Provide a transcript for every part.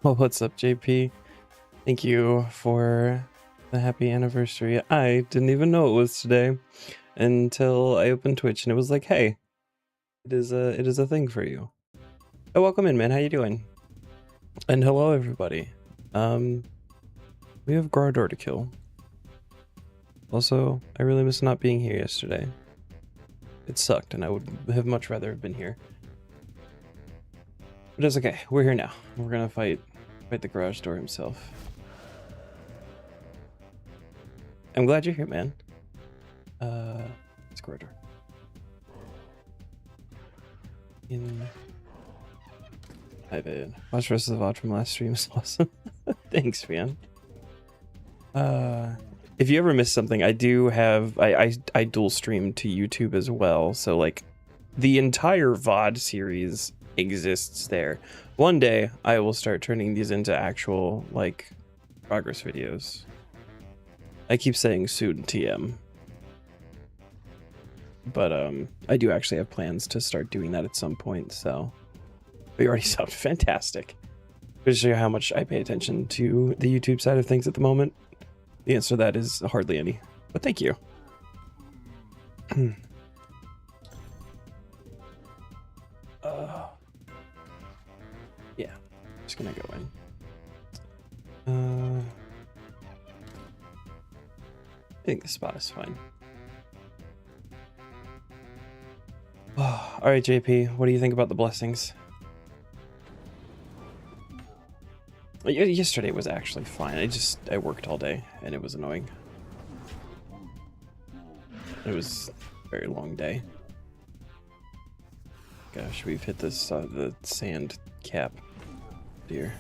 Well, what's up, JP? Thank you for the happy anniversary. I didn't even know it was today until I opened Twitch and it was like, hey, it is a thing for you. Oh, welcome in, man. How you doing? And hello, everybody. We have Gardor to kill. Also, I really miss not being here yesterday. It sucked, and I would have much rather have been here. But it's okay. We're here now. We're gonna fight the garage door himself. I'm glad you're here, man. It's Gardor. Hi, man. Watch the rest of the VOD from last stream is awesome. Thanks, man. If you ever miss something, I do have I dual stream to YouTube as well, so like the entire VOD series exists there. One day I will start turning these into actual like progress videos. I keep saying soon TM. But I do actually have plans to start doing that at some point, so we already sound fantastic. Just show you how much I pay attention to the YouTube side of things at the moment. The answer to that is hardly any, but thank you. Yeah, just gonna go in. I think the spot is fine. All right, JP, what do you think about the blessings? Yesterday was actually fine. I worked all day and it was annoying. It was a very long day. Gosh, we've hit this the sand cap, dear.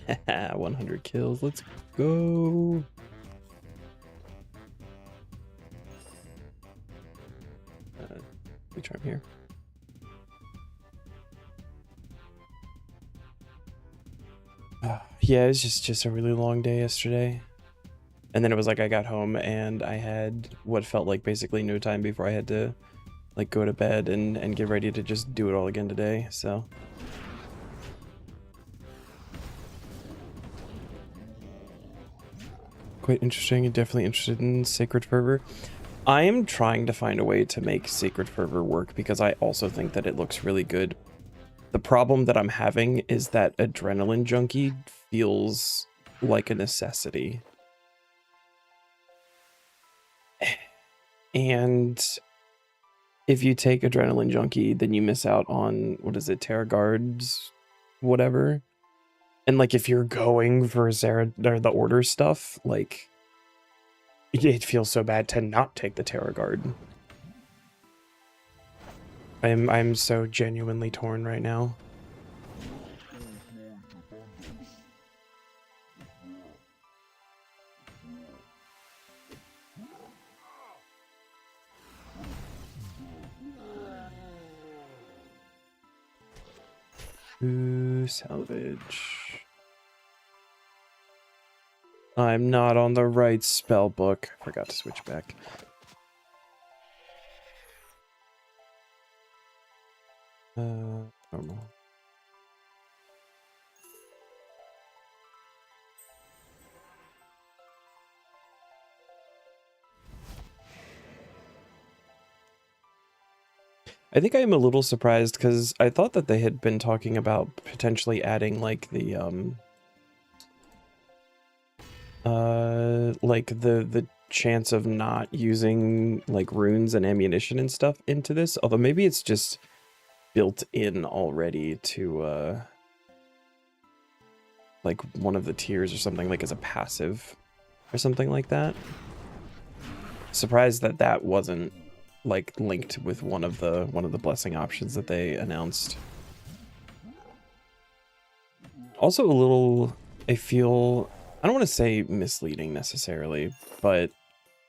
Haha, 100 kills. Let's go. We try him here. Yeah, it was just a really long day yesterday. And then it was like I got home and I had what felt like basically no time before I had to like go to bed and get ready to just do it all again today, so. Quite interesting and definitely interested in Sacred Fervor. I am trying to find a way to make Sacred Fervor work because I also think that it looks really good. The problem that I'm having is that Adrenaline Junkie feels like a necessity. And if you take Adrenaline Junkie, then you miss out on, what is it, Terra Guards, whatever. And like if you're going for Zara or the Order stuff, like it feels so bad to not take the Terra Guard. I'm so genuinely torn right now. Ooh, salvage. I'm not on the right spell book. Forgot to switch back. Normal. I think I am a little surprised because I thought that they had been talking about potentially adding like the the chance of not using like runes and ammunition and stuff into this, although maybe it's just built in already to like one of the tiers or something, like as a passive or something like that. Surprised that that wasn't like linked with one of the blessing options that they announced. Also a little, I feel, I don't want to say misleading necessarily, but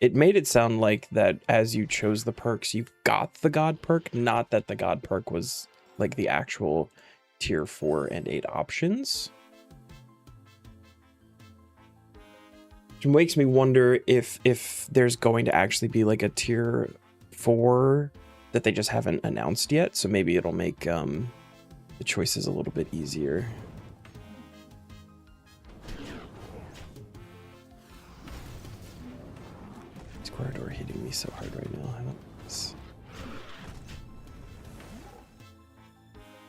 it made it sound like that as you chose the perks, you got the God perk, not that the God perk was like the actual tier 4 and 8 options. Which makes me wonder if there's going to actually be like a tier 4 that they just haven't announced yet, so maybe it'll make the choices a little bit easier. This corridor hitting me so hard right now. I don't.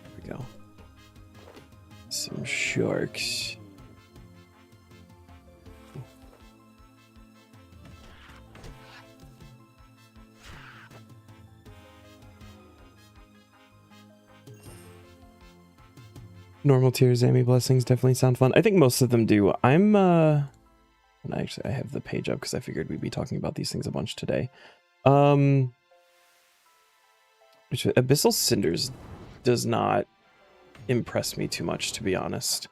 There we go. Some sharks. Normal tiers, Amy blessings definitely sound fun. I think most of them do. I'm and I have the page up because I figured we'd be talking about these things a bunch today. Which Abyssal Cinders does not impress me too much, to be honest.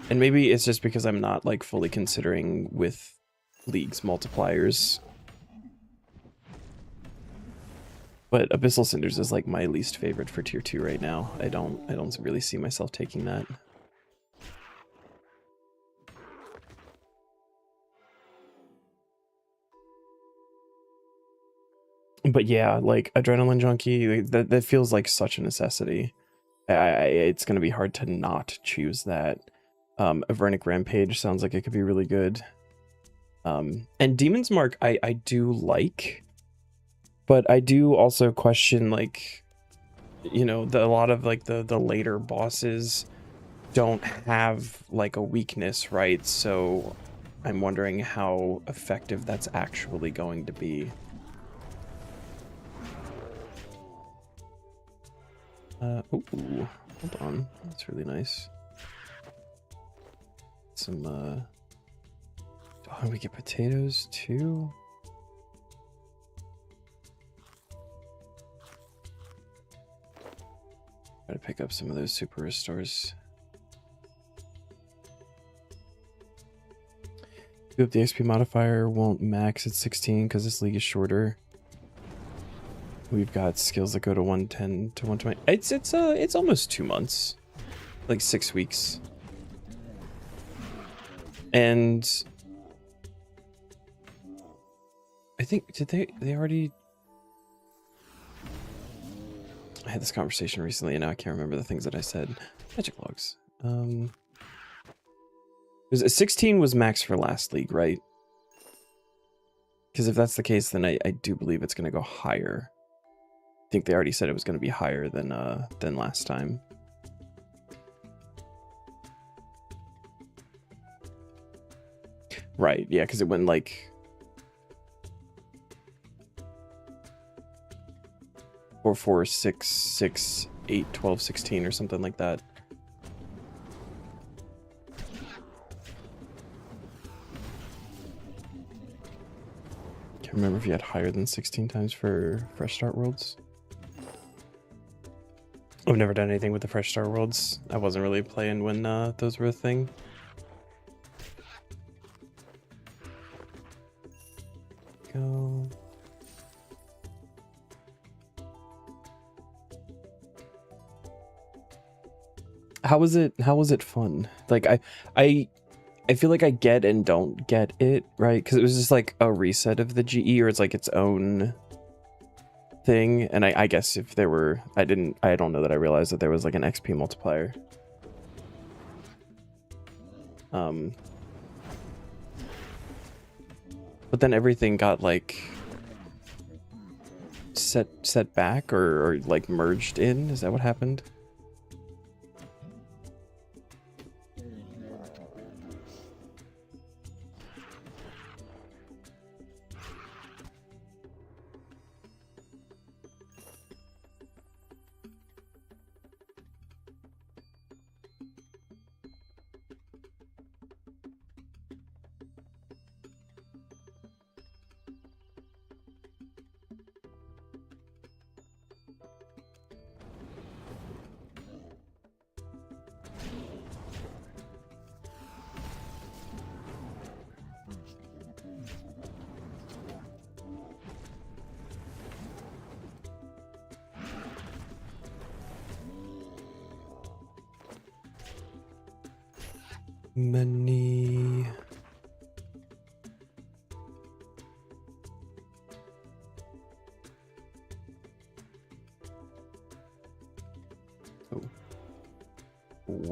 And maybe it's just because I'm not like fully considering with League's multipliers. But Abyssal Cinders is like my least favorite for tier 2 right now. I don't really see myself taking that. But yeah, like Adrenaline Junkie, that feels like such a necessity. It's going to be hard to not choose that. Avernic Rampage sounds like it could be really good. And Demon's Mark I do like, but I do also question, like, you know, a lot of like the later bosses don't have like a weakness, right? So I'm wondering how effective that's actually going to be. Ooh, hold on, that's really nice. Some oh, we get potatoes too. Try to pick up some of those super restores. I hope the XP modifier won't max at 16 because this league is shorter. We've got skills that go to 110 to 120. It's almost 2 months, like 6 weeks. And I think, did they already? I had this conversation recently and now I can't remember the things that I said. Magic logs. Was 16 was max for last league, right? Because if that's the case, then I do believe it's going to go higher. I think they already said it was going to be higher than last time. Right, yeah, because it went like 4, 4, 6, 6, 8, 12, 16 or something like that. Can't remember if you had higher than 16 times for Fresh Start Worlds. I've never done anything with the Fresh Start Worlds. I wasn't really playing when those were a thing. Go. How was it fun? Like I feel like I get and don't get it, right? Because it was just like a reset of the GE, or it's like its own thing. And I guess if there were, I don't know that I realized that there was like an XP multiplier. But then everything got like set back or like merged in. Is that what happened? Money.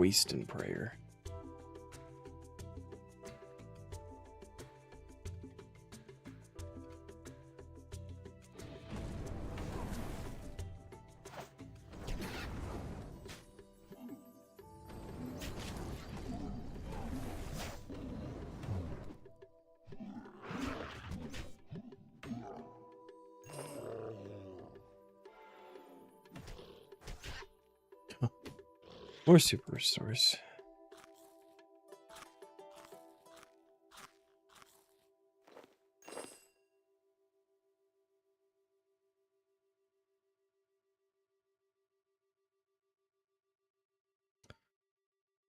Waste and Prayer. More super restores.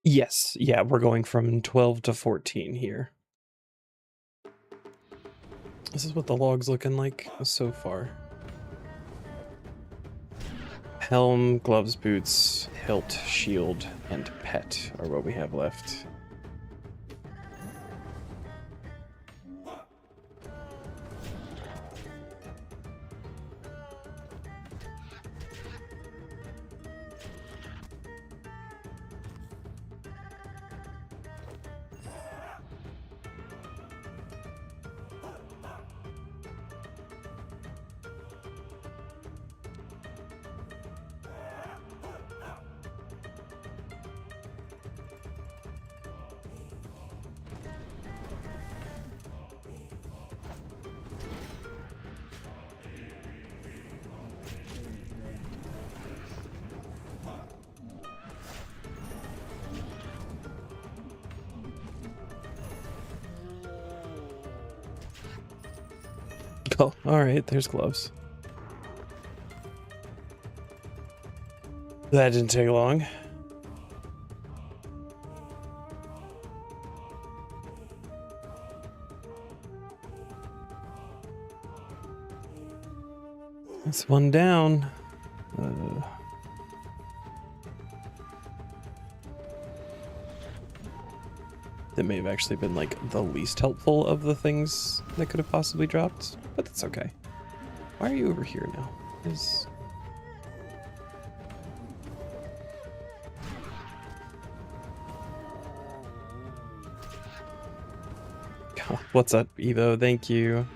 Yes, yeah, we're going from 12 to 14 here. This is what the log's looking like so far. Helm, gloves, boots, hilt, shield, and pet are what we have left. Oh, alright, there's gloves. That didn't take long. That's one down. That may have actually been like the least helpful of the things that could have possibly dropped, but that's okay. Why are you over here now? What's up, Evo? Thank you.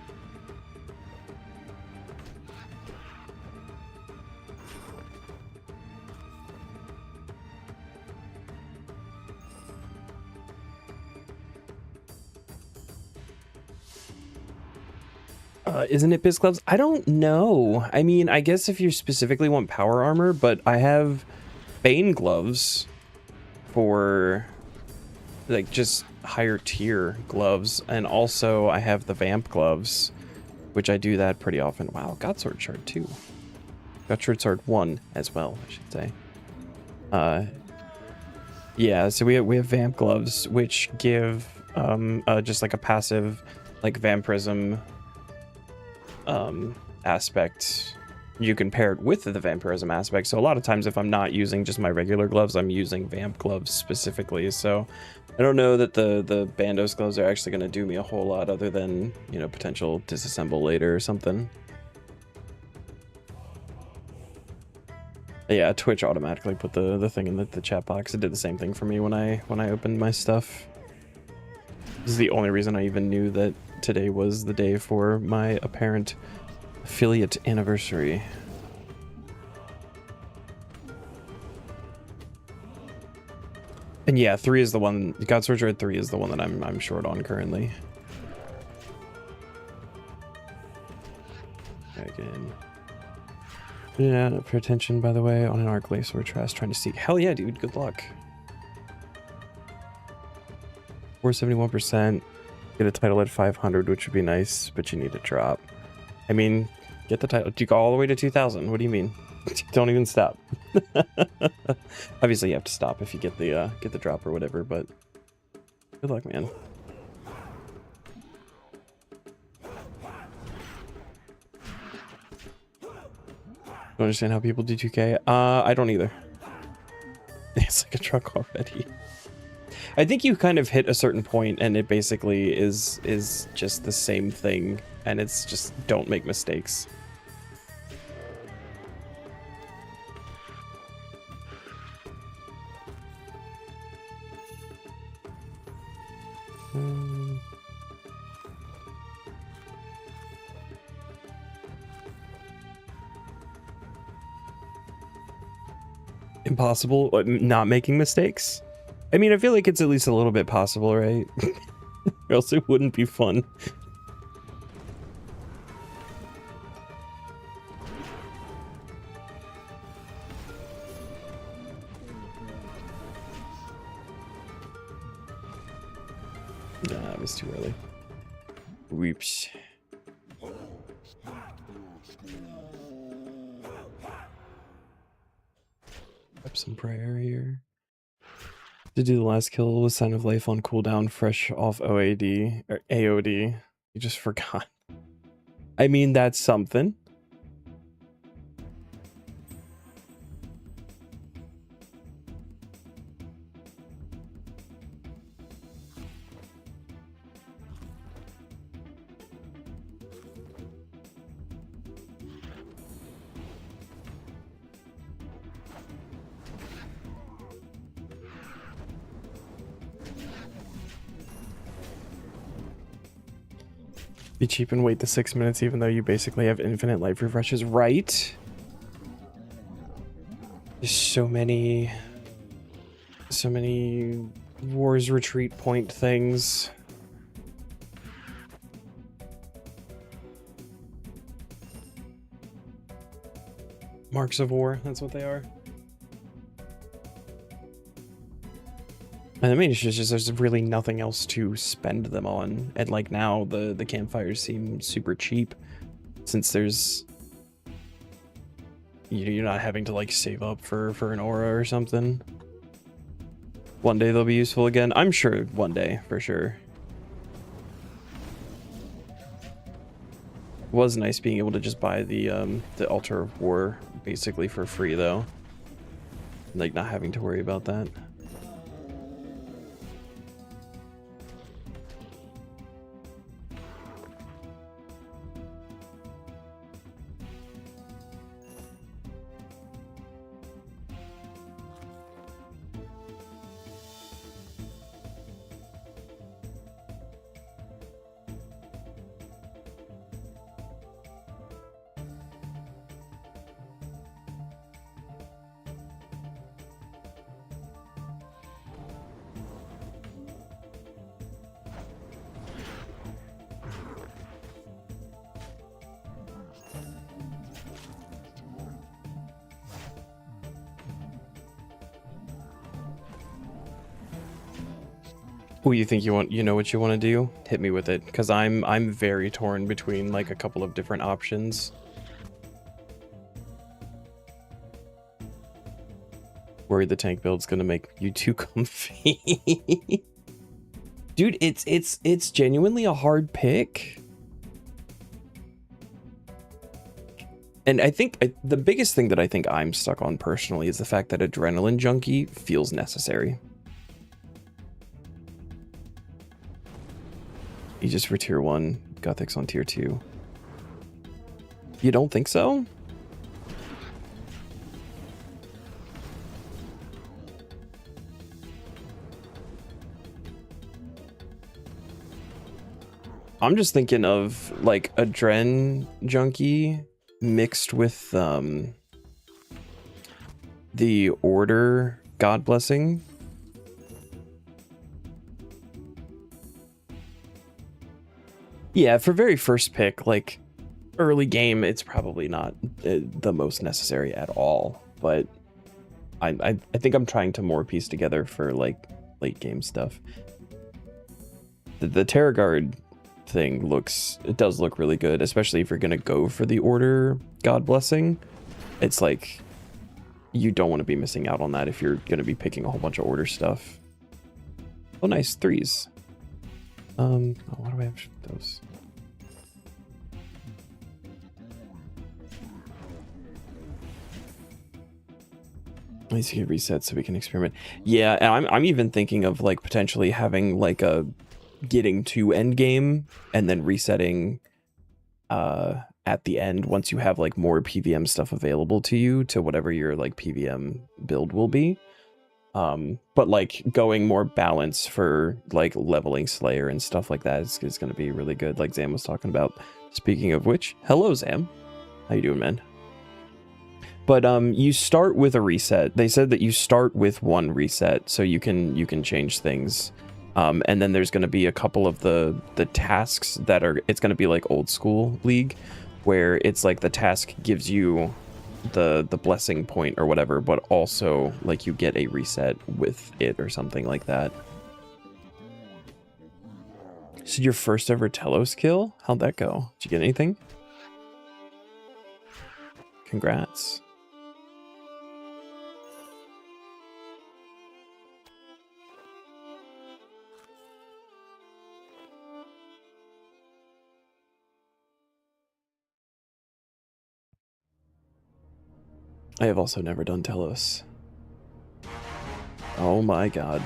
Isn't it Biz Gloves? I don't know. I mean, I guess if you specifically want power armor, but I have Bane gloves for like just higher tier gloves, and also I have the Vamp gloves, which I do that pretty often. Wow, got Sword Shard 2. Got Sword Shard 1 as well, I should say. Yeah, so we have Vamp gloves, which give just like a passive like Vampirism aspect. You can pair it with the vampirism aspect, so a lot of times if I'm not using just my regular gloves, I'm using vamp gloves specifically. So I don't know that the Bandos gloves are actually going to do me a whole lot other than, you know, potential disassemble later or something. Yeah, Twitch automatically put the thing in the chat box. It did the same thing for me when I opened my stuff. This is the only reason I even knew that today was the day for my apparent affiliate anniversary. And yeah, 3 is the one. God Sword Shard 3 is the one that I'm short on currently. Again. Yeah, pay attention, by the way, on an arc lace or trash trying to see. Hell yeah, dude. Good luck. 471%. Get a title at 500, which would be nice, but you need a drop. I mean, get the title. You go all the way to 2,000. What do you mean? Don't even stop. Obviously, you have to stop if you get the drop or whatever. But good luck, man. Don't understand how people do 2K. I don't either. It's like a truck already. I think you kind of hit a certain point and it basically is just the same thing, and it's just don't make mistakes. Impossible not making mistakes? I mean, I feel like it's at least a little bit possible, right? Or else it wouldn't be fun. Nah, it was too early. Whoops. Up some prayer here. To do the last kill with Sign of Life on cooldown, fresh off OAD or AOD. You just forgot. I mean, that's something. Be cheap and wait the 6 minutes even though you basically have infinite life refreshes, right? There's so many Wars Retreat point things. Marks of War, that's what they are. And the main issue is just there's really nothing else to spend them on. And like now the campfires seem super cheap since there's you're not having to like save up for an aura or something. One day they'll be useful again. I'm sure one day for sure. It was nice being able to just buy the Altar of War basically for free though. Like not having to worry about that. Who you think you know what you want to do? Hit me with it, because I'm very torn between like a couple of different options. Worried the tank build's gonna make you too comfy. Dude, it's genuinely a hard pick. And I think the biggest thing that I think I'm stuck on personally is the fact that Adrenaline Junkie feels necessary. You just for tier 1, Gothic's on tier 2. You don't think so? I'm just thinking of like Adren Junkie mixed with the Order God Blessing. Yeah, for very first pick, like early game, it's probably not the most necessary at all. But I think I'm trying to more piece together for like late game stuff. The Terror Guard thing does look really good, especially if you're gonna go for the Order God Blessing. It's like you don't want to be missing out on that if you're gonna be picking a whole bunch of Order stuff. Oh, nice 3s. Oh, why do I have those? At least you get reset so we can experiment. Yeah, and I'm even thinking of like potentially having like a getting to end game and then resetting at the end once you have like more PVM stuff available to you to whatever your like PVM build will be. But like going more balance for like leveling Slayer and stuff like that is going to be really good, like Zam was talking about. Speaking of which, hello Zam, how you doing, man? But you start with a reset. They said that you start with one reset, so you can change things. And then there's going to be a couple of the tasks that are, it's going to be like old school League, where it's like the task gives you the blessing point or whatever, but also like you get a reset with it or something like that. So your first ever Telos kill? How'd that go? Did you get anything? Congrats. I have also never done Telos. Oh my god.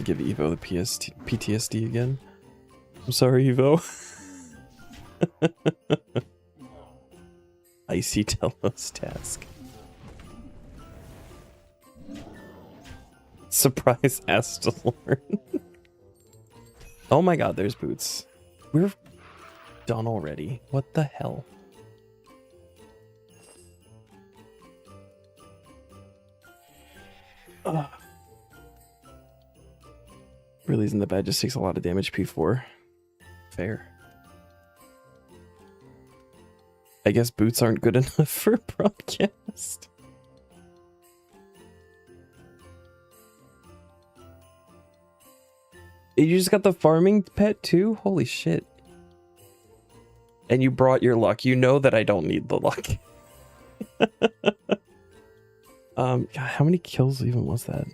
Give Evo the PTSD again. I'm sorry, Evo. Icy Telos task. Surprise Astalorn. Oh my god, there's Boots. We're done already. What the hell? Ugh. Really isn't that bad, just takes a lot of damage, P4. Fair. I guess boots aren't good enough for broadcast. You just got the farming pet too? Holy shit. And you brought your luck. You know that I don't need the luck. God, how many kills even was that?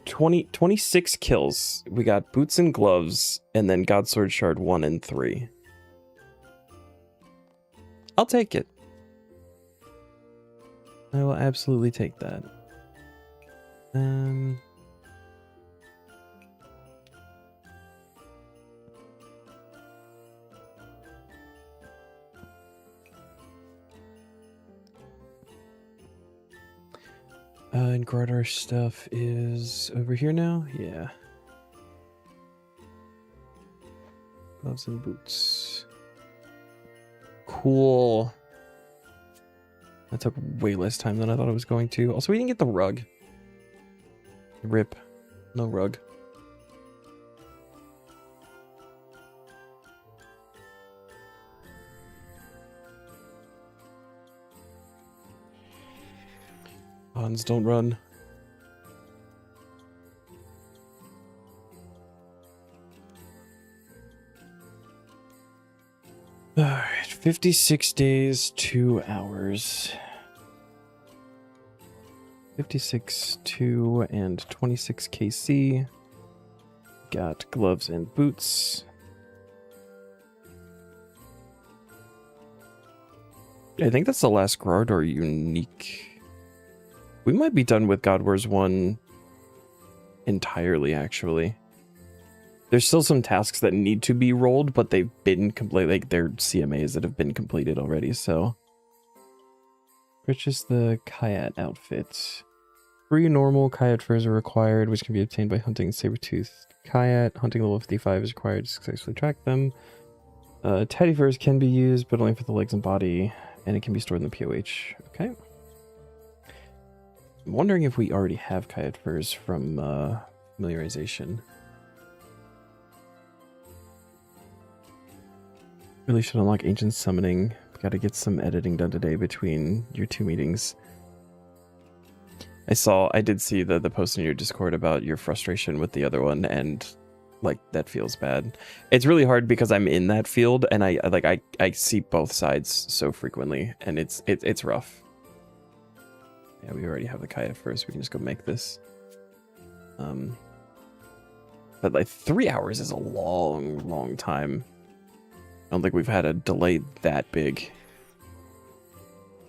26 kills. We got Boots and Gloves, and then Godsword Shard 1 and 3. I'll take it. I will absolutely take that. And Gardar stuff is over here now? Yeah. Gloves and boots. Cool. That took way less time than I thought it was going to. Also, we didn't get the rug. Rip. No rug. Hans, don't run. Alright, 56 days, 2 hours. 56, 2, and 26 KC. Got gloves and boots. I think that's the last Gardar unique. We might be done with God Wars 1 entirely, actually. There's still some tasks that need to be rolled, but they've been complete. Like, they're CMAs that have been completed already, so. Purchase the Kayat outfit. 3 normal Kayat furs are required, which can be obtained by hunting Sabertooth Kayat. Hunting level 55 is required to successfully track them. Teddy furs can be used, but only for the legs and body, and it can be stored in the POH. Okay. I'm wondering if we already have Kayat furs from familiarization. Really should unlock ancient summoning. Gotta get some editing done today between your 2 meetings. I did see the post in your Discord about your frustration with the other one, and like that feels bad. It's really hard because I'm in that field and I see both sides so frequently, and it's rough. Yeah, we already have the Kaya first. We can just go make this. But like 3 hours is a long time. I don't think we've had a delay that big.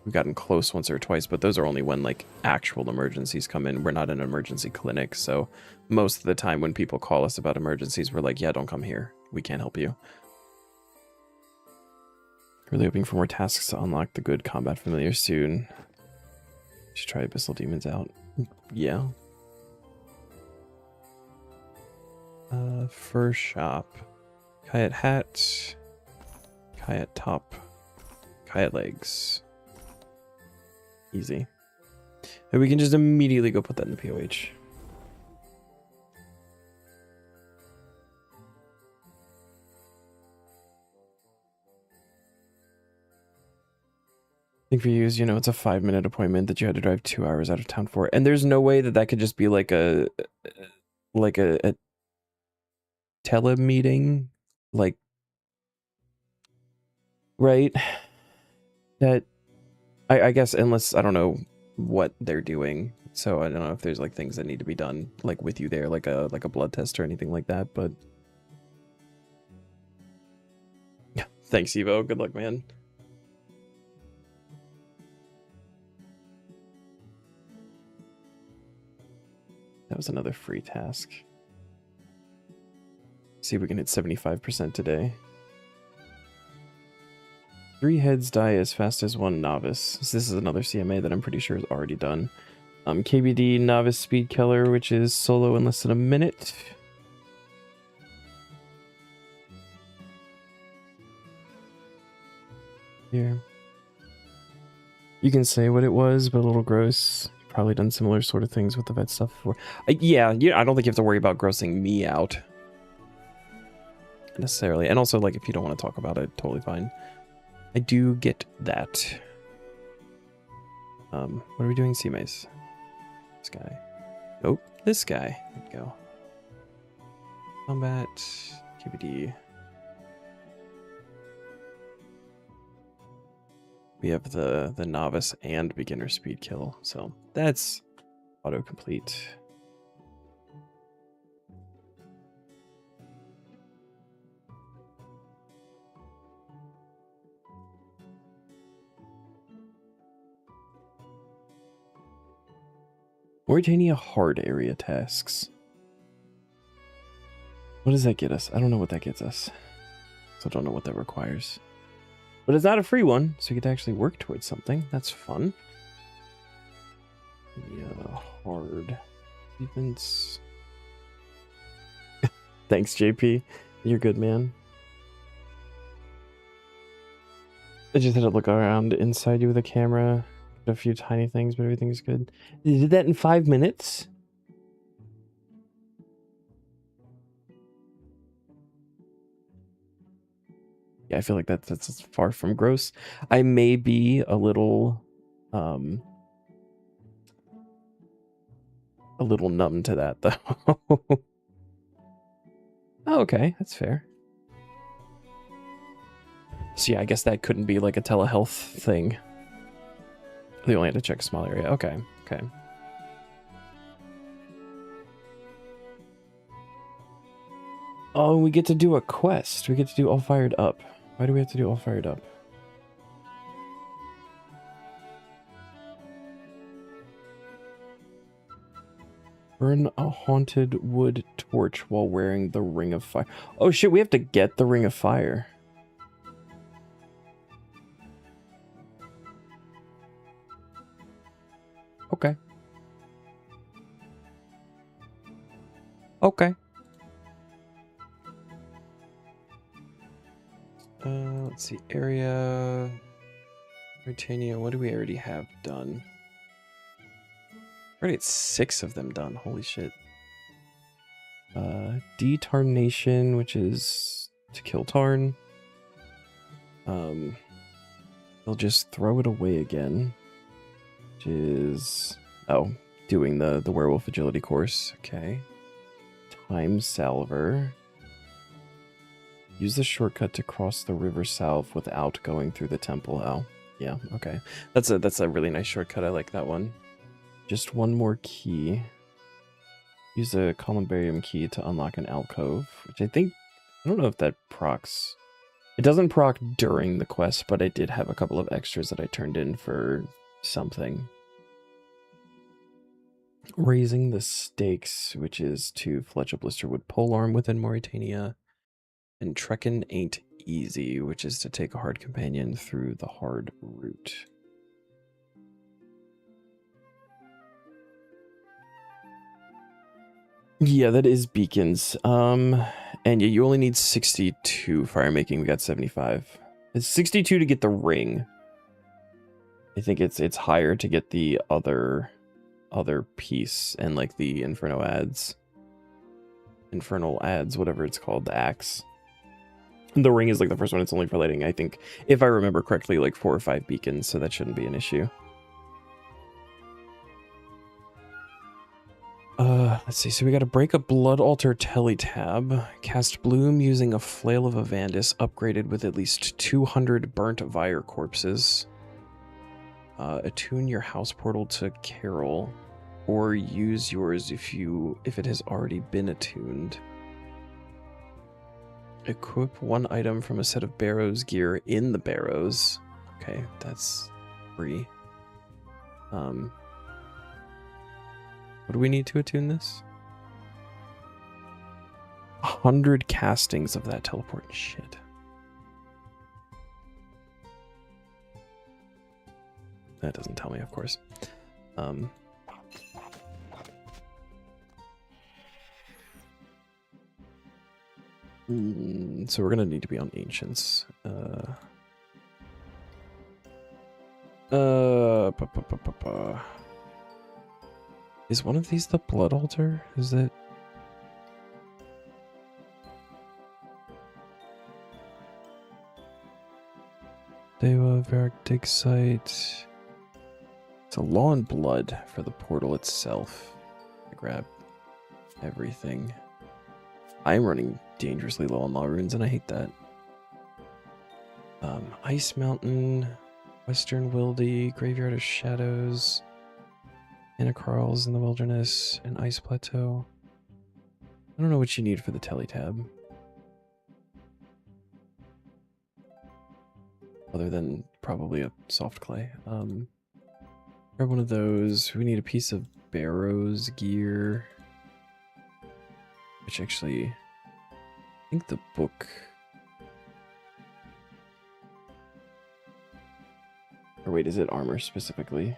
we've gotten close once or twice, but those are only when like actual emergencies come in. We're not an emergency clinic, so most of the time when people call us about emergencies, we're like, yeah, don't come here. We can't help you. Really hoping for more tasks to unlock the good combat familiar soon. Should try Abyssal Demons out. Yeah. Fur shop. Kayak hat. Kayak top. Kayak legs. Easy. And we can just immediately go put that in the POH. I think for you is, you know, it's a 5-minute appointment that you had to drive 2 hours out of town for. And there's no way that could just be like a telemeeting, like, right? That, I guess, unless, I don't know what they're doing. So I don't know if there's like things that need to be done, like with you there, like a blood test or anything like that, but thanks, Evo. Good luck, man. That was another free task. See if we can hit 75% today. 3 heads die as fast as 1 novice. So this is another CMA that I'm pretty sure is already done. KBD novice speed killer, which is solo in less than a minute. Here. You can say what it was, but a little gross. Probably done similar sort of things with the vet stuff before. Yeah, I don't think you have to worry about grossing me out. Necessarily. And also, like, if you don't want to talk about it, totally fine. I do get that. What are we doing, CMAs? This guy. Oh, this guy. There we go. Combat. KBD. We have the novice and beginner speed kill, so that's autocomplete. Mauritania hard area tasks. What does that get us? I don't know what that gets us. So I don't know what that requires. But it's not a free one, so you get to actually work towards something. That's fun. Yeah, hard. Defense. Thanks, JP. You're good, man. I just had to look around inside you with a camera. A few tiny things, but everything's good. You did that in 5 minutes? Yeah, I feel like that's far from gross. I may be a little numb to that, though. Oh, okay, that's fair. So yeah, I guess that couldn't be like a telehealth thing. They only had to check a small area. Okay, okay. Oh, we get to do a quest. We get to do All Fired Up. Why do we have to do All Fired Up? Burn a haunted wood torch while wearing the Ring of Fire. Oh shit, we have to get the Ring of Fire. Okay. Okay. Let's see. Area. Britannia. What do we already have done? Already had 6 of them done. Holy shit. Detarnation, which is to kill Tarn. They'll just throw it away again. Which is... Oh, doing the werewolf agility course. Okay. Time Salver. Use the shortcut to cross the River South without going through the temple. Oh, yeah, okay. That's a really nice shortcut. I like that one. Just one more key. Use the Columbarium key to unlock an alcove, which I don't know if that procs It doesn't proc during the quest, but I did have a couple of extras that I turned in for something. Raising the Stakes, which is to fletch a Blisterwood polearm within Mauritania. And Trekkin' Ain't Easy, which is to take a hard companion through the hard route. Yeah, that is beacons. And yeah, you only need 62 fire making. We got 75. It's 62 to get the ring. I think it's higher to get the other piece and like the infernal adds, whatever it's called, the axe. The ring is like the first one. It's only for lighting, I think, if I remember correctly, like 4 or 5 beacons, so that shouldn't be an issue. Let's see. So we got to break a Blood Altar Teletab, cast Bloom using a Flail of Avandis, upgraded with at least 200 burnt Vire corpses. Attune your house portal to Carol, or use yours if it has already been attuned. Equip one item from a set of Barrows gear in the Barrows. Okay, that's free. What do we need to attune this? 100 castings of that teleport. Shit. That doesn't tell me, of course. So we're gonna need to be on Ancients. Is one of these the Blood Altar? Is it? Deva, Varric Dig Site. It's a Law and Blood for the portal itself. I grab everything. I'm running dangerously low on Law Runes, and I hate that. Ice Mountain, Western Wildy, Graveyard of Shadows, Anacarls in the Wilderness, and Ice Plateau. I don't know what you need for the Teletab. Other than probably a soft clay. Grab one of those. We need a piece of Barrows gear. Which actually, I think the book... Or wait, is it armor specifically?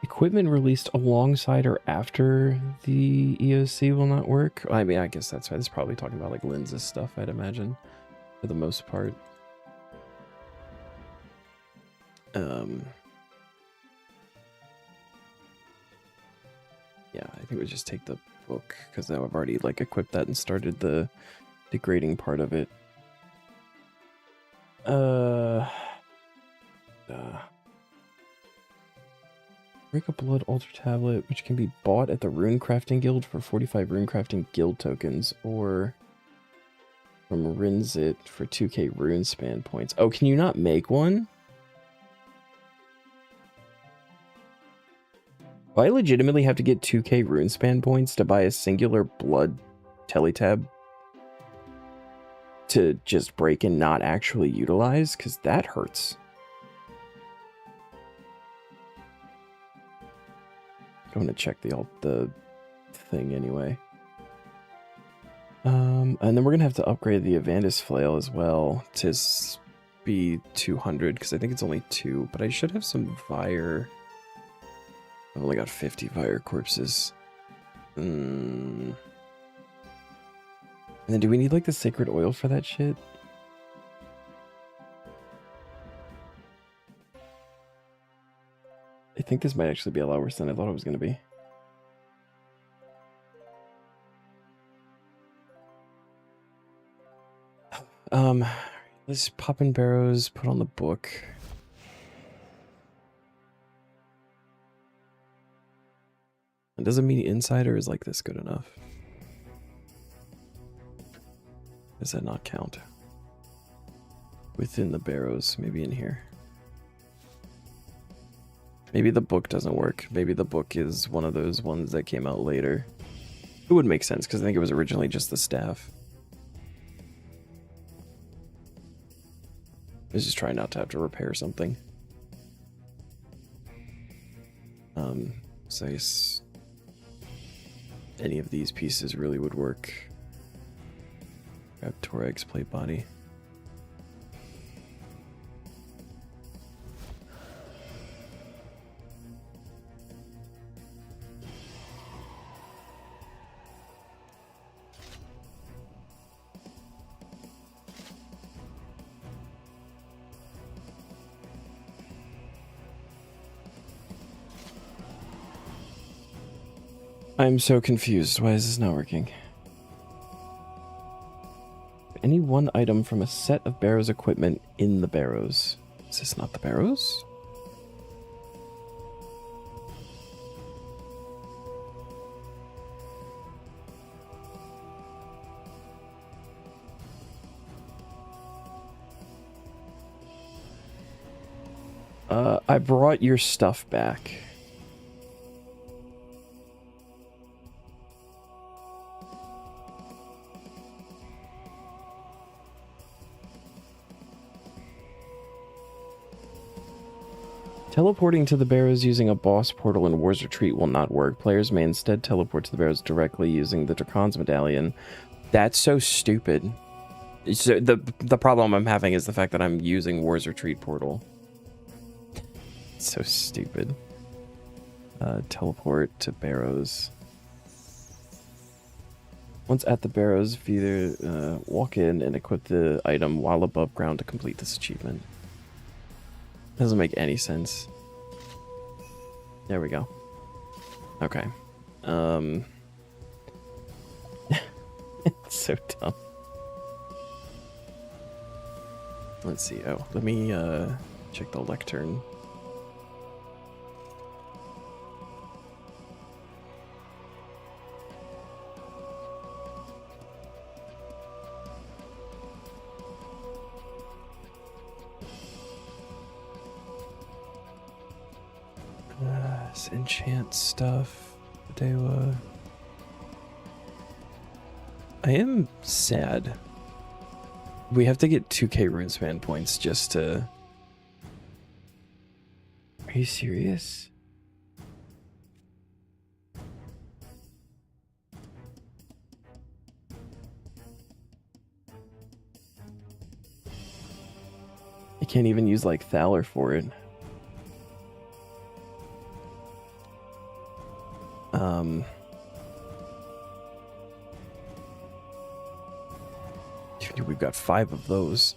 Equipment released alongside or after the EOC will not work. I mean, I guess that's why. This is probably talking about like Linz's stuff, I'd imagine, for the most part. Yeah, I think we just take the book because I've already like equipped that and started the degrading part of it. Break a Blood Altar Tablet, which can be bought at the Rune Crafting Guild for 45 Rune Crafting Guild tokens, or from Rinzit for 2k Rune Span points. Oh, can you not make one? Do I legitimately have to get 2k Rune Span points to buy a singular Blood Teletab to just break and not actually utilize? Because that hurts. I'm gonna check the thing anyway. And then we're gonna have to upgrade the Avandis Flail as well to be 200 because I think it's only 2, but I should have some Vire. I've only got 50 Vire corpses. And then do we need like the Sacred Oil for that shit? I think this might actually be a lot worse than I thought it was going to be. Let's pop in Barrows, put on the book. It doesn't mean Insider is like this good enough. Does that not count? Within the Barrows, maybe in here. Maybe the book doesn't work. Maybe the book is one of those ones that came out later. It would make sense, because I think it was originally just the staff. Let's just try not to have to repair something. So I guess any of these pieces really would work. Grab Torag's plate body. I'm so confused. Why is this not working? Any one item from a set of Barrow's equipment in the Barrows. Is this not the Barrows? I brought your stuff back. Teleporting to the Barrows using a boss portal in War's Retreat will not work. Players may instead teleport to the Barrows directly using the Dracon's Medallion. That's so stupid. So the problem I'm having is the fact that I'm using War's Retreat portal. It's so stupid. Teleport to Barrows. Once at the Barrows, either walk in and equip the item while above ground to complete this achievement. Doesn't make any sense. There we go. Okay. It's so dumb. Let's see. Oh, let me check the lectern. Enchant stuff. Dewa. I am sad. We have to get 2k runespan points just to... Are you serious? I can't even use like Thaler for it. We've got 5 of those.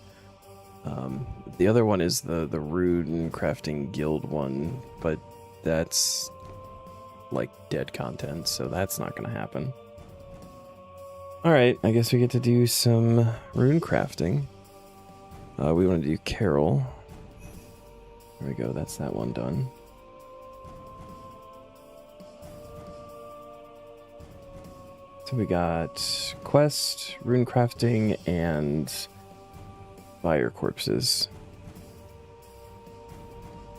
The other one is the Rune Crafting Guild one, but that's like dead content, so that's not gonna happen. Alright, I guess we get to do some rune crafting. We want to do Carol. There we go, that's that one done. So we got quest, rune crafting, and fire corpses.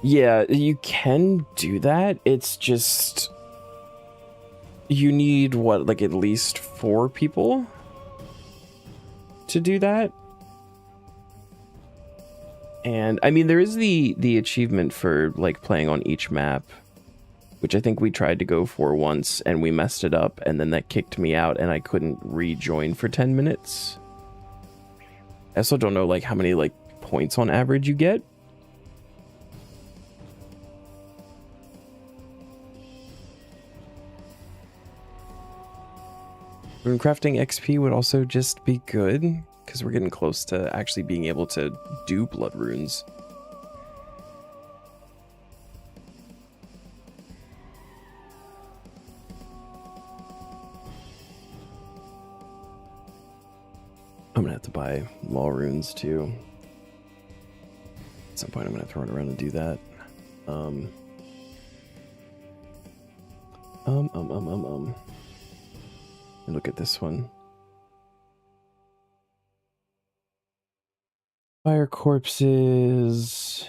Yeah, you can do that. It's just you need what, like at least 4 people to do that. And I mean, there is the achievement for like playing on each map, which I think we tried to go for once and we messed it up, and then that kicked me out and I couldn't rejoin for 10 minutes. I also don't know like how many like points on average you get. Runecrafting XP would also just be good, because we're getting close to actually being able to do blood runes. I'm gonna have to buy law runes too. At some point I'm gonna have to run around and do that. Look at this one. Fire corpses.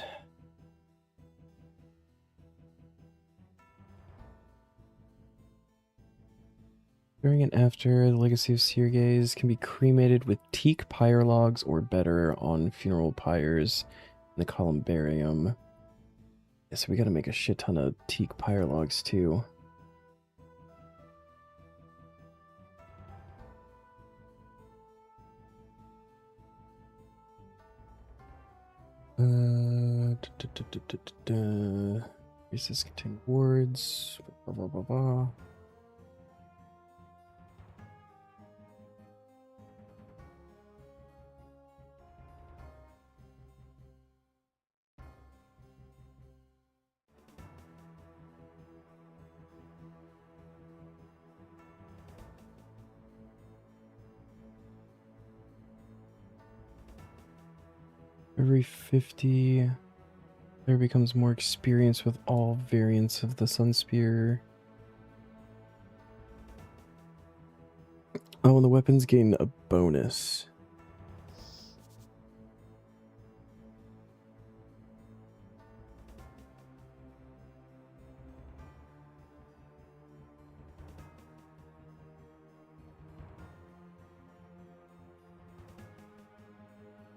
During and after, the legacy of Siergaze can be cremated with teak pyre logs or better on funeral pyres in the columbarium. Yeah, so we gotta make a shit ton of teak pyre logs too. Resist contain wards. Blah, blah, blah, blah. Every 50, there becomes more experience with all variants of the Sunspear. Oh, and the weapons gain a bonus.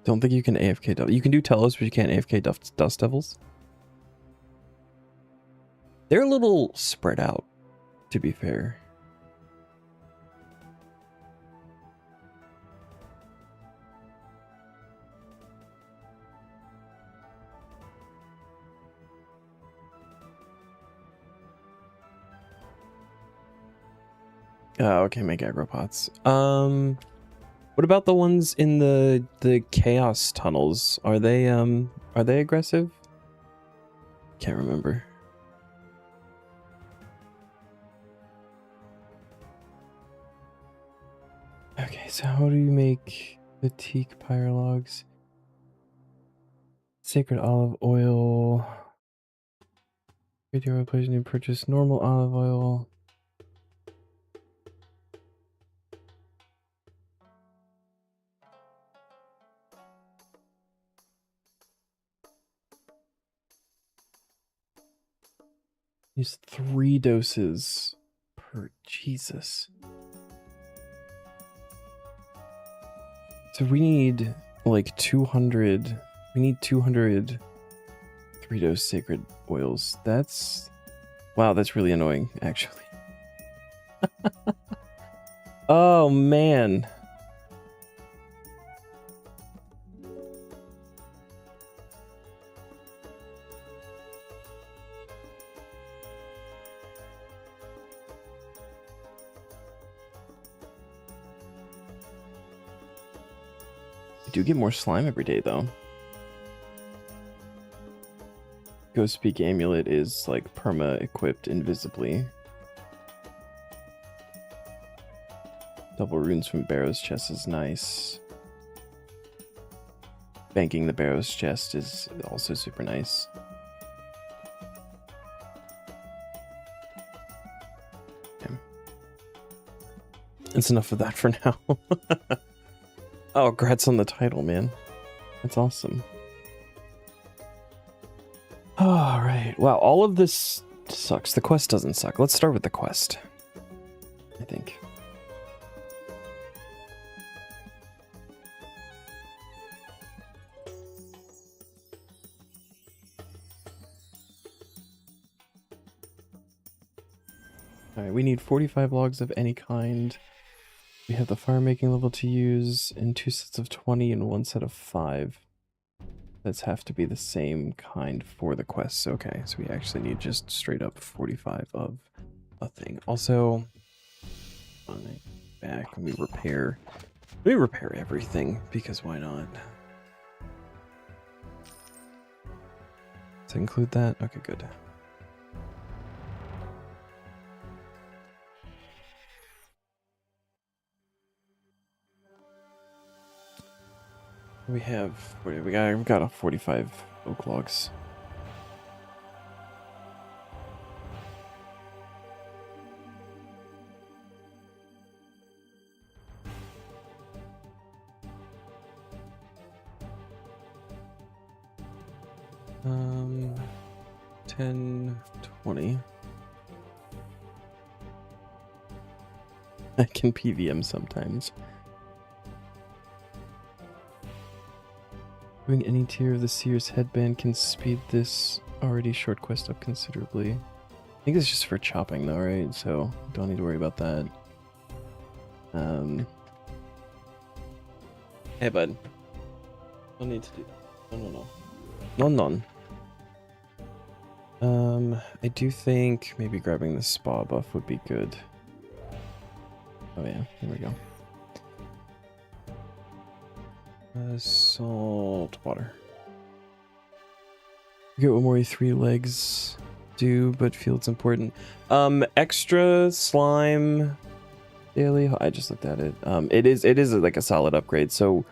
Don't think you can AFK Devils. You can do Telos, but you can't AFK Dust Devils. They're a little spread out, to be fair. Oh, okay, make aggro pots. What about the ones in the chaos tunnels? Are they aggressive? Can't remember. Okay, so how do you make the teak pyre logs? Sacred olive oil. Radio replacement you purchase normal olive oil. Use 3 doses per Jesus. So we need like 200. We need 200 3-dose sacred oils. That's wow, that's really annoying, actually. Oh man. You do get more slime every day, though. Ghost Speak Amulet is like perma-equipped invisibly. Double runes from Barrow's chest is nice. Banking the Barrow's chest is also super nice. Okay. That's enough of that for now. Oh, congrats on the title, man. That's awesome. All right. Wow, all of this sucks. The quest doesn't suck. Let's start with the quest, I think. All right, we need 45 logs of any kind. We have the fire making level to use in 2 sets of 20 and 1 set of 5. That's have to be the same kind for the quests. Okay, so we actually need just straight up 45 of a thing. Also, back, let me repair everything, because why not? To include that? Okay, good. We have, we've got a 45 oak logs. Um, 10, 20. I can PVM sometimes. Doing any tier of the Sears headband can speed this already short quest up considerably. I think it's just for chopping though, right? So don't need to worry about that. Hey bud. Don't need to do that. No. I do think maybe grabbing the spa buff would be good. Oh yeah, here we go. Salt water. Forget what more 3 legs do, but feel it's important. Extra slime daily. I just looked at it. It is like a solid upgrade. So,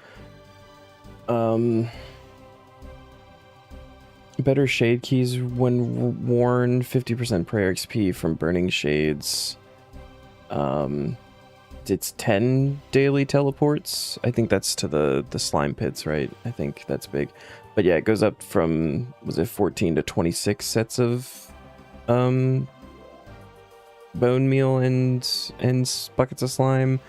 better shade keys when worn. 50% prayer XP from burning shades. It's 10 daily teleports. I think that's to the slime pits, right? I think that's big. But yeah, it goes up from, was it 14 to 26 sets of bone meal and buckets of slime.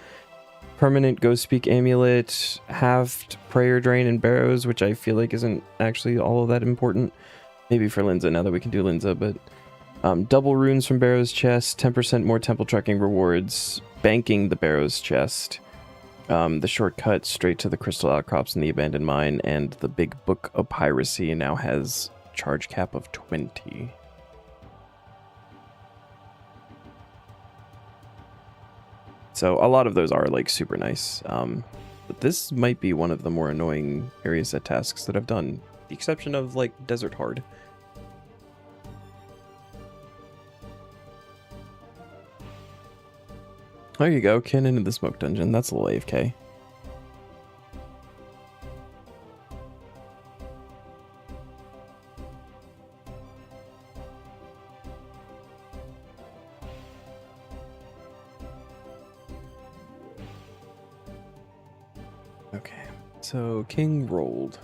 Permanent Ghost Speak amulet, halved prayer drain and barrows, which I feel like isn't actually all of that important. Maybe for Linza, now that we can do Linza, but double runes from Barrow's chest, 10% more temple trekking rewards, banking the Barrow's chest, the shortcut straight to the crystal outcrops in the abandoned mine, and the big book of piracy now has charge cap of 20. So a lot of those are like super nice. But this might be one of the more annoying area set tasks that I've done, the exception of like Desert Hard. There you go, cannon into the smoke dungeon. That's a little AFK. Okay, so King rolled.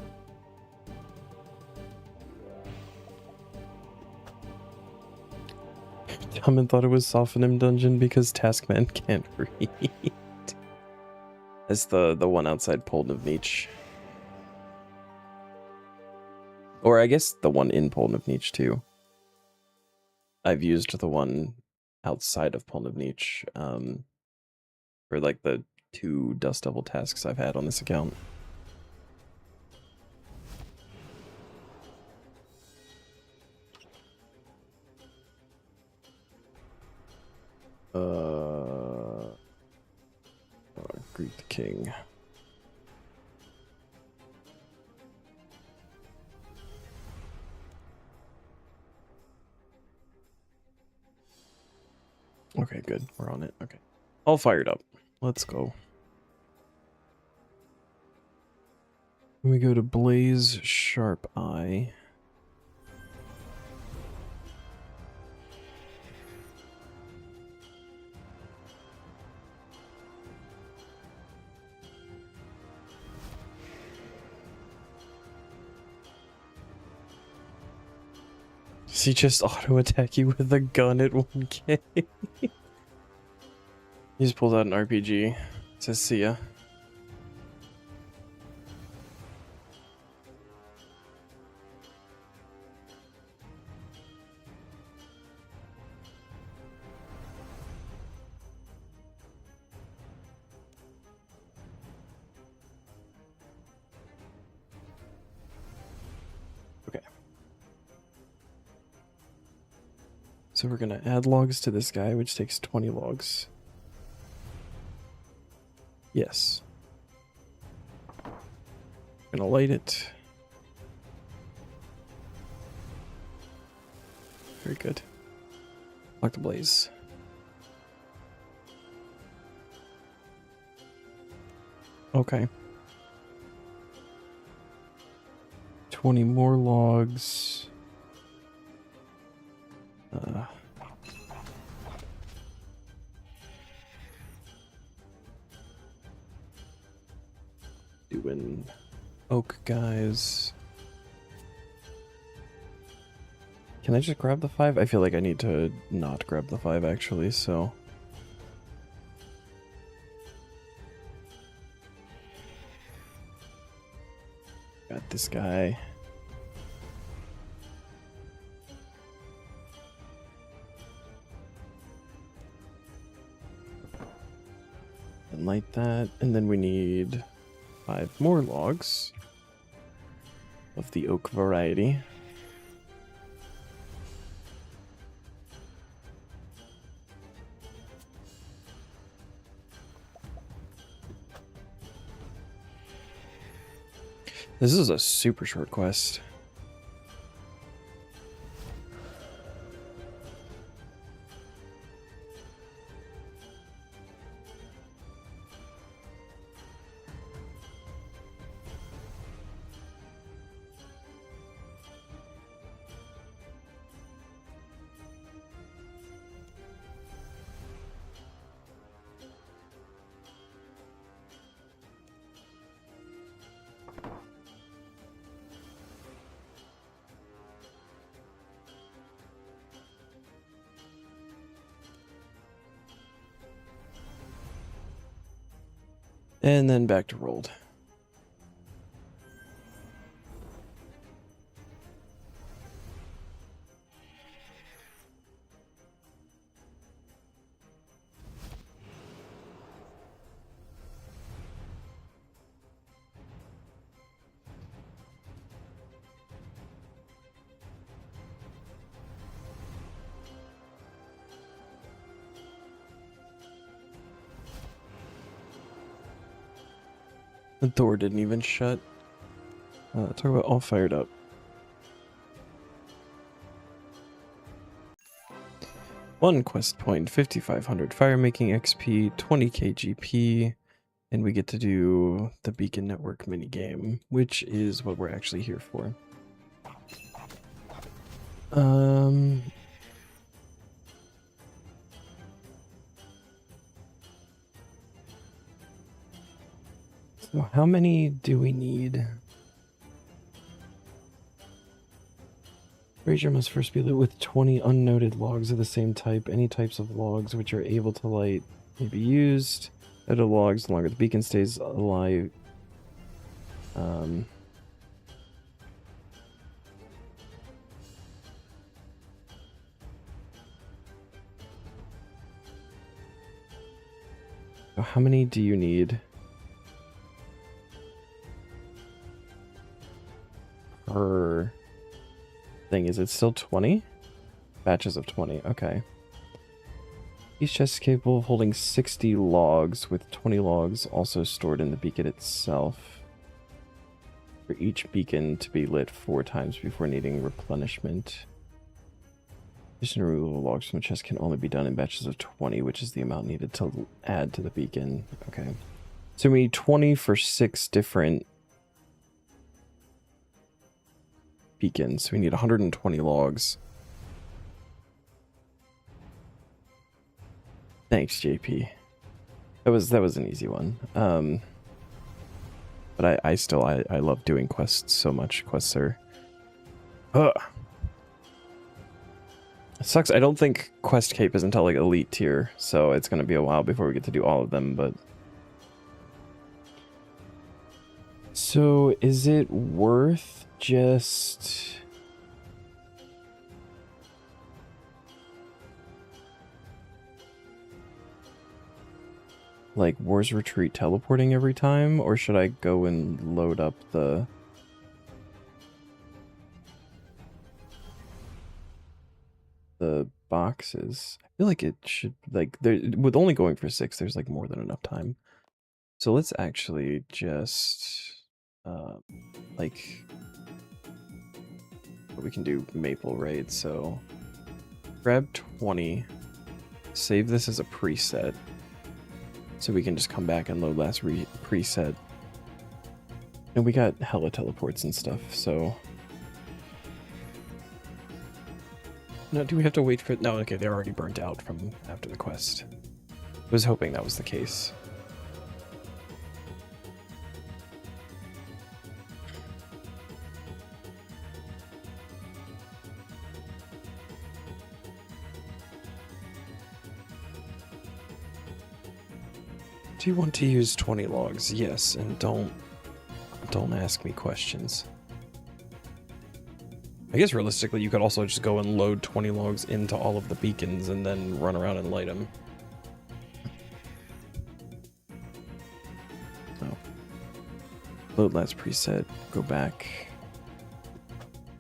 Taman thought it was Soften Him dungeon because Taskman can't read. It's the one outside Polden of Nietzsche. Or I guess the one in Polden of Nietzsche too. I've used the one outside of Polden of Nietzsche for like the 2 Dust Devil tasks I've had on this account. Greet the king. Okay, good. We're on it. Okay. All fired up. Let's go. We go to Blaze Sharp Eye. Does he just auto attack you with a gun at 1k? He just pulls out an RPG. Says see ya. So we're gonna add logs to this guy, which takes 20 logs. Yes. Gonna light it. Very good. Lock the blaze. Okay. 20 more logs. Doing oak guys. Can I just grab the 5? I feel like I need to not grab the 5 actually, so this guy. And light that, and then we need 5 more logs of the oak variety. This is a super short quest. And then back to rolled. The door didn't even shut. Talk about all fired up. One quest point, 5,500 fire making XP, 20k GP, and we get to do the Beacon Network minigame, which is what we're actually here for. So how many do we need? Brazier must first be lit with 20 unnoted logs of the same type. Any types of logs which are able to light may be used. Other logs, the longer the beacon stays alive. So how many do you need? Per thing, is it still 20? Batches of 20, okay. Each chest is capable of holding 60 logs, with 20 logs also stored in the beacon itself. For each beacon to be lit 4 times before needing replenishment. Addition and removal of logs from the chest can only be done in batches of 20, which is the amount needed to add to the beacon. Okay. So we need 20 for 6 different beacons. We need 120 logs. Thanks, JP. That was an easy one. But I still love doing quests so much. Quests are... Ugh. It sucks. I don't think Quest Cape is until like elite tier, so it's going to be a while before we get to do all of them, but... So, is it worth just... like Wars Retreat teleporting every time, or should I go and load up the boxes? I feel like it should, like, there, with only going for 6, there's like more than enough time. So let's actually just like, we can do Maple Raid. So grab 20, save this as a preset. So we can just come back and load last preset. And we got hella teleports and stuff, so... No, do we have to wait for... No, okay, they're already burnt out from after the quest. I was hoping that was the case. Do you want to use 20 logs? Yes, and don't ask me questions. I guess realistically, you could also just go and load 20 logs into all of the beacons and then run around and light them. Oh. Load last preset, go back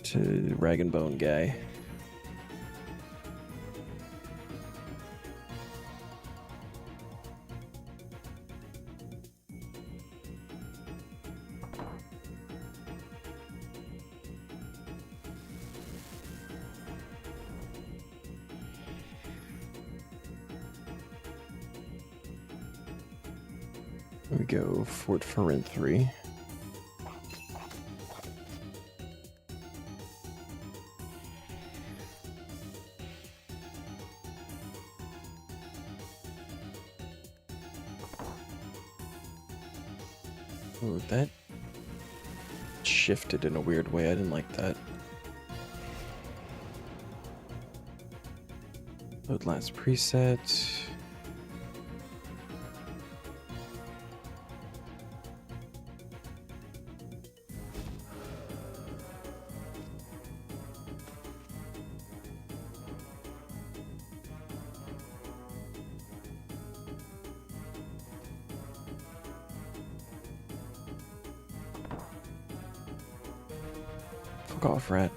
to Rag and Bone guy. There we go, Fort Ferent 3. Oh, that shifted in a weird way. I didn't like that. Load last preset. Fuck off, rat.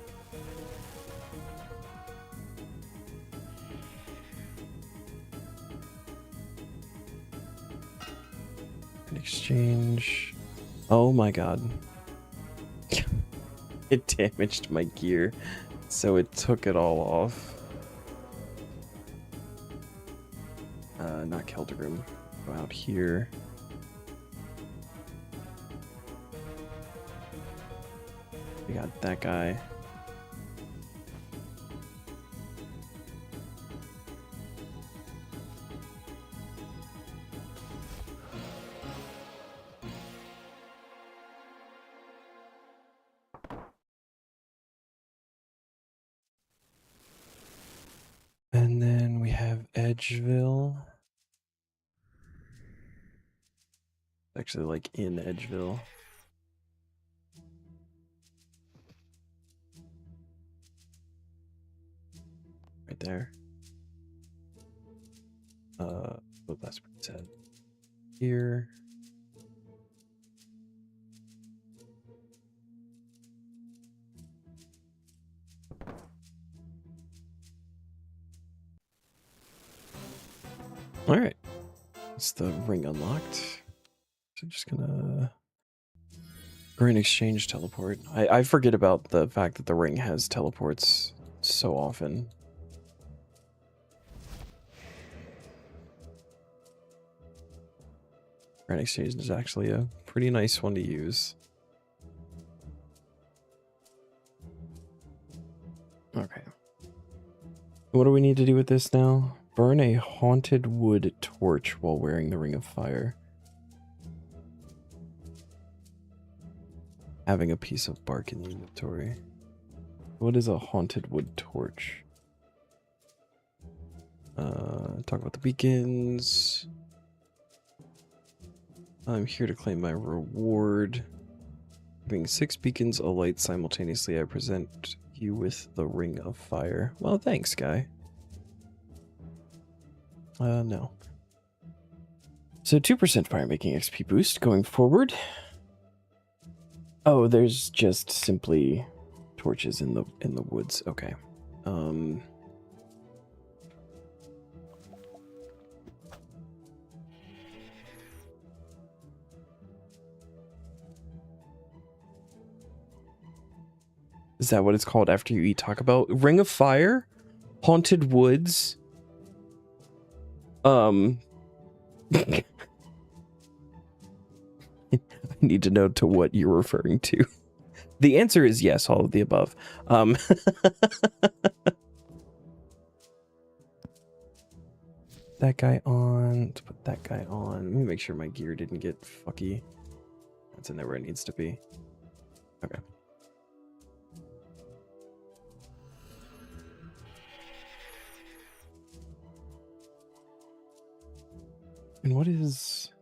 An exchange. Oh my god. It damaged my gear, so it took it all off. Not Keldegrim. Go out here. We got that guy. And then we have Edgeville. Actually, like in Edgeville. Right there. What last preset? Here. All right. It's the ring unlocked. So just gonna grant exchange teleport. I forget about the fact that the ring has teleports so often. Grant exchange is actually a pretty nice one to use. Okay. What do we need to do with this now? Burn a haunted wood torch while wearing the Ring of Fire. Having a piece of bark in the inventory. What is a haunted wood torch? Talk about the beacons. I'm here to claim my reward. Having 6 beacons alight simultaneously, I present you with the Ring of Fire. Well, thanks, guy. No. So 2% fire making XP boost going forward. Oh, there's just simply torches in the woods. Okay. Is that what it's called after you eat Taco Bell? Ring of Fire? Haunted Woods? I need to know to what you're referring to. The answer is yes, all of the above. That guy on. Let's put that guy on. Let me make sure my gear didn't get fucky. That's in there where it needs to be. Okay. And what is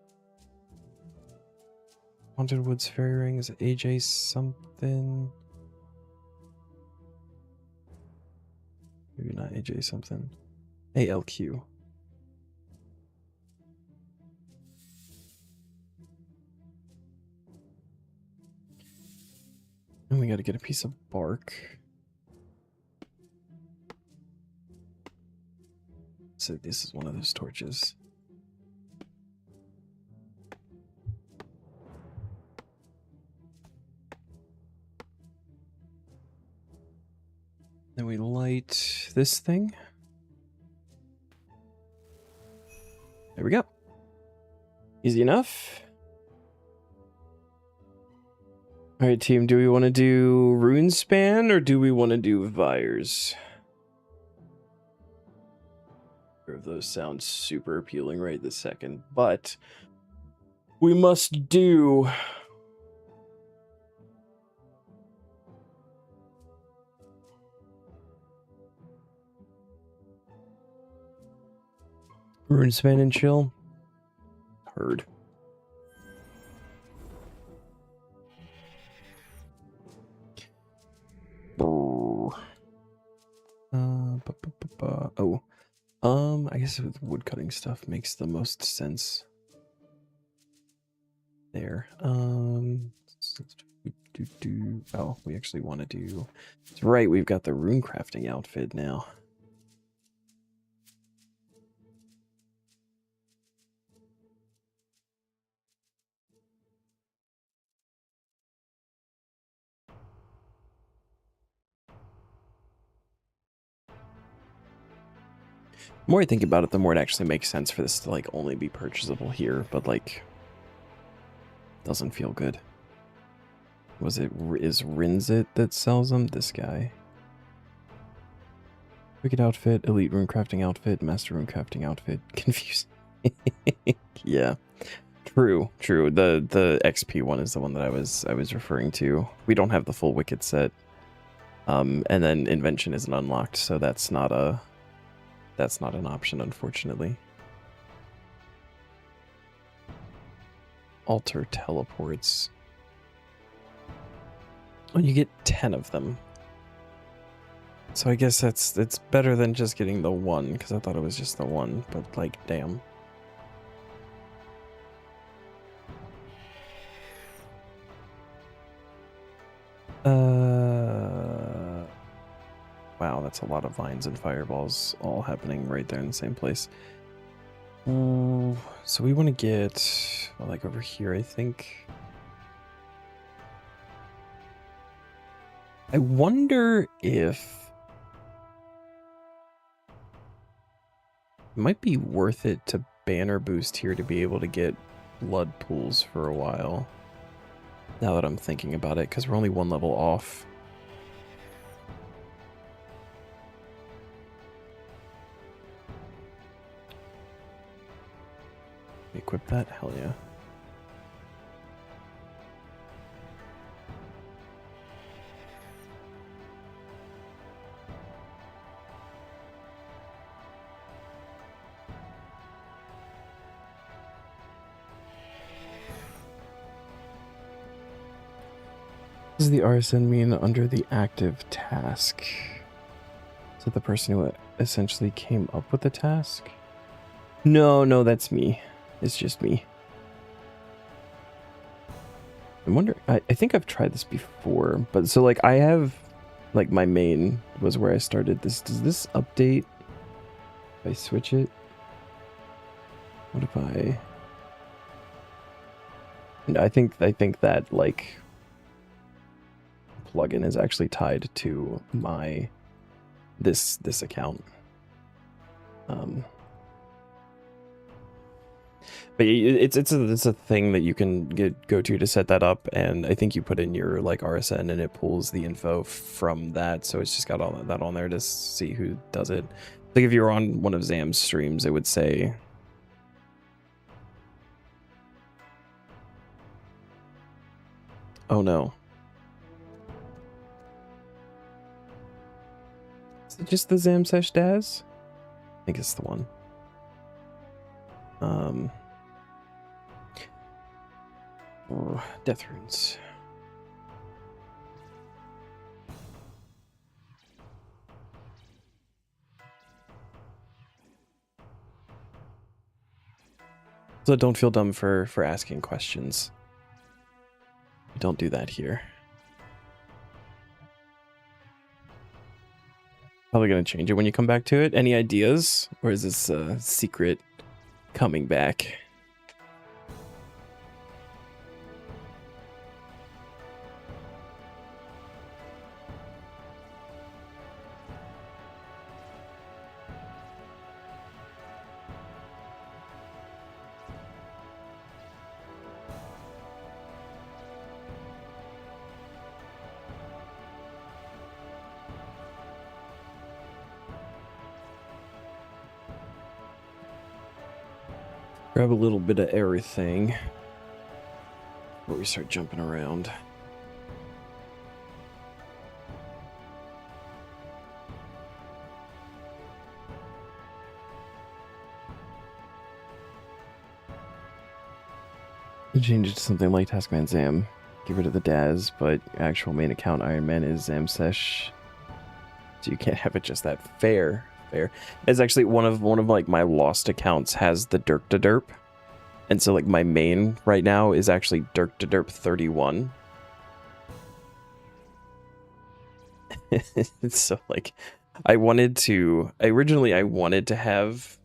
Haunted Woods Fairy Ring? Is it AJ something? AJ something. ALQ. And we gotta get a piece of bark. So this is one of those torches. Then we light this thing. There we go. Easy enough. All right, team, do we want to do Rune Span or do we want to do Vires? Of those sound super appealing right this second, but we must do Rune Span and chill. Heard. I guess with woodcutting stuff makes the most sense. There. Oh, we actually want to do. That's right. We've got the rune crafting outfit now. The more I think about it, the more it actually makes sense for this to like only be purchasable here, but like doesn't feel good. Is Rinzit that sells them? This guy. Wicked outfit, elite rune crafting outfit, master rune crafting outfit. Confused. Yeah. True. The XP one is the one that I was referring to. We don't have the full wicked set. And then invention isn't unlocked, so that's not an option, unfortunately. Alter teleports. Oh, you get 10 of them. So I guess it's better than just getting the one, because I thought it was just the one, but like, damn. Wow, that's a lot of vines and fireballs all happening right there in the same place. So we want to get, well, like over here, I think. I wonder if it might be worth it to banner boost here to be able to get blood pools for a while. Now that I'm thinking about it, because we're only one level off. Equip that? Hell yeah. What does the RSN mean under the active task? Is it the person who essentially came up with the task? No, that's me. It's just me. I wonder, I think I've tried this before, but so like I have, like my main was where I started this. Does this update if I switch it? What if I think that like plugin is actually tied to my this account. But it's a thing that you can go to set that up, and I think you put in your like RSN and it pulls the info from that, so it's just got all that on there to see who does it. Like if you're on one of Zam's streams, it would say oh no. Is it just the Zam Sesh Daz? I think it's the one. Death runes. So don't feel dumb for asking questions. We don't do that here. Probably gonna change it when you come back to it. Any ideas? Or is this secret coming back? Grab a little bit of everything before we start jumping around. Change it to something like Taskman Zam. Get rid of the Daz, but your actual main account Iron Man is Zamsesh. So you can't have it just that fair. It's actually one of like my lost accounts has the Dirk to Derp. And so like my main right now is actually Dirk to Derp 31. So like originally I wanted to have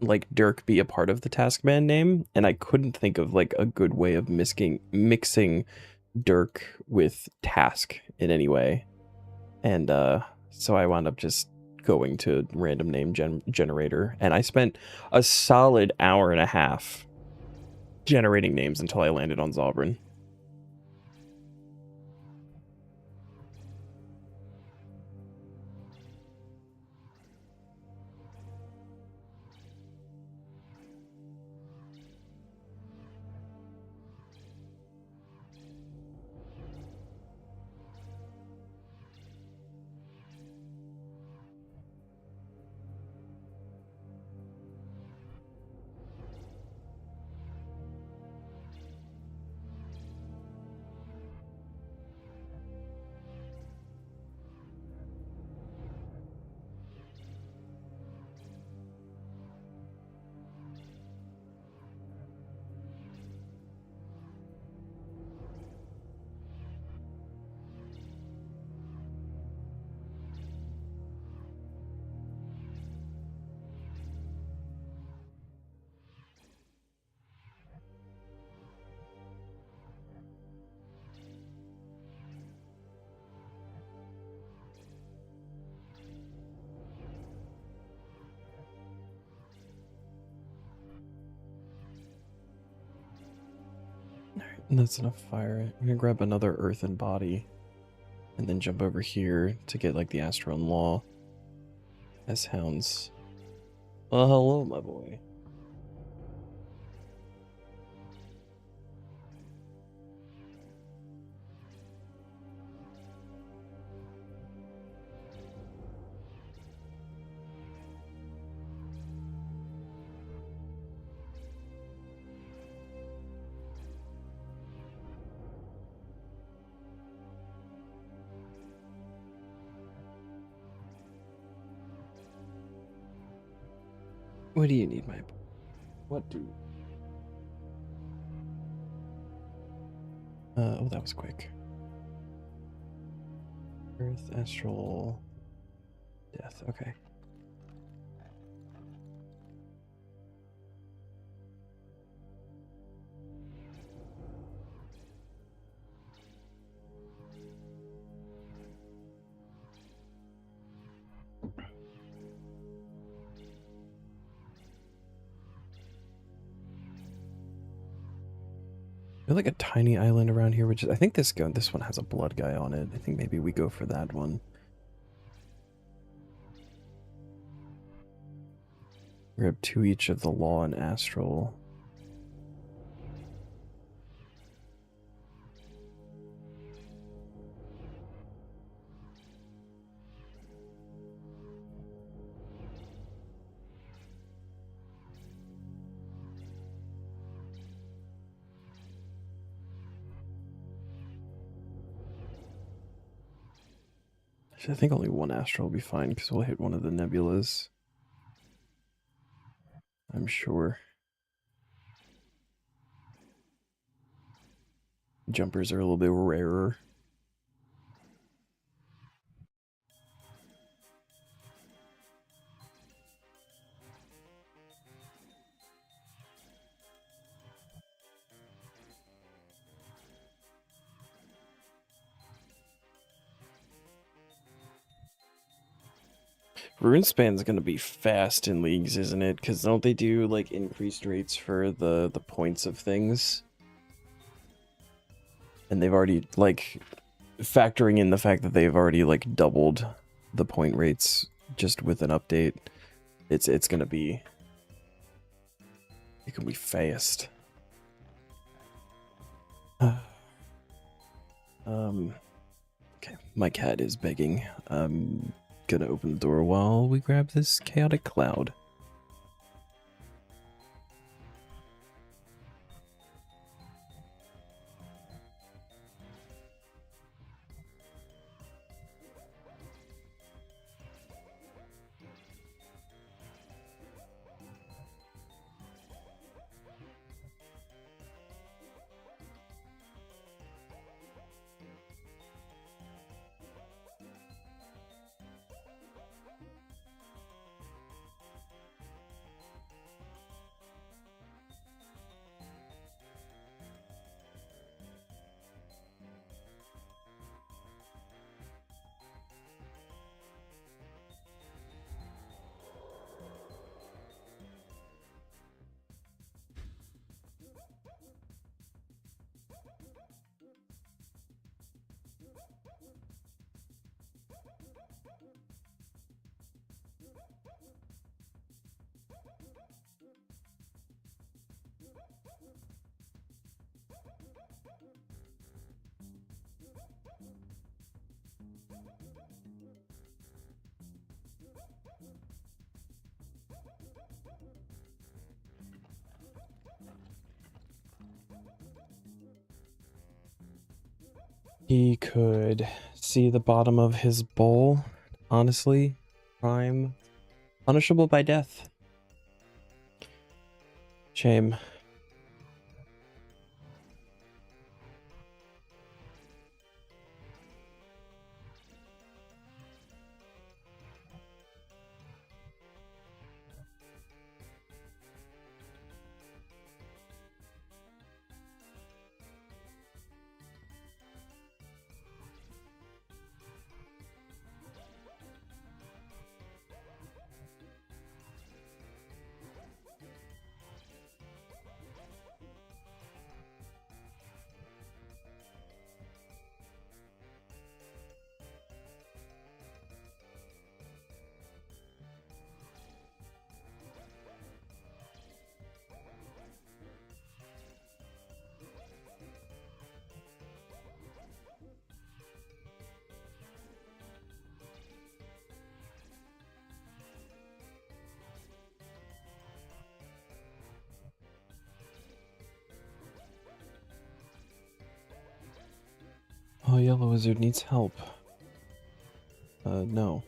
like Dirk be a part of the Taskman name, and I couldn't think of like a good way of mixing Dirk with Task in any way. And so I wound up just going to random name generator, and I spent a solid hour and a half generating names until I landed on Zobrin. And that's enough fire. I'm gonna grab another earthen body and then jump over here to get like the Astron Law as hounds. Well, hello, my boy. What do you need, my boy? What do? Oh, that was quick. Earth, astral, death. Okay. There's like a tiny island around here, which is, I think this one has a blood guy on it. I think maybe we go for that one. Grab 2 each of the law and astral. I think only 1 astral will be fine because we'll hit one of the nebulas. I'm sure. jumpers are a little bit rarer. RuneSpan's gonna be fast in leagues, isn't it? Because don't they do like increased rates for the points of things? And they've already like factoring in the fact that they've already like doubled the point rates just with an update. It's gonna be, it can be fast. Okay, my cat is begging. I'm gonna open the door while we grab this chaotic cloud. He could see the bottom of his bowl. Honestly, crime punishable by death. Shame. Oh, Yellow Wizard needs help. No.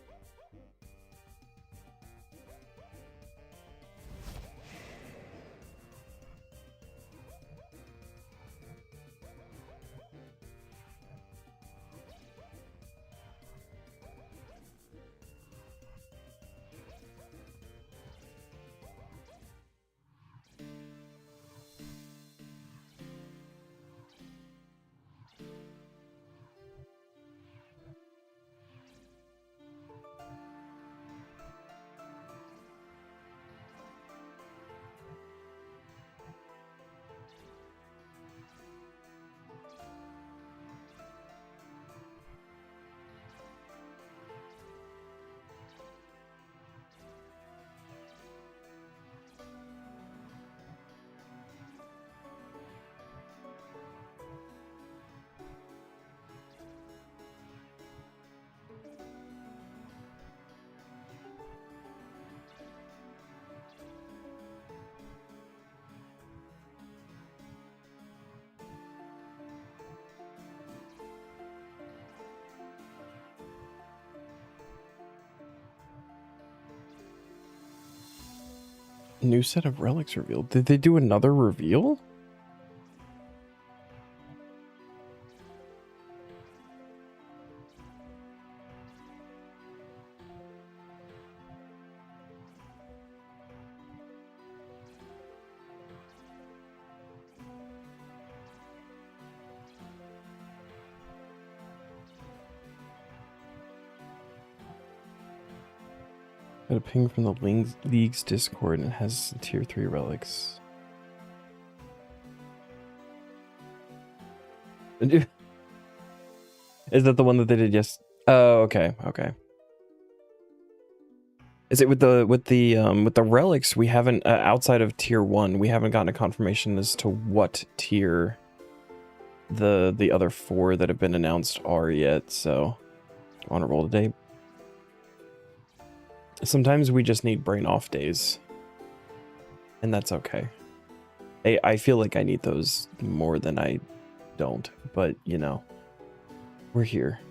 New set of relics revealed. Did they do another reveal? Got a ping from the League's Discord and it has tier 3 relics. Is that the one that they did? Yes. Oh, okay, okay. Is it with the relics? We haven't outside of tier 1. We haven't gotten a confirmation as to what tier the other 4 that have been announced are yet. So, on a roll today. Sometimes we just need brain off days, and that's okay. I feel like I need those more than I don't, but you know, we're here.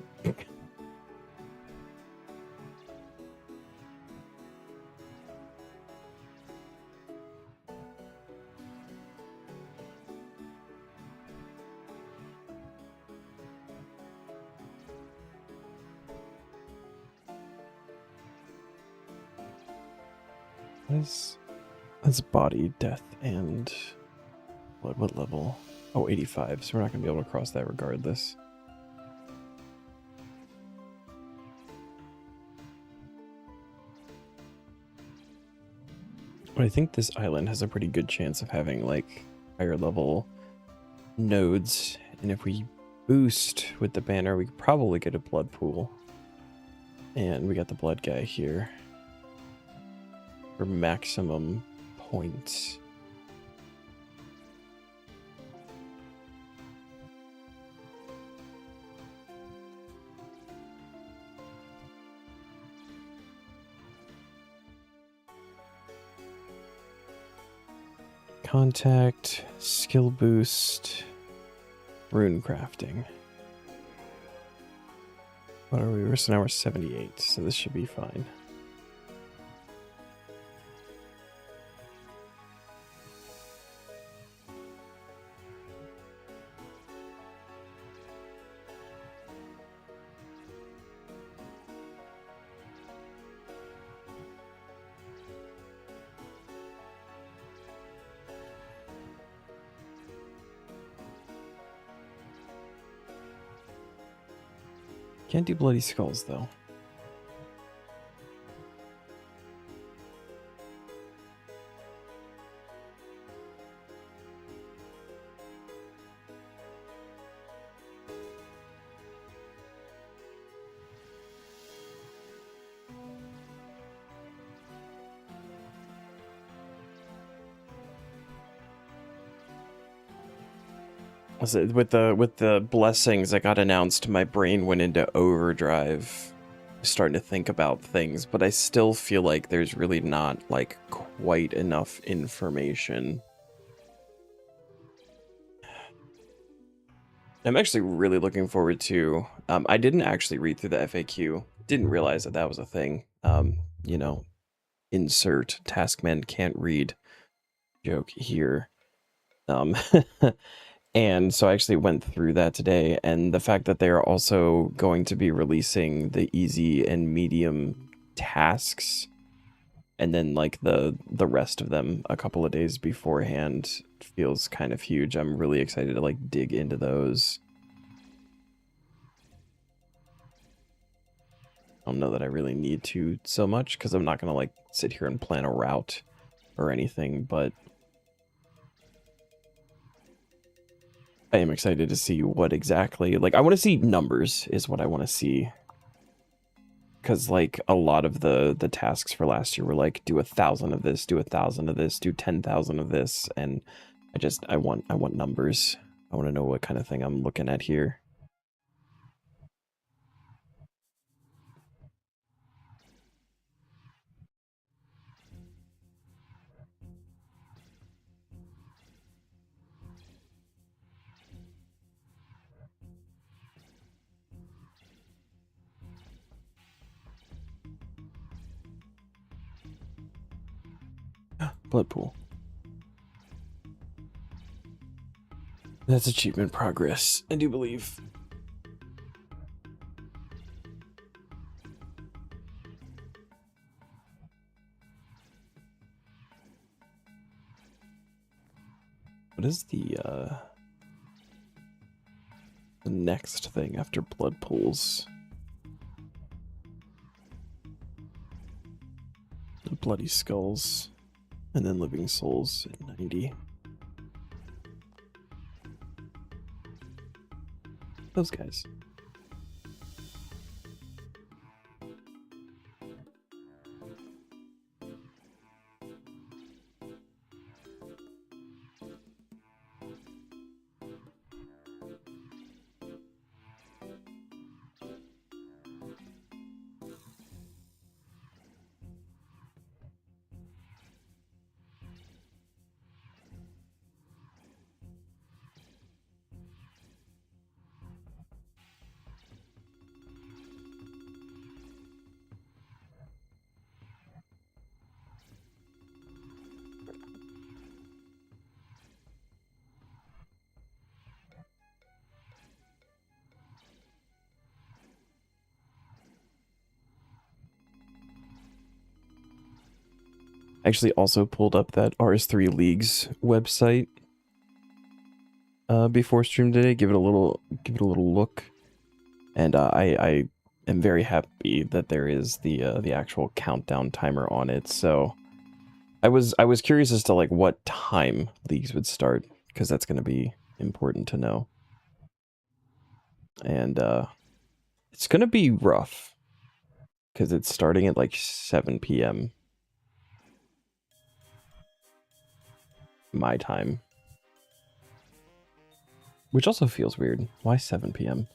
That's body, death, and what level? Oh, 85, so we're not going to be able to cross that regardless. But I think this island has a pretty good chance of having, like, higher level nodes, and if we boost with the banner, we could probably get a blood pool. And we got the blood guy here for maximum points. Contact, skill boost, rune crafting. What are we? So now we're 78, so this should be fine. Can't do bloody skulls though. With the blessings that got announced, my brain went into overdrive, starting to think about things, but I still feel like there's really not like quite enough information. I'm actually really looking forward to. I didn't actually read through the FAQ. Didn't realize that was a thing. You know, insert Taskman can't read joke here. And so I actually went through that today, and the fact that they are also going to be releasing the easy and medium tasks, and then like the rest of them a couple of days beforehand feels kind of huge. I'm really excited to like dig into those. I don't know that I really need to so much because I'm not gonna like sit here and plan a route or anything, but I am excited to see what exactly, like, I want to see numbers is what I want to see. Because, like, a lot of the tasks for last year were, like, do 1,000 of this, do 1,000 of this, do 10,000 of this, and I want numbers. I want to know what kind of thing I'm looking at here. Blood pool. That's achievement progress, I do believe. What is the next thing after blood pools? Bloody Skulls, and then Living Souls at 90. Those guys. Actually also pulled up that RS3 Leagues website before stream today. Give it a little look, and I am very happy that there is the actual countdown timer on it. So I was curious as to like what time leagues would start, because that's going to be important to know. And it's going to be rough because it's starting at like 7 p.m. my time. Which also feels weird. Why 7 p.m.?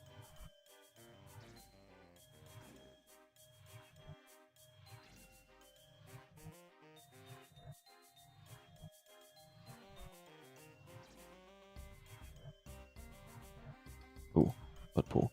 Ooh, blood pool.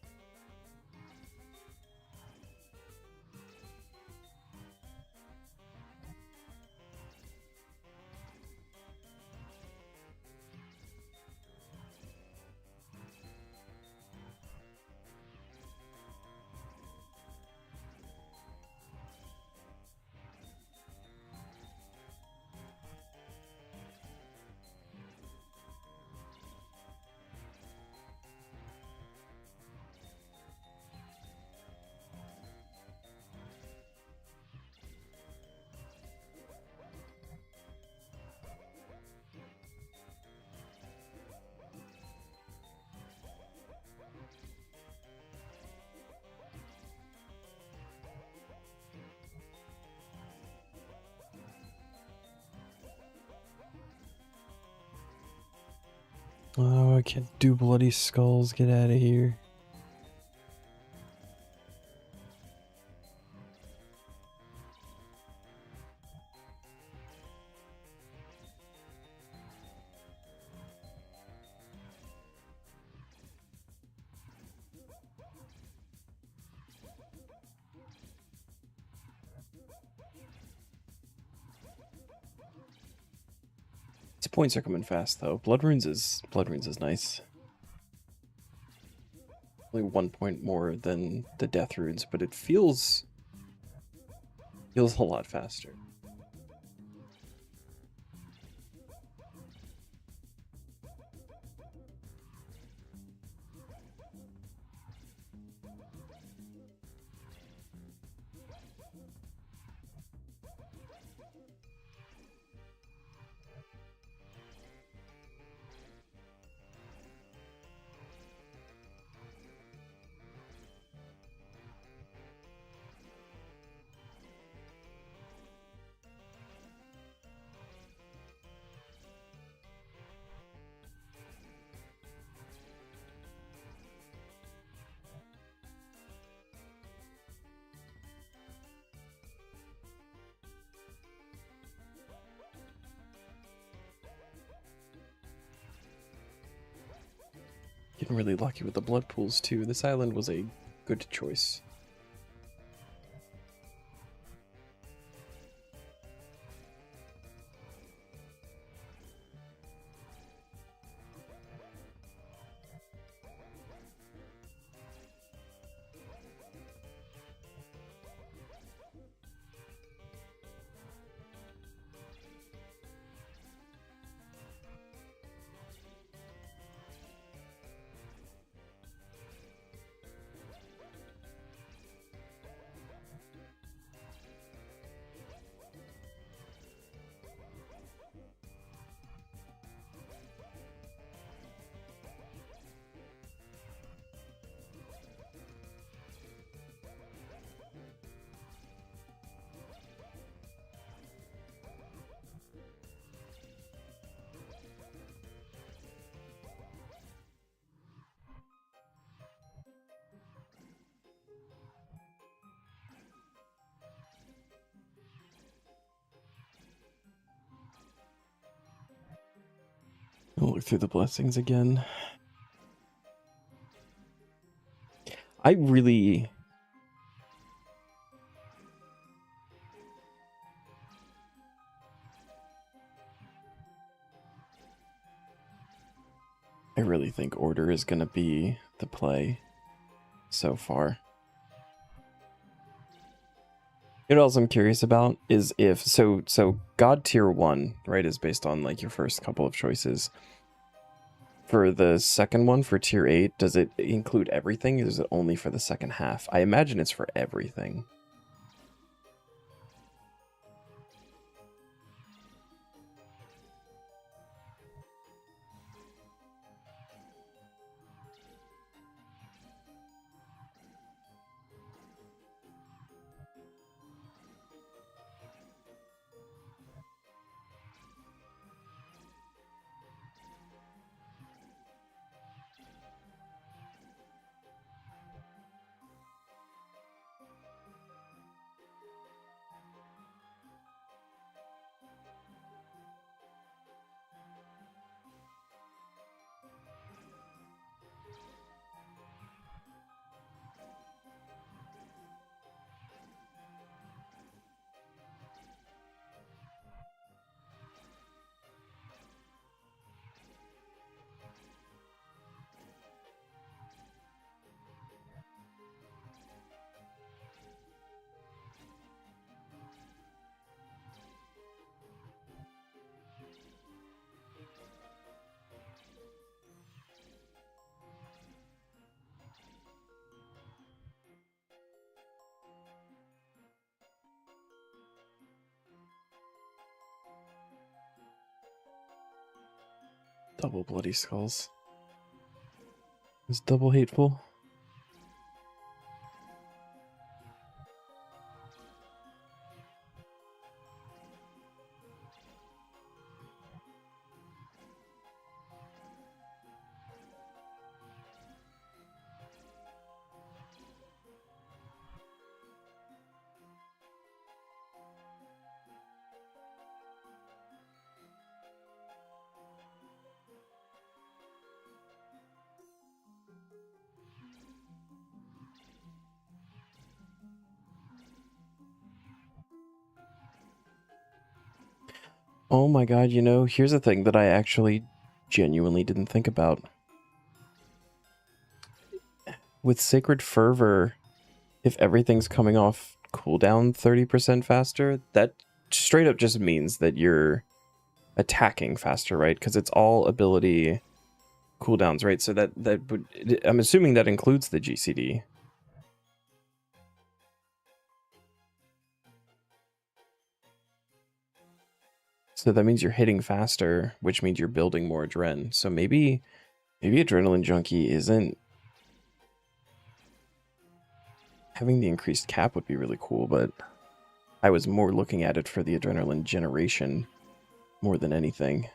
Oh, I can't do bloody skulls. Get out of here. These points are coming fast though. Blood runes is nice. Only 1 point more than the death runes, but it feels a lot faster. Getting really lucky with the blood pools too. This island was a good choice. I'll look through the blessings again. I really think order is going to be the play so far. You know what else I'm curious about is if so God tier 1, right, is based on like your first couple of choices. For the second one, for tier 8, does it include everything, or is it only for the second half? I imagine it's for everything. Double bloody skulls. Is double hateful? Oh my god, you know, here's a thing that I actually genuinely didn't think about. With Sacred Fervor, if everything's coming off cooldown 30% faster, that straight up just means that you're attacking faster, right? Because it's all ability cooldowns, right? So that would, I'm assuming that includes the GCD. So that means you're hitting faster, which means you're building more adren. So maybe Adrenaline Junkie isn't... Having the increased cap would be really cool, but I was more looking at it for the adrenaline generation more than anything.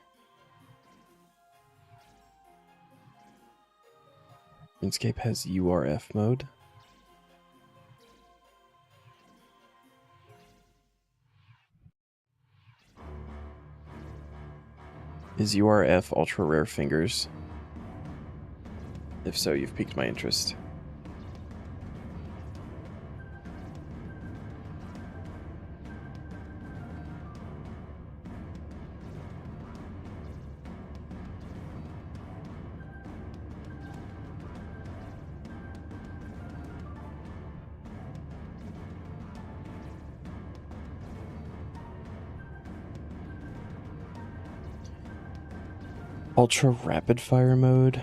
RuneScape has URF mode. Is URF ultra rare fingers? If so, you've piqued my interest. Ultra rapid fire mode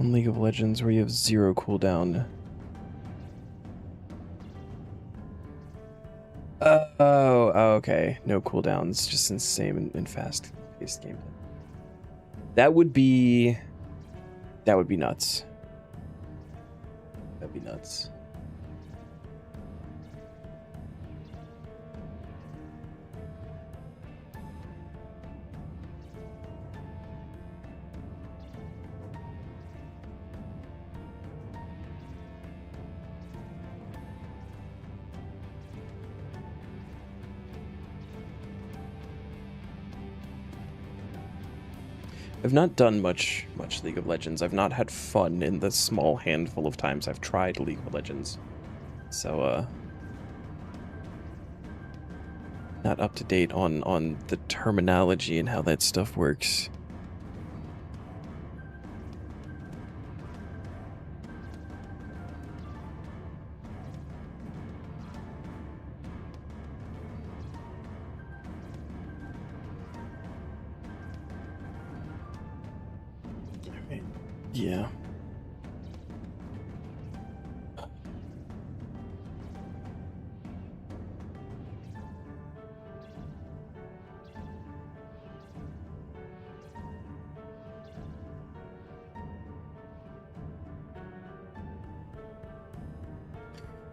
on League of Legends where you have 0 cooldown. Oh, okay. No cooldowns, just insane and fast-paced game. That would be nuts. That'd be nuts. I've not done much League of Legends. I've not had fun in the small handful of times I've tried League of Legends. So, not up to date on the terminology and how that stuff works. Yeah.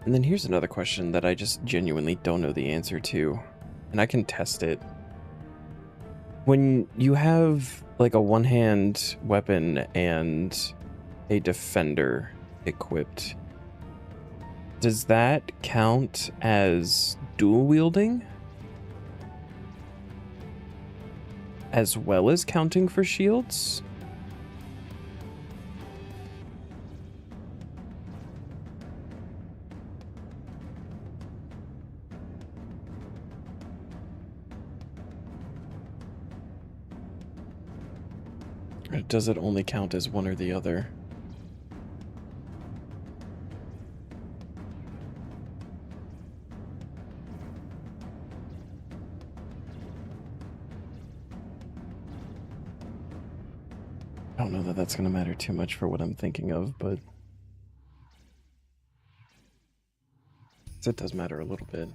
And then here's another question that I just genuinely don't know the answer to, and I can test it. When you have like a one-hand weapon and a defender equipped, does that count as dual wielding? As well as counting for shields? Or does it only count as one or the other? I don't know that that's going to matter too much for what I'm thinking of, but it does matter a little bit.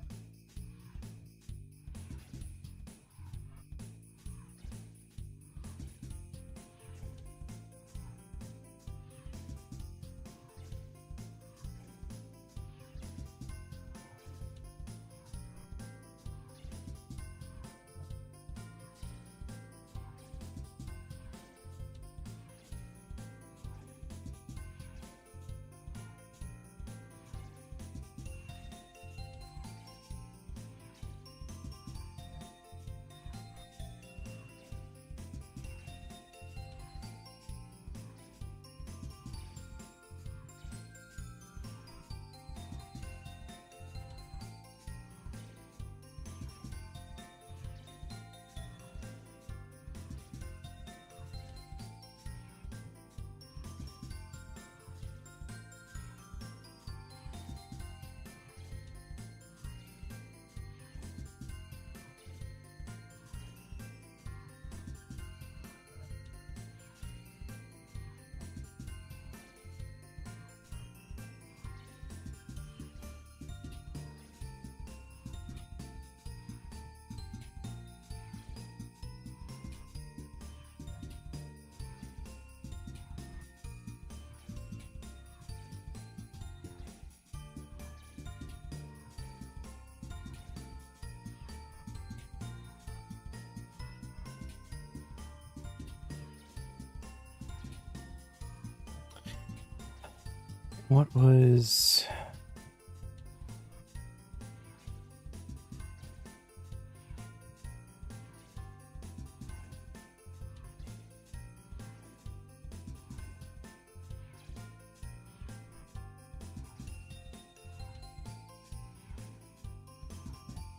What was...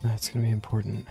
That's going to be important.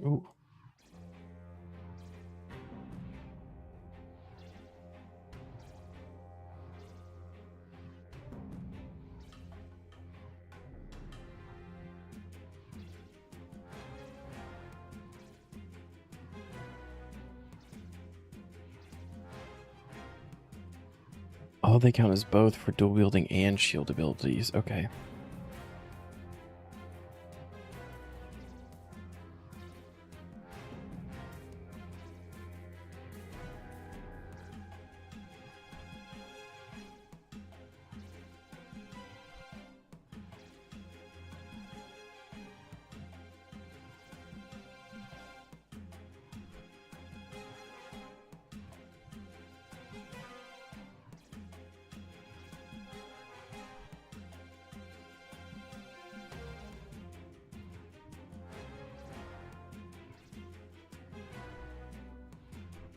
Ooh. Oh, they count as both for dual wielding and shield abilities. Okay.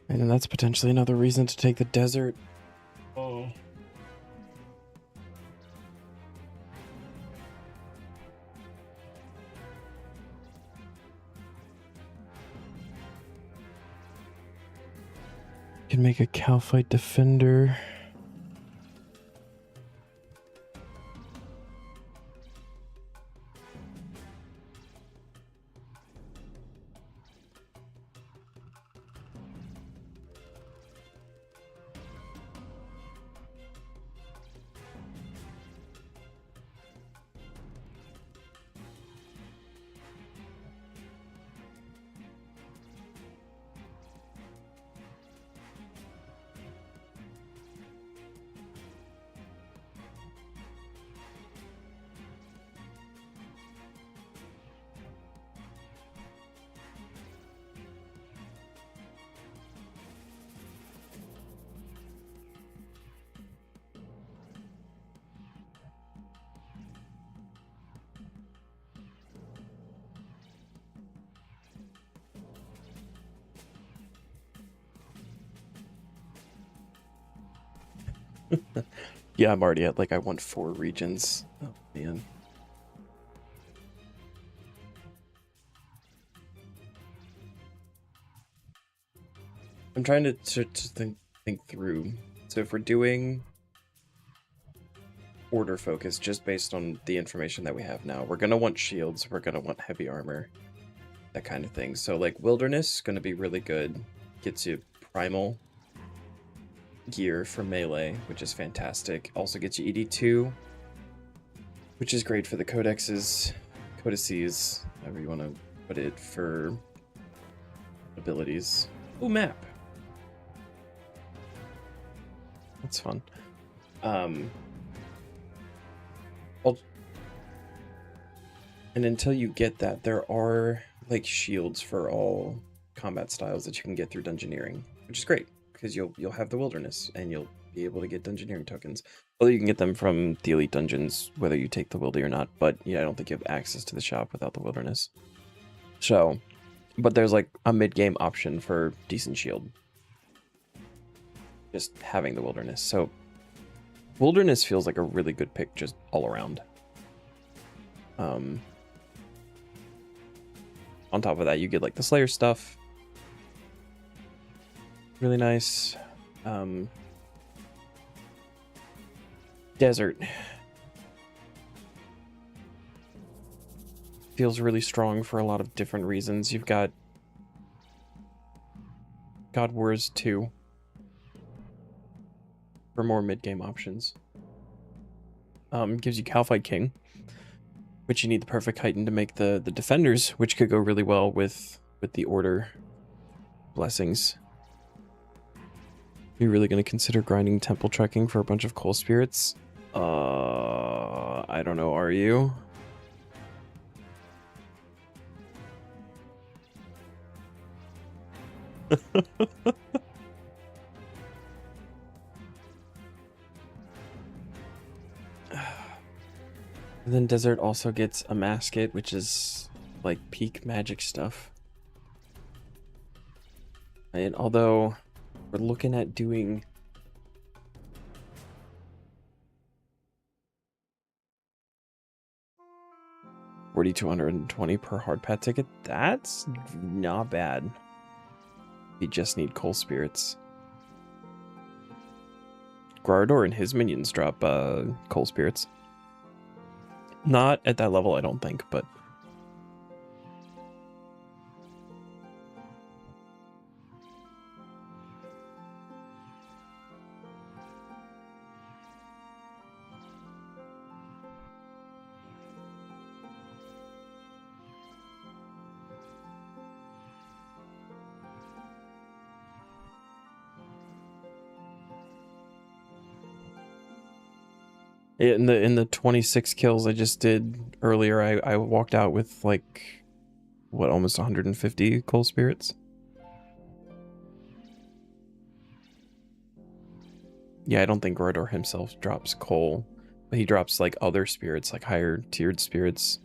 And then that's potentially another reason to take the desert. Oh. Can make a Calphite defender. Yeah, I'm already at, like, I want 4 regions. Oh, man. I'm trying to think through. So if we're doing order focus just based on the information that we have now, we're going to want shields, we're going to want heavy armor, that kind of thing. So, like, wilderness is going to be really good. Gets you primal gear for melee, which is fantastic. Also gets you ED2, which is great for the codices, however you want to put it, for abilities. Ooh, map. That's fun. And until you get that, there are, like, shields for all combat styles that you can get through dungeoneering, which is great because you'll have the wilderness and you'll be able to get dungeoneering tokens. Although you can get them from the elite dungeons, whether you take the wildy or not. But yeah, I don't think you have access to the shop without the wilderness. So, but there's, like, a mid-game option for decent shield. Just having the wilderness. So, wilderness feels like a really good pick just all around. On top of that, you get, like, the Slayer stuff. Really nice. Desert. Feels really strong for a lot of different reasons. You've got God Wars 2 for more mid-game options. Gives you Calphite King, which you need the perfect Heighten to make the defenders, which could go really well with the order blessings. You really going to consider grinding temple trekking for a bunch of coal spirits? I don't know, are you? And then Desert also gets a Masket, which is, like, peak magic stuff. And although we're looking at doing... 4,220 per hard path ticket. That's not bad. You just need coal spirits. Gardor and his minions drop coal spirits. Not at that level, I don't think, but... In the 26 kills I just did earlier, I walked out with like, what, almost 150 coal spirits? Yeah, I don't think Gordor himself drops coal, but he drops like other spirits, like higher tiered spirits.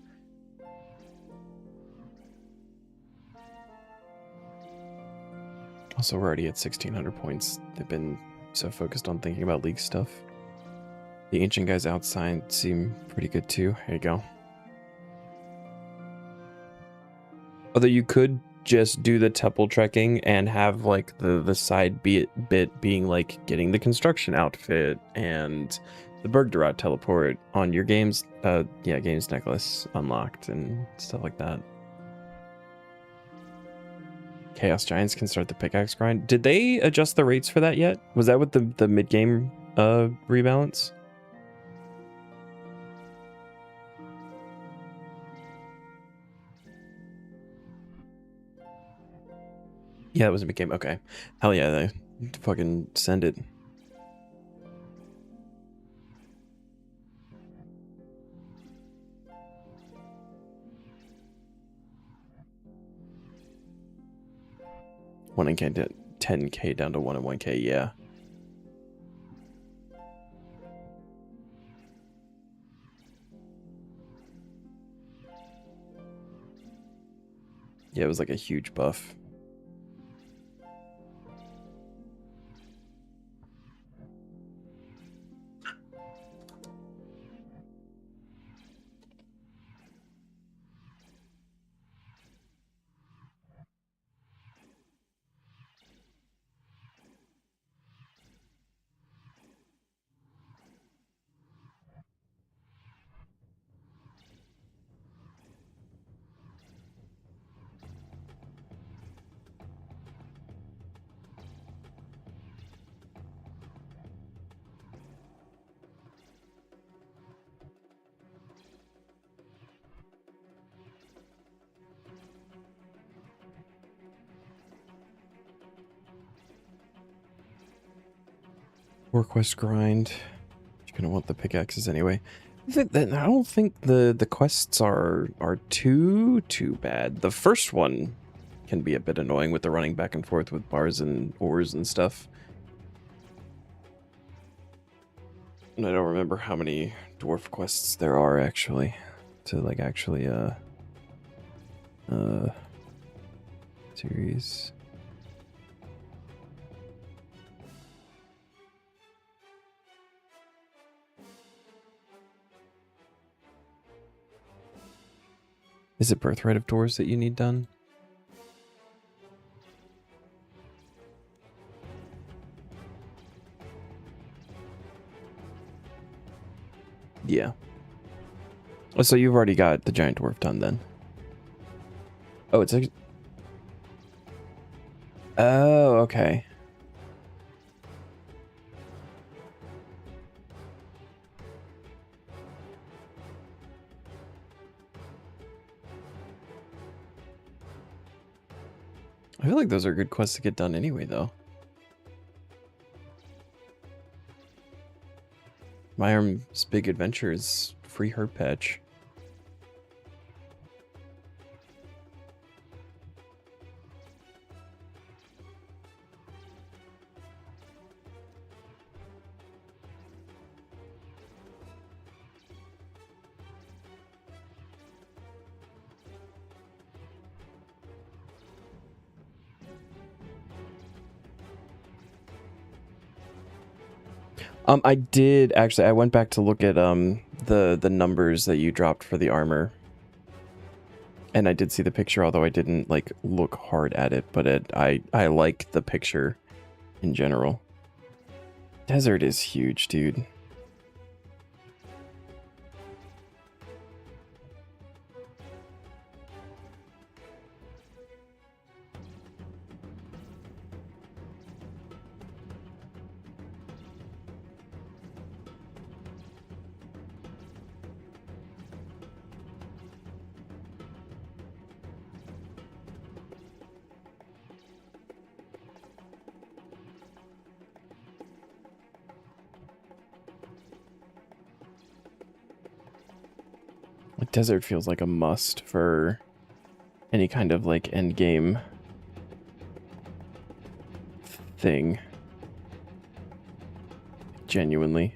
Also, we're already at 1,600 points. They've been so focused on thinking about league stuff. The ancient guys outside seem pretty good too. Here you go. Although you could just do the temple trekking and have like the side bit being like getting the construction outfit and the Bergdarat teleport on your games games necklace unlocked and stuff like that. Chaos Giants can start the pickaxe grind. Did they adjust the rates for that yet? Was that with the mid-game rebalance? Yeah, it was a big game. Okay. Hell yeah, they fucking send it. One in K, 10k down to 1 and 1k, yeah. Yeah, it was like a huge buff. Quest grind. You're gonna want the pickaxes anyway. I don't think the quests are too bad. The first one can be a bit annoying with the running back and forth with bars and ores and stuff. And I don't remember how many dwarf quests there are actually to like actually series. Is it Birthright of Doors that you need done? Yeah. Oh, so you've already got the giant dwarf done then. Oh, it's like... Oh, okay. I feel like those are good quests to get done anyway, though. My Arm's Big Adventure is free herb patch. I did actually. I went back to look at the numbers that you dropped for the armor. And I did see the picture, although I didn't like look hard at it, but I like the picture in general. Desert is huge, dude. Like, desert feels like a must for any kind of like end game thing. Genuinely.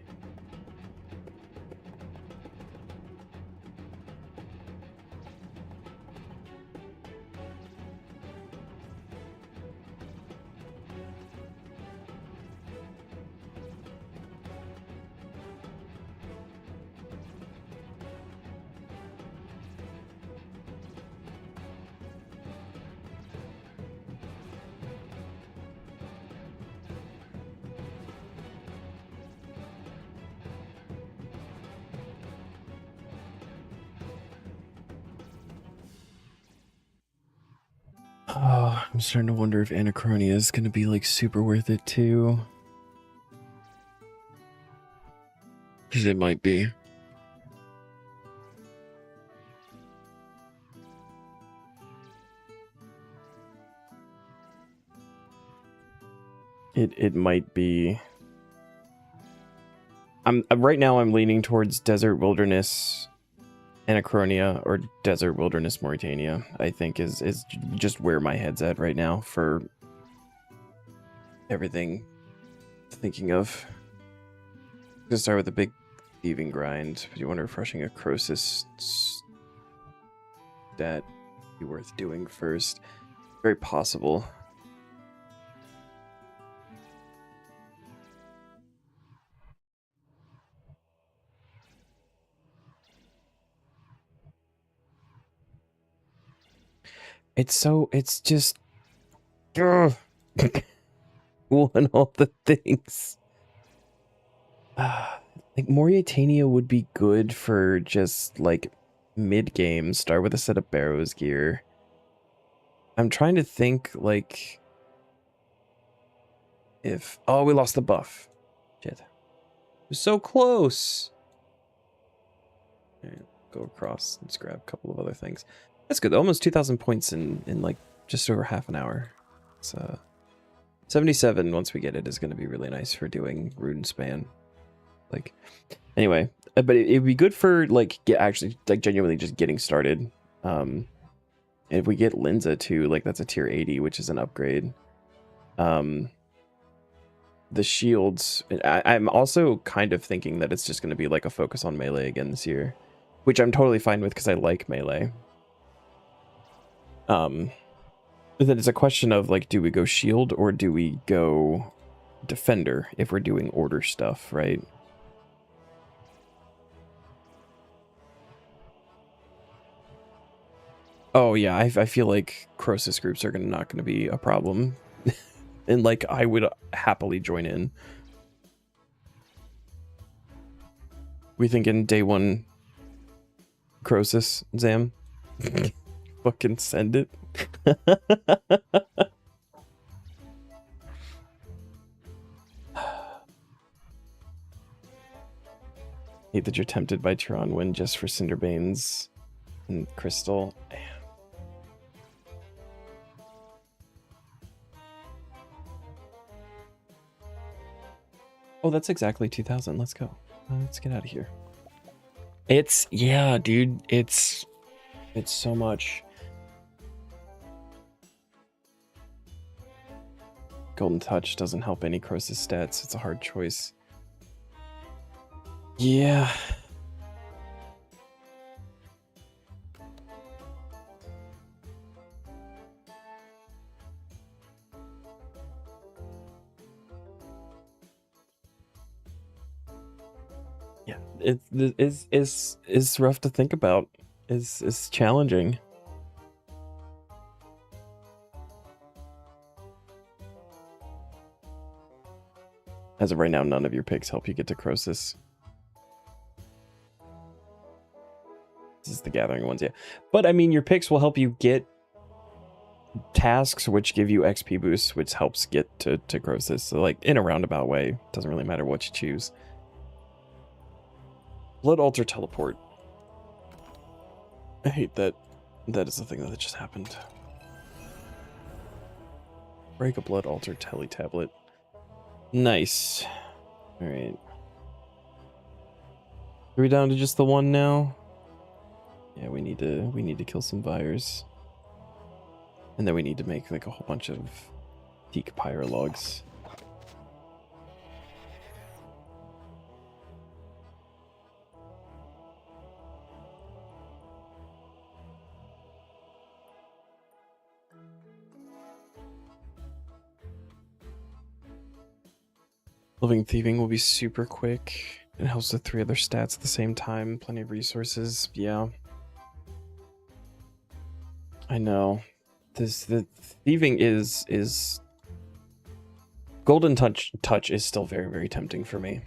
Oh, I'm starting to wonder if Anachronia is going to be like super worth it too. Because it might be. It might be. Right now I'm leaning towards Desert Wilderness Anachronia or Desert Wilderness Mauritania, I think is just where my head's at right now for everything thinking of. I'm gonna start with a big thieving grind. Do you want refreshing a Croesus that be worth doing first? Very possible. It's just ugh. One all the things. Like Mauritania would be good for just like mid game. Start with a set of Barrows gear. I'm trying to think like if we lost the buff. Shit. It was so close. Right, go across and just grab a couple of other things. That's good. Almost 2,000 points in like just over half an hour. It's 77 once we get it is going to be really nice for doing rune span. Like anyway, but it'd be good for like actually like genuinely just getting started. And if we get Linza too, like that's a tier 80, which is an upgrade. The shields, I'm also kind of thinking that it's just going to be like a focus on melee again this year, which I'm totally fine with because I like melee. But then it's a question of like, do we go shield or do we go defender if we're doing order stuff, right? Oh yeah, I feel like Croesus groups are not going to be a problem. And like, I would happily join in. We thinking day one Croesus, Zam? Fucking send it. Hate that you're tempted by Tyron win just for Cinderbanes and Crystal. Oh, that's exactly 2,000. Let's go. Let's get out of here. It's, yeah, dude. It's so much. Golden Touch doesn't help any Croesus stats. It's a hard choice. Yeah. Yeah, it is rough to think about. It's challenging. As of right now, none of your picks help you get to Croesus. This is the gathering ones, yeah. But, I mean, your picks will help you get tasks, which give you XP boosts, which helps get to Croesus. So, like, in a roundabout way. Doesn't really matter what you choose. Blood Altar Teleport. I hate that. That is the thing that just happened. Break a Blood Altar Tele Tablet. Nice. Alright. Are we down to just the one now? Yeah, we need to kill some Vyres. And then we need to make like a whole bunch of Teak Pyrologs. Living Thieving will be super quick. It helps with 3 other stats at the same time. Plenty of resources. Yeah. I know. The thieving is Golden Touch is still very, very tempting for me.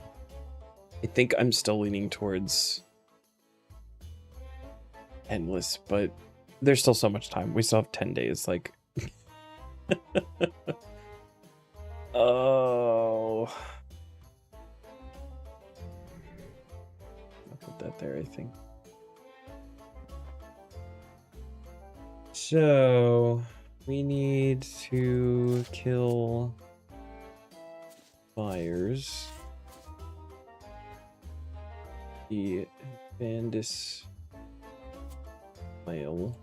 I think I'm still leaning towards Endless, but there's still so much time. We still have 10 days, like. Oh. I'll put that there, I think. So we need to kill Vyres. The Bandis Whale.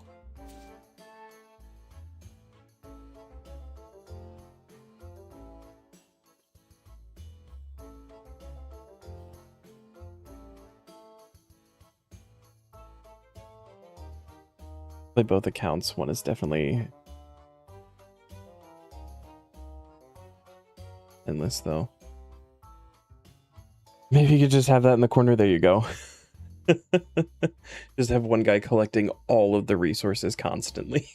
By both accounts, one is definitely Endless, though. Maybe you could just have that in the corner. There you go. Just have one guy collecting all of the resources constantly.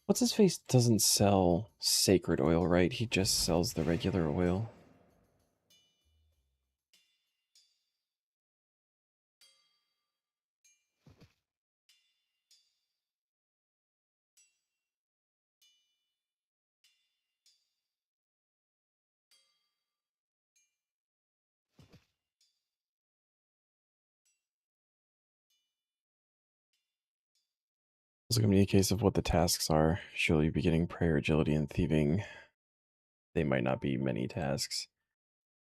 What's his face doesn't sell sacred oil, right? He just sells the regular oil. It's going to be a case of what the tasks are. Surely you'll be getting prayer, agility, and thieving. They might not be many tasks.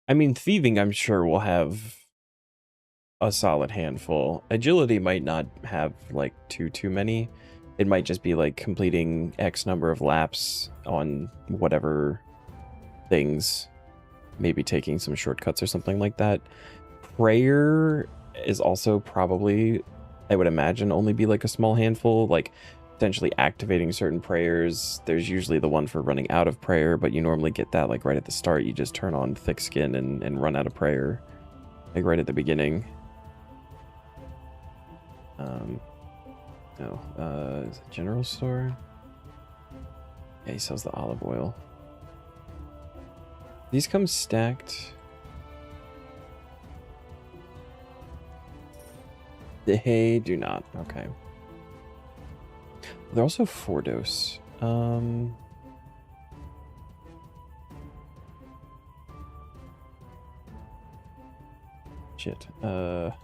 I mean, thieving, I'm sure, will have a solid handful. Agility might not have, like, too many. It might just be, like, completing X number of laps on whatever things. Maybe taking some shortcuts or something like that. Prayer is also probably, I would imagine, only be like a small handful, like potentially activating certain prayers. There's usually the one for running out of prayer, but you normally get that like right at the start. You just turn on thick skin and run out of prayer, like right at the beginning. Is it general store? Yeah, he sells the olive oil. These come stacked. They do not. Okay. They're also 4-dose. Shit. I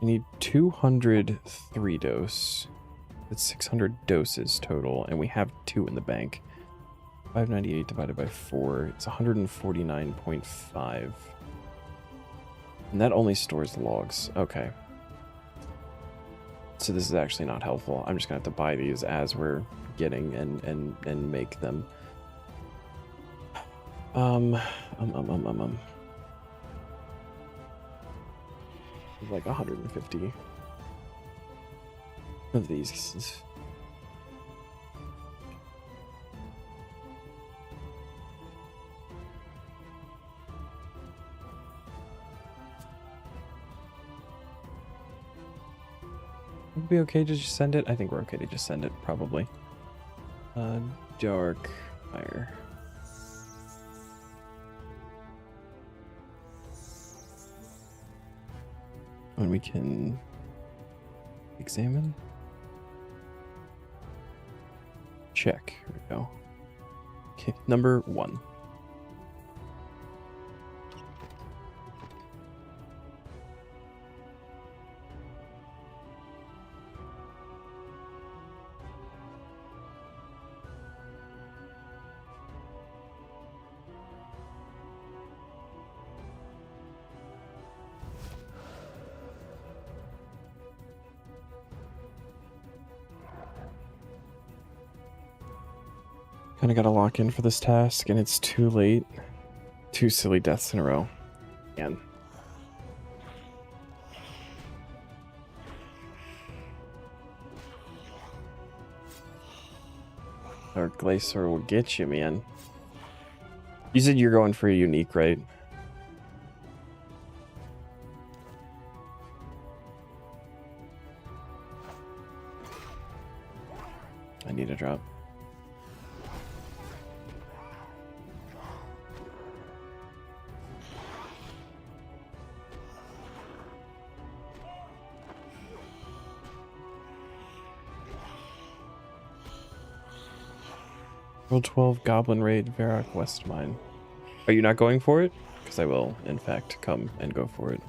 need 200 3-dose. That's 600 doses total, and we have 2 in the bank. 598 divided by 4, it's 149.5. And that only stores logs. Okay. So this is actually not helpful. I'm just gonna have to buy these as we're getting and make them. Like 150. of these. Would it be okay to just send it? I think we're okay to just send it, probably. Dark fire. When we can examine. Check. Here we go. Okay, number 1. Kind of got to lock in for this task, and it's too late. 2 silly deaths in a row. Man. Our Glacier will get you, man. You said you're going for a unique, right? I need a drop. Roll 12, Goblin Raid, Varrock West Mine. Are you not going for it? Because I will, in fact, come and go for it.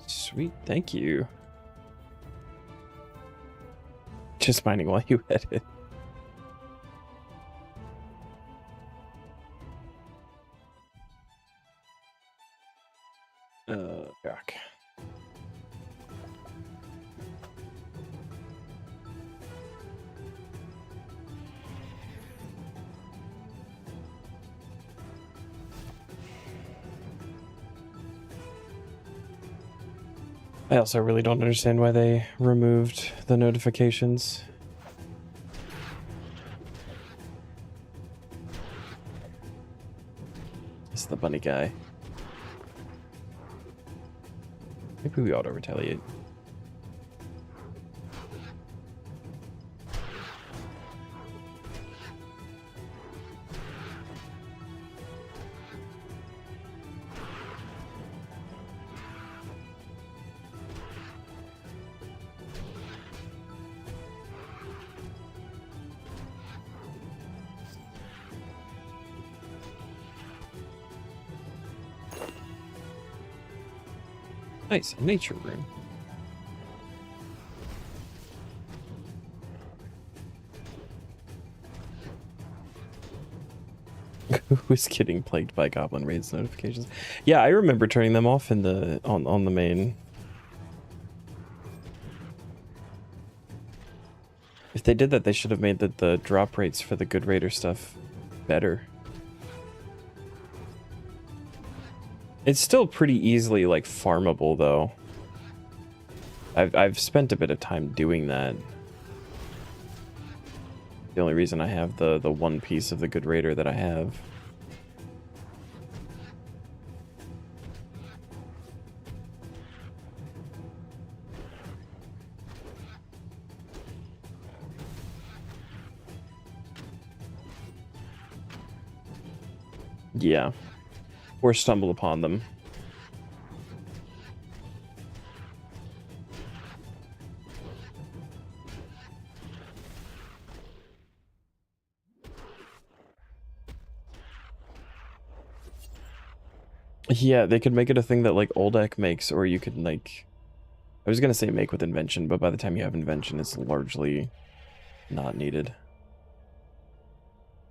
Sweet, thank you. Just mining while you edit. Back. I also really don't understand why they removed the notifications. It's the bunny guy. Maybe we ought to retaliate. Nice, a nature room. Who's getting plagued by goblin raids notifications? Yeah, I remember turning them off in the on the main. If they did that, they should have made the drop rates for the good raider stuff better. It's still pretty easily like farmable though. I've spent a bit of time doing that. The only reason I have the one piece of the good raider that I have. Yeah. Or stumble upon them. Yeah, they could make it a thing that like Oldek makes, or you could like... I was gonna say make with invention, but by the time you have invention, it's largely not needed.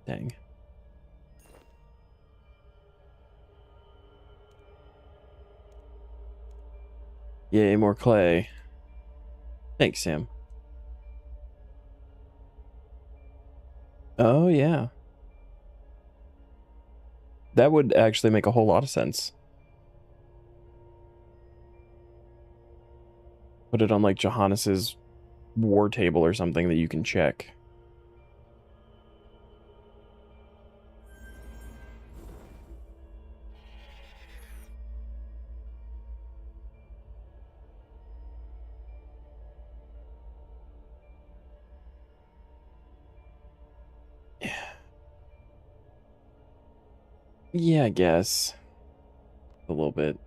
Dang. Yay, more clay. Thanks, Sam. Oh, yeah. That would actually make a whole lot of sense. Put it on like Johannes's war table or something that you can check. Yeah, I guess. A little bit.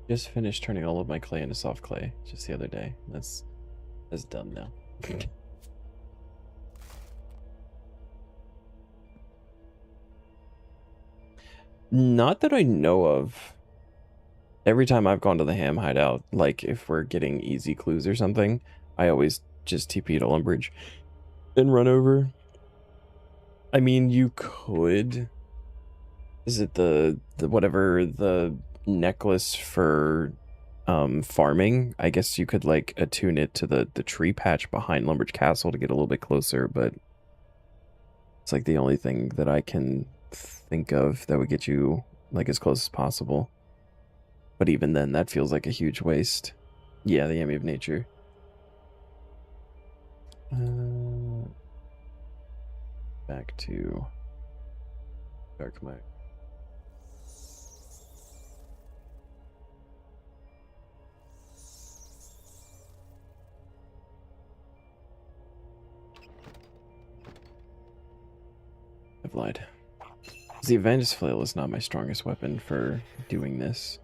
Just finished turning all of my clay into soft clay just the other day. That's done now. Not that I know of. Every time I've gone to the ham hideout, like if we're getting easy clues or something, I always just TP to Lumbridge and run over. I mean, you could. Is it the whatever the necklace for farming? I guess you could like attune it to the tree patch behind Lumbridge Castle to get a little bit closer, but it's like the only thing that I can think of that would get you like as close as possible. But even then, that feels like a huge waste. Yeah, the Yummy of Nature. Back to Dark Mire. I've lied. The Evangelist Flail is not my strongest weapon for doing this.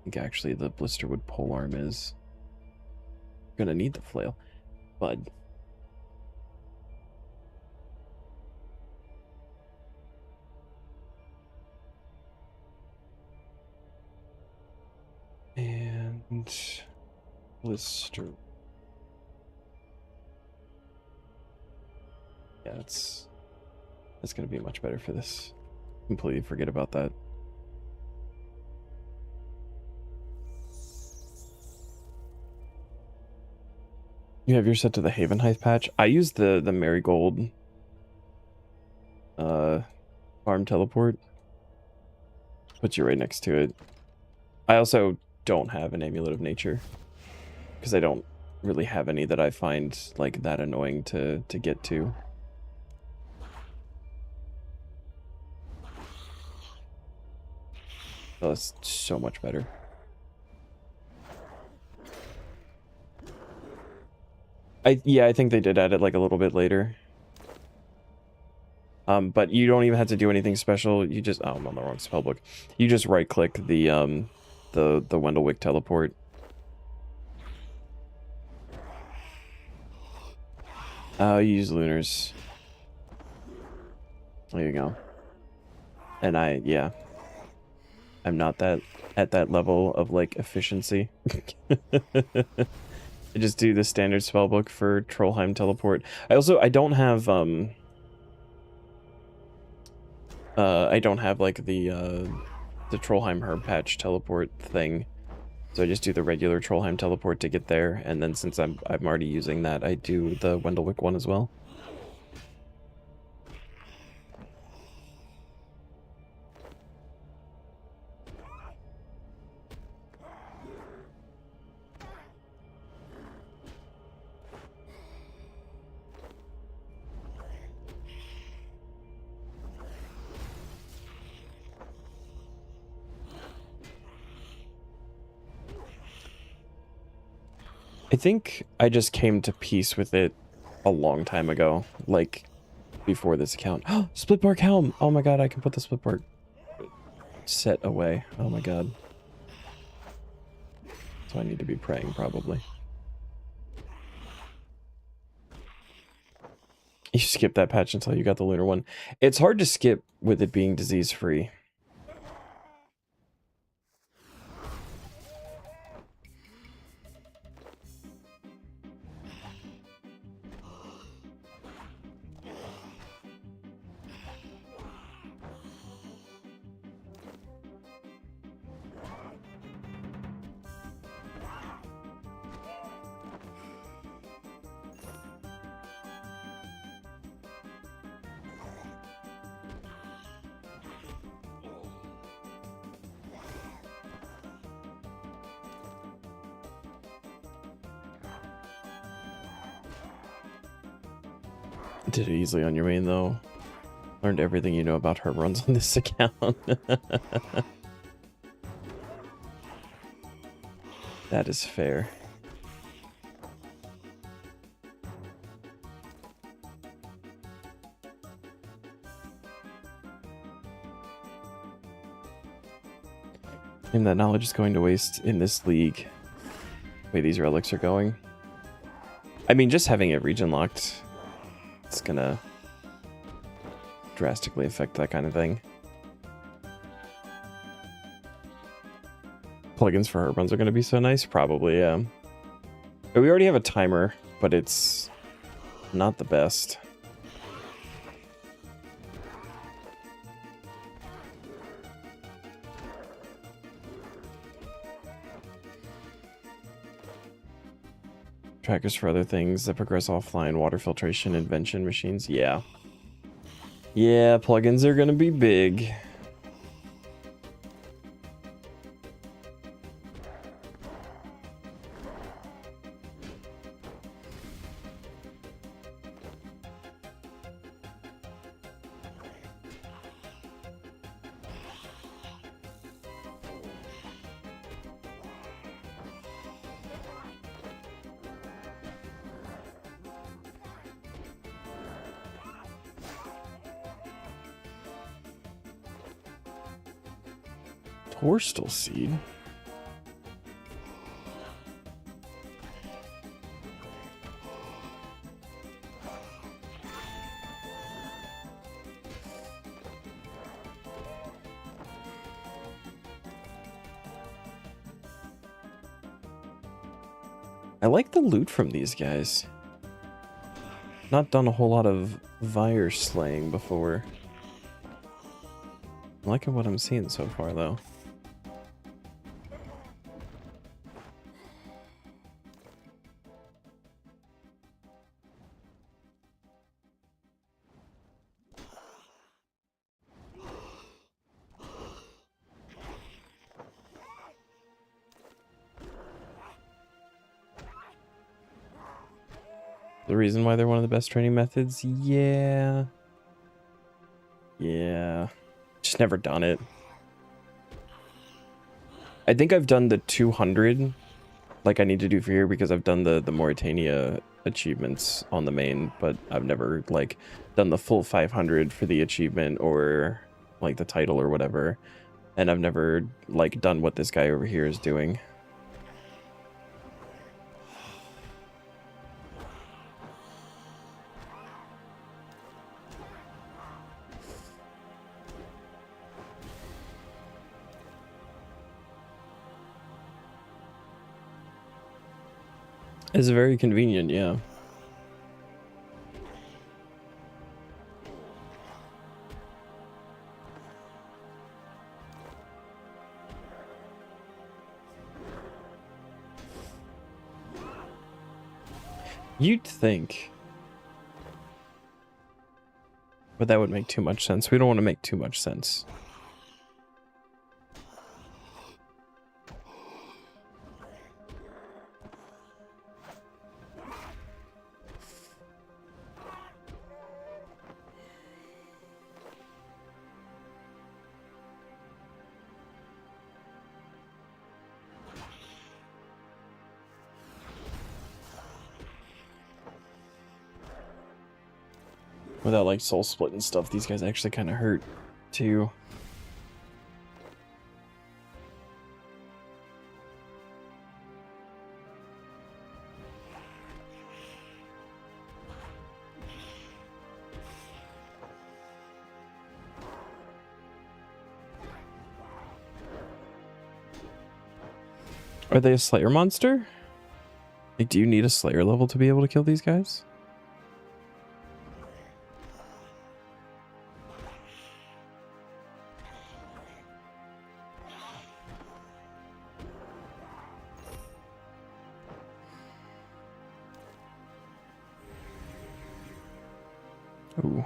I think actually the Blisterwood Polearm is gonna need the flail, but and Blister. Yeah, that's gonna be much better for this. Completely forget about that. You have your set to the Haven Height patch. I use the Marigold farm teleport. Puts you right next to it. I also don't have an Amulet of Nature because I don't really have any that I find like that annoying to get to. Oh, that's so much better. I think they did add it like a little bit later. But you don't even have to do anything special. You just I'm on the wrong spellbook. You just right click the Wendellwick teleport. You use Lunars. There you go. And I'm not that at that level of like efficiency. I just do the standard spellbook for Trollheim teleport. I don't have like the Trollheim herb patch teleport thing. So I just do the regular Trollheim teleport to get there, and then since I'm already using that, I do the Wendellwick one as well. I think I just came to peace with it a long time ago, like before this account. Oh, split bark helm! Oh my god, I can put the split bark set away. Oh my god. So I need to be praying, probably. You skip that patch until you got the lunar one. It's hard to skip with it being disease-free. Did it easily on your main, though. Learned everything you know about herb runs on this account. That is fair. And that knowledge is going to waste in this league. The way these relics are going. I mean, just having it region locked, it's gonna drastically affect that kind of thing. Plugins for herb runs are gonna be so nice, probably, yeah. But we already have a timer, but it's not the best. Trackers for other things that progress offline, water filtration, invention machines. Yeah. Yeah, plugins are gonna be big. Torstal seed. I like the loot from these guys. Not done a whole lot of Vire slaying before. I'm liking what I'm seeing so far, though. The reason why they're one of the best training methods? Yeah. Yeah. Just never done it. I think I've done the 200 like I need to do for here because I've done the Mauritania achievements on the main, but I've never like done the full 500 for the achievement or like the title or whatever. And I've never like done what this guy over here is doing. It's very convenient, yeah. You'd think. But that would make too much sense. We don't want to make too much sense. Without like soul split and stuff, these guys actually kind of hurt too. Are they a Slayer monster? Like, do you need a Slayer level to be able to kill these guys? Ooh.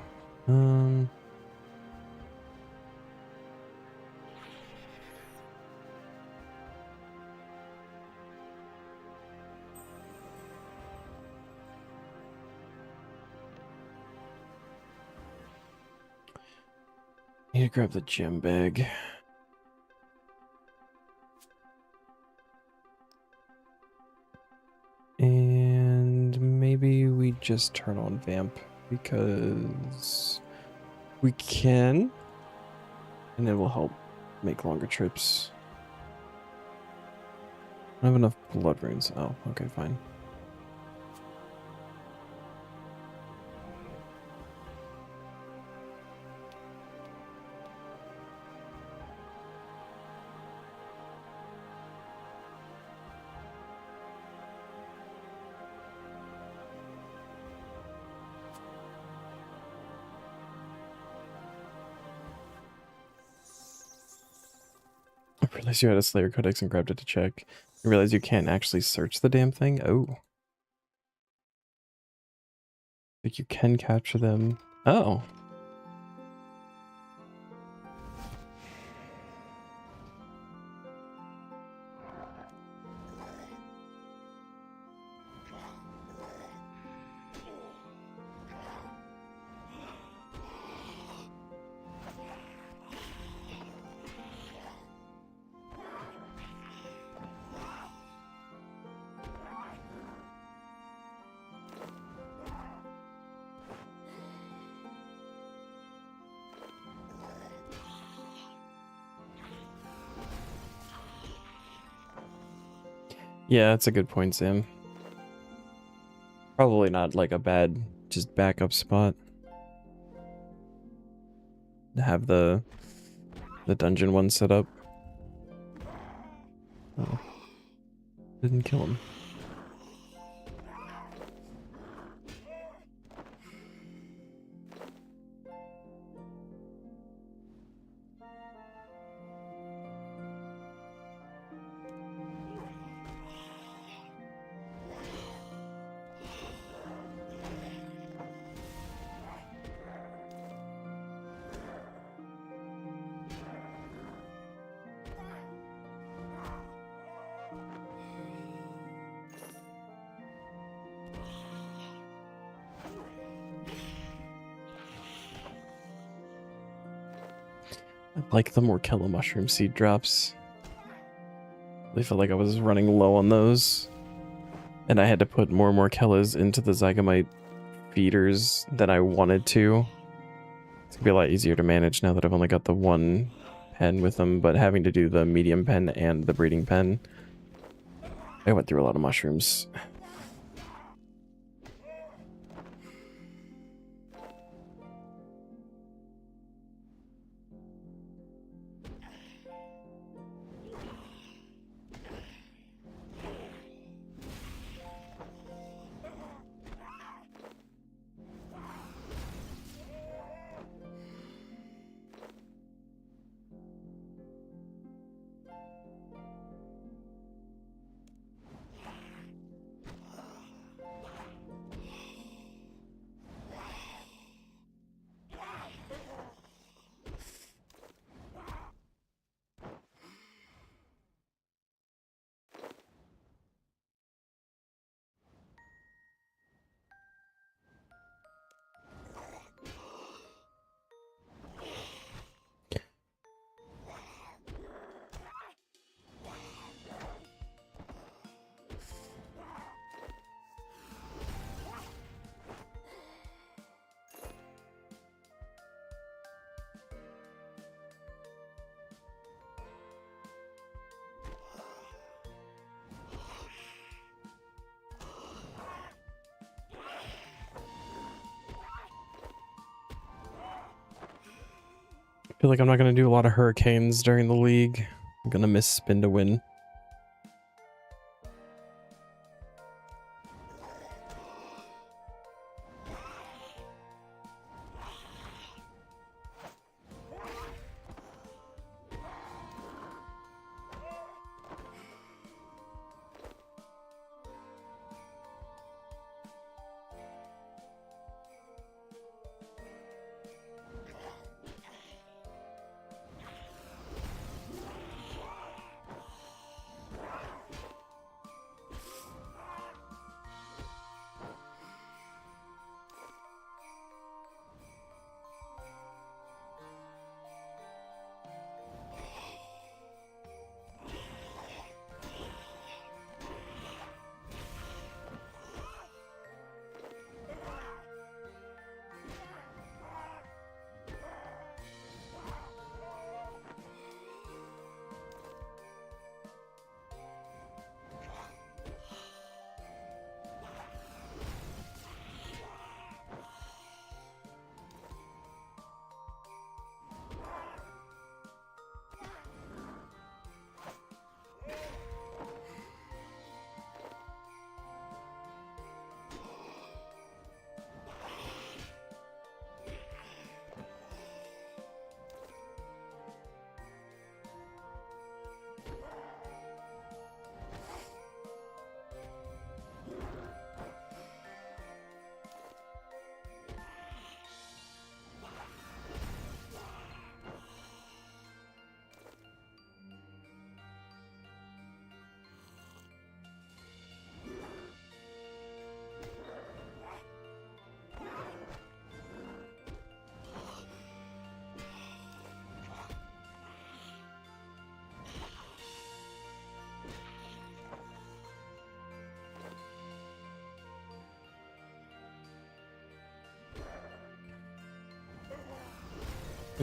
Need to grab the gym bag. And maybe we just turn on Vamp because we can. And it will help make longer trips. I don't have enough blood runes. Oh, okay, fine. I realized you had a Slayer Codex and grabbed it to check. I realized you can't actually search the damn thing. Oh. Like you can capture them. Oh. Yeah, that's a good point, Sam. Probably not like a bad just backup spot to have the dungeon one set up. Oh. Didn't kill him. I like the more Morkella mushroom seed drops. I felt like I was running low on those. And I had to put more Morkellas into the Zygamite feeders than I wanted to. It's gonna be a lot easier to manage now that I've only got the one pen with them, but having to do the medium pen and the breeding pen, I went through a lot of mushrooms. I feel like I'm not going to do a lot of hurricanes during the league. I'm going to miss spin to win.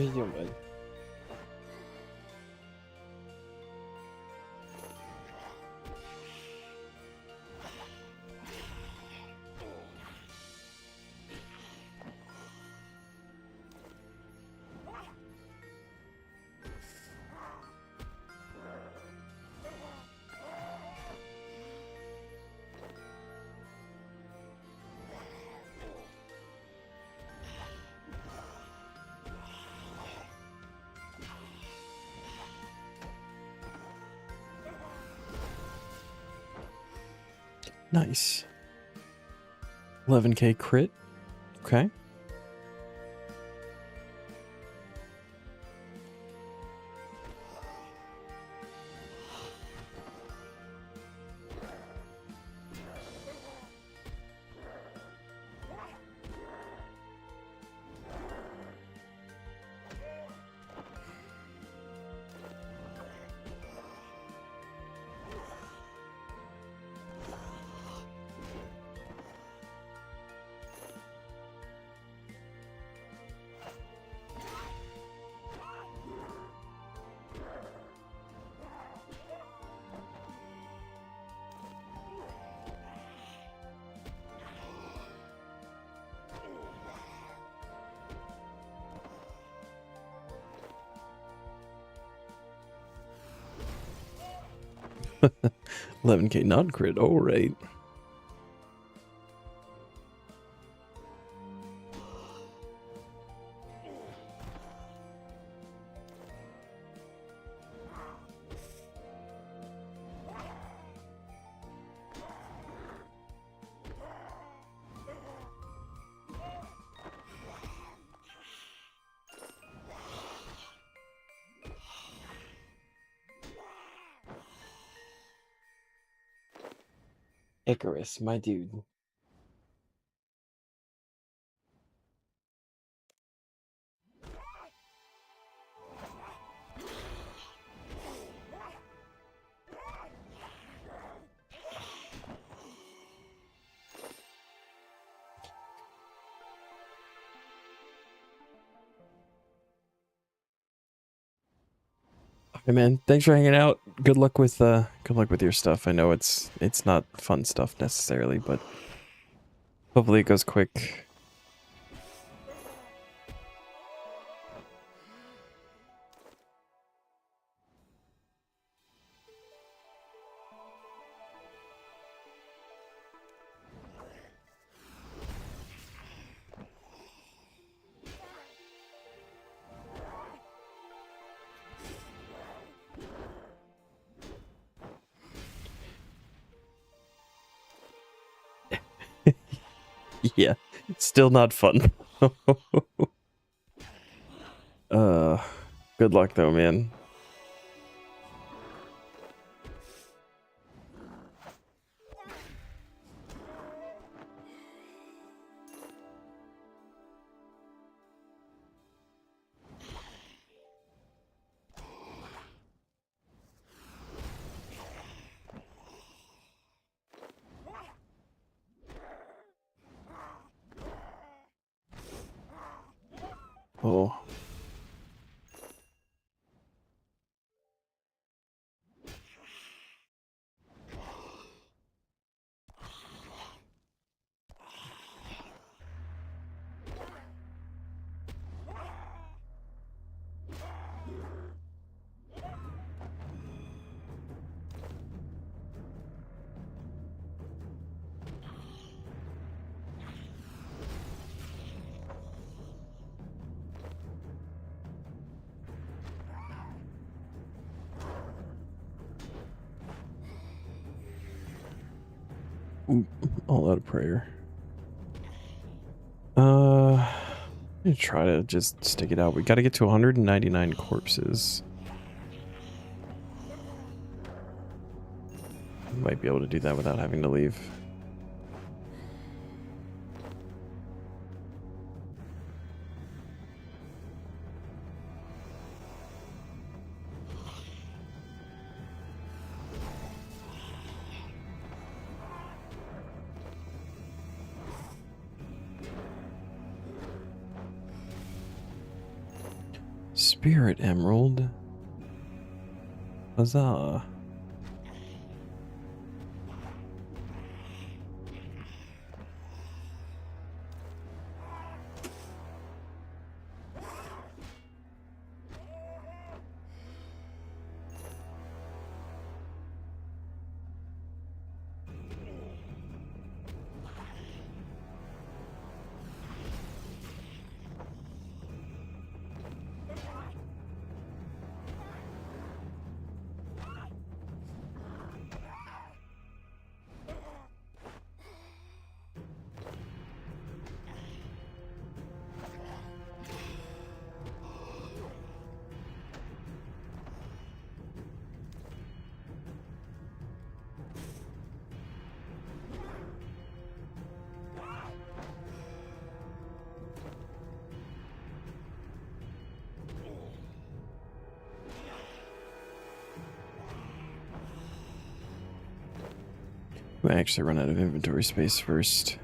What are you doing, bud? Nice. 11k crit. Okay. $11k non-crit, alright. Icarus, my dude. Hey man, thanks for hanging out. Good luck with your stuff. I know it's not fun stuff necessarily, but hopefully it goes quick. Yeah, still not fun. Good luck though, man. Oh. All out of prayer. I'm gonna try to just stick it out. We gotta get to 199 corpses. Might be able to do that without having to leave. Spirit Emerald. Huzzah. I actually run out of inventory space first.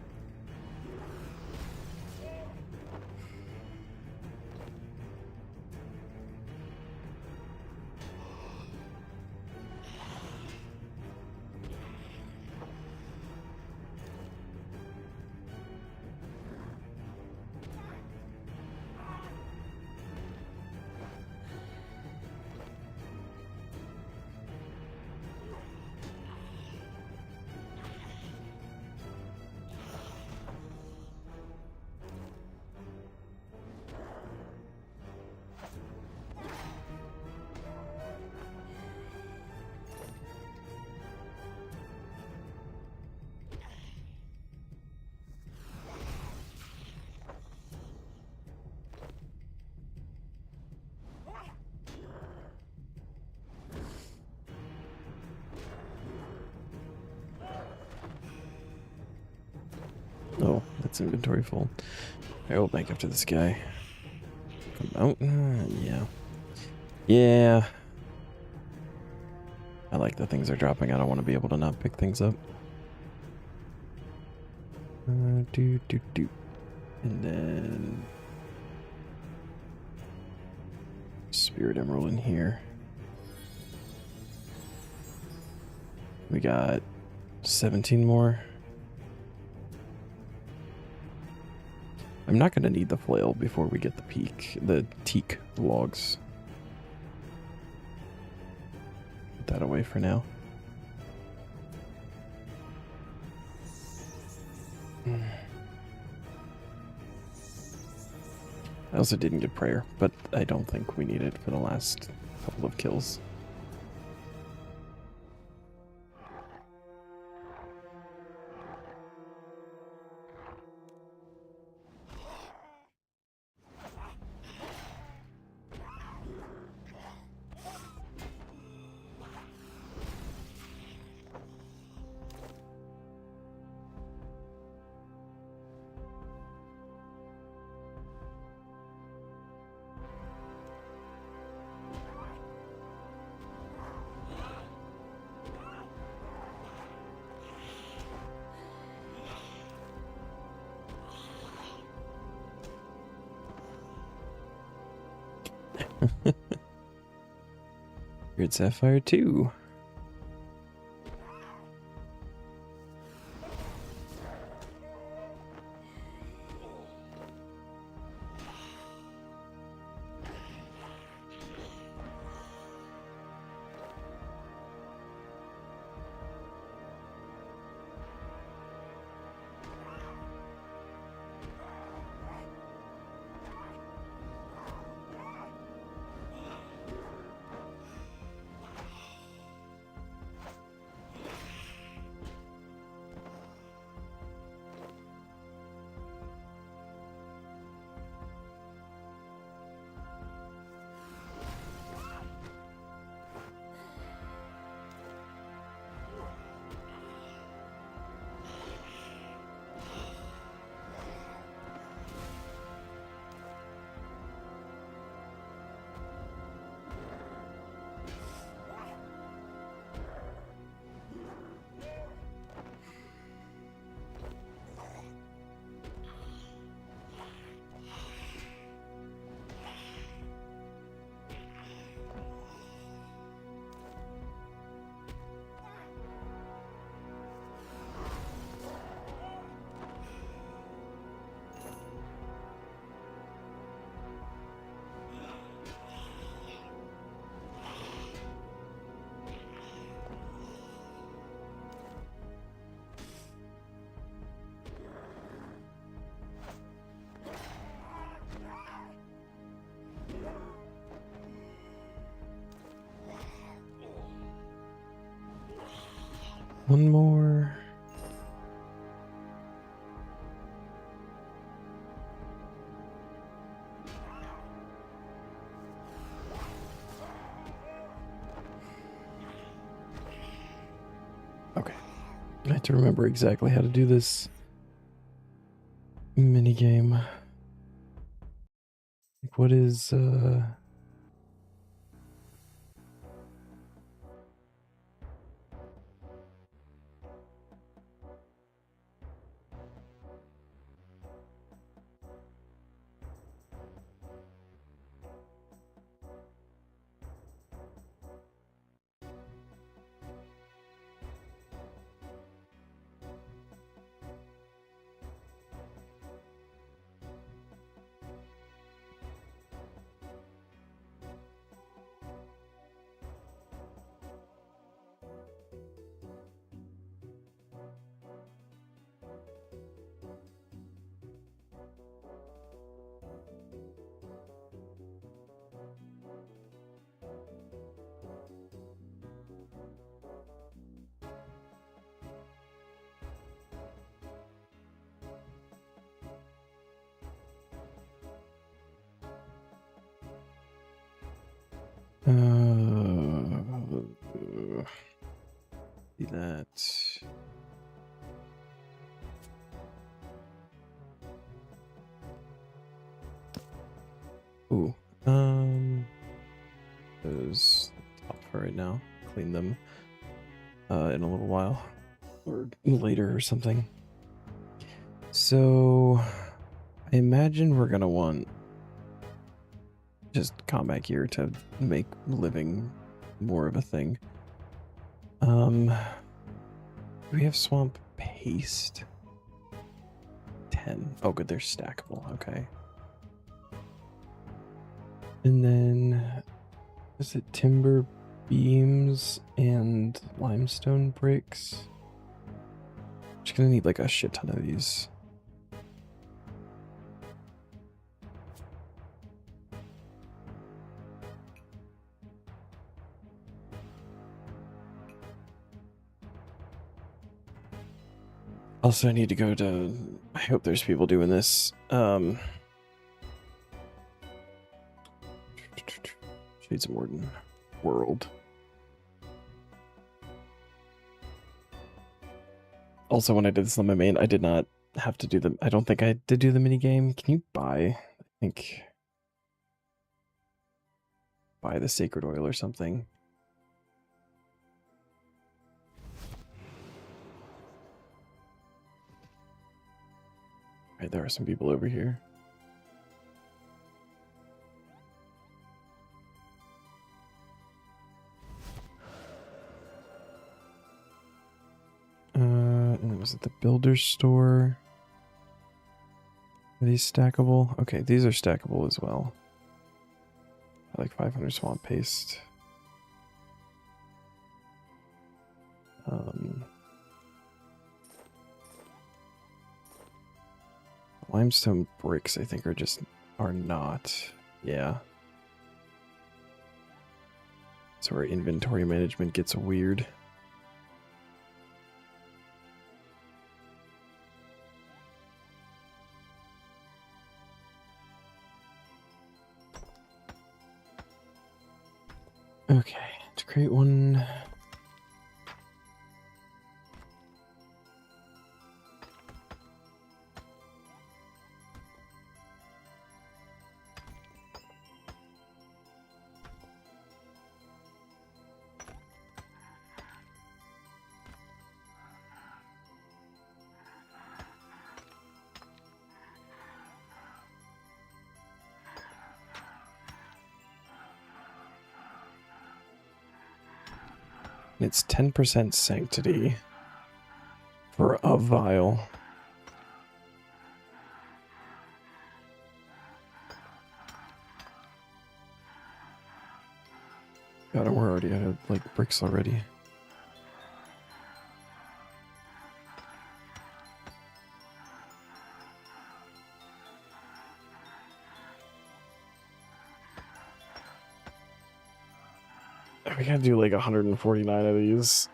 Oh, that's inventory full. I will bank after this guy. Oh, yeah. Yeah. I like that things are dropping. I don't want to be able to not pick things up. Do. And then... Spirit Emerald in here. We got 17 more. I'm not going to need the flail before we get the teak logs. Put that away for now. I also didn't get prayer, but I don't think we need it for the last couple of kills. Weird Sapphire 2. One more. Okay. I have to remember exactly how to do this mini game. Like, what is see that. Ooh. Those top for right now. Clean them in a little while. Or later or something. So I imagine we're gonna want just combat gear to make living more of a thing. Do we have swamp paste? 10. Oh good, they're stackable, okay. And then is it timber beams and limestone bricks? Just gonna need like a shit ton of these. Also, I need to go to... I hope there's people doing this. Shades of Morden world. Also, when I did this on my main, I did not have to do the... I don't think I did do the mini game. Can you buy... I think... buy the sacred oil or something? Right, there are some people over here. And then was it the builder's store? Are these stackable? Okay, these are stackable as well. I like 500 swamp paste. Limestone bricks, I think, are not. Yeah. So our inventory management gets weird. Okay, to create one. It's 10% sanctity for a vial. God, we're already out of like bricks already. We gotta do like 149 of these.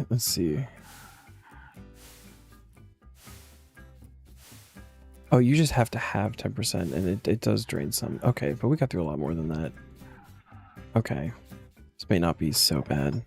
Let's see. Oh, you just have to have 10%, and it does drain some. Okay, but we got through a lot more than that. Okay. This may not be so bad.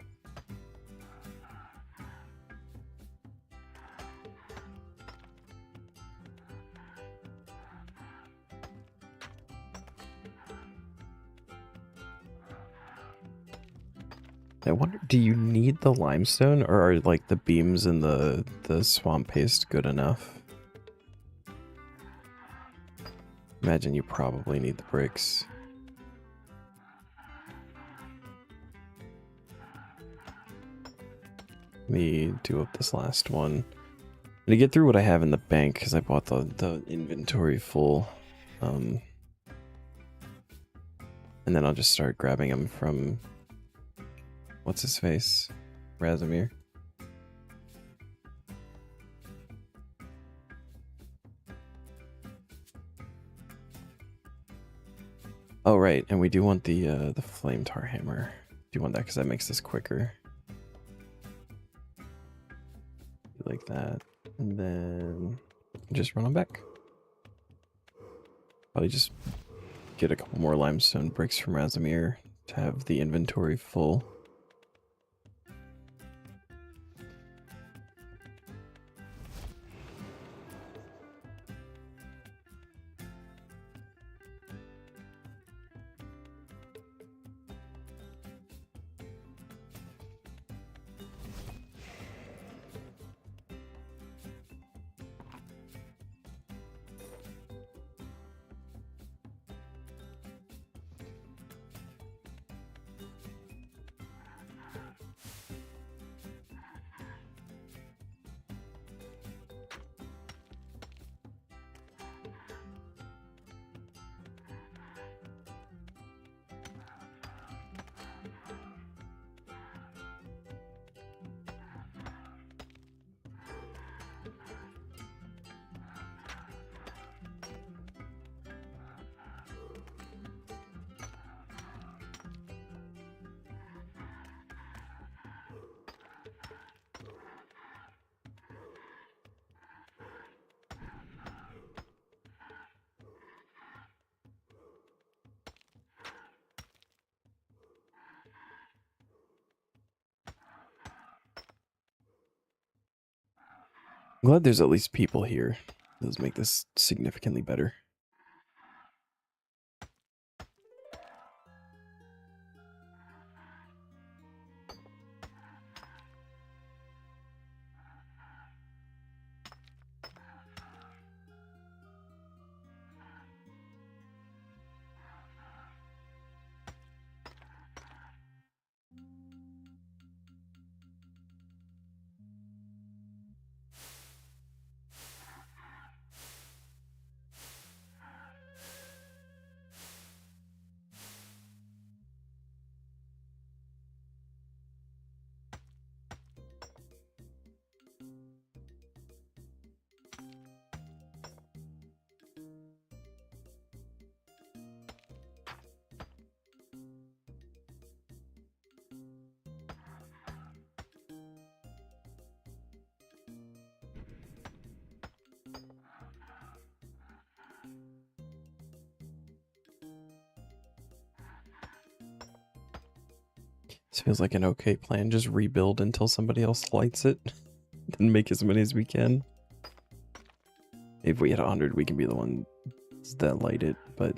I wonder, do you need the limestone, or are like the beams and the swamp paste good enough? Imagine you probably need the bricks. Let me do up this last one. I'm gonna get through what I have in the bank because I bought the inventory full. And then I'll just start grabbing them from what's his face? Razimir. Oh right, and we do want the flame tar hammer. Do you want that because that makes this quicker? Like that, and then just run them back. Probably just get a couple more limestone bricks from Razimir to have the inventory full. I'm glad there's at least people here. It does make this significantly better. This feels like an okay plan. Just rebuild until somebody else lights it. Then make as many as we can. If we hit 100, we can be the ones that light it, but...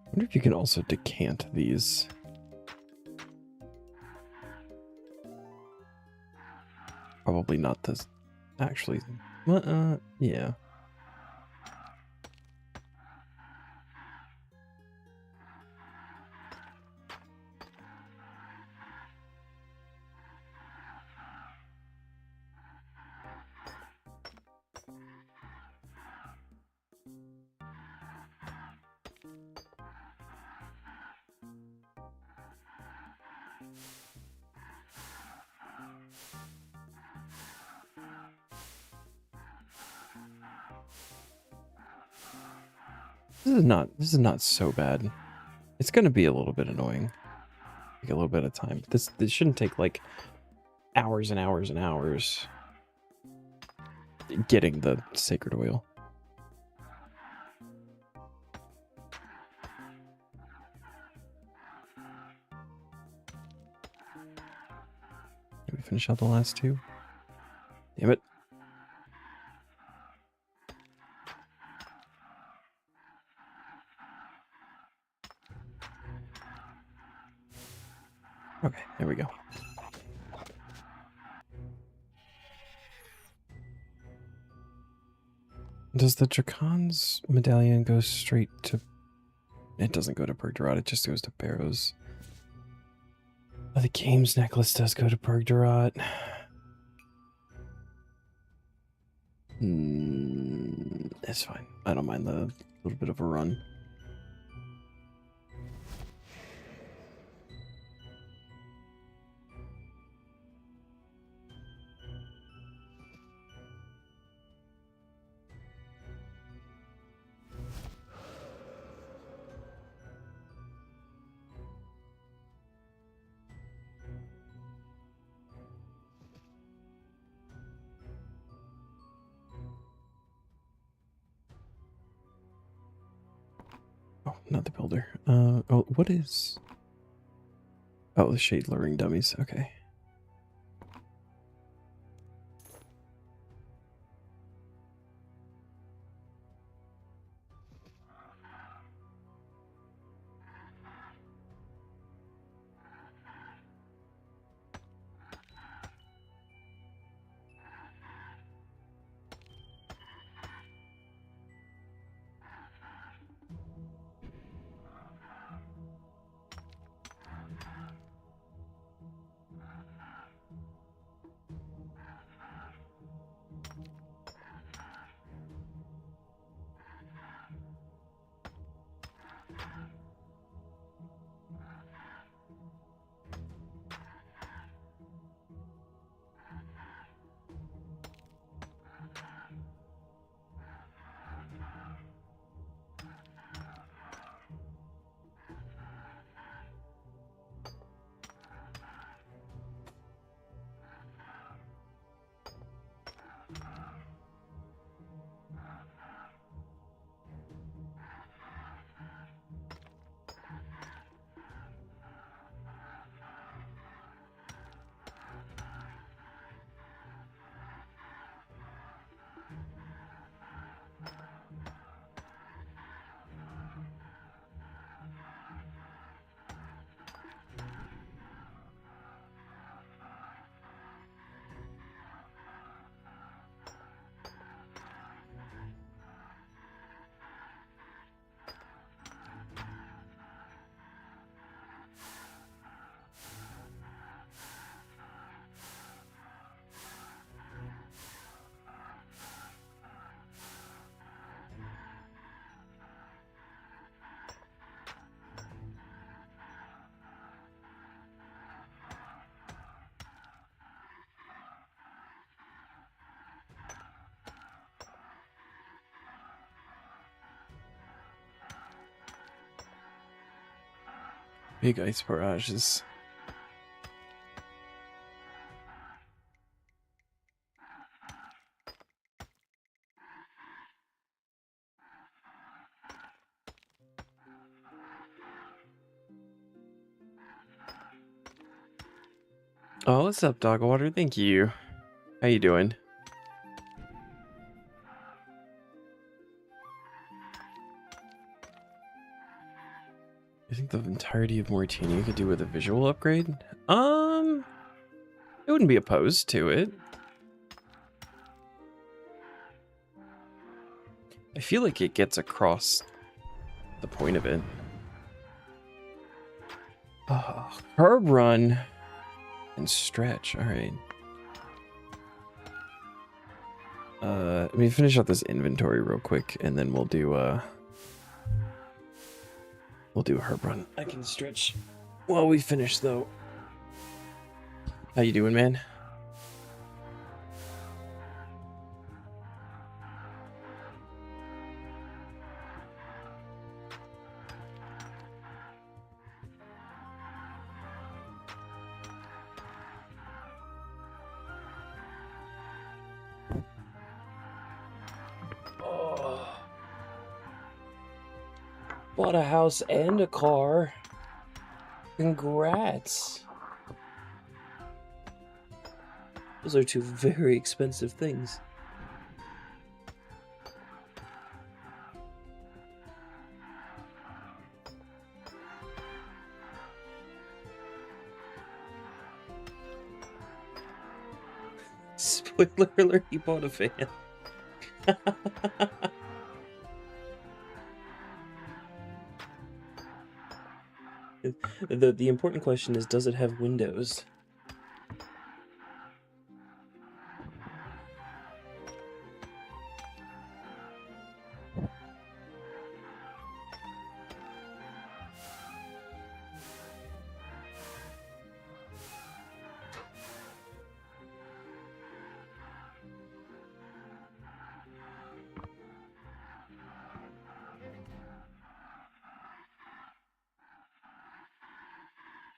I wonder if you can also decant these. Probably not this. Actually, yeah. This is not so bad. It's gonna be a little bit annoying. Take a little bit of time. This shouldn't take like hours and hours and hours getting the sacred oil. Did we finish out the last two? Damn it. Okay, there we go. Does the Dracon's medallion go straight to... It doesn't go to Bergdorad, it just goes to Barrows. Oh, the games necklace does go to Bergdorad. It's fine. I don't mind the little bit of a run. Oh, not the builder. Oh, what is... Oh, the shade luring dummies. Okay. Big ice barrages. Oh, what's up, Dog Water? Thank you. How you doing? I think the entirety of Mauritania could do with a visual upgrade. I wouldn't be opposed to it. I feel like it gets across the point of it. Oh, herb run and stretch. All right. Let me finish out this inventory real quick, and then we'll do a herb run. I can stretch while we finish, though. How you doing, man? Bought a house and a car. Congrats. Those are two very expensive things. Spoiler alert, he bought a van. The important question is, does it have windows?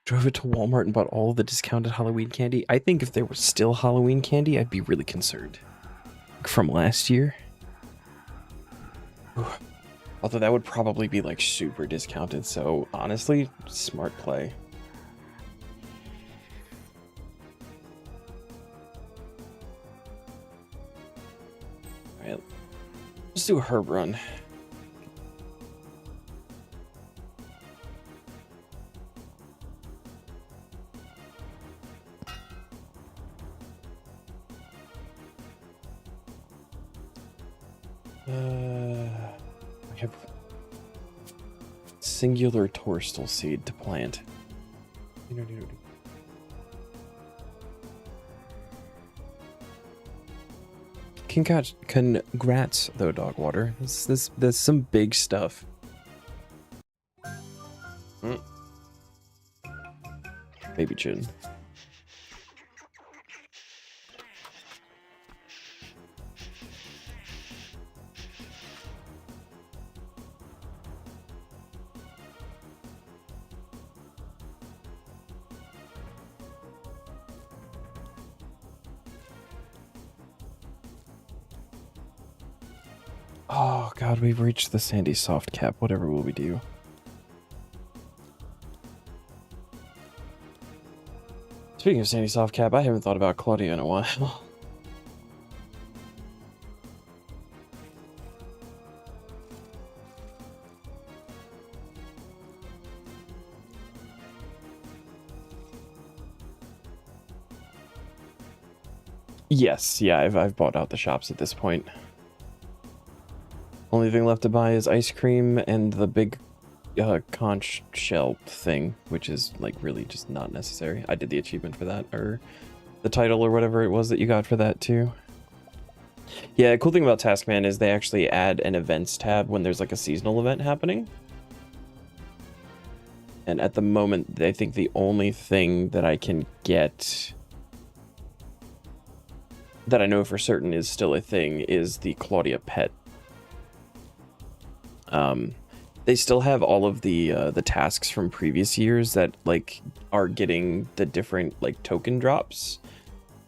Drove it to Walmart and bought all of the discounted Halloween candy. I think if there was still Halloween candy, I'd be really concerned. From last year. Ooh. Although that would probably be like super discounted, so honestly, smart play. Alright, let's do a herb run. I have singular torstal seed to plant. Congrats, though, Dogwater. There's some big stuff. Baby chin. Oh god, we've reached the sandy soft cap. Whatever will we do? Speaking of sandy soft cap, I haven't thought about Claudia in a while. Yes, yeah, I've bought out the shops at this point. Only thing left to buy is ice cream and the big conch shell thing, which is like really just not necessary. I did the achievement for that, or the title or whatever it was that you got for that too. Yeah, the cool thing about Taskman is they actually add an events tab when there's like a seasonal event happening. And at the moment, I think the only thing that I can get that I know for certain is still a thing is the Claudia pet. They still have all of the tasks from previous years that like are getting the different like token drops.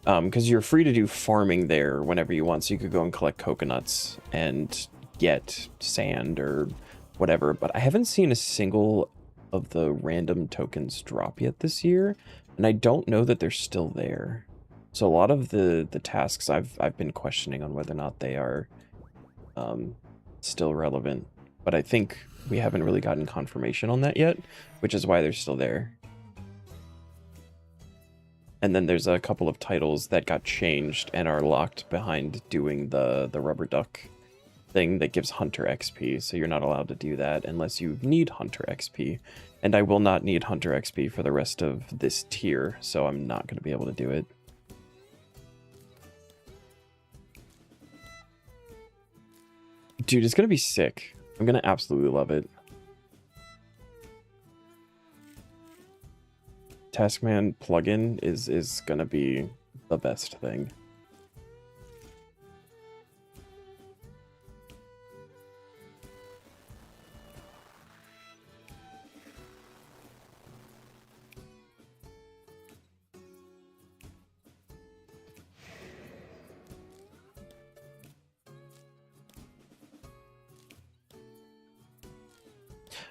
Because you're free to do farming there whenever you want, so you could go and collect coconuts and get sand or whatever. But I haven't seen a single of the random tokens drop yet this year, and I don't know that they're still there. So a lot of the tasks I've been questioning on whether or not they are still relevant. But I think we haven't really gotten confirmation on that yet, which is why they're still there. And then there's a couple of titles that got changed and are locked behind doing the rubber duck thing that gives Hunter XP, so you're not allowed to do that unless you need Hunter XP. And I will not need Hunter XP for the rest of this tier, so I'm not going to be able to do it. Dude, it's going to be sick. I'm going to absolutely love it. Taskman plugin is going to be the best thing.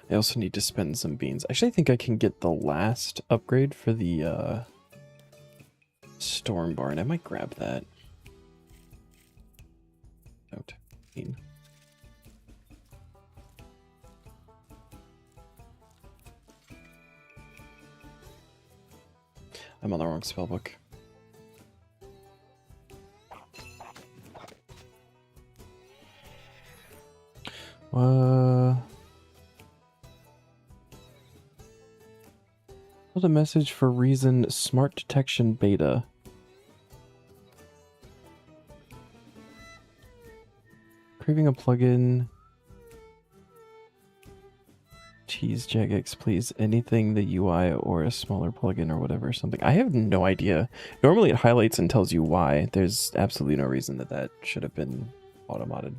I also need to spend some beans. Actually, I think I can get the last upgrade for the storm barn. I might grab that. Out. Bean. I'm on the wrong spellbook. What a message for Reason Smart Detection Beta. Craving a plugin. Cheese Jagex, please. Anything the UI or a smaller plugin or whatever, something. I have no idea. Normally it highlights and tells you why. There's absolutely no reason that that should have been automodded.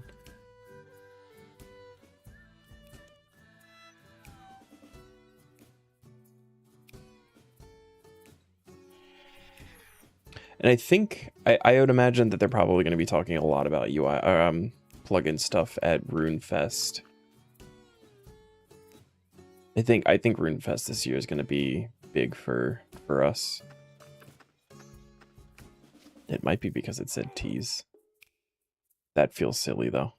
And I think, I would imagine that they're probably going to be talking a lot about UI, plugin stuff at RuneFest. I think RuneFest this year is going to be big for us. It might be because it said tease. That feels silly though.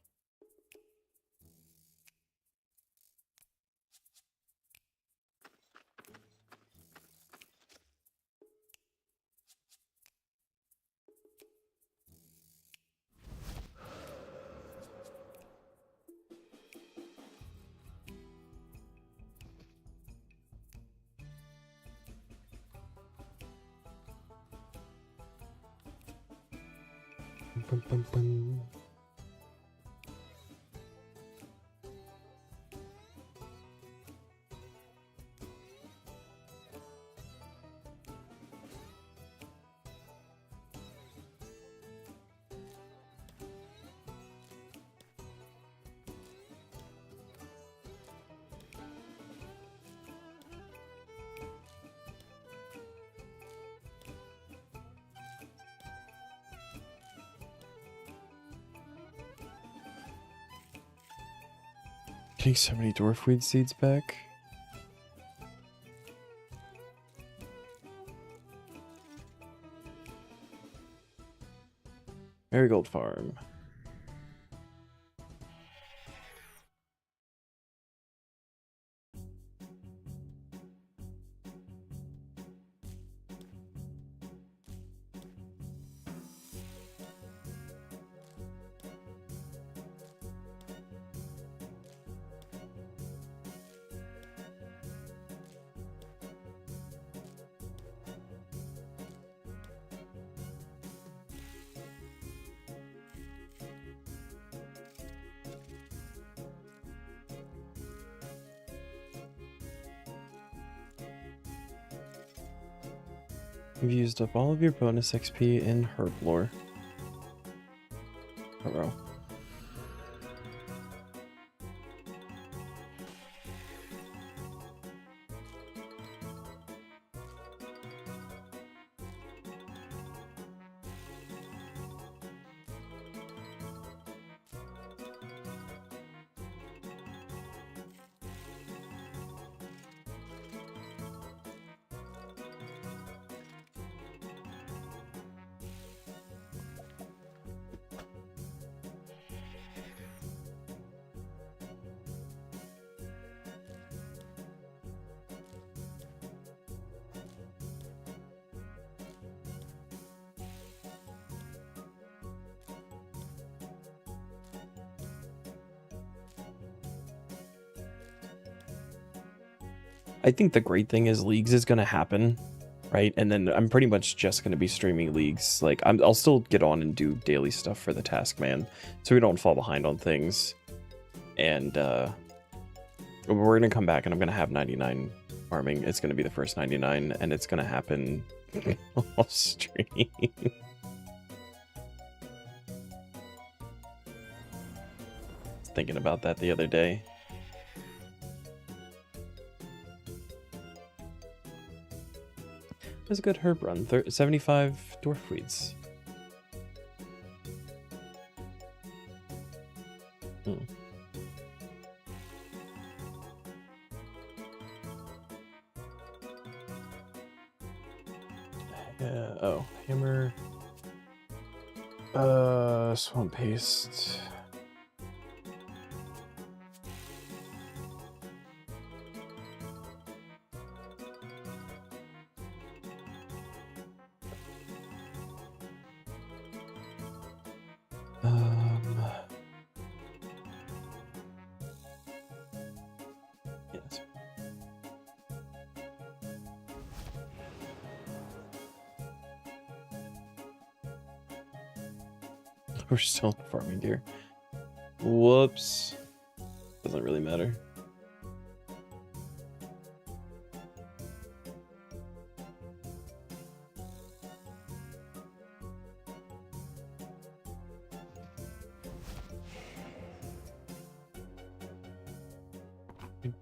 Bum, bum, bum. Getting so many dwarfweed seeds back. Marigold Farm. You've used up all of your bonus XP in herb lore. Oh, bro. I think the great thing is Leagues is going to happen, right? And then I'm pretty much just going to be streaming Leagues. Like, I'll still get on and do daily stuff for the Taskman, so we don't fall behind on things. And we're going to come back, and I'm going to have 99 farming. It's going to be the first 99, and it's going to happen off stream. Thinking about that the other day. It was a good herb run. 75 dwarf weeds. Yeah, oh, hammer. Swamp paste. Yes. We're still in farming gear. Whoops. Doesn't really matter.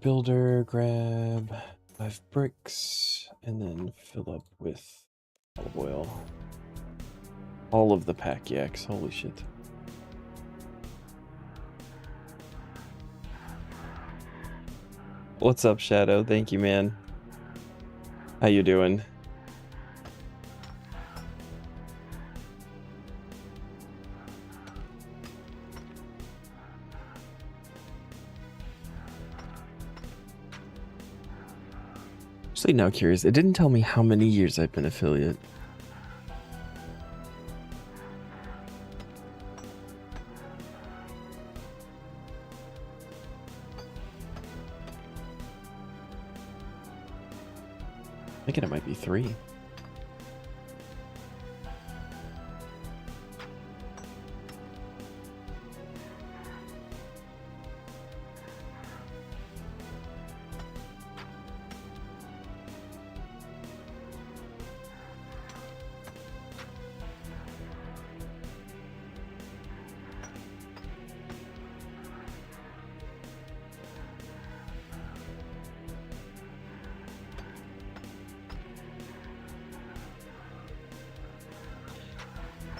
Builder, grab 5 bricks, and then fill up with olive oil. All of the pack yaks, holy shit. What's up, Shadow? Thank you, man. How you doing? Actually, now curious. It didn't tell me how many years I've been affiliate. I think it might be 3.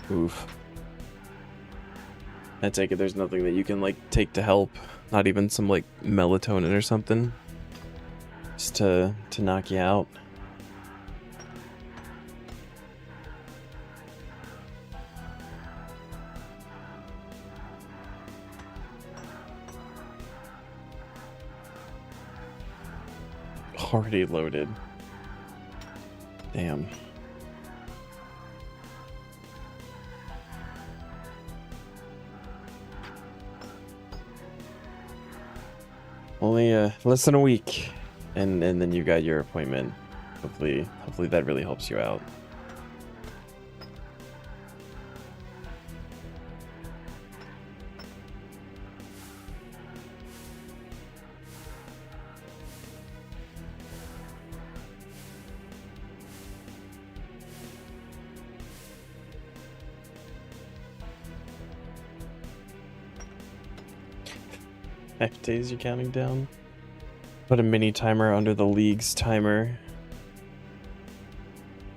Oof. I take it there's nothing that you can, like, take to help. Not even some, like, melatonin or something. Just to knock you out. Already loaded. Damn. Only less than a week, and then you got your appointment. Hopefully that really helps you out. Five days you're counting down? Put a mini timer under the league's timer.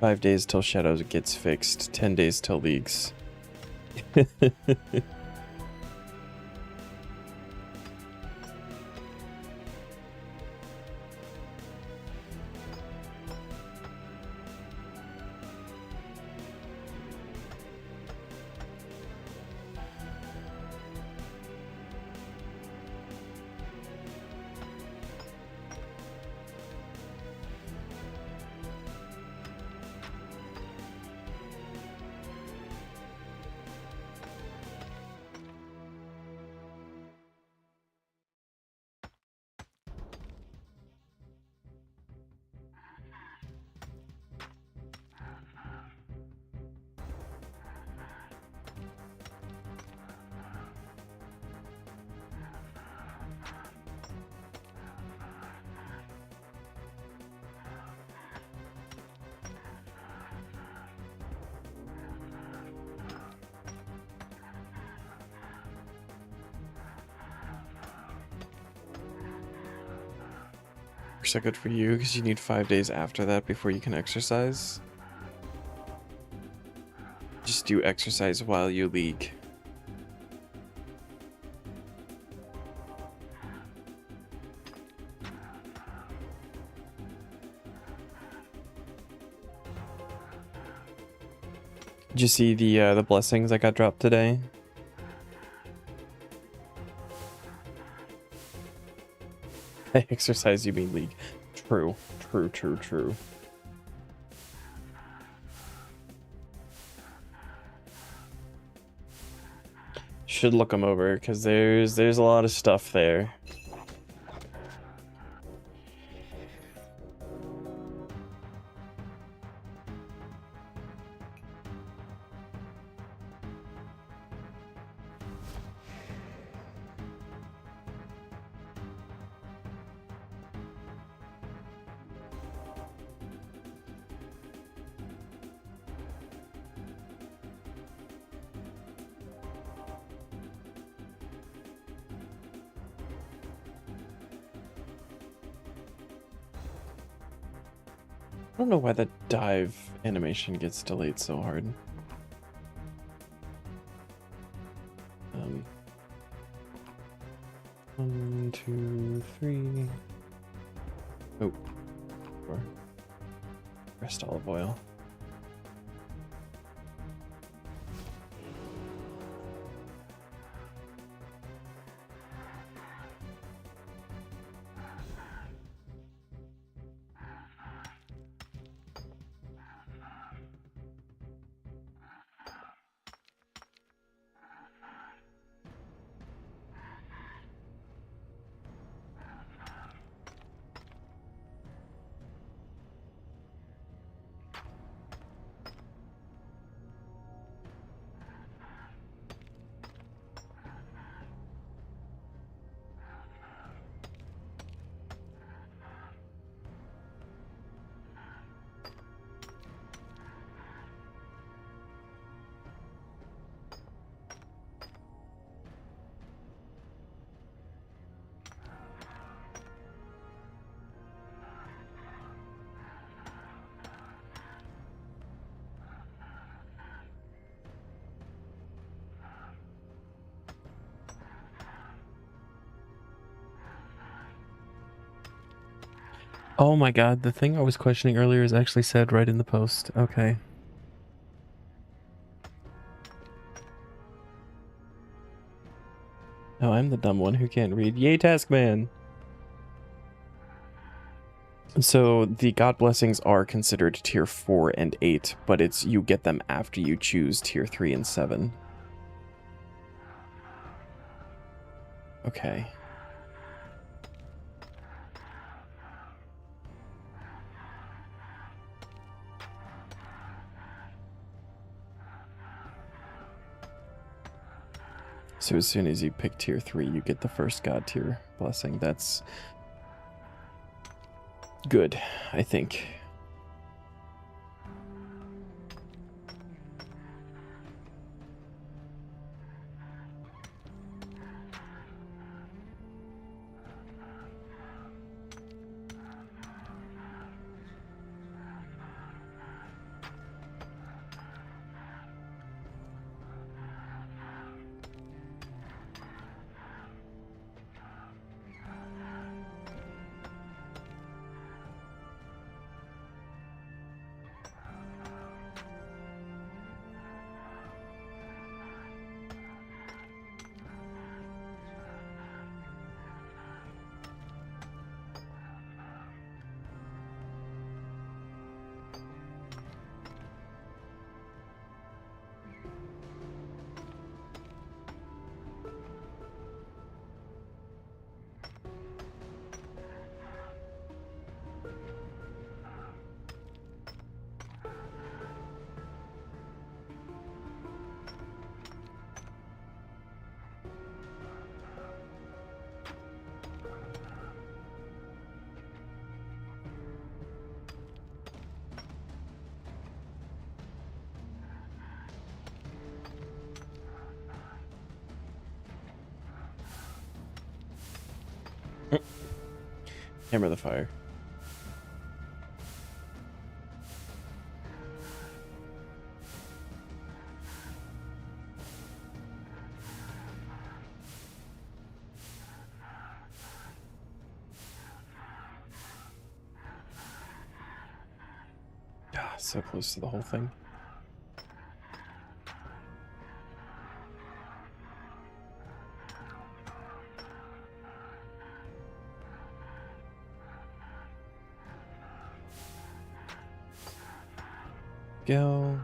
5 days till Shadows gets fixed. 10 days till leagues. So good for you, because you need 5 days after that before you can exercise. Just do exercise while you league. Did you see the blessings that got dropped today? Exercise, you mean league. True, true, true, true. Should look them over because there's a lot of stuff there. I don't know why the dive animation gets delayed so hard. 1, 2, 3. Oh, 4. Rest olive oil. Oh my god, the thing I was questioning earlier is actually said right in the post. Okay. Oh, I'm the dumb one who can't read. Yay, Taskman! So the God Blessings are considered tier 4 and 8, but it's you get them after you choose tier 3 and 7. Okay. So as soon as you pick tier 3, you get the first God tier blessing. That's good, I think. Hammer the fire. Ah, so close to the whole thing. scale.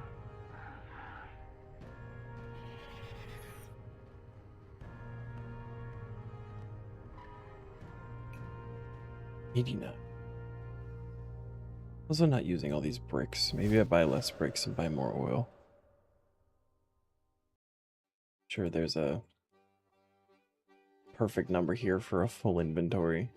$89. Also not using all these bricks. Maybe I buy less bricks and buy more oil. Sure, there's a perfect number here for a full inventory.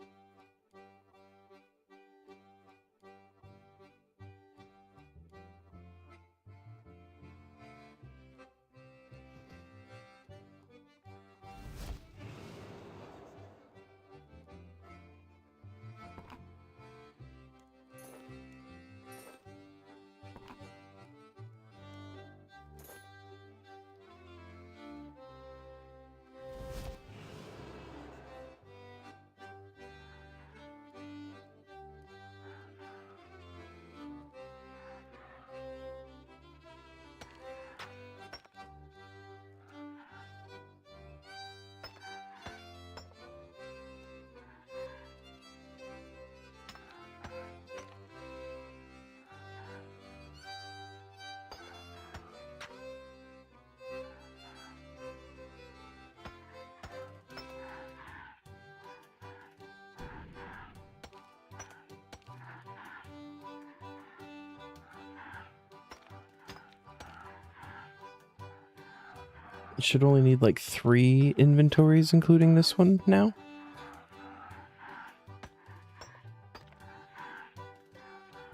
It should only need like 3 inventories, including this one now.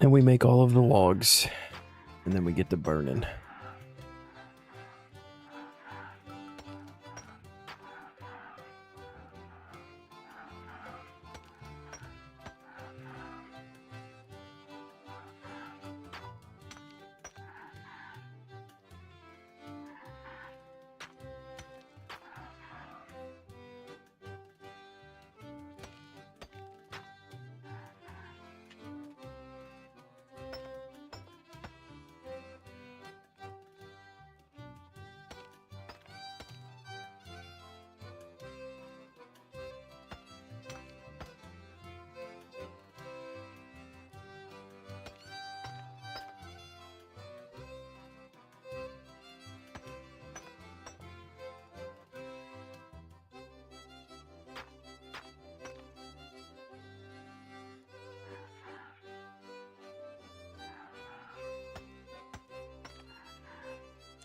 And we make all of the logs, and then we get to burning.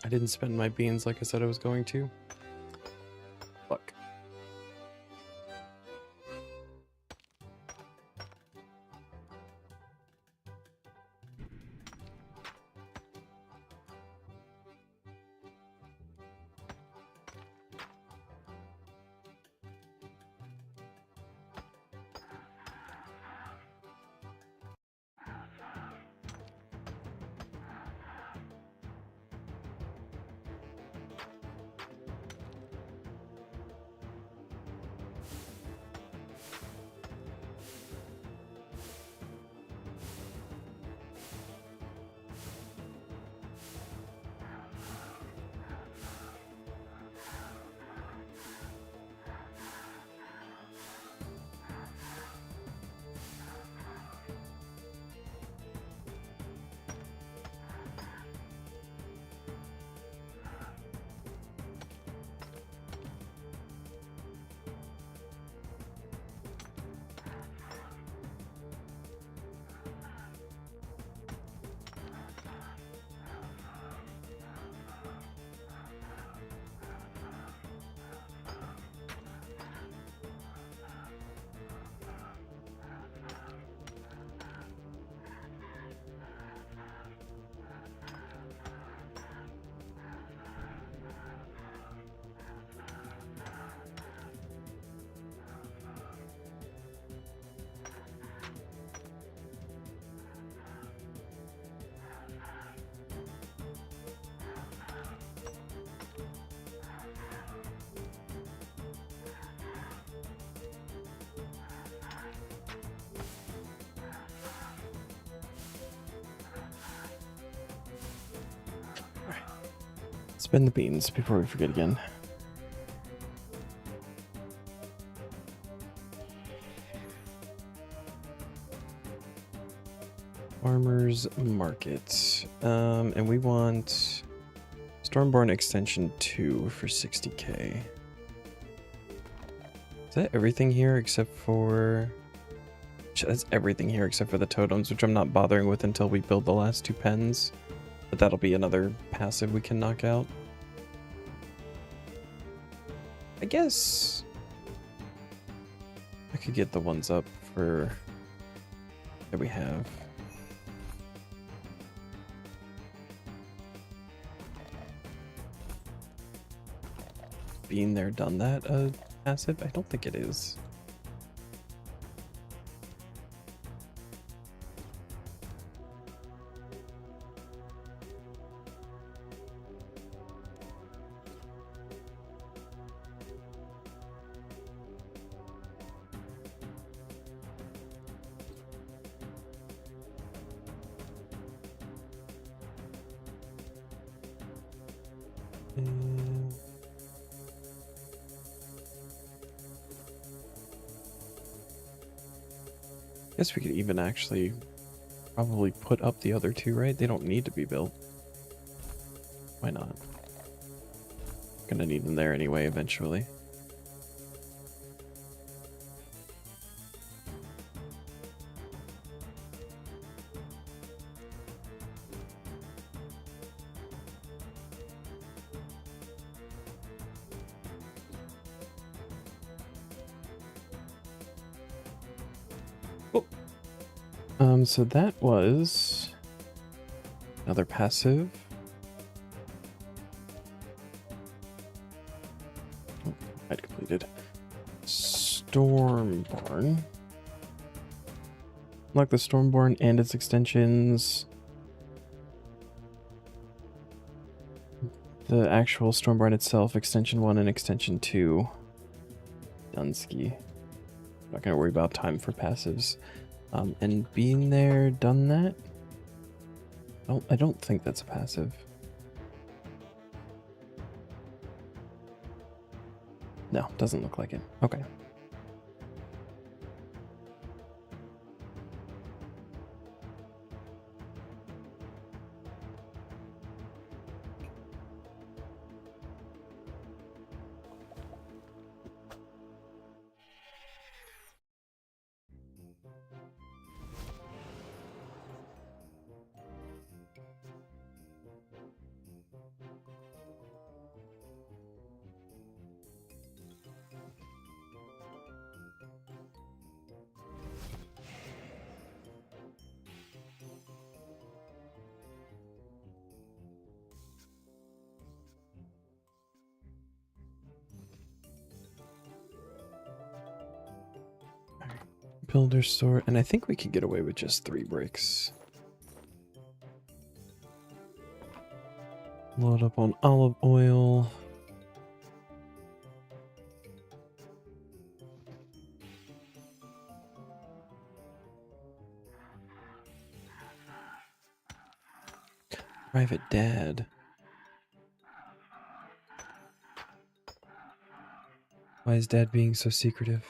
I didn't spend my beans like I said I was going to. Fuck. Spend the beans before we forget again. Farmer's Market. And we want Stormborn Extension 2 for 60k. Is that everything here except for... That's everything here except for the totems, which I'm not bothering with until we build the last 2 pens. But that'll be another passive we can knock out. I guess I could get the ones up for that we have. Being there, done that, passive? I don't think it is. Guess we could even actually probably put up the other 2, right? They don't need to be built. Why not? Gonna need them there anyway eventually. So that was another passive. Oh, I'd completed. Stormborn. Unlock the Stormborn and its extensions. The actual Stormborn itself, extension 1 and extension 2. Dunsky. Not gonna worry about time for passives. And being there, done that? I don't think that's a passive. No, doesn't look like it. Okay. Builder store, and I think we could get away with just 3 bricks. Load up on olive oil. Private dad. Why is dad being so secretive?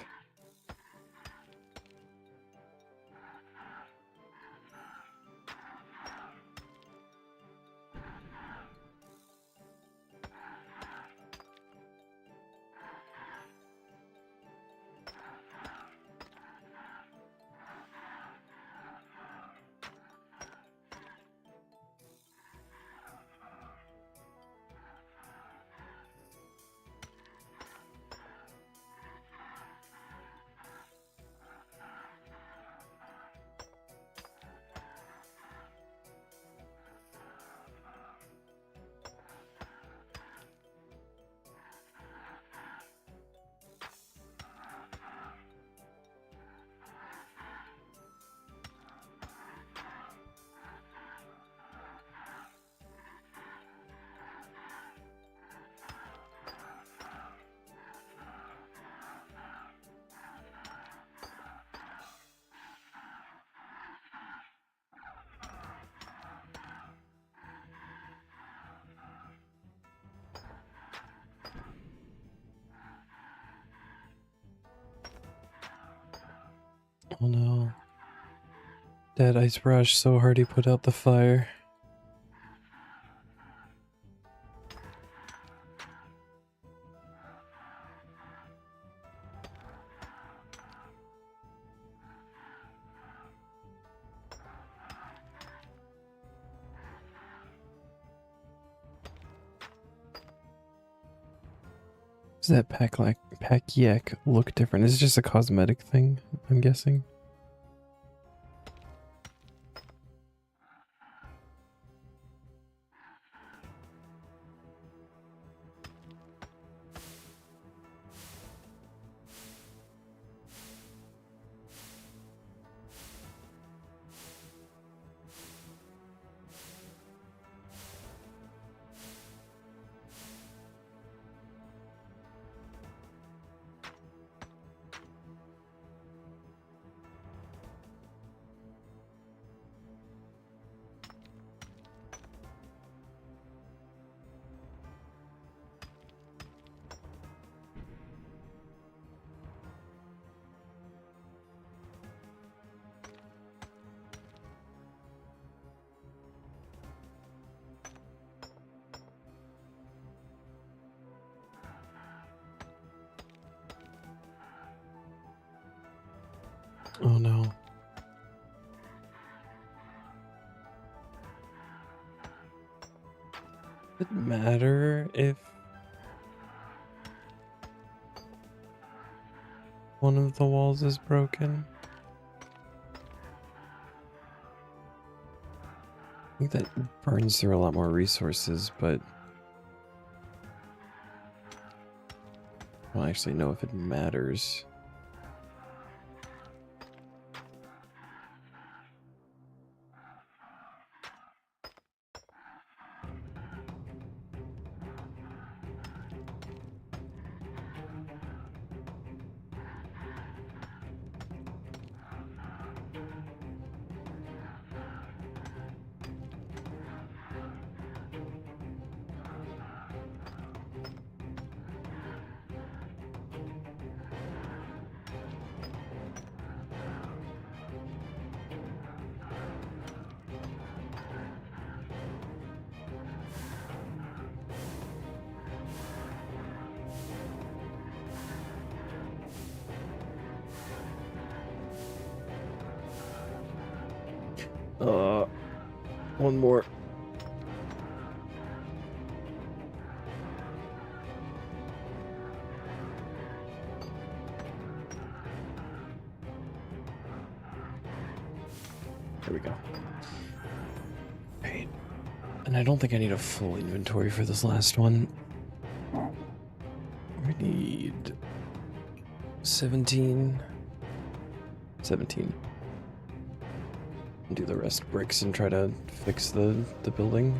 Oh no. That ice barrage so hard he put out the fire. Does that pack yak look different? Is it just a cosmetic thing, I'm guessing? Oh no. Does it matter if one of the walls is broken? I think that burns through a lot more resources, but I don't actually know if it matters. One more. There we go. Right. And I don't think I need a full inventory for this last one. We need 17. Do the rest bricks and try to fix the building.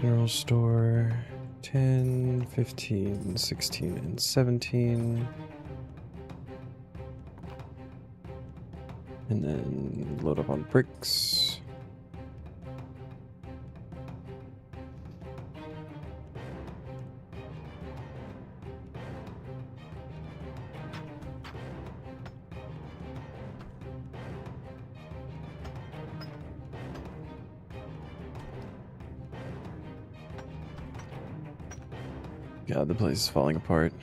General store. 10, 15, 16, and 17. And then load up on bricks. God, the place is falling apart.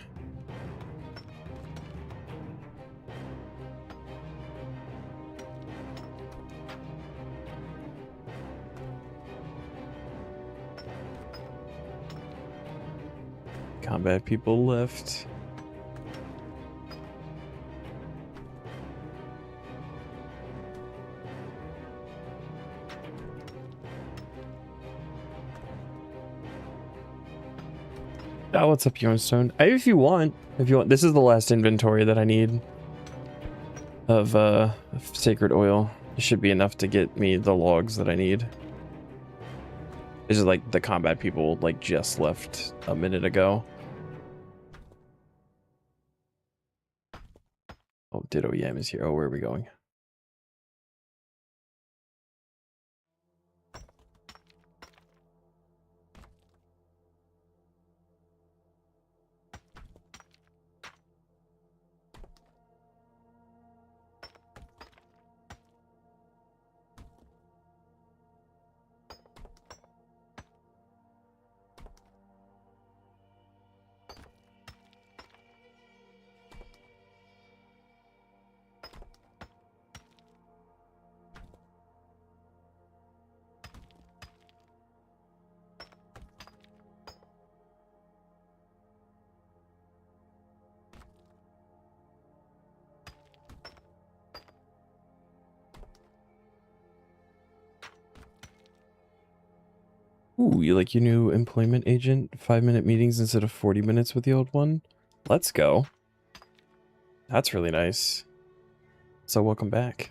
Combat people left. Oh, what's up, Youngstone? If you want, this is the last inventory that I need of sacred oil. It should be enough to get me the logs that I need. This is like the combat people like just left a minute ago. Oh, Ditto Yam is here. Oh, where are we going? Ooh, you like your new employment agent? 5-minute meetings instead of 40 minutes with the old one? Let's go. That's really nice. So welcome back.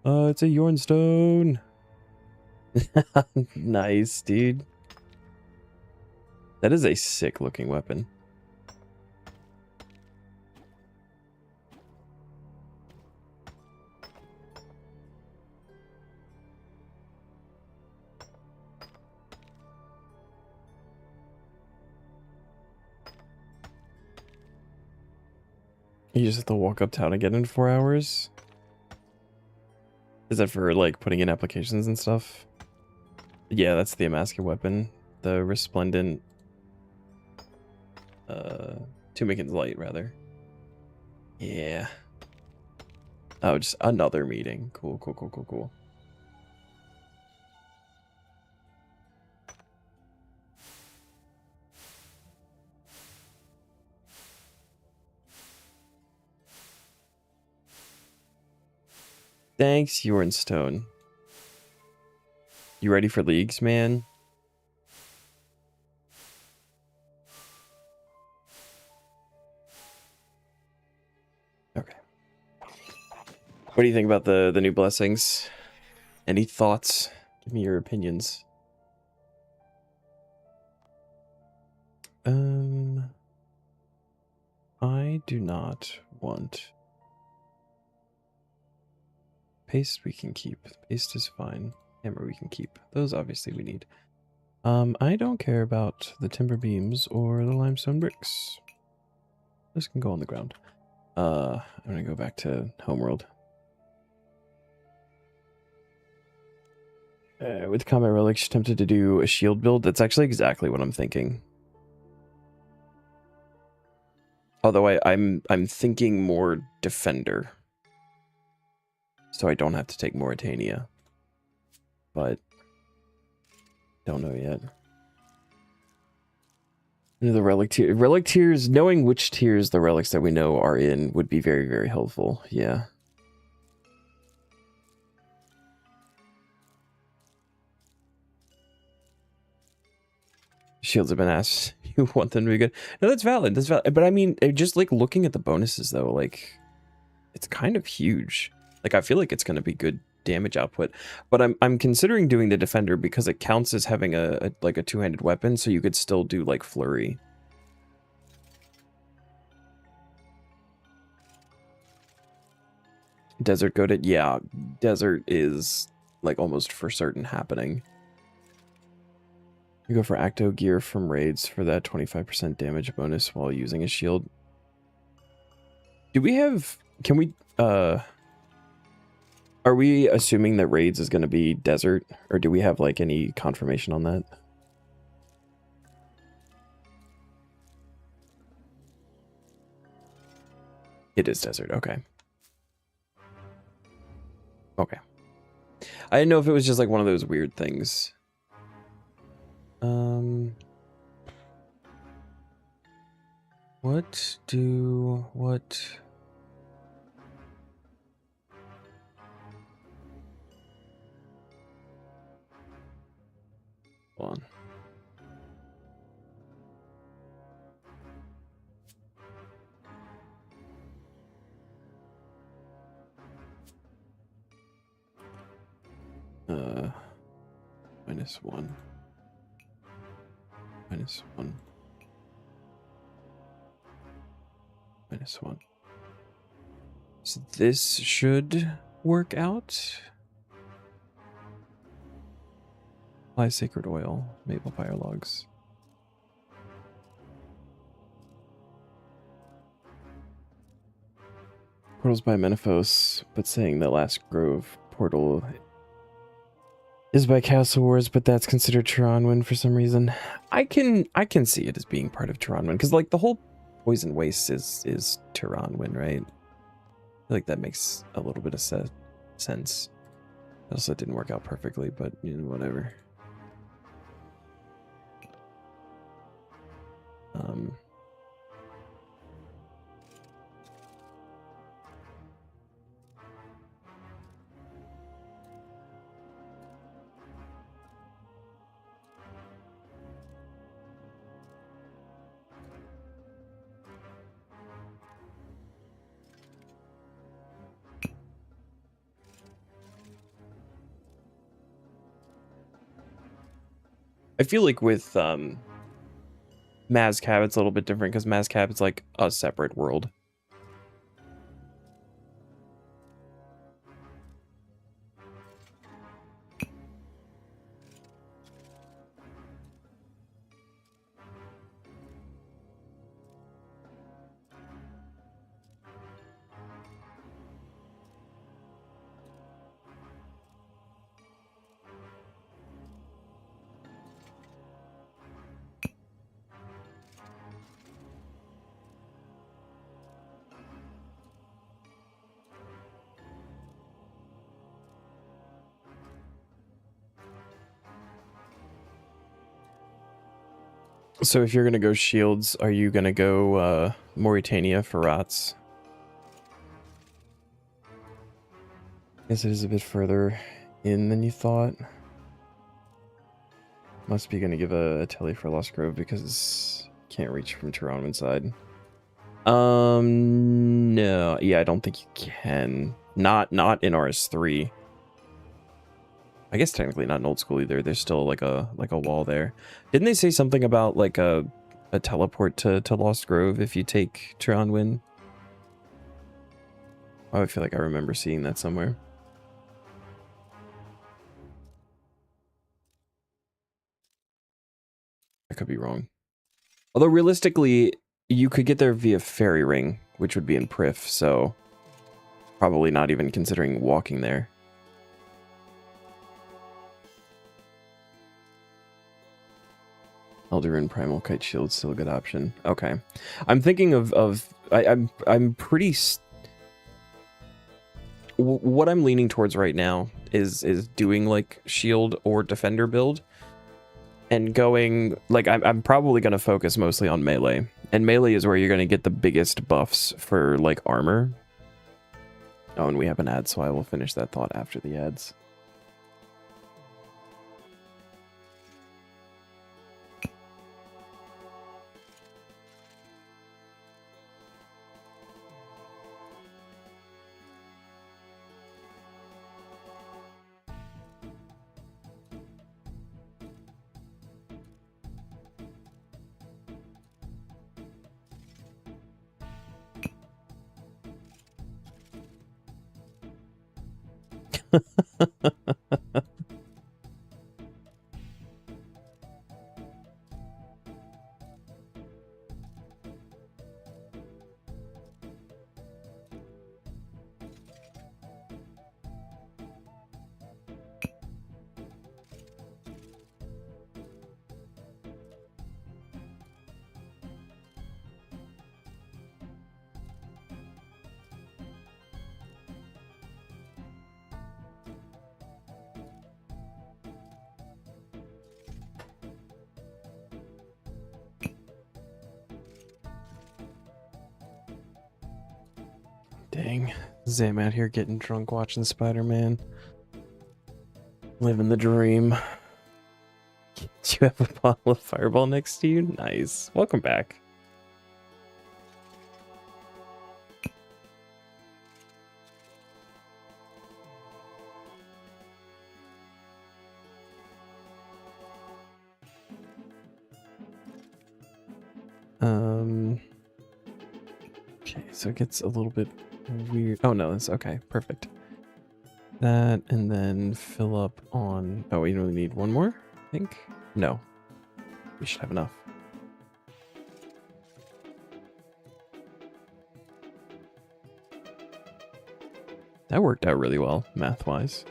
It's a Yornstone. Nice, dude. That is a sick looking weapon. You just have to walk uptown again in 4 hours? Is that for, like, putting in applications and stuff? Yeah, that's the Amaska weapon. The Resplendent... Tumikin's Light, rather. Yeah. Oh, just another meeting. Cool, cool, cool, cool, cool. Thanks, Yornstone. You ready for leagues, man? Okay. What do you think about the new blessings? Any thoughts? Give me your opinions. I do not want... Paste we can keep. Paste is fine. Hammer we can keep. Those obviously we need. I don't care about the timber beams or the limestone bricks. Those can go on the ground. I'm gonna go back to Homeworld. With combat relics, tempted to do a shield build. That's actually exactly what I'm thinking. Although I'm thinking more defender, so I don't have to take Mauritania. But don't know yet. The relic tiers, knowing which tiers the relics that we know are in would be very, very helpful. Yeah. Shields have been asked. You want them to be good? No, that's valid. That's valid. But I mean, just like looking at the bonuses though, like it's kind of huge. Like I feel like it's going to be good damage output. But I'm considering doing the defender because it counts as having a like a two-handed weapon, so you could still do like flurry. Desert goaded, yeah. Desert is like almost for certain happening. You go for Acto gear from raids for that 25% damage bonus while using a shield. Do we have... Can we... Are we assuming that raids is going to be desert? Or do we have, like, any confirmation on that? It is desert, okay. Okay. I didn't know if it was just, like, one of those weird things. What... Hold on. -1. -1. -1. So this should work out. Apply sacred oil, maple fire logs. Portals by Menaphos, but saying the last grove portal is by Castle Wars, but that's considered Taranwin for some reason. I can see it as being part of Taranwin, because like the whole Poison Waste is Taranwin, right? I feel like that makes a little bit of sense. Also, it didn't work out perfectly, but you know, whatever. I feel like with Mazcab, it's a little bit different because Mazcab is like a separate world. So if you're gonna go shields, are you gonna go Mauritania for Rats? Guess it is a bit further in than you thought. Must be gonna give a telly for Lost Grove because can't reach from Taranwin side. No, yeah, I don't think you can. Not in RS3. I guess technically not in old school either. There's still like a wall there. Didn't they say something about like a teleport to Lost Grove if you take Taranwin? Oh, I feel like I remember seeing that somewhere. I could be wrong. Although realistically, you could get there via Fairy Ring, which would be in Prif, so probably not even considering walking there. Eldarin Primal Kite Shield still a good option. Okay, I'm thinking I'm pretty. What I'm leaning towards right now is doing like shield or defender build, and going like I'm probably gonna focus mostly on melee, and melee is where you're gonna get the biggest buffs for like armor. Oh, and we have an ad, so I will finish that thought after the ads. Dang, Zam out here getting drunk watching Spider-Man. Living the dream. Do you have a bottle of Fireball next to you? Nice. Welcome back. Okay, so it gets a little bit weird. Oh no, that's okay. Perfect. That, and then fill up on... Oh, we only need one more, I think? No. We should have enough. That worked out really well, math-wise.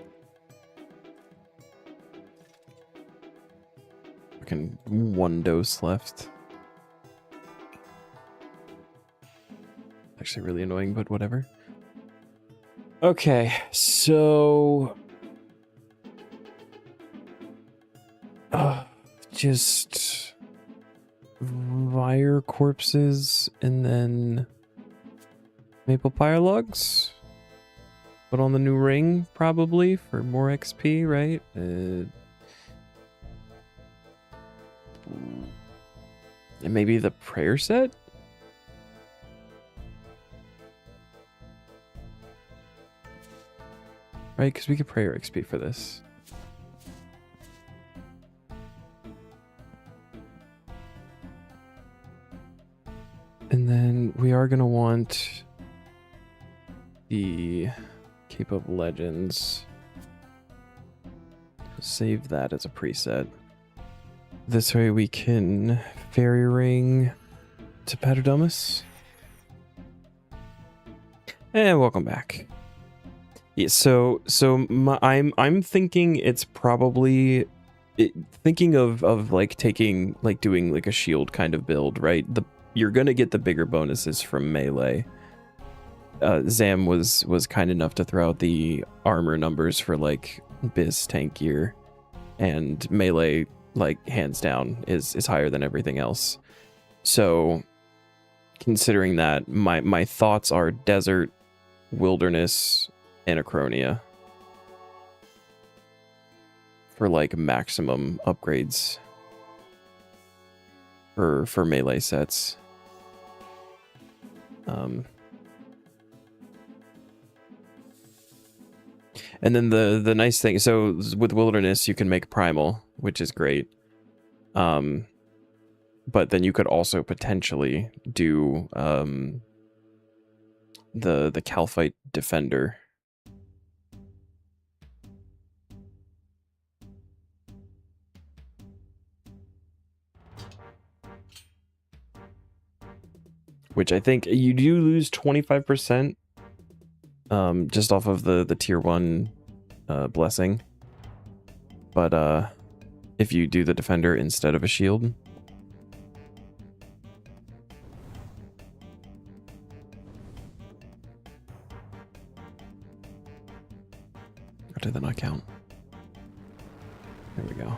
Fucking one dose left. Actually really annoying, but whatever. Okay, so... just... Wire corpses, and then... Maple pyre logs? Put on the new ring, probably, for more XP, right? And maybe the prayer set? Right, because we could prayer XP for this. And then we are going to want the Cape of Legends. Save that as a preset. This way we can fairy ring to Paterdomus. And welcome back. Yeah, so I'm thinking it's probably thinking of like taking like doing like a shield kind of build, right? You're gonna get the bigger bonuses from melee. Zam was kind enough to throw out the armor numbers for like Biz tank gear, and melee like hands down is higher than everything else. So considering that, my thoughts are desert, wilderness, Anachronia for like maximum upgrades for melee sets. And then the nice thing, so with wilderness you can make primal, which is great. But then you could also potentially do the Calphite Defender. Which I think you do lose 25% just off of the tier 1 blessing. But if you do the Defender instead of a shield. Or did that not count? There we go.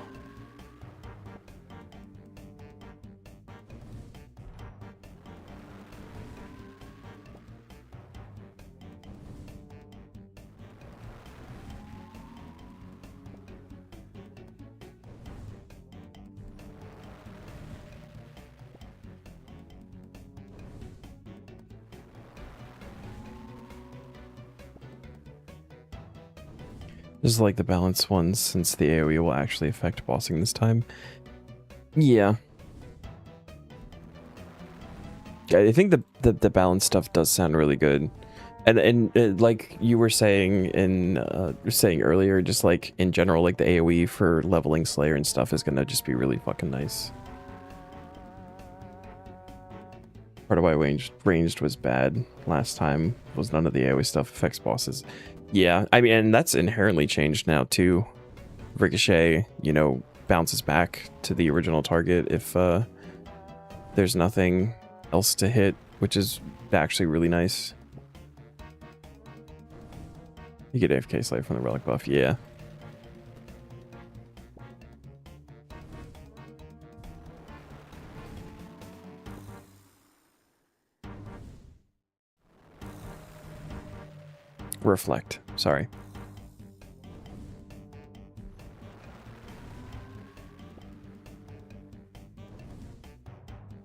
This is like the balanced ones, since the AoE will actually affect bossing this time. Yeah. I think the balanced stuff does sound really good. And like you were saying saying earlier, just like in general, like the AoE for leveling Slayer and stuff is gonna just be really fucking nice. Part of why ranged was bad last time was none of the AoE stuff affects bosses. Yeah, I mean, and that's inherently changed now too. Ricochet, you know, bounces back to the original target if there's nothing else to hit, which is actually really nice. You get AFK Slave from the relic buff, yeah. Reflect, sorry.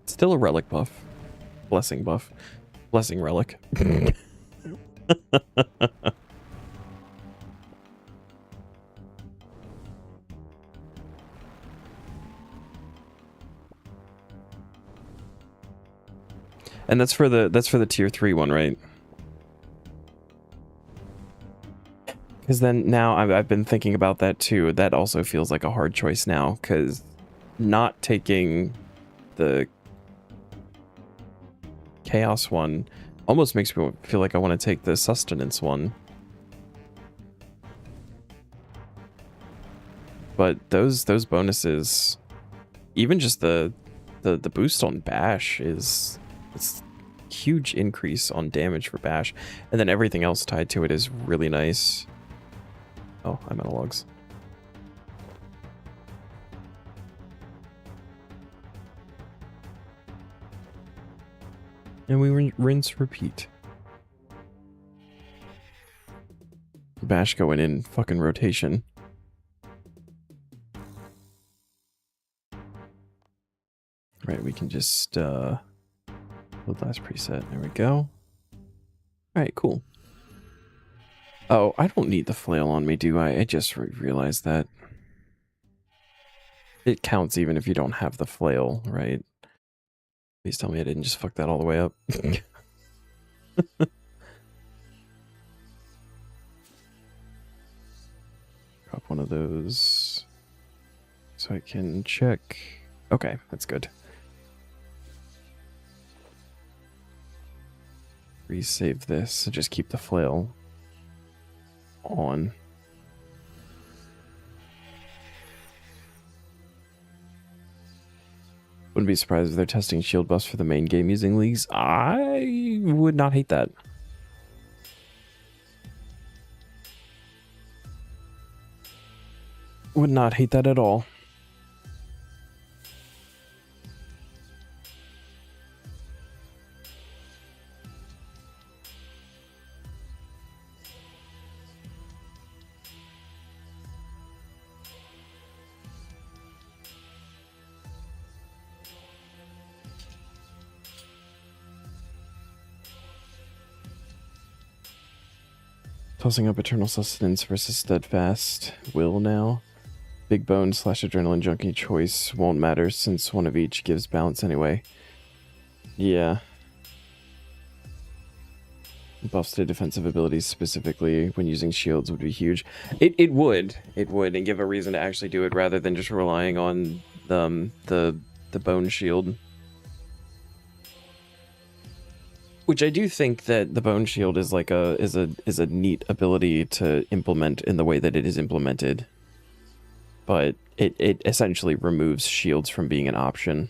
Still a relic buff. Blessing buff. Blessing relic. And that's for the tier 3 one, right? Because then now I've been thinking about that too. That also feels like a hard choice now, because not taking the chaos one almost makes me feel like I want to take the sustenance one. But those bonuses, even just the boost on bash it's huge increase on damage for bash, and then everything else tied to it is really nice. Oh, I'm out of logs. And we rinse, repeat. Bash going in fucking rotation. Right, we can just load last preset. There we go. Alright, cool. Oh, I don't need the flail on me, do I? I just realized that. It counts even if you don't have the flail, right? Please tell me I didn't just fuck that all the way up. Drop one of those so I can check. Okay, that's good. Resave this, so just keep the flail on. Wouldn't be surprised if they're testing shield buffs for the main game using leagues. I would not hate that. Would not hate that at all. Tossing up Eternal Sustenance versus Steadfast will now. Big Bone / Adrenaline Junkie choice won't matter since one of each gives balance anyway. Yeah. Buffs to defensive abilities specifically when using shields would be huge. It would, and give a reason to actually do it rather than just relying on the bone shield. Which I do think that the bone shield is like is a neat ability to implement in the way that it is implemented. But it essentially removes shields from being an option.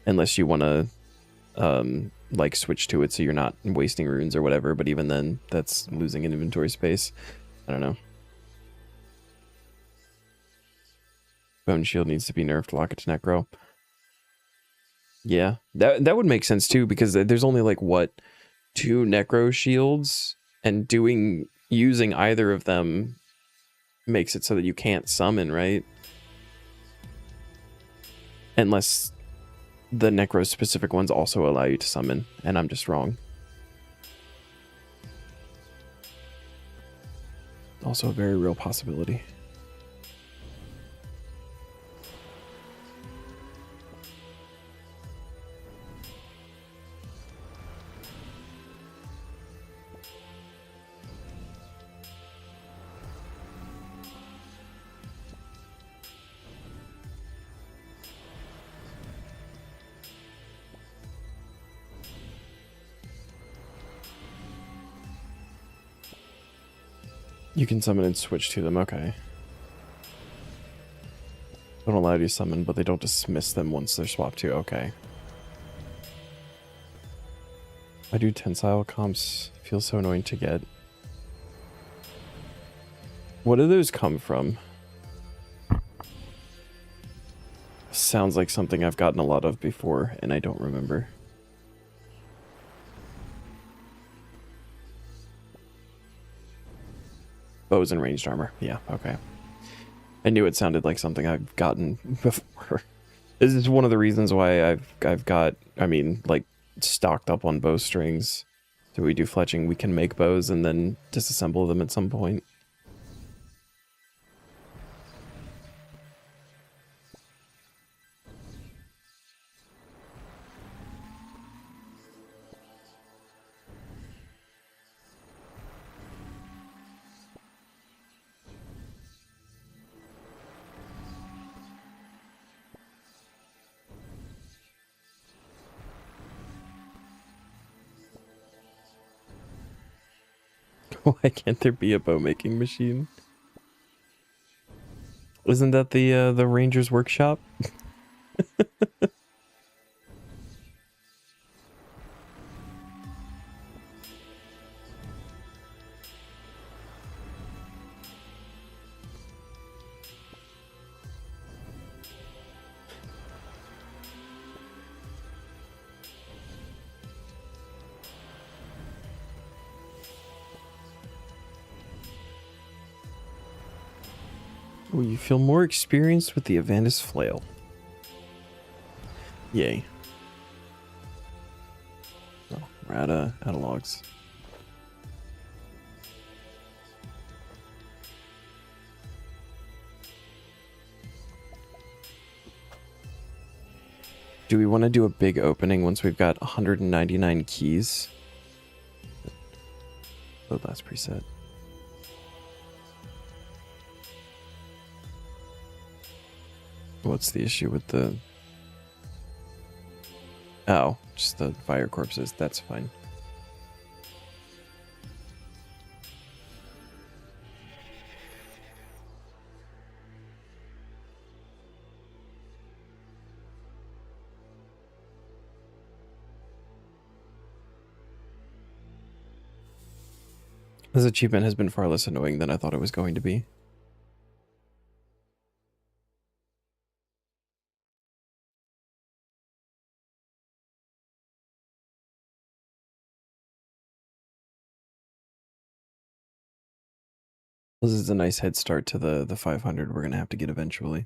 Unless you want to like switch to it so you're not wasting runes or whatever, but even then that's losing an inventory space. I don't know. Bone shield needs to be nerfed, lock it to necro. Yeah, that would make sense too, because there's only like what 2 necro shields, and using either of them makes it so that you can't summon, right? Unless the necro specific ones also allow you to summon, and I'm just wrong. Also a very real possibility. You can summon and switch to them, okay. Don't allow you to summon, but they don't dismiss them once they're swapped to, okay. I do tensile comps, feel so annoying to get. What do those come from? Sounds like something I've gotten a lot of before, and I don't remember. Bows and ranged armor. Yeah, okay. I knew it sounded like something I've gotten before. This is one of the reasons why I've got, I mean, like, stocked up on bowstrings. So we do fletching, we can make bows and then disassemble them at some point. Why can't there be a bow making machine? Isn't that the Ranger's workshop? Oh, you feel more experienced with the Avandis flail. Yay. Oh, we're out of logs. Do we want to do a big opening once we've got 199 keys? The last preset. What's the issue with the... Oh, just the fire corpses. That's fine. This achievement has been far less annoying than I thought it was going to be. This is a nice head start to the 500 we're going to have to get eventually.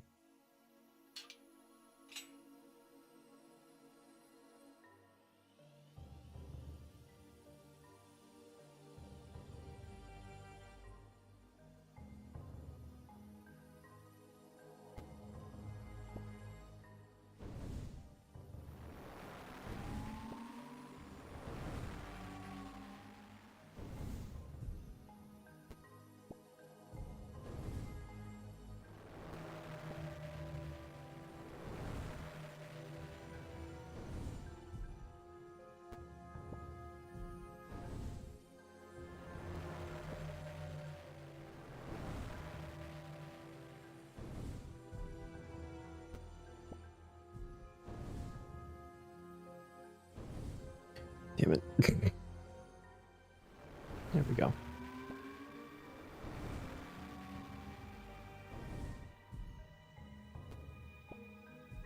Damn it. There we go.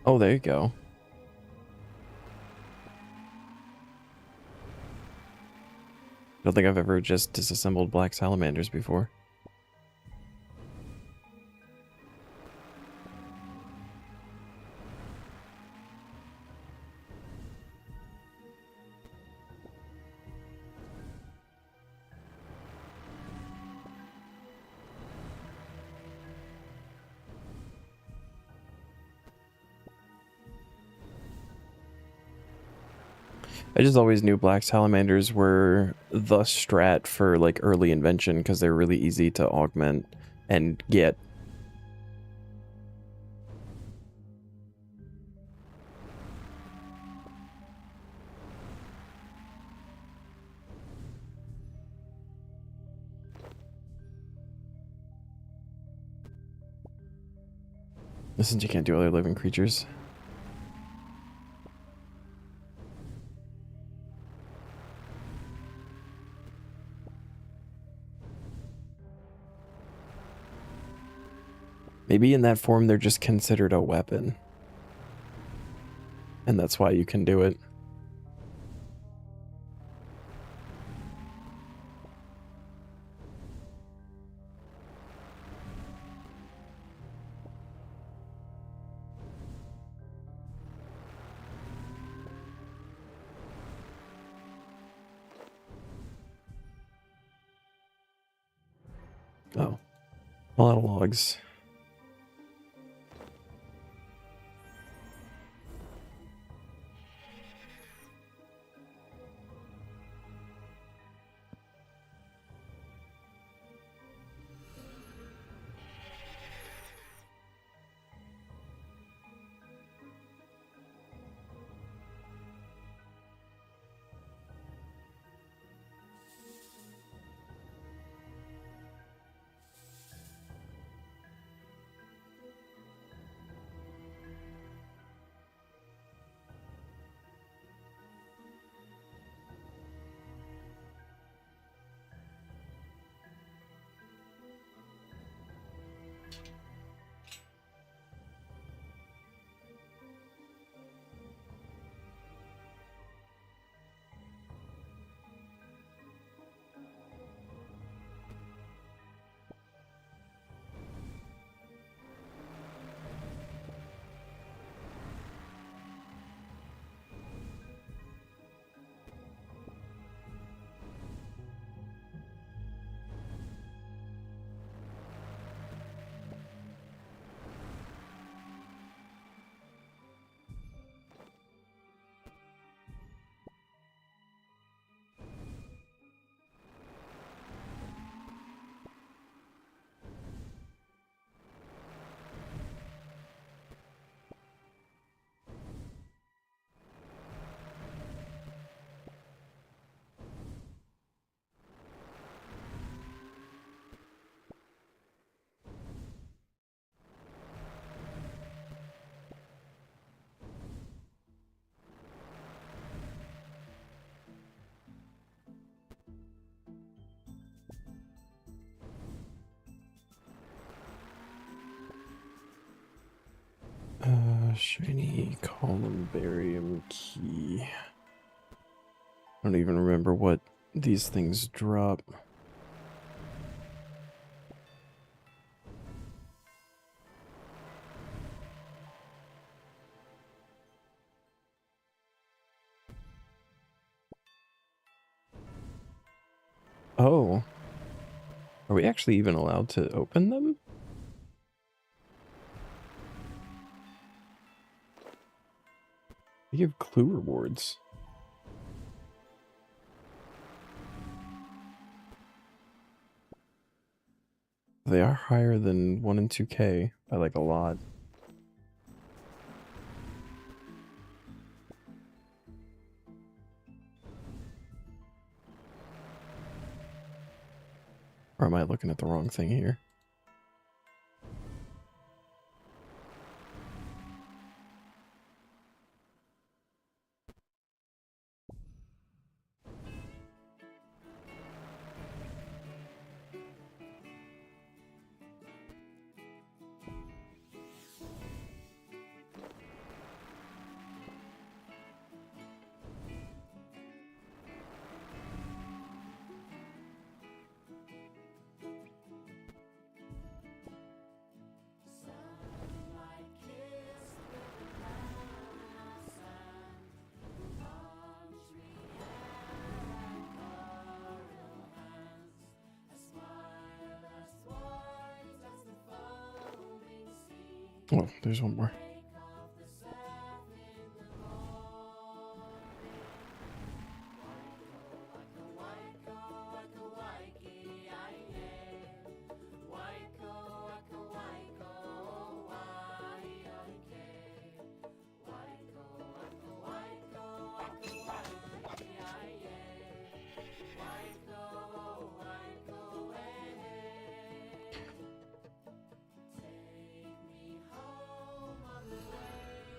Oh, there you go. I don't think I've ever just disassembled black salamanders before. I just always knew black salamanders were the strat for like early invention because they're really easy to augment and get. Listen, you can't do other living creatures. Maybe in that form they're just considered a weapon. And that's why you can do it. Oh. A lot of logs. Shiny columbarium key. I don't even remember what these things drop. Oh. Are we actually even allowed to open them? They give clue rewards. They are higher than 1 and 2K by like a lot. Or am I looking at the wrong thing here? Oh, there's one more.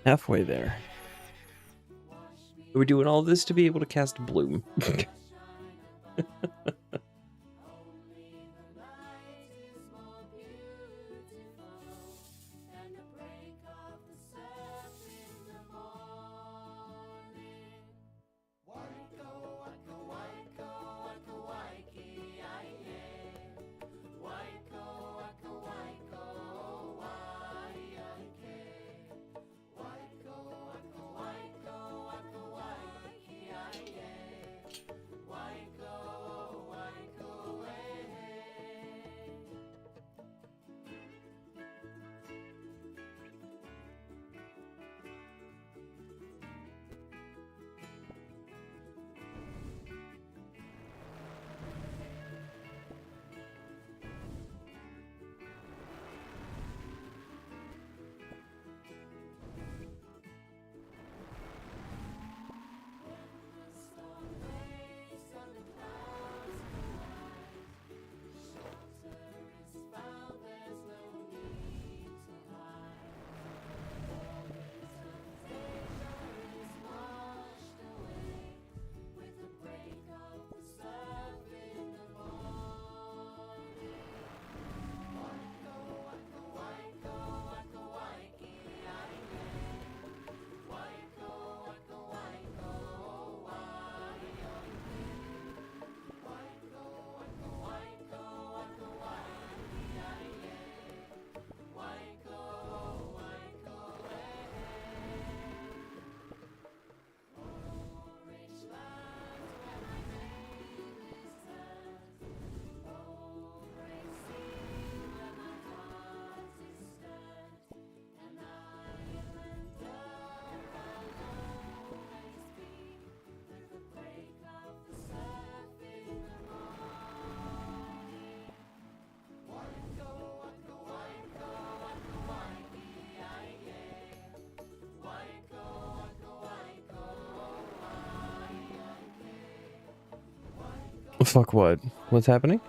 Halfway there. We're doing all this to be able to cast Bloom. Fuck what? What's happening?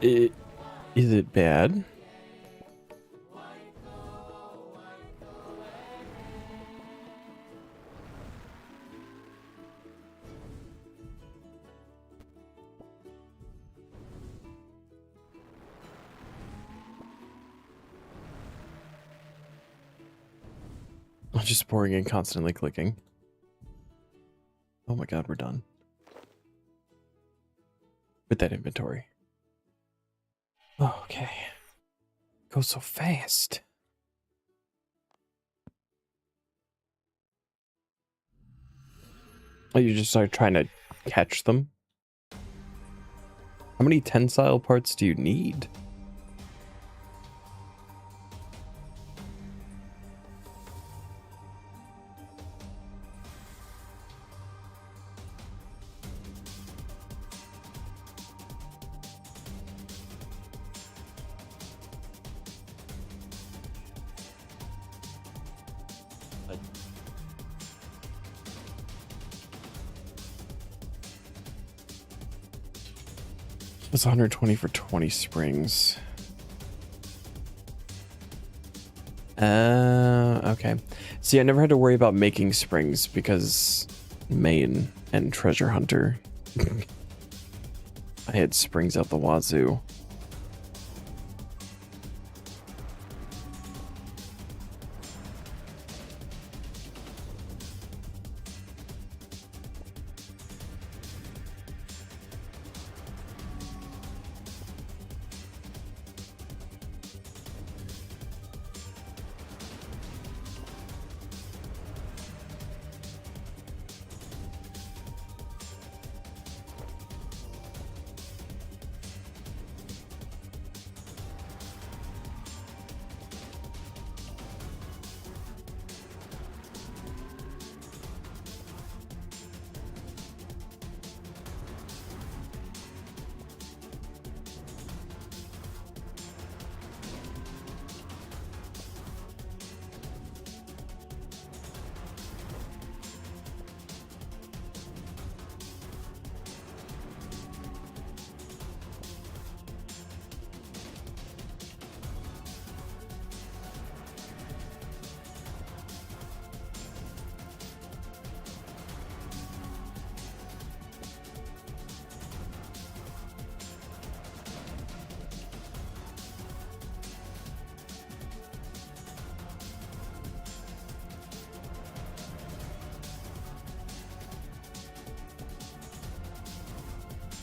Is it bad? I'm just pouring and constantly clicking. Oh my god, we're done. With that inventory. Oh, okay. Goes so fast. Oh, you just start trying to catch them? How many tensile parts do you need? It's 120 for 20 springs. Okay. See, I never had to worry about making springs because main and treasure hunter. I had springs out the wazoo.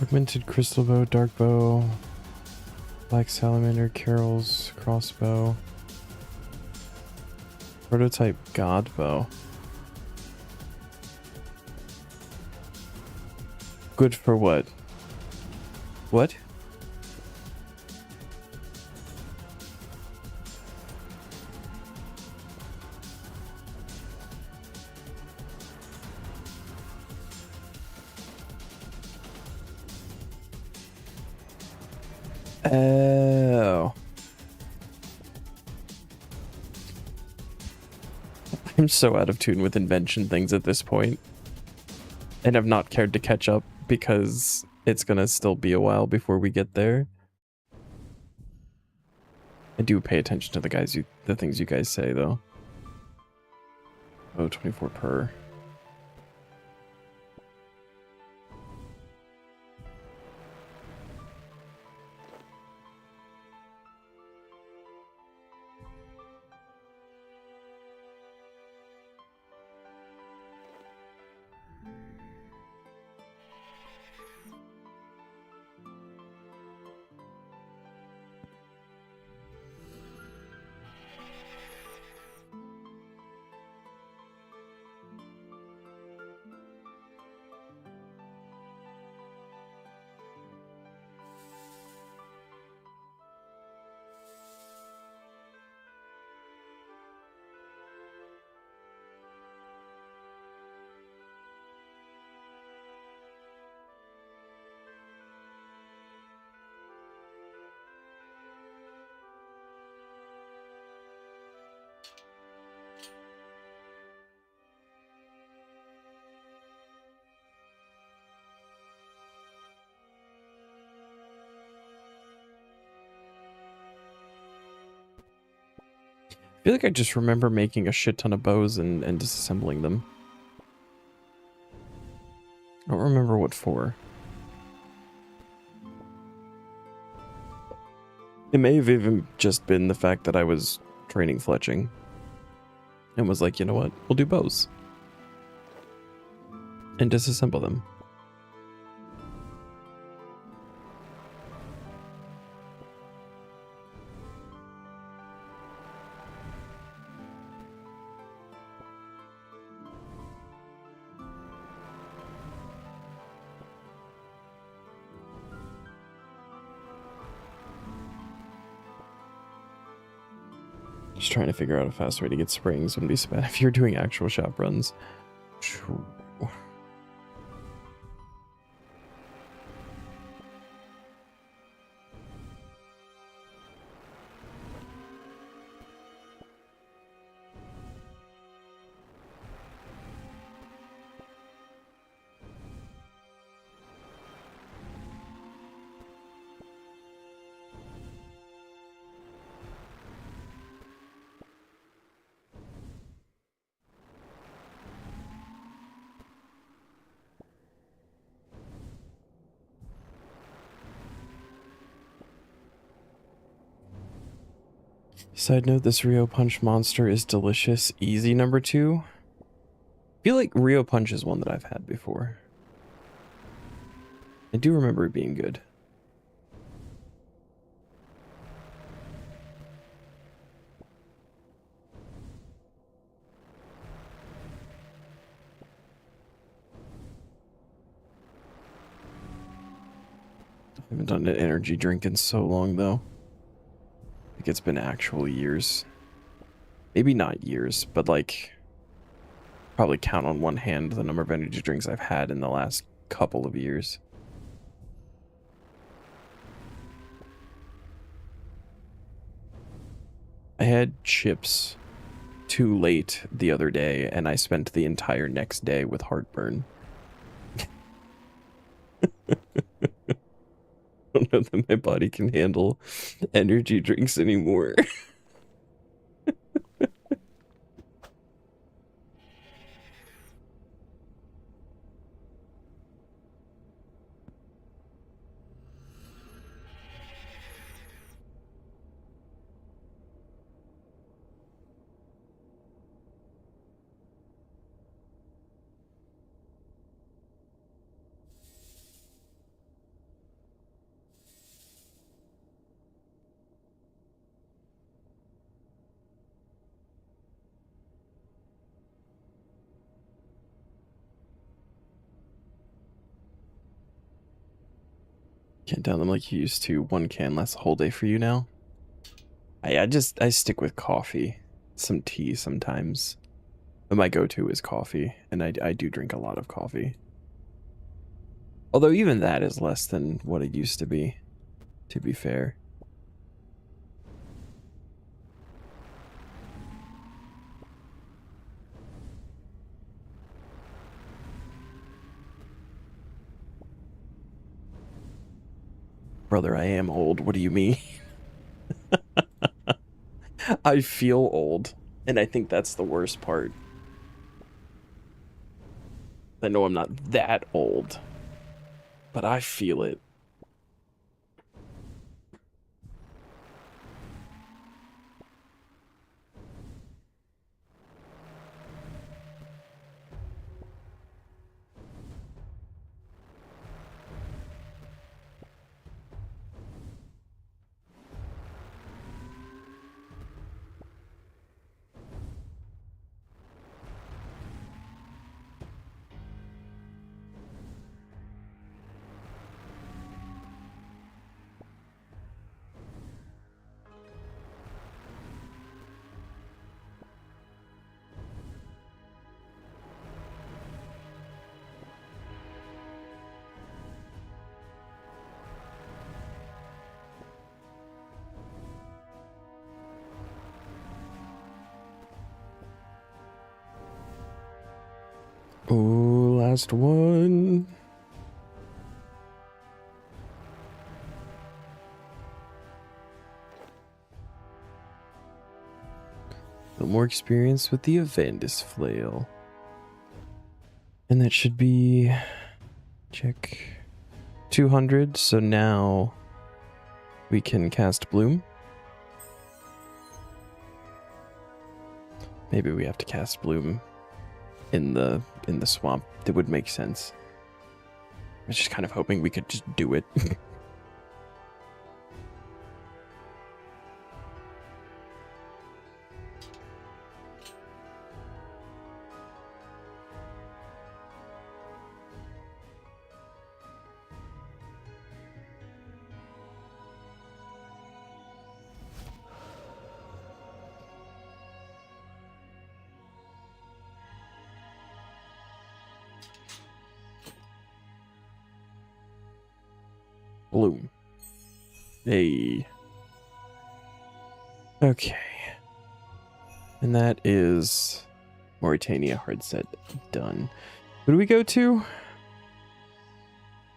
Augmented crystal bow, dark bow, black salamander, Carol's crossbow, prototype god bow. Good for what? What? Oh. I'm so out of tune with invention things at this point. And I've not cared to catch up because it's gonna still be a while before we get there. I do pay attention to the things you guys say though. Oh, 24 per. I feel like I just remember making a shit ton of bows and disassembling them. I don't remember what for. It may have even just been the fact that I was training fletching and was like, you know what, we'll do bows and disassemble them. Just trying to figure out a fast way to get springs wouldn't be so bad if you're doing actual shop runs. Side note, this Rio Punch monster is delicious. Easy number 2. I feel like Rio Punch is one that I've had before. I do remember it being good. I haven't done an energy drink in so long, though. I think it's been actual years. Maybe not years, but like, probably count on one hand the number of energy drinks I've had in the last couple of years. I had chips too late the other day, and I spent the entire next day with heartburn. I don't know that my body can handle energy drinks anymore. Can't down them like you used to. One can lasts a whole day for you now. I stick with coffee, some tea sometimes. But my go-to is coffee, and I do drink a lot of coffee. Although even that is less than what it used to be fair. Brother, I am old. What do you mean? I feel old, and I think that's the worst part. I know I'm not that old, but I feel it. Oh, last one. little more experience with the Avandis flail. And that should be, check, 200. So now we can cast Bloom. Maybe we have to cast Bloom in the swamp. That would make sense. I was just kind of hoping we could just do it. Bloom. Hey. Okay. And that is Mauritania hard set done. Who do we go to?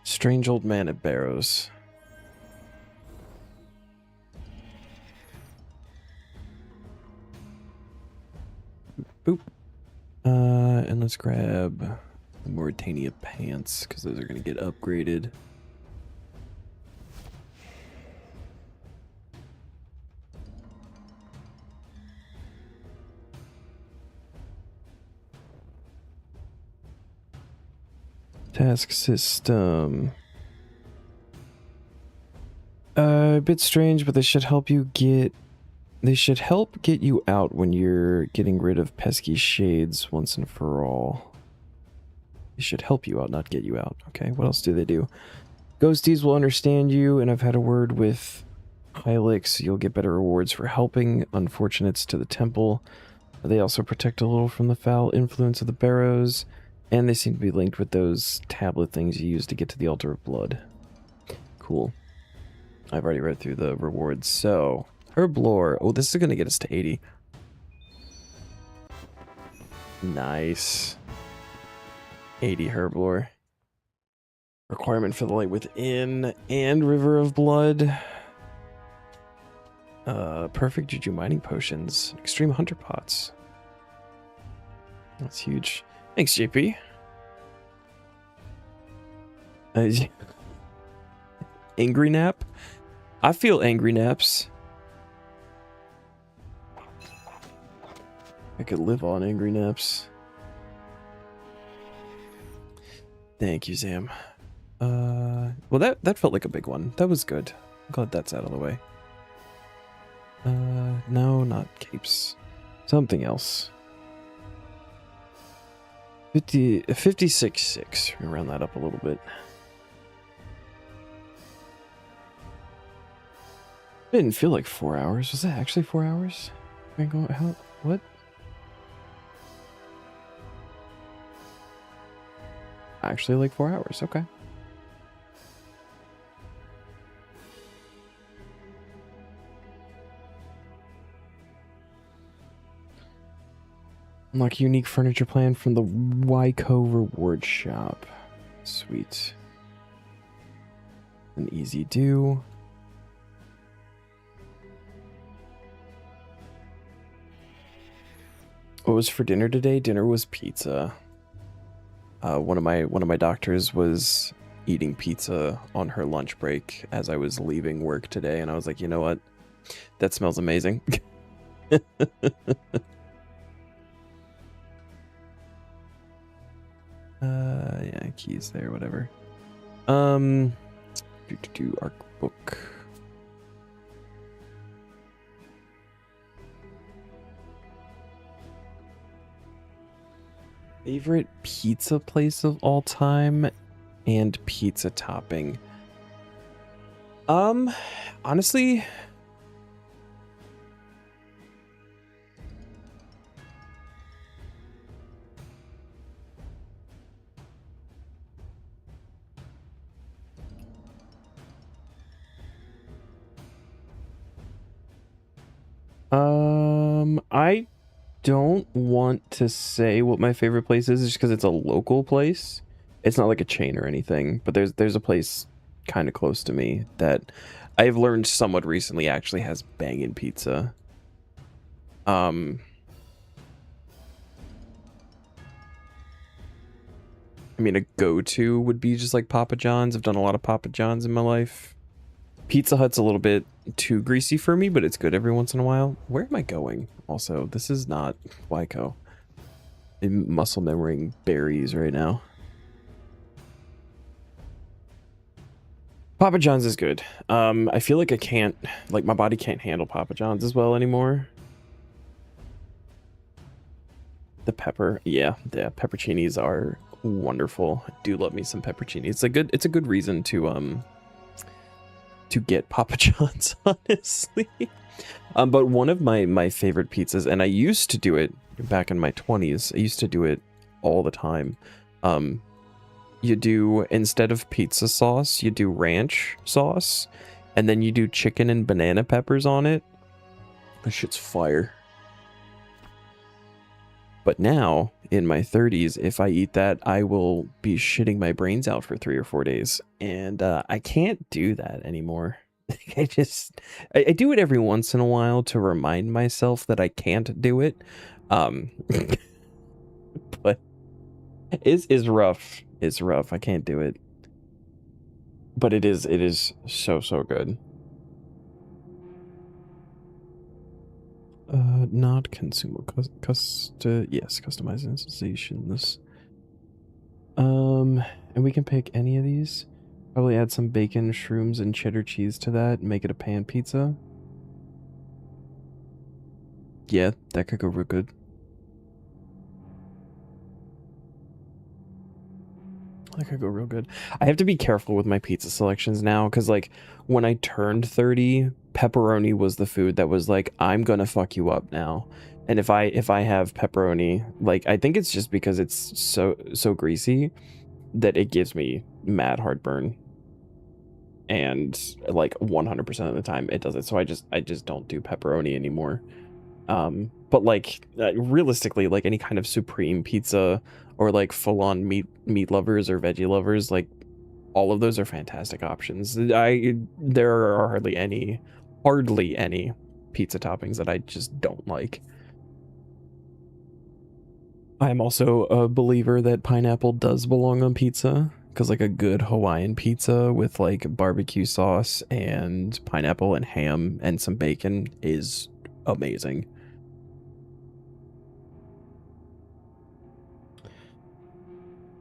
Strange old man at Barrows. Boop. And let's grab the Mauritania pants because those are going to get upgraded. Task system. A bit strange, but they should help you get. They should help get you out when you're getting rid of pesky shades once and for all. They should help you out, not get you out. Okay, what else do they do? Ghosties will understand you, and I've had a word with Hylix. You'll get better rewards for helping unfortunates to the temple. They also protect a little from the foul influence of the Barrows. And they seem to be linked with those tablet things you use to get to the Altar of Blood. Cool. I've already read through the rewards. So, Herblore. Oh, this is going to get us to 80. Nice. 80 Herblore. Requirement for the Light Within and River of Blood. Perfect Juju Mining Potions. Extreme Hunter Pots. That's huge. Thanks, JP. Angry nap? I feel angry naps. I could live on angry naps. Thank you, Zam. Well, that felt like a big one. That was good. I'm glad that's out of the way. No, not capes. Something else. 56.6. We're gonna round that up a little bit. It didn't feel like 4 hours. Was that actually 4 hours? How? What? Actually, like 4 hours. Okay. Unlock unique furniture plan from the Wyco reward shop. Sweet. An easy do. What was for dinner today? Dinner was pizza. One of my doctors was eating pizza on her lunch break as I was leaving work today, and I was like, you know what? That smells amazing. Yeah, keys there, whatever. Arc book. Favorite pizza place of all time and pizza topping. Honestly, I don't want to say what my favorite place is just because it's a local place. It's not like a chain or anything, but there's a place kind of close to me that I've learned somewhat recently actually has banging pizza. I mean, a go-to would be just like Papa John's. I've done a lot of Papa John's in my life. Pizza Hut's a little bit too greasy for me, but it's good every once in a while. Where am I going? Also, this is not Wyco. I'm muscle memorying berries right now. Papa John's is good. I feel like my body can't handle Papa John's as well anymore. The pepper, yeah, the pepperoncinis are wonderful. I do love me some pepperoni. It's a good reason to get Papa John's, honestly. But one of my favorite pizzas, and I used to do it back in my 20s. I used to do it all the time. You do, instead of pizza sauce, you do ranch sauce, and then you do chicken and banana peppers on it. That shit's fire. But now, in my 30s, if I eat that, I will be shitting my brains out for 3 or 4 days. And I can't do that anymore. I do it every once in a while to remind myself that I can't do it. But it's rough. It's rough. I can't do it. But it is so good. Not consumer yes, customized installations. And we can pick any of these. Probably add some bacon, shrooms, and cheddar cheese to that. Make it a pan pizza. Yeah, that could go real good. That could go real good. I have to be careful with my pizza selections now, because like when I turned 30, pepperoni was the food that was like, I'm gonna fuck you up now. And if I have pepperoni, like I think it's just because it's so greasy that it gives me mad heartburn. And like 100% of the time it does it. So I just don't do pepperoni anymore. But like realistically, like any kind of supreme pizza or like full-on meat lovers or veggie lovers, like all of those are fantastic options. There are hardly any pizza toppings that I just don't like. I'm also a believer that pineapple does belong on pizza, because like a good Hawaiian pizza with like barbecue sauce and pineapple and ham and some bacon is amazing.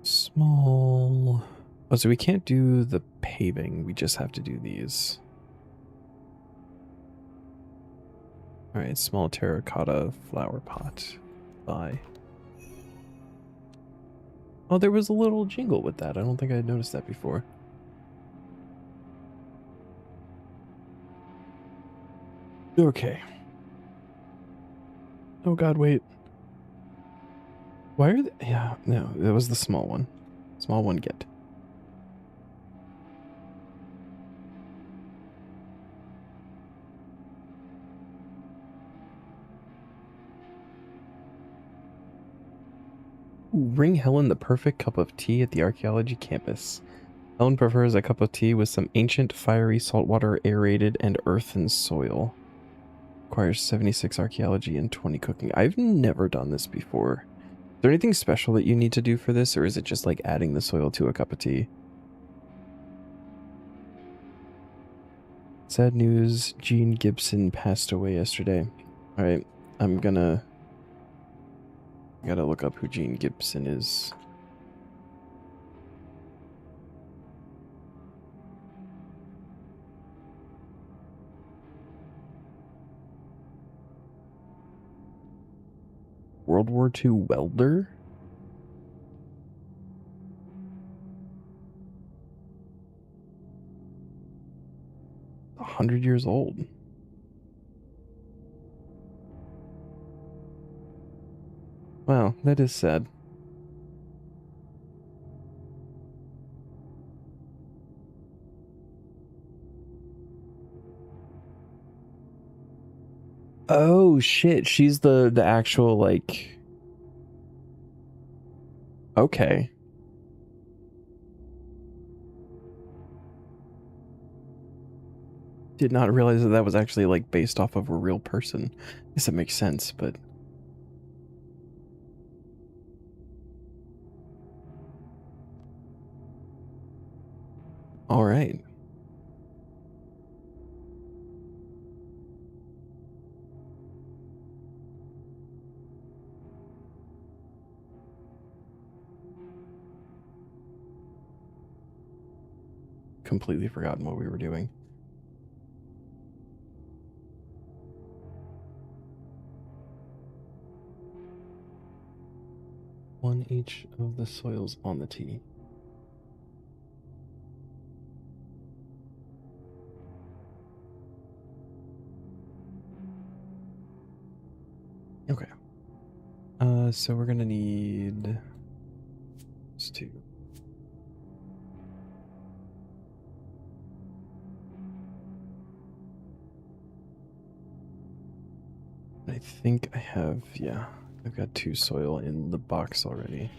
Small. Oh, so we can't do the paving. We just have to do these. All right, small terracotta flower pot. Bye. Oh, there was a little jingle with that. I don't think I had noticed that before. Okay. Oh god, wait. Why are they? Yeah, no, that was the small one. Small one get. Ooh, bring Helen the perfect cup of tea at the archaeology campus. Helen prefers a cup of tea with some ancient, fiery saltwater, aerated, and earthen soil. Requires 76 archaeology and 20 cooking. I've never done this before. Is there anything special that you need to do for this, or is it just like adding the soil to a cup of tea? Sad news, Gene Gibson passed away yesterday. Alright, I gotta look up who Gene Gibson is. World War II welder? A 100 years old. Wow, that is sad. Oh shit, she's the actual like. Okay. Did not realize that that was actually like based off of a real person. I guess that makes sense, but All right. Completely forgotten what we were doing. One each of the soils on the tee. Okay. So we're gonna need these two. I think I have, yeah, I've got 2 soil in the box already.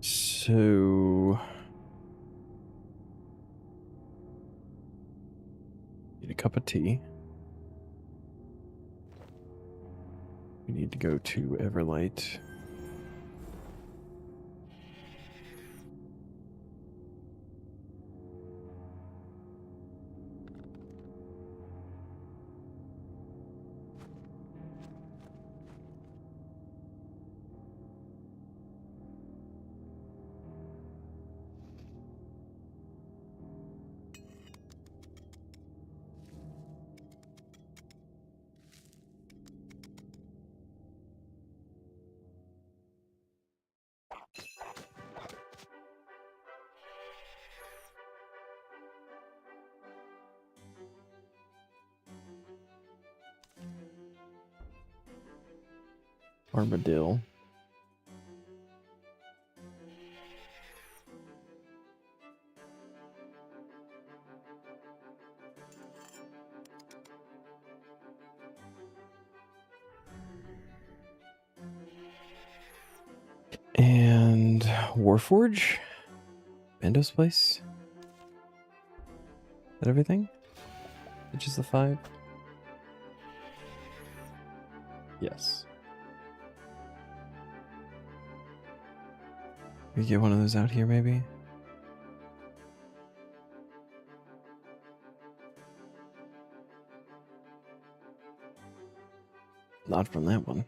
So need a cup of tea. We need to go to Everlight. Armadillo. And Warforge? Bando's place? Is that everything? Which is the 5? Yes. We get one of those out here, maybe? Not from that one.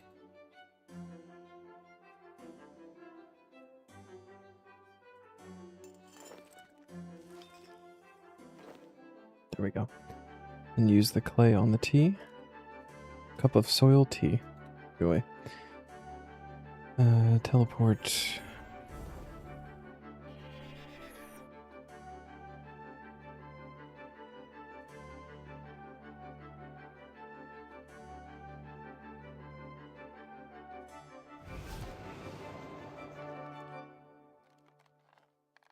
There we go. And use the clay on the tea. Cup of soil tea. Go away. Teleport.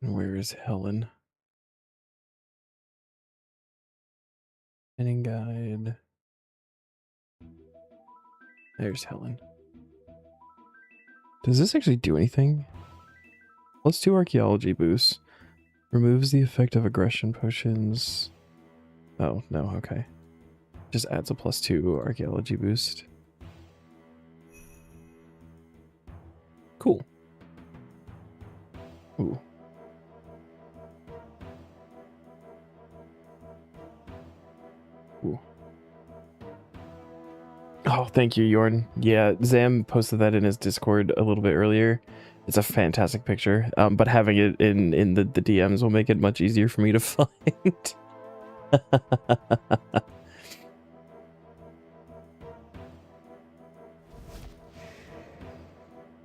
Where is Helen? Planning guide. There's Helen. Does this actually do anything? +2 archaeology boost. Removes the effect of aggression potions. Oh, no, okay. Just adds a +2 archaeology boost. Cool. Ooh. Ooh. Oh, thank you, Jorn. Yeah, Zam posted that in his Discord a little bit earlier. It's a fantastic picture, but having it in the DMs will make it much easier for me to find.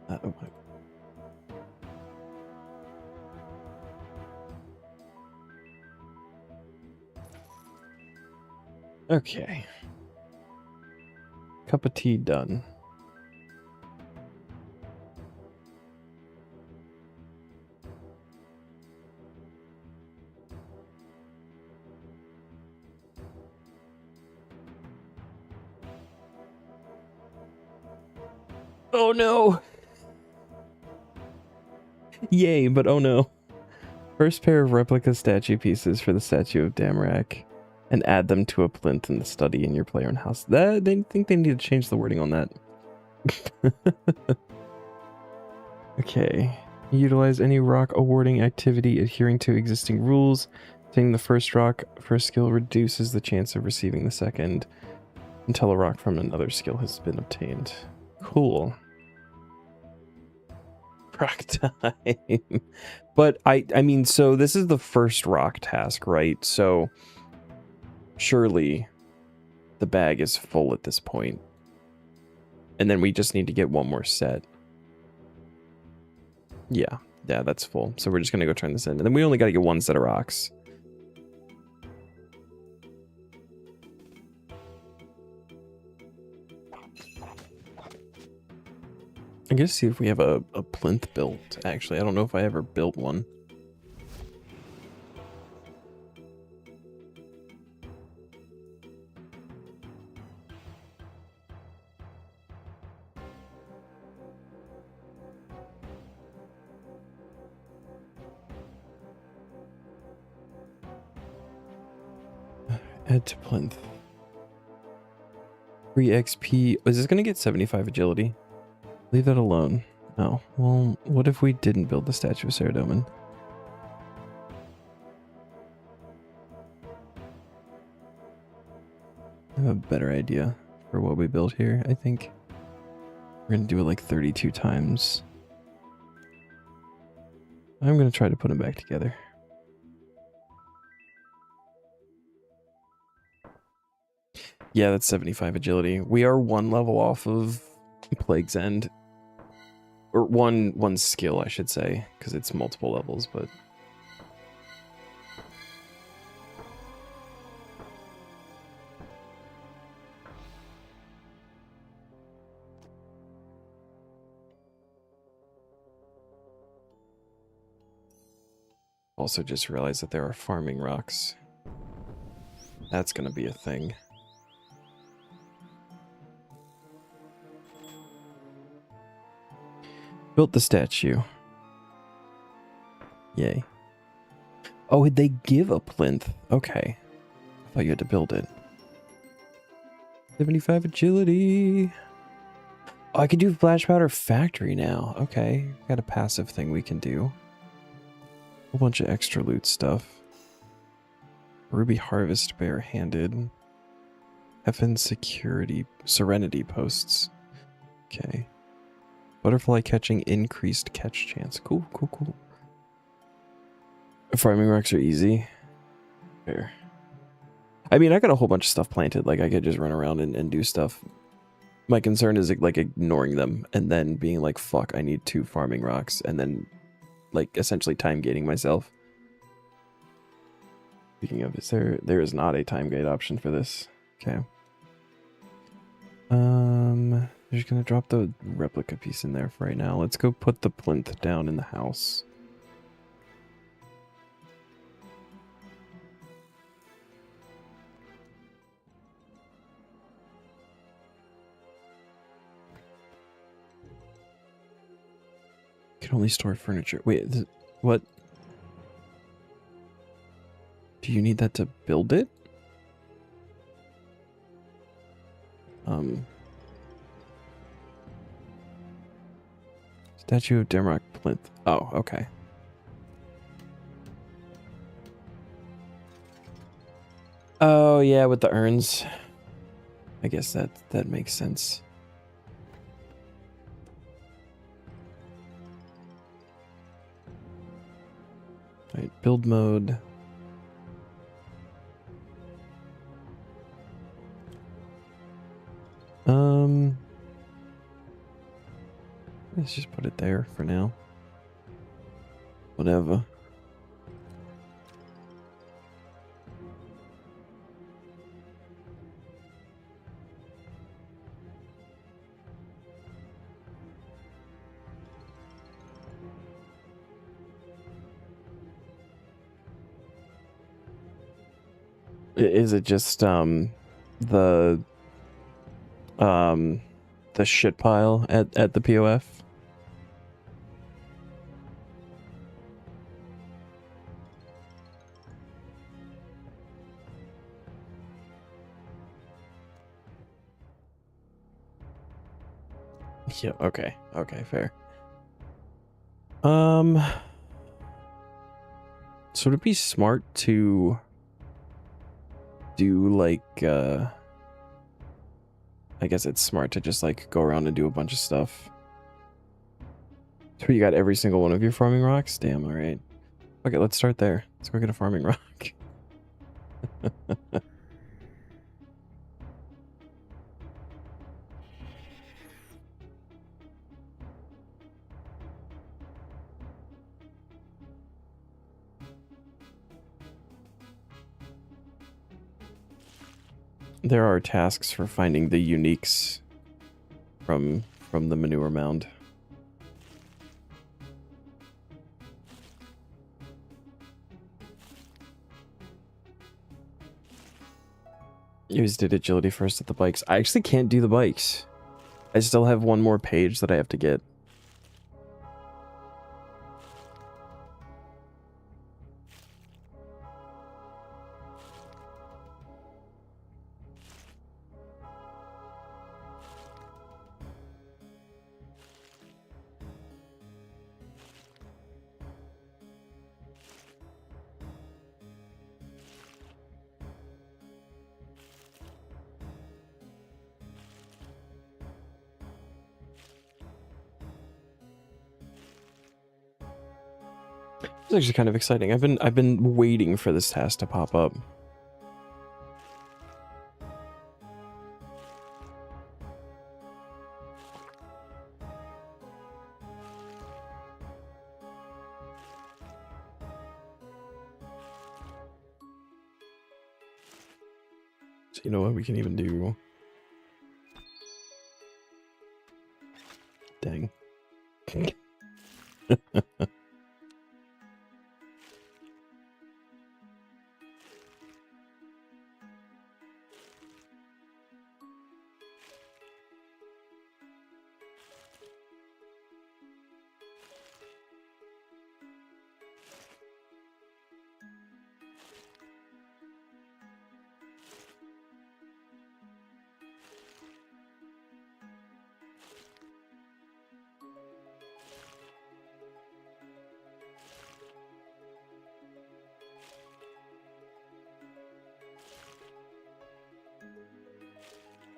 Oh my. Okay. Cup of tea done. Oh no! Yay, but oh no. First pair of replica statue pieces for the statue of Damrak, and add them to a plinth in the study in your player house. That they think they need to change the wording on that. Okay. Utilize any rock awarding activity adhering to existing rules. Taking the first rock for a skill reduces the chance of receiving the second until a rock from another skill has been obtained. Cool. Rock time. But I mean, so this is the first rock task, right? So surely the bag is full at this point. And then we just need to get one more set. Yeah, that's full. So we're just going to go turn this in. And then we only got to get one set of rocks. I guess see if we have a plinth built, actually. I don't know if I ever built one. Add to plinth. 3 XP. Is this going to get 75 agility? Leave that alone. Oh, well, what if we didn't build the statue of Saradomin? I have a better idea for what we built here, I think. We're going to do it like 32 times. I'm going to try to put them back together. Yeah, that's 75 agility. We are one level off of Plague's End. Or one skill, I should say, because it's multiple levels, but... Also just realized that there are farming rocks. That's going to be a thing. Built the statue. Yay. Oh, they give a plinth. Okay. I thought you had to build it. 75 agility. Oh, I can do Flash Powder Factory now. Okay. Got a passive thing we can do. A whole bunch of extra loot stuff. Ruby Harvest Barehanded. FN Security. Serenity Posts. Okay. Butterfly catching increased catch chance. Cool. Farming rocks are easy. Fair. I mean, I got a whole bunch of stuff planted. Like, I could just run around and do stuff. My concern is, like, ignoring them and then being like, fuck, I need 2 farming rocks. And then, like, essentially time gating myself. Speaking of, there is not a time gate option for this. Okay. I'm just gonna drop the replica piece in there for right now. Let's go put the plinth down in the house. Can only store furniture. Wait, what? Do you need that to build it? Statue of Demrock plinth. Oh, okay. Oh, yeah, with the urns. I guess that makes sense. All right, build mode. Let's just put it there for now. Whatever. Is it just the shit pile at the POF? Yeah, okay, fair. So it'd be smart to do like I guess it's smart to just like go around and do a bunch of stuff. So you got every single one of your farming rocks? Damn, alright. Okay, let's start there. Let's go get a farming rock. There are tasks for finding the uniques from the manure mound. You just did agility first at the bikes. I actually can't do the bikes. I still have one more page that I have to get. It's actually kind of exciting. I've been waiting for this task to pop up. So you know what we can even do? Dang.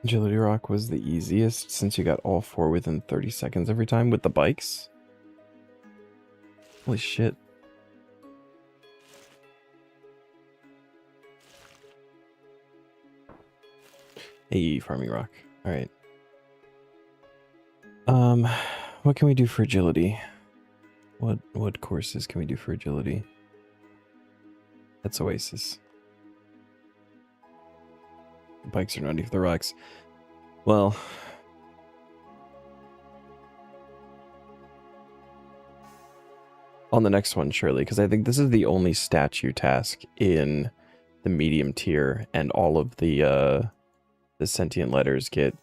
Agility Rock was the easiest since you got all 4 within 30 seconds every time with the bikes. Holy shit. Hey, Farming Rock. Alright. What can we do for agility? What courses can we do for agility? That's Oasis. The bikes are not even the rocks. Well, on the next one, surely, because I think this is the only statue task in the medium tier, and all of the sentient letters get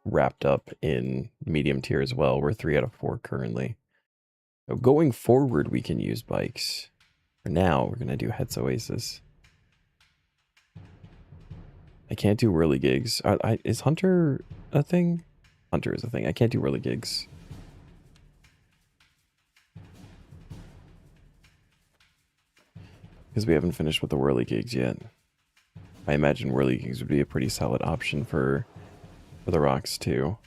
wrapped up in medium tier as well. We're 3 out of 4 currently. So going forward, we can use bikes. For now, we're gonna do Het's Oasis. I can't do whirly gigs. Is Hunter a thing? Hunter is a thing. I can't do whirly gigs. Because we haven't finished with the whirly gigs yet. I imagine whirly gigs would be a pretty solid option for the rocks too.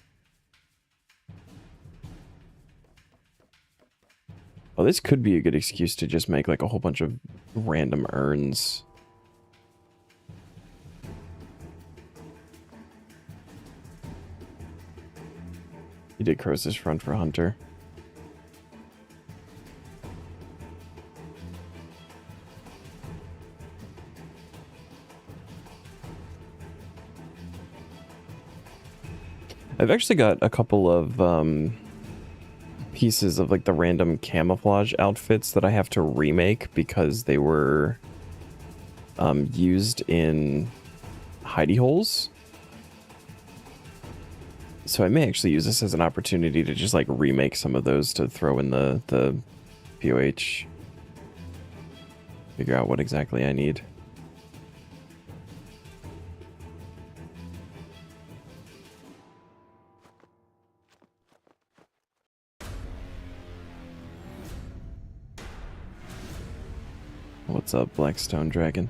Oh, this could be a good excuse to just make like a whole bunch of random urns. You did Croesus Front for Hunter. I've actually got a couple of pieces of like the random camouflage outfits that I have to remake because they were used in hidey holes. So I may actually use this as an opportunity to just like remake some of those to throw in the POH. Figure out what exactly I need. What's up, Blackstone Dragon?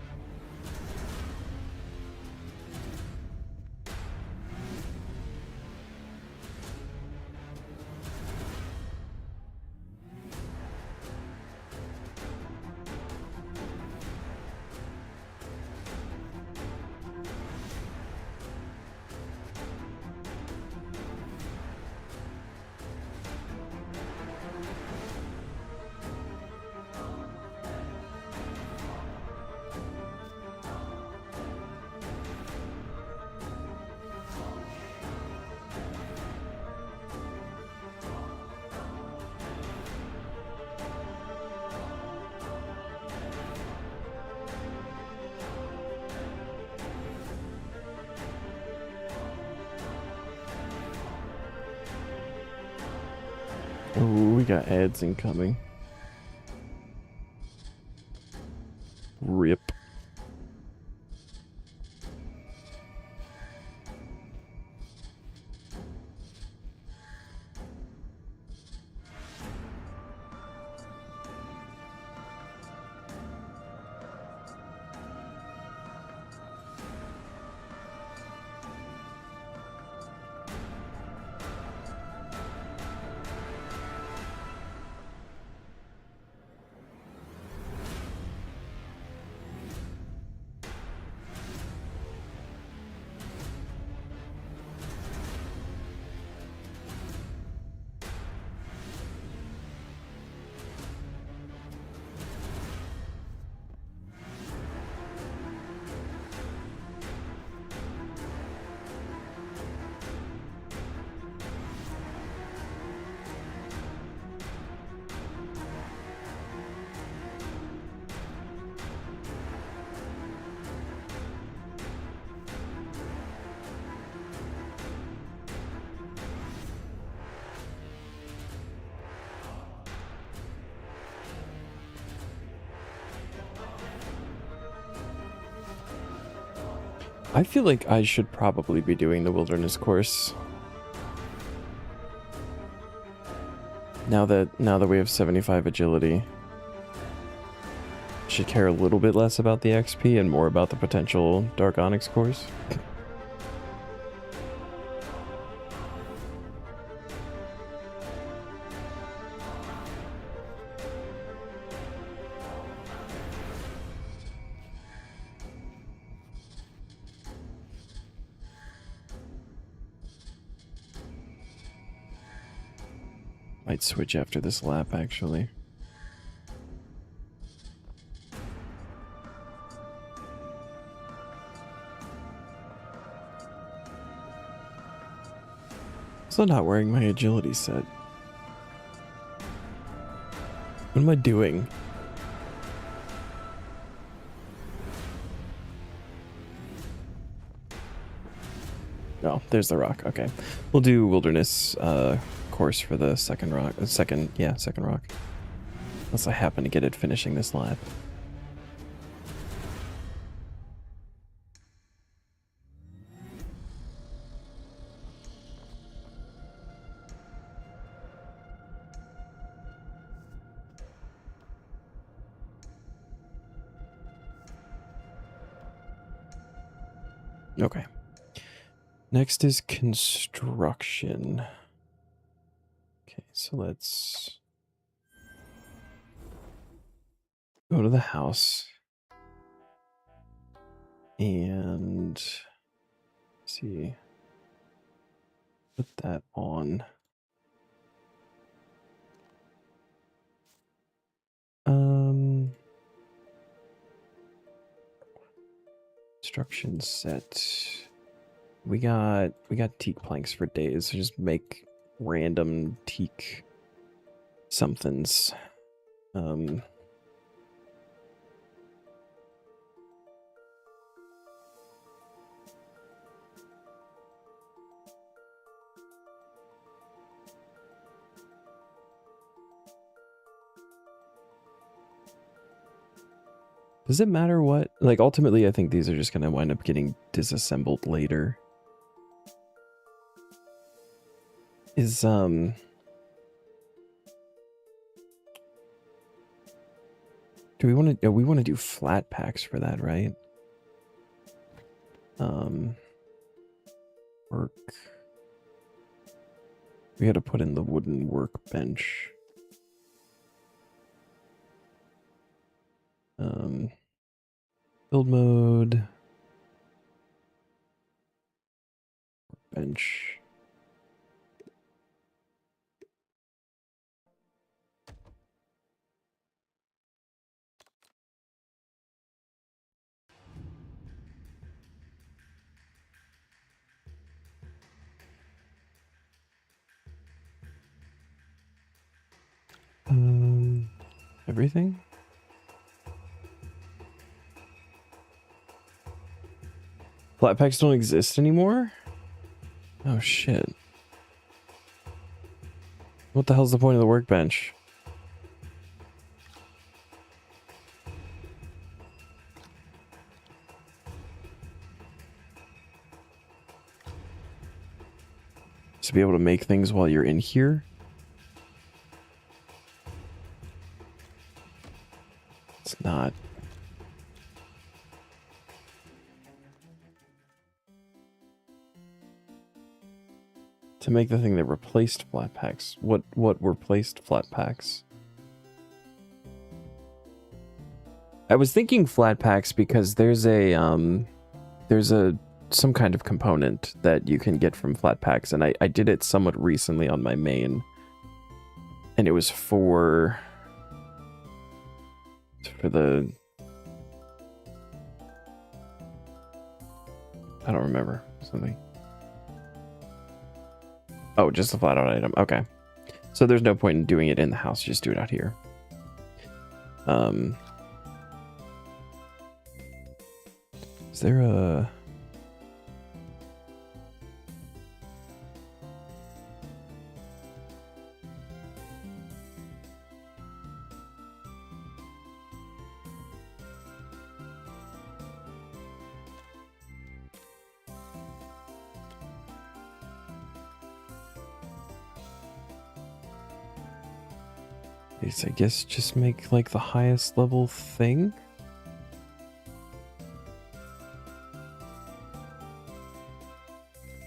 Oh, we got ads incoming. Rip. I feel like I should probably be doing the wilderness course. Now that we have 75 agility. Should care a little bit less about the XP and more about the potential Dark Onyx course. Might switch after this lap, actually. Also not wearing my agility set. What am I doing? Oh, there's the rock. Okay. We'll do wilderness course for the second rock. Second rock. Unless I happen to get it finishing this lap. Okay. Next is construction. Okay, so let's go to the house and see. Put that on. Construction set. We got teak planks for days, so just make random teak somethings. Does it matter what? Like, ultimately, I think these are just going to wind up getting disassembled later. Is, Do we want to? We want to do flat packs for that, right? Work. We had to put in the wooden workbench. Build mode. Bench. Everything? Flat packs don't exist anymore? Oh shit. What the hell's the point of the workbench? To be able to make things while you're in here? It's not. To make the thing that replaced flat packs. What replaced flat packs? I was thinking flat packs because there's a some kind of component that you can get from flat packs, and I did it somewhat recently on my main. And it was for the I don't remember something. Oh, just a flat out item. Okay. So there's no point in doing it in the house, just do it out here. Is there a I guess just make like the highest level thing?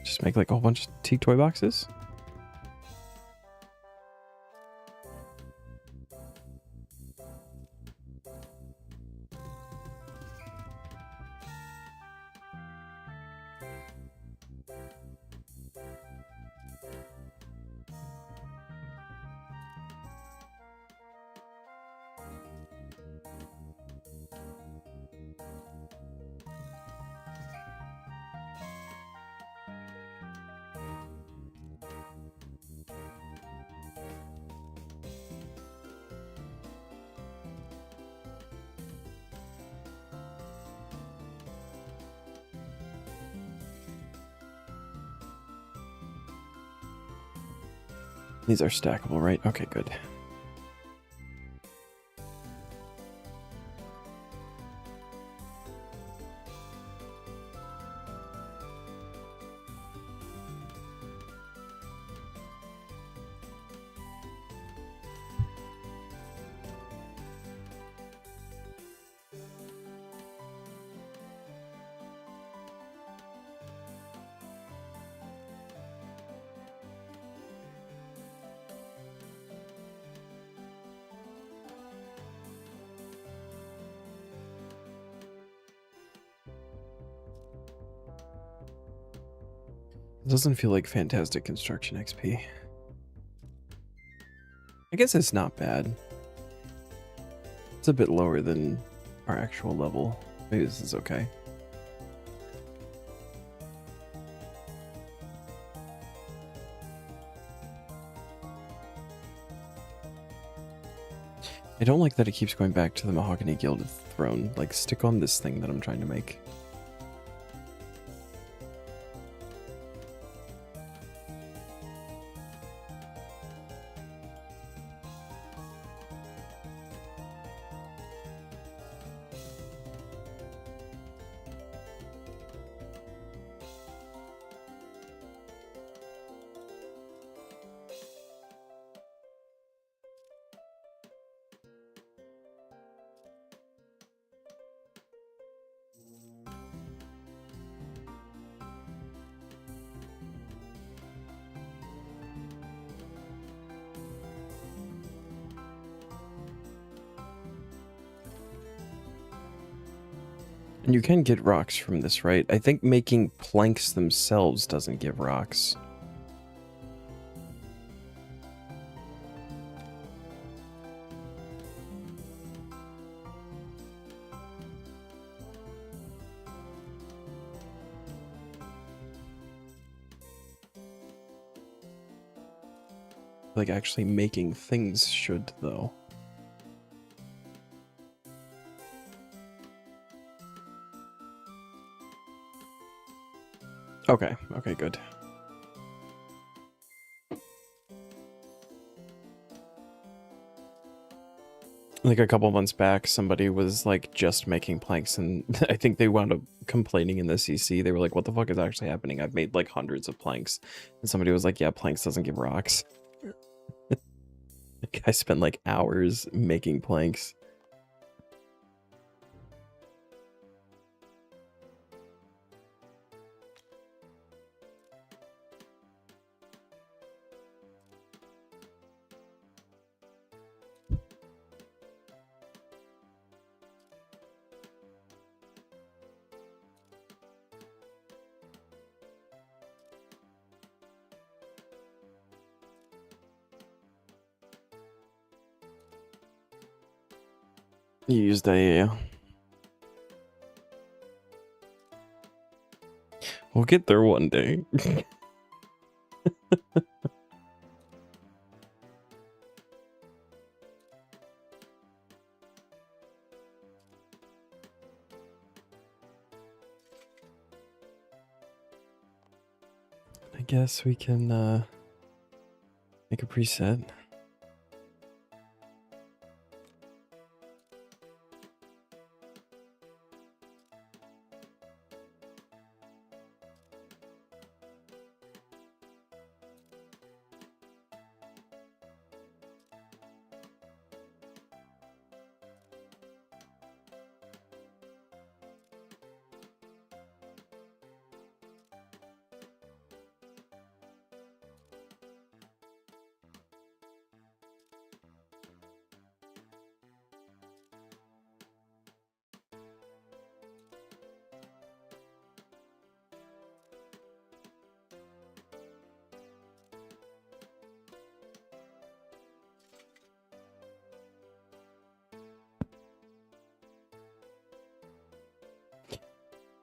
Just make like a whole bunch of teak toy boxes? These are stackable, right? Okay, good. It doesn't feel like fantastic construction XP. I guess it's not bad. It's a bit lower than our actual level. Maybe this is okay. I don't like that it keeps going back to the Mahogany Gilded Throne. Like, stick on this thing that I'm trying to make. And you can get rocks from this, right? I think making planks themselves doesn't give rocks. Like, actually making things should, though. Okay, okay, good. Like a couple months back, somebody was like just making planks, and I think they wound up complaining in the CC. They were like, what the fuck is actually happening? I've made like hundreds of planks. And somebody was like, yeah, planks doesn't give rocks. Like, I spent like hours making planks. You used a... We'll get there one day. I guess we can make a preset.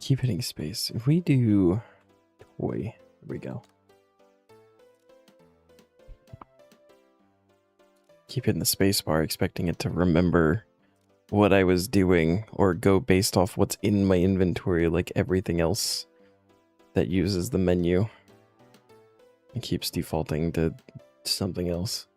Keep hitting space. If we do toy, there we go. Keep hitting the space bar, expecting it to remember what I was doing or go based off what's in my inventory, like everything else that uses the menu. It keeps defaulting to something else.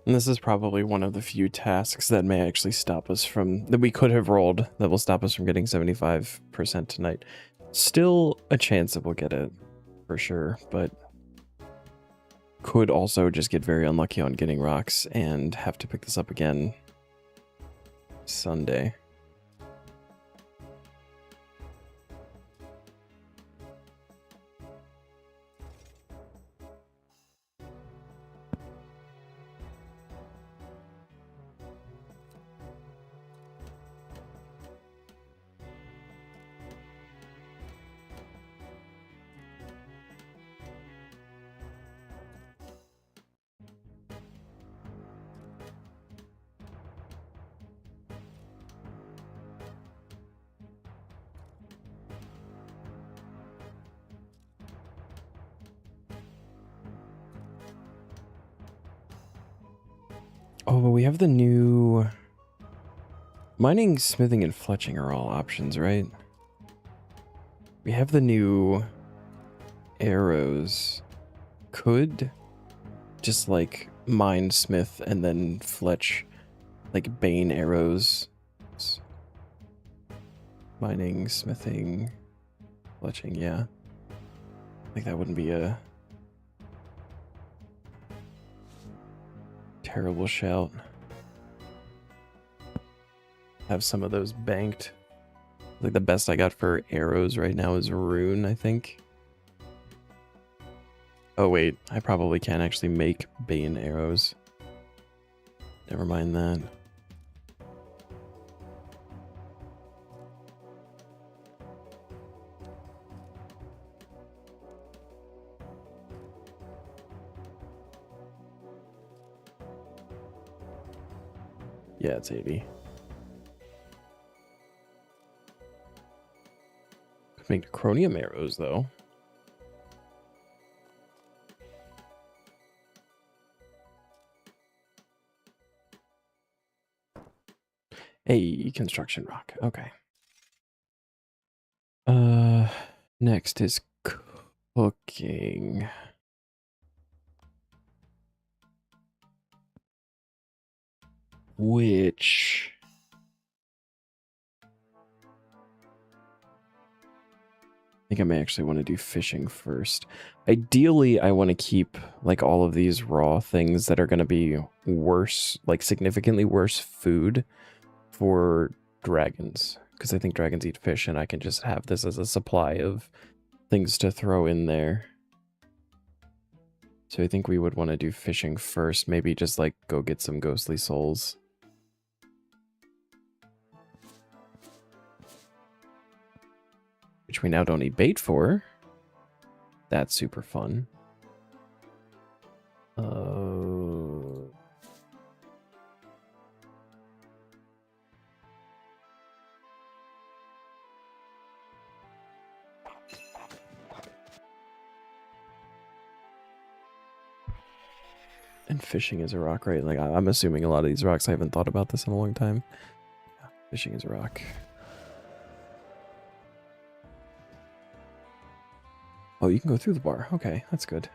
And this is probably one of the few tasks that may actually stop us from, that we could have rolled, that will stop us from getting 75% tonight. Still a chance that we'll get it, for sure, but could also just get very unlucky on getting rocks and have to pick this up again Sunday. Oh, but we have the new Mining, smithing, and fletching are all options, right? We have the new arrows. Could just like mine, smith, and then fletch like bane arrows. Mining, smithing, fletching, yeah. I think that wouldn't be a terrible shout. Have some of those banked. Like the best I got for arrows right now is rune, I think. Oh wait, I probably can't actually make bane arrows. Never mind that. Yeah, it's 80. Could make chromium arrows though. Hey, construction rock. Okay. Next is cooking. Which I think I may actually want to do fishing first. Ideally, I want to keep like all of these raw things that are going to be worse, like significantly worse food for dragons. Because I think dragons eat fish and I can just have this as a supply of things to throw in there. So I think we would want to do fishing first. Maybe just like go get some ghostly souls. Which we now don't need bait for. That's super fun. And fishing is a rock, right? Like I'm assuming a lot of these rocks, I haven't thought about this in a long time. Yeah, fishing is a rock. Oh, you can go through the bar. Okay, that's good.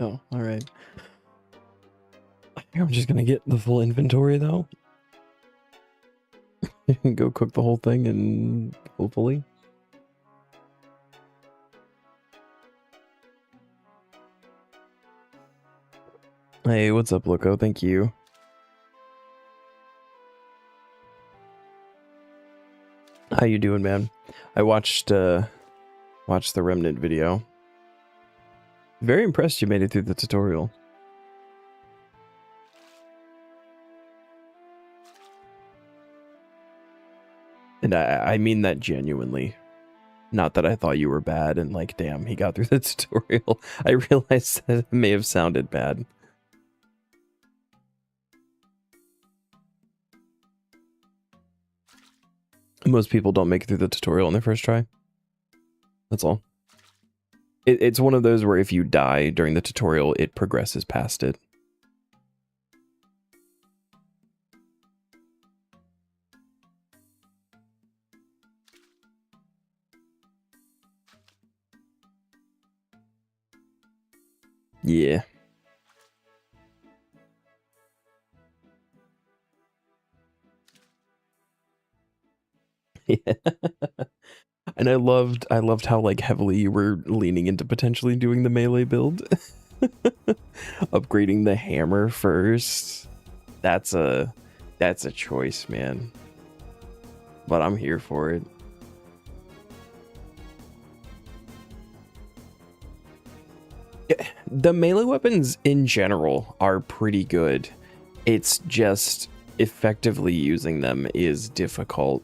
Oh, all right. I think I'm just gonna get the full inventory though. Go cook the whole thing and hopefully. Hey, what's up, Loco? Thank you. How you doing, man? I watched the Remnant video. Very impressed you made it through the tutorial. And I mean that genuinely. Not that I thought you were bad and like, damn, he got through the tutorial. I realized that it may have sounded bad. Most people don't make it through the tutorial on their first try. That's all. It's one of those where if you die during the tutorial, it progresses past it. Yeah. Yeah. And I loved how like heavily you were leaning into potentially doing the melee build. Upgrading the hammer first. That's a choice, man. But I'm here for it. The melee weapons in general are pretty good. It's just effectively using them is difficult.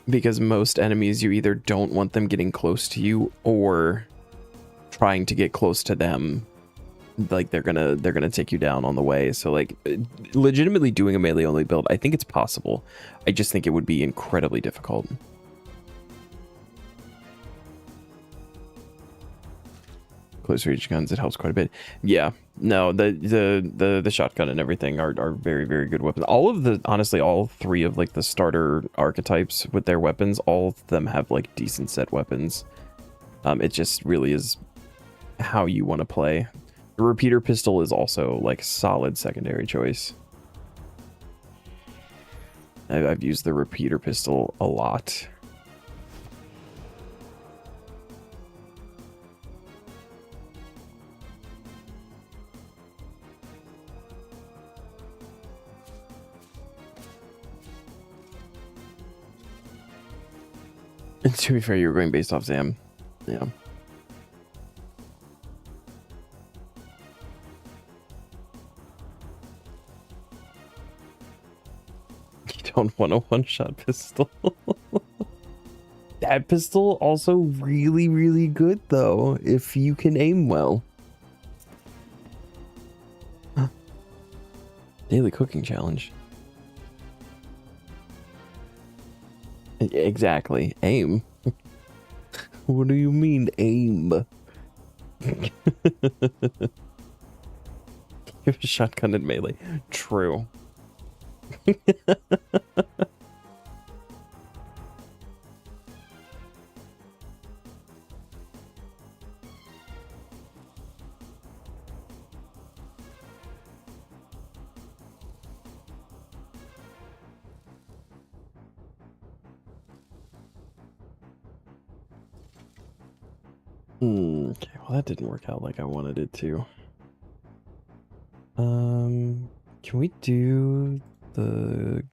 Because most enemies, you either don't want them getting close to you or trying to get close to them. Like they're gonna take you down on the way. So like legitimately doing a melee only build, I think it's possible. I just think it would be incredibly difficult. Close range guns, it helps quite a bit. Yeah, no, the shotgun and everything are very, very good weapons. Honestly, all three of like the starter archetypes with their weapons, all of them have like decent set weapons. It just really is how you want to play. The repeater pistol is also like solid secondary choice. I've used the repeater pistol a lot. And to be fair, you were going based off Zam. Yeah. You don't want a one-shot pistol. That pistol also really, really good though, if you can aim well. Daily cooking challenge. Exactly. Aim. What do you mean, aim? You have a shotgun in melee. True. Okay, well that didn't work out like I wanted it to. Can we do the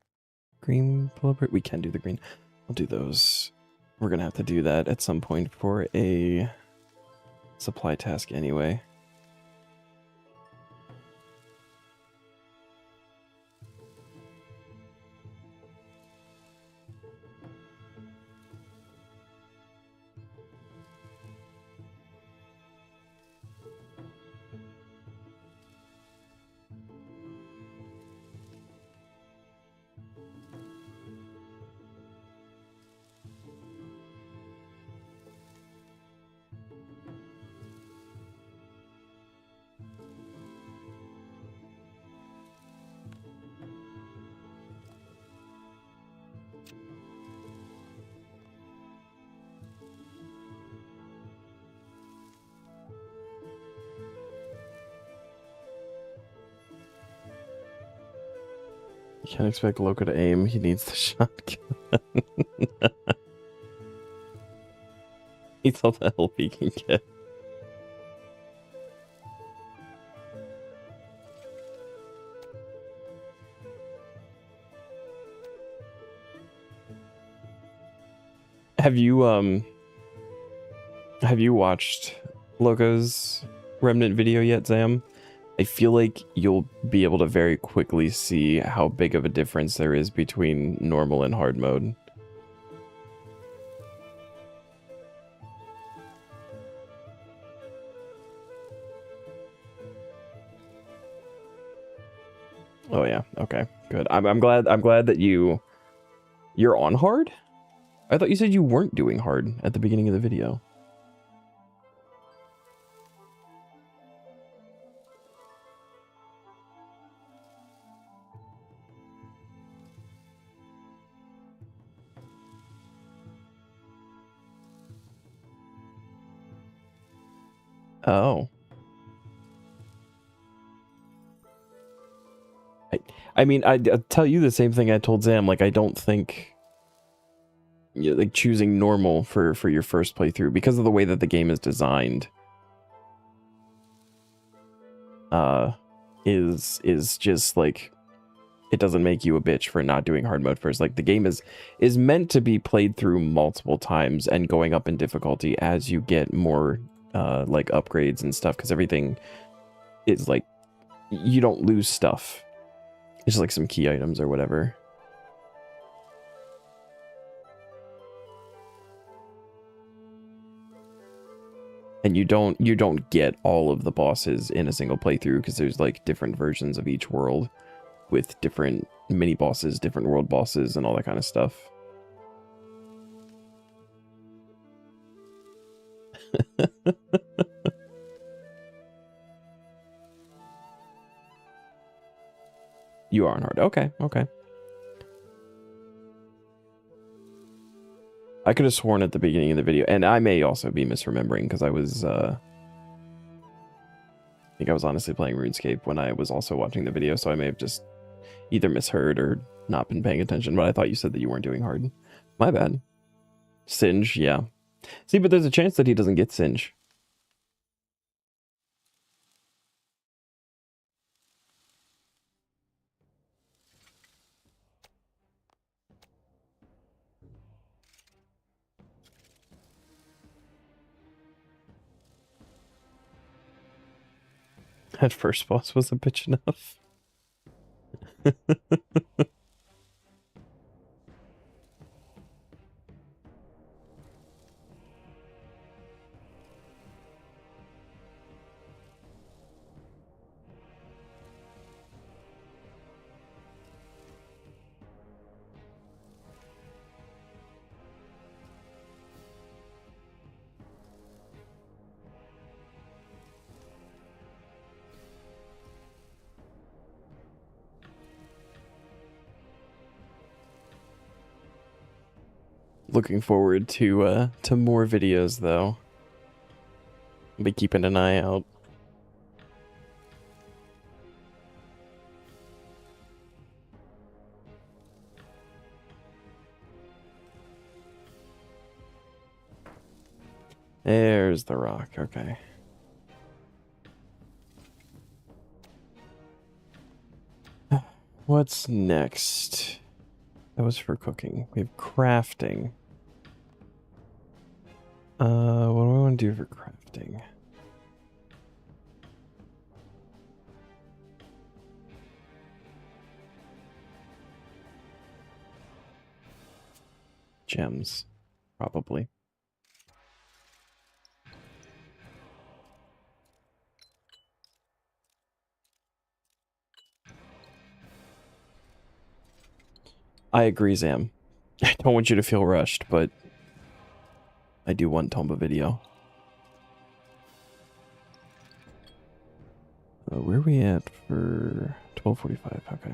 green pull-up? We can do the green. I'll do those. We're gonna have to do that at some point for a supply task anyway. You can't expect Loco to aim. He needs the shotgun. He's all the help he can get. Have you watched Loco's Remnant video yet, Zam? I feel like you'll be able to very quickly see how big of a difference there is between normal and hard mode. Oh yeah, okay, good. I'm glad that you're on hard? I thought you said you weren't doing hard at the beginning of the video. Oh. I mean, I'll tell you the same thing I told Zam. Like, I don't think, you know, like, choosing normal for your first playthrough, because of the way that the game is designed, is just, like, it doesn't make you a bitch for not doing hard mode first. Like, the game is meant to be played through multiple times and going up in difficulty as you get more, like, upgrades and stuff, because everything is, like, you don't lose stuff. It's just like some key items or whatever. And you don't get all of the bosses in a single playthrough, because there's like different versions of each world with different mini bosses, different world bosses, and all that kind of stuff. You are on hard. Okay, okay. I could have sworn at the beginning of the video, and I may also be misremembering, because I was, I think I was honestly playing RuneScape when I was also watching the video, so I may have just either misheard or not been paying attention, but I thought you said that you weren't doing hard. My bad. Singe, yeah. See, but there's a chance that he doesn't get Singe. That first boss was a bitch enough. Looking forward to more videos, though. I'll be keeping an eye out. There's the rock, okay. What's next? That was for cooking. We have crafting. What do I want to do for crafting? Gems, probably. I agree, Zam. I don't want you to feel rushed, but I do want Tomba video. Where are we at for 12:45? Okay.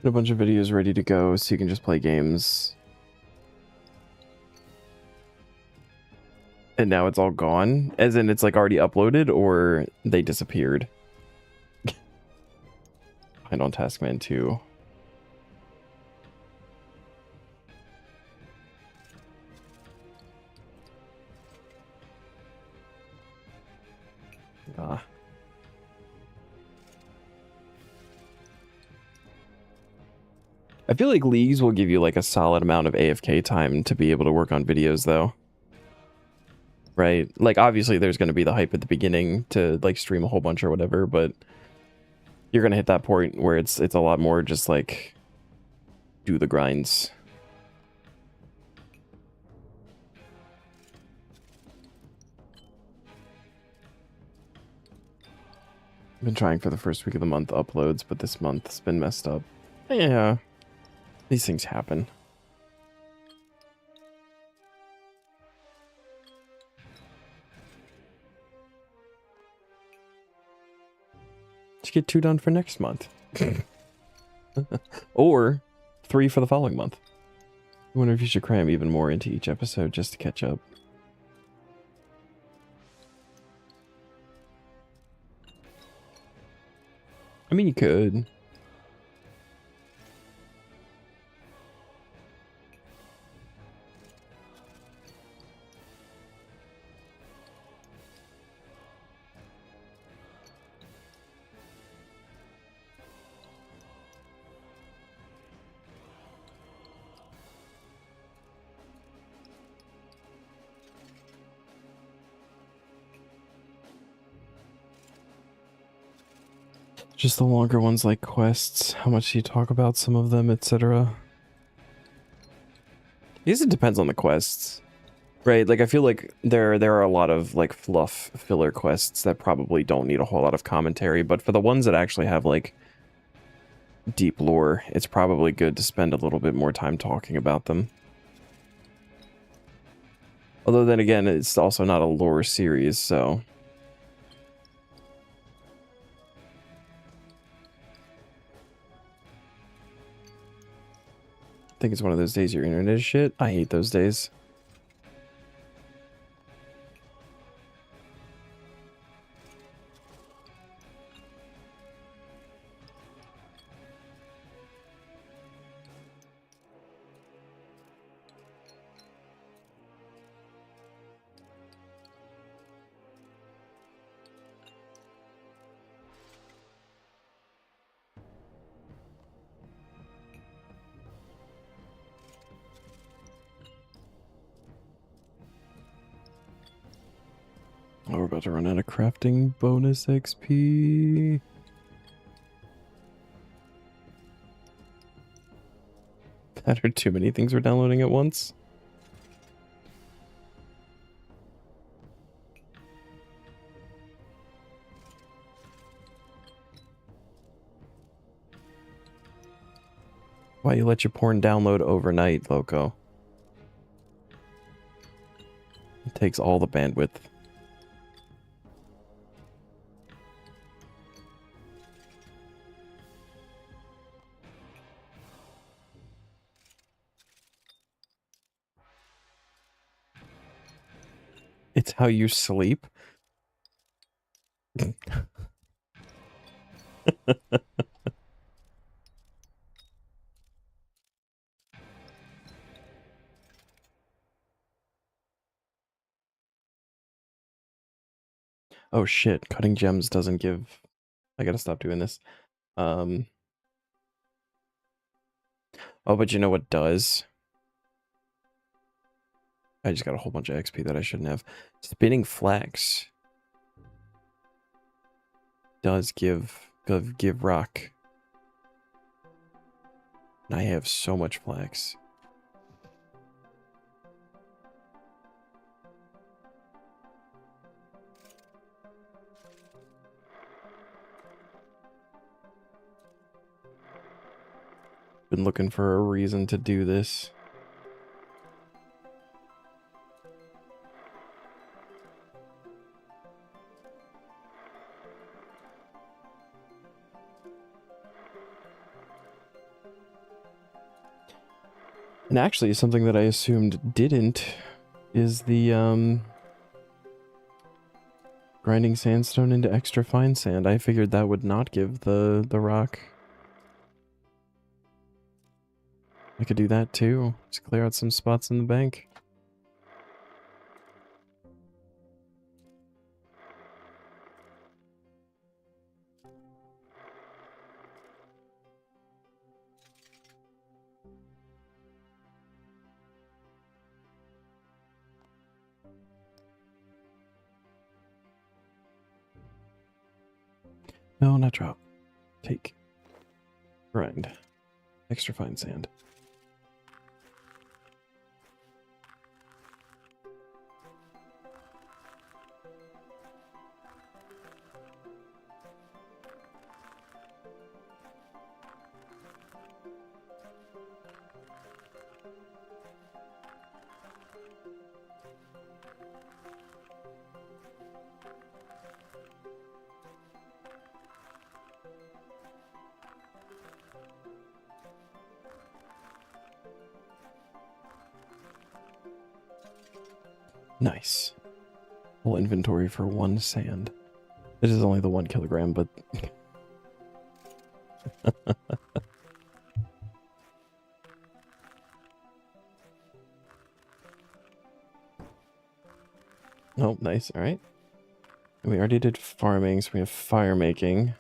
A bunch of videos ready to go, so you can just play games. And now it's all gone? As in, it's like already uploaded, or they disappeared? And on Taskman 2. Ah. I feel like leagues will give you like a solid amount of AFK time to be able to work on videos, though. Right? Like, obviously there's going to be the hype at the beginning to like stream a whole bunch or whatever, but you're going to hit that point where it's a lot more just like do the grinds. Been trying for the first week of the month uploads, but this month's been messed up. Yeah, these things happen. Just get 2 done for next month. Or 3 for the following month. I wonder if you should cram even more into each episode just to catch up. I mean, you could. Just the longer ones like quests, how much you talk about some of them, etc. I guess it depends on the quests. Right, like I feel like there are a lot of like fluff filler quests that probably don't need a whole lot of commentary, but for the ones that actually have like deep lore, it's probably good to spend a little bit more time talking about them. Although then again, it's also not a lore series, so... I think it's one of those days your internet is shit. I hate those days. Oh, we're about to run out of crafting bonus XP. That are too many things we're downloading at once. Why you let your porn download overnight, Loco? It takes all the bandwidth. It's how you sleep? Oh shit, cutting gems doesn't give... I gotta stop doing this. Oh, but you know what does? I just got a whole bunch of XP that I shouldn't have. Spinning flax does give rock. And I have so much flax. Been looking for a reason to do this. And actually, something that I assumed didn't is the, grinding sandstone into extra fine sand. I figured that would not give the rock. I could do that too. Just clear out some spots in the bank. No, not drop. Take. Grind. Extra fine sand. Nice. Full inventory for 1 sand. It is only the 1 kilogram, but... Oh, nice. All right. We already did farming, so we have fire making.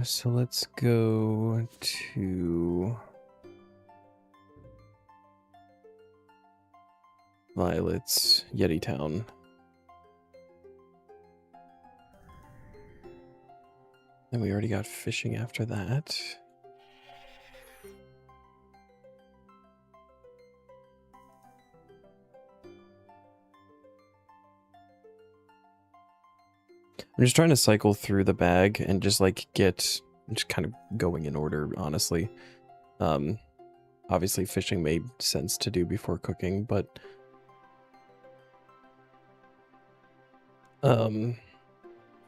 So let's go to Violet's Yeti Town. And we already got fishing after that. I'm just trying to cycle through the bag and just like just kind of going in order, honestly. Obviously fishing made sense to do before cooking, but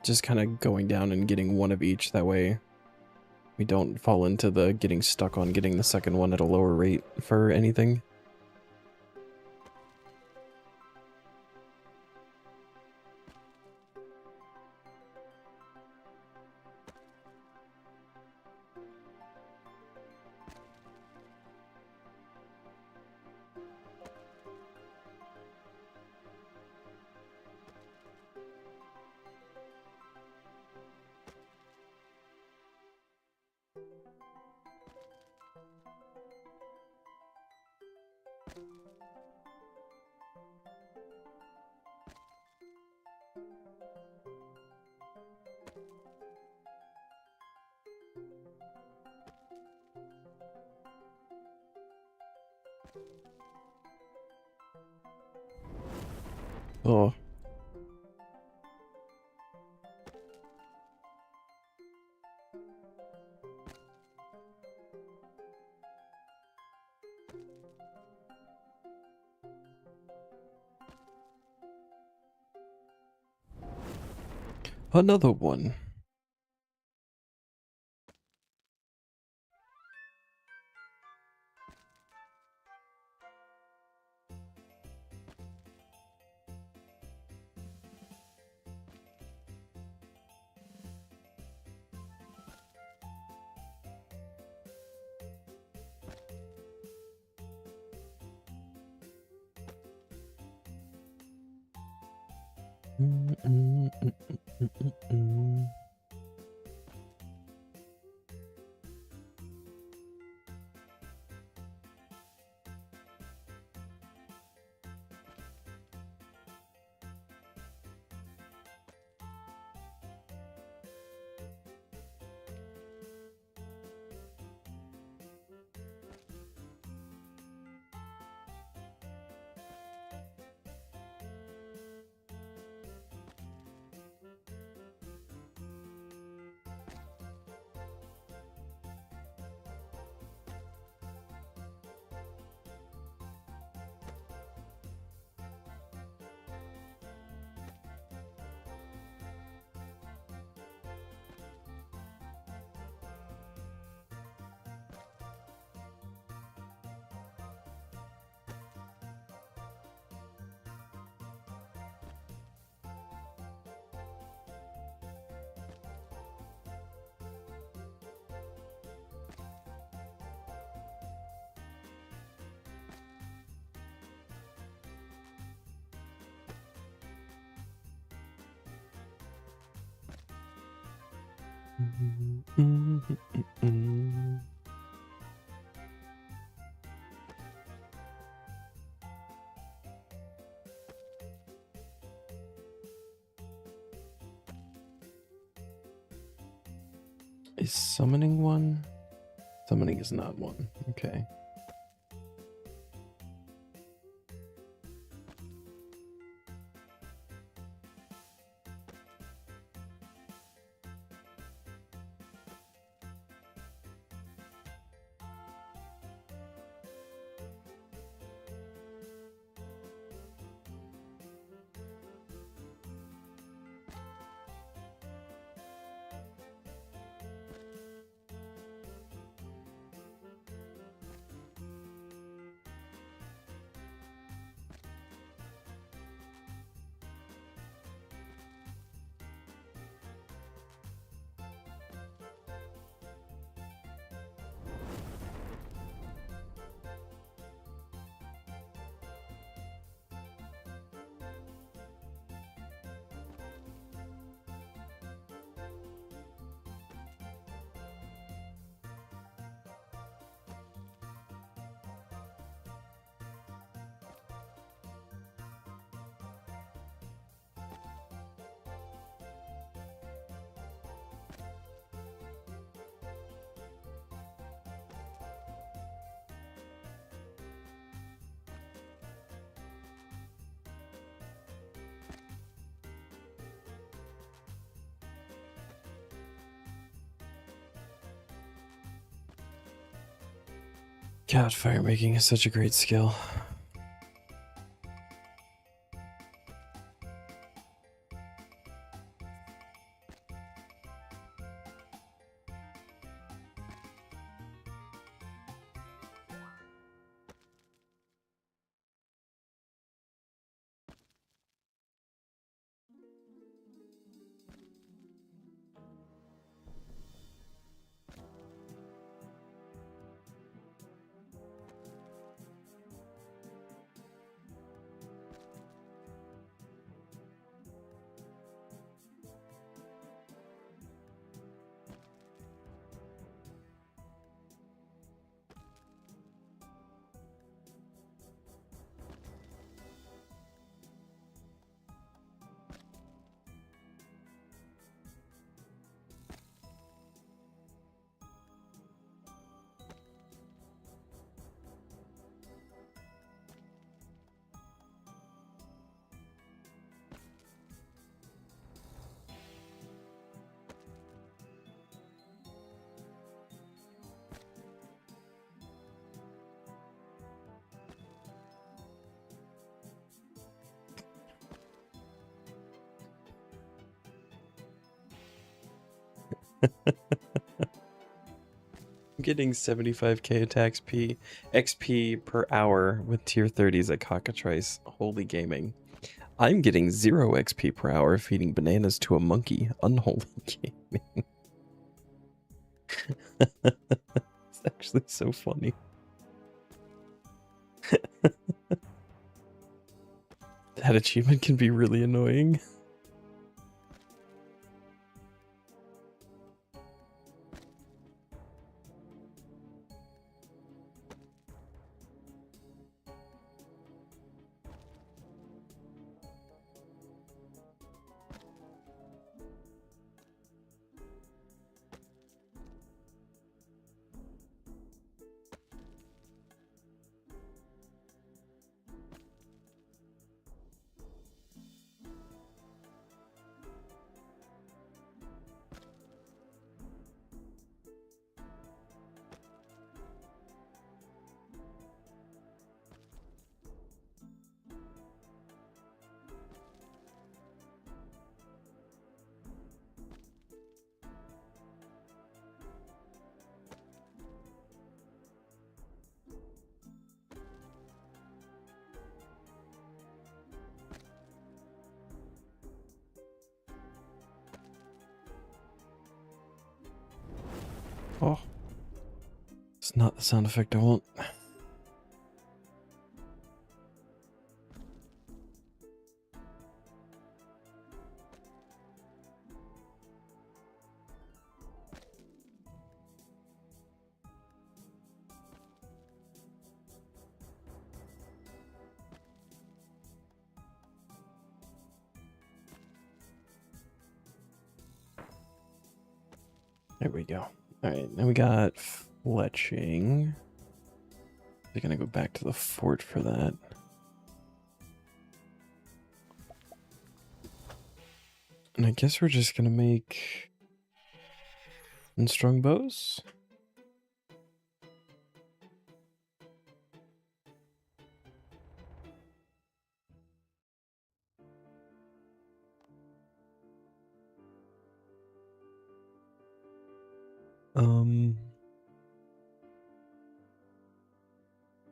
just kind of going down and getting one of each, that way we don't fall into the getting stuck on getting the second one at a lower rate for anything. Oh. Another one. Is summoning one? Summoning is not one. Okay. God, fire making is such a great skill. I'm getting 75k attacks XP per hour with tier 30s at Cockatrice. Holy gaming. I'm getting 0 XP per hour feeding bananas to a monkey. Unholy gaming. It's actually so funny. That achievement can be really annoying. Oh. It's not the sound effect I want. There we go. All right, now we got fletching. They're gonna go back to the fort for that. And I guess we're just gonna make unstrung bows.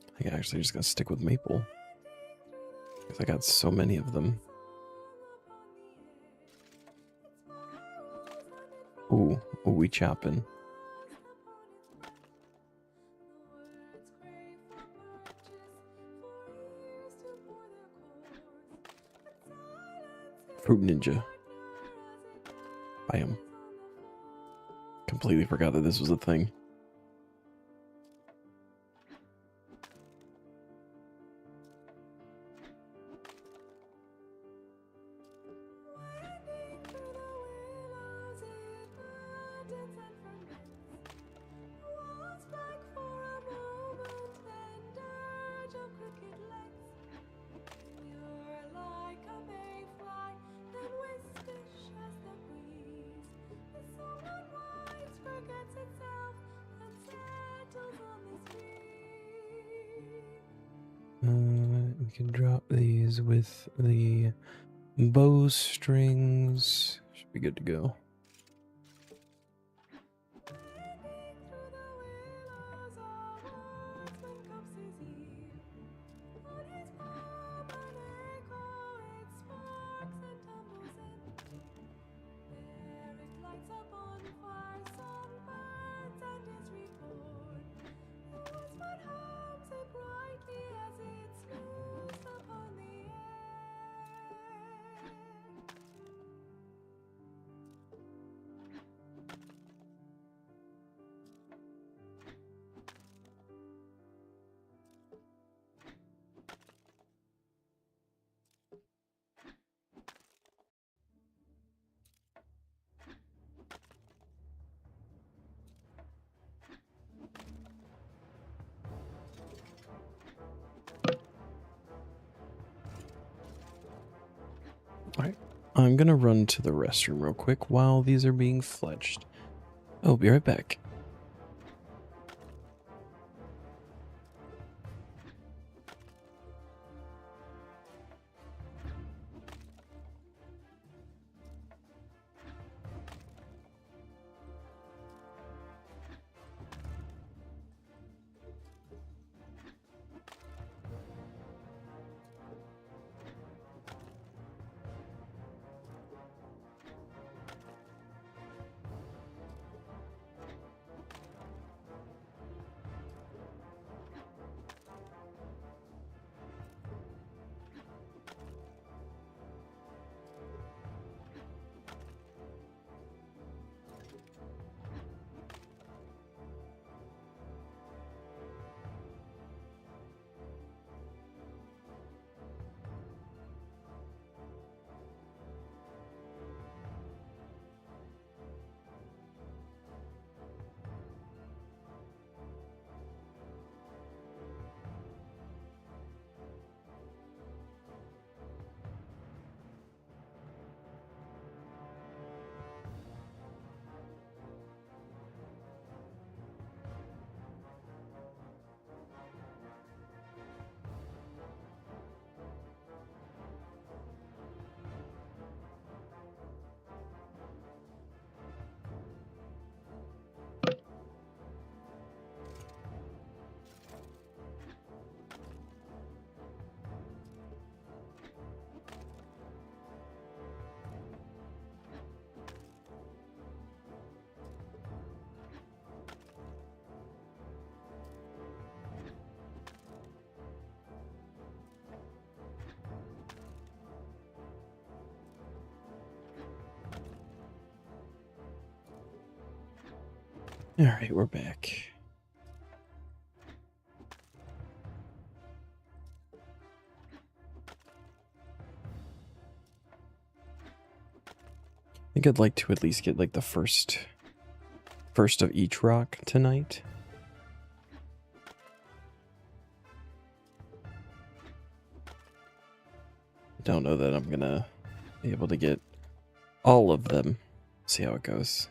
I think I'm actually just gonna stick with maple. Because I got so many of them. Ooh, we chopping. Fruit Ninja. Bam. Completely forgot that this was a thing. We can drop these with the bowstrings. Should be good to go. Alright, I'm gonna run to the restroom real quick while these are being fletched. I'll be right back. Alright, we're back. I think I'd like to at least get like the first first of each rock tonight. Don't know that I'm gonna be able to get all of them. See how it goes.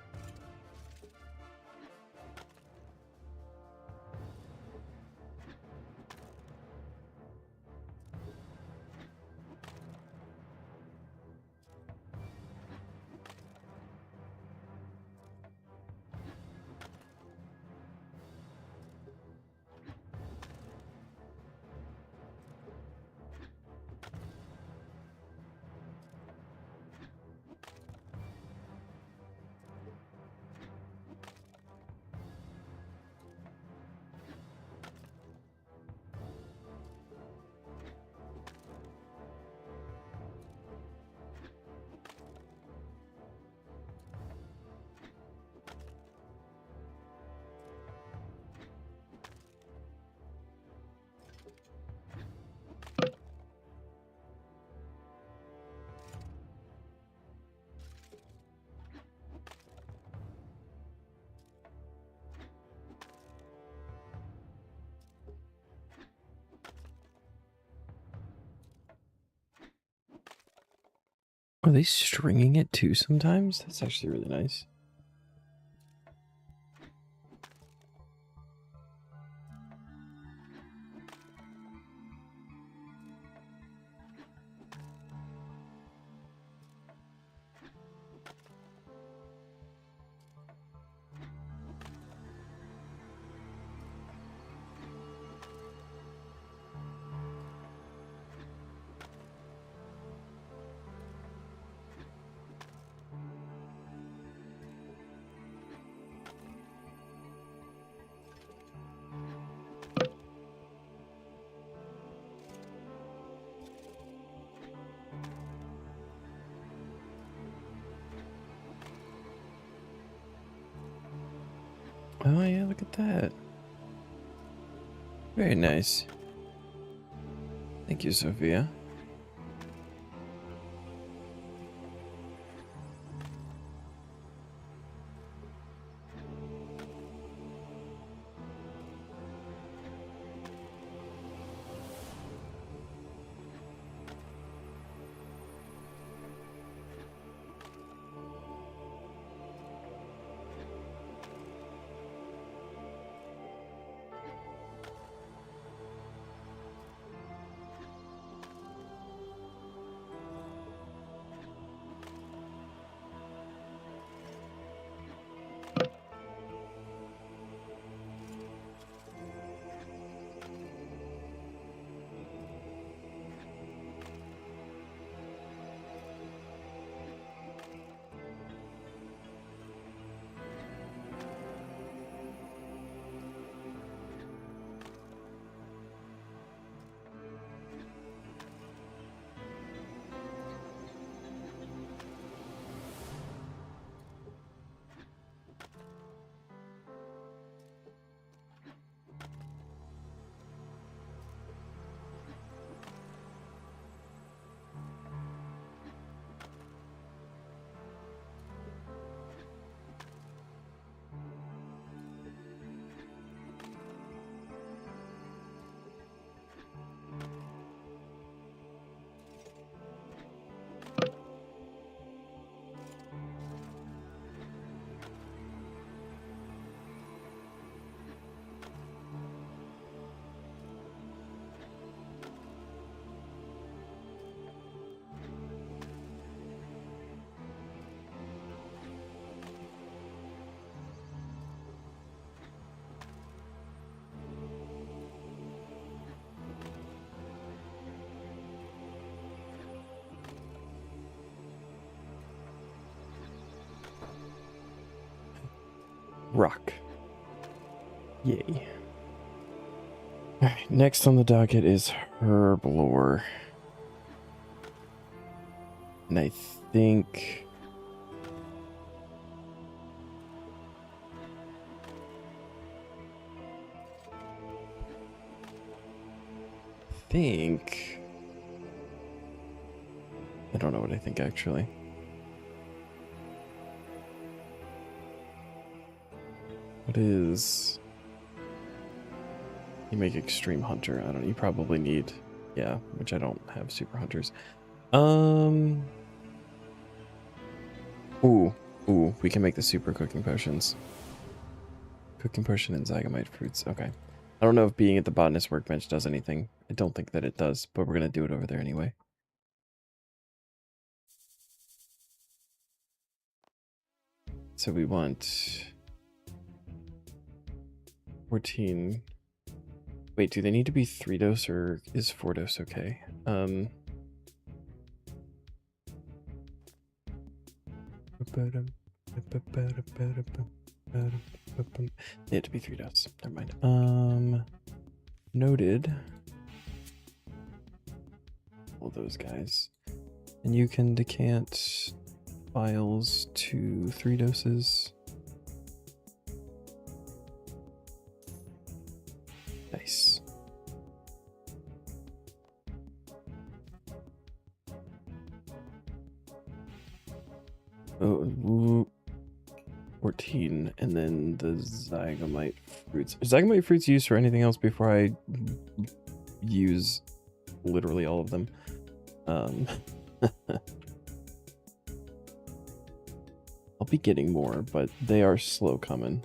Are they stringing it too sometimes? That's actually really nice. Oh yeah, look at that. Very nice. Thank you, Sophia. Rock. Yay. Alright, next on the docket is Herblore. And I think... I don't know what I think, actually. What is... You make extreme hunter. I don't know. You probably need... Yeah, which I don't have super hunters. Ooh, we can make the super cooking potions. Cooking potion and zygamite fruits. Okay. I don't know if being at the botanist workbench does anything. I don't think that it does, but we're going to do it over there anyway. So we want 14. Wait, do they need to be 3 dose or is 4 dose okay? They have to be 3 dose. Never mind. Noted. All those guys. And you can decant vials to 3 doses. Nice. Oh, 14, and then the zygamite fruits. Is zygamite fruits used for anything else before I use literally all of them? I'll be getting more, but they are slow coming.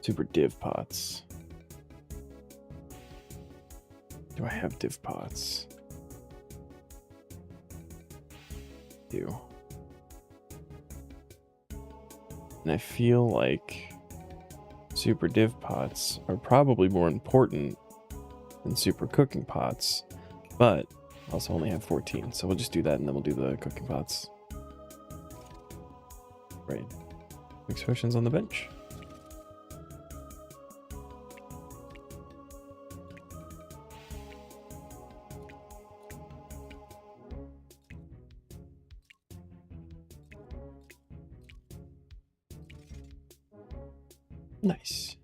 Super div pots. Do I have div pots? Do. And I feel like super div pots are probably more important than super cooking pots, but I also only have 14, so we'll just do that and then we'll do the cooking pots. Right. Mix potions on the bench. Nice.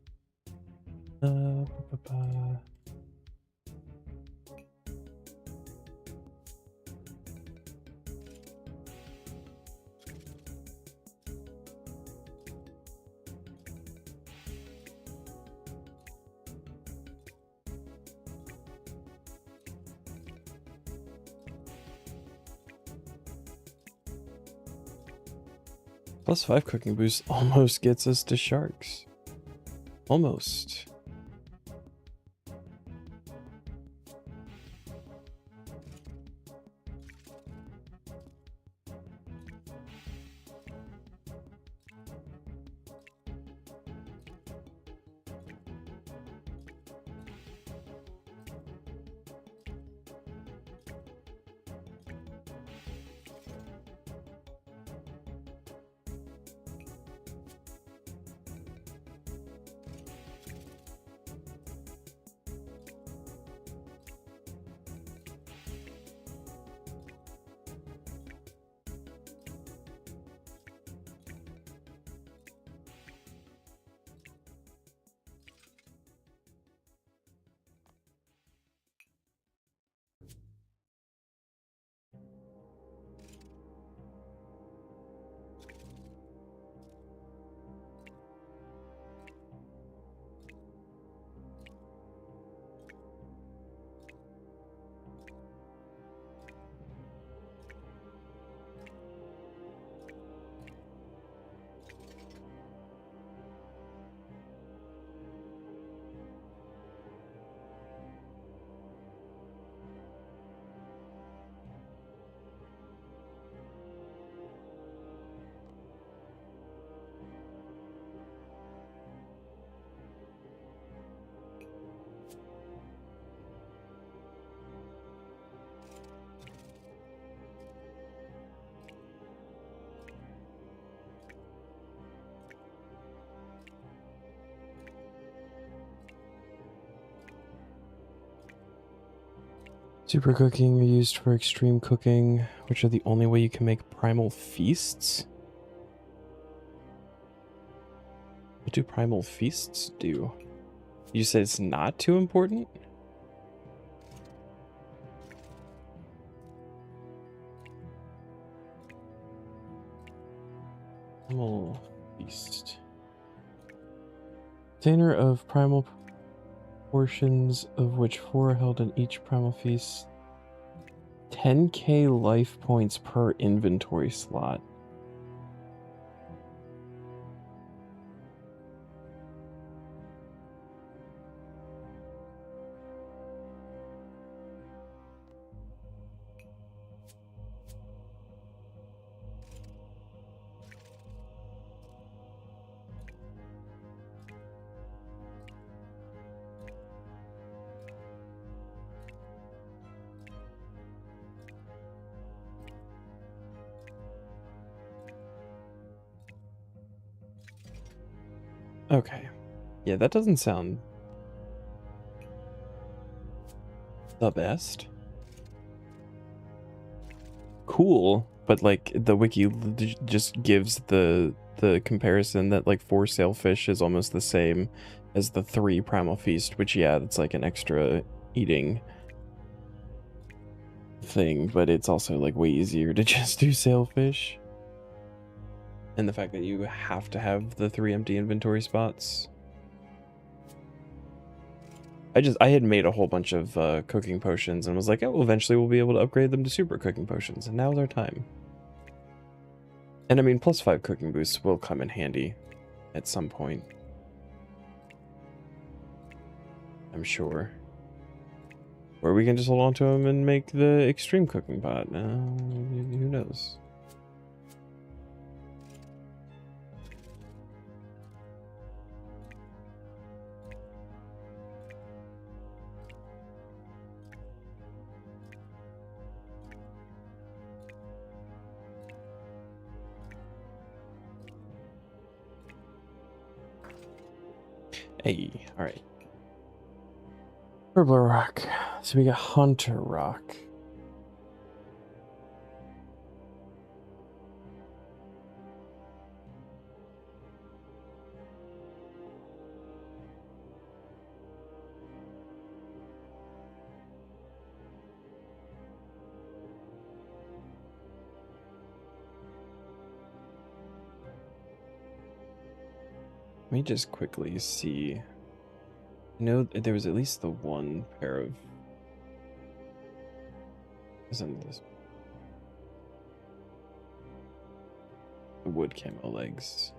+5 cooking boost almost gets us to sharks. Almost. Super cooking are used for extreme cooking, which are the only way you can make primal feasts. What do primal feasts do? You said it's not too important? Primal Container of primal portions, of which 4 are held in each primal feast. 10k life points per inventory slot. Okay. Yeah, that doesn't sound the best. Cool, but like the wiki just gives the comparison that like 4 sailfish is almost the same as the 3 primal feast, which yeah, that's like an extra eating thing, but it's also like way easier to just do sailfish. And the fact that you have to have the 3 empty inventory spots. I had made a whole bunch of cooking potions and was like, oh, well, eventually we'll be able to upgrade them to super cooking potions, and now's our time. And I mean, +5 cooking boosts will come in handy at some point, I'm sure. Or we can just hold on to them and make the extreme cooking pot. Who knows? Hey, all right. Purple rock. So we got Hunter rock. Let me just quickly see. I know there was at least the one pair of. Isn't this the wood camo legs?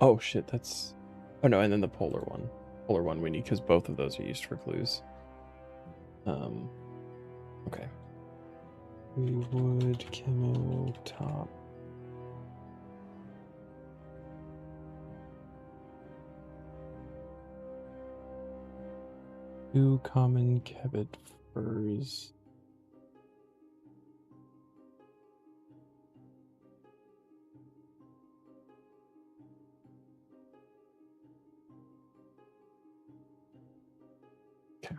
Oh shit, that's. Oh no, and then the polar one. Polar one we need because both of those are used for clues. Okay. Wood camo top. Two common kebbit furs. Okay.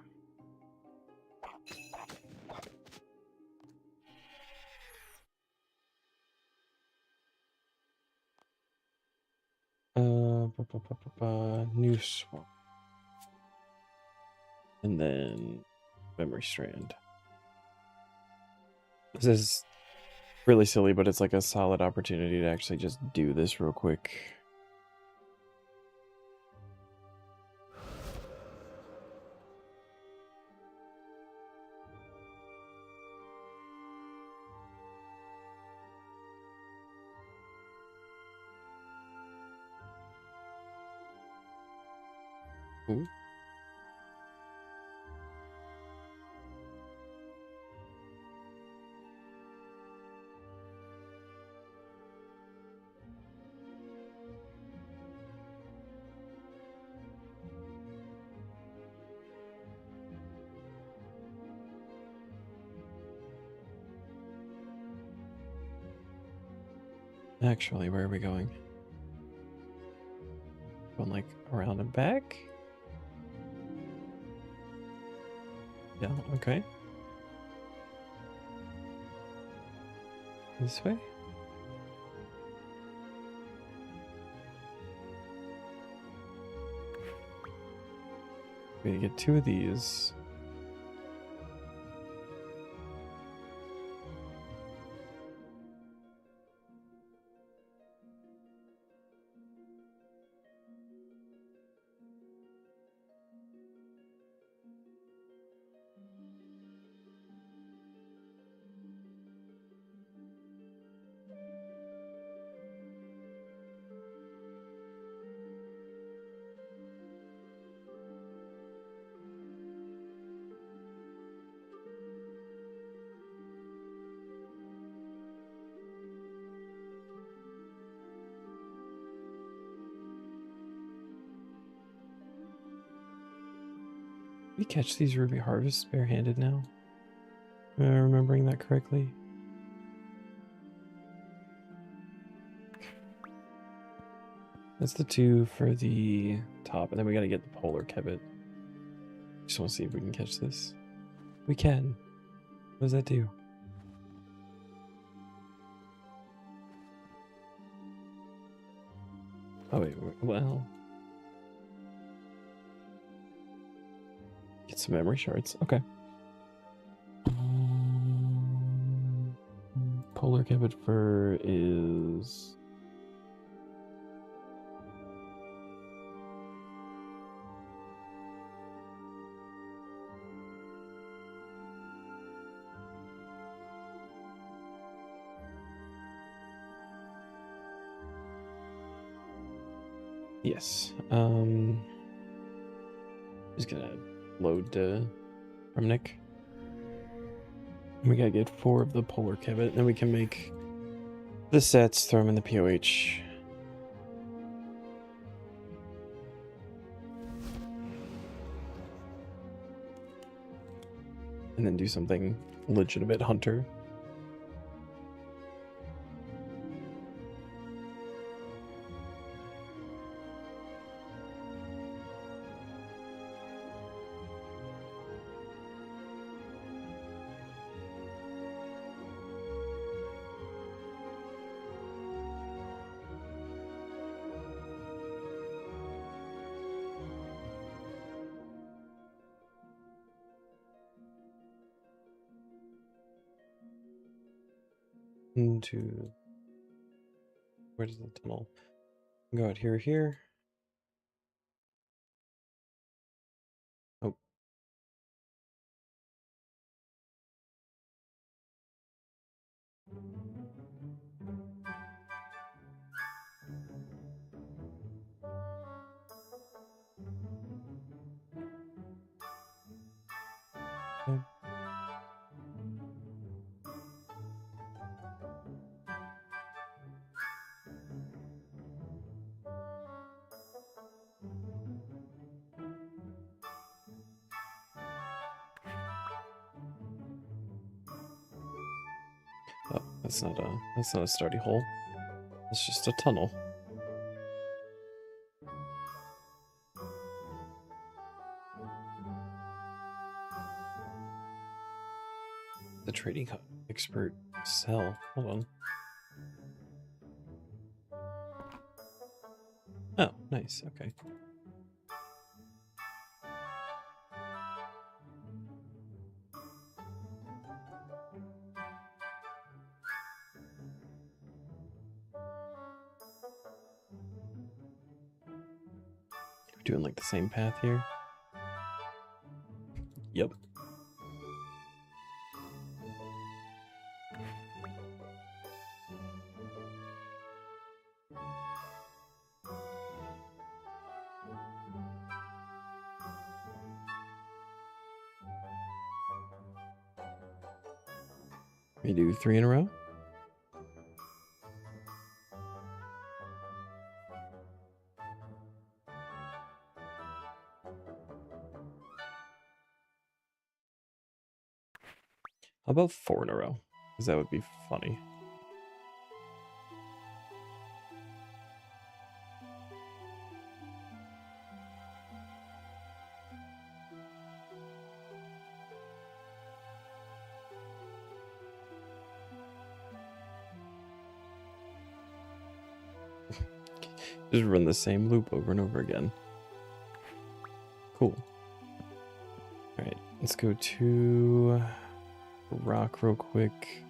New swamp. And then memory strand. This is really silly, but it's like a solid opportunity to actually just do this real quick. Ooh. Actually, where are we going? Going like around and back? Yeah, okay. This way? We need to get 2 of these. We catch these ruby harvests barehanded now. Am I remembering that correctly? That's the 2 for the top, and then we gotta get the polar kebbit. Just want to see if we can catch this. We can. What does that do? Oh wait, well. Get some memory shards. Okay. Polar kebbit fur is... Yes. Just gonna load from Nick. We gotta get 4 of the polar kebbit, then we can make the sets, throw them in the POH. And then do something legitimate hunter. Into... Where's the tunnel? Go out here. Oh. Okay. Oh, that's not a study hole. It's just a tunnel. The trading expert cell. Hold on. Oh, nice. Okay. We're doing like the same path here. Yep. We do 3 in a row. How about 4 in a row? Because that would be funny. Just run the same loop over and over again. Cool. Alright, let's go to rock real quick.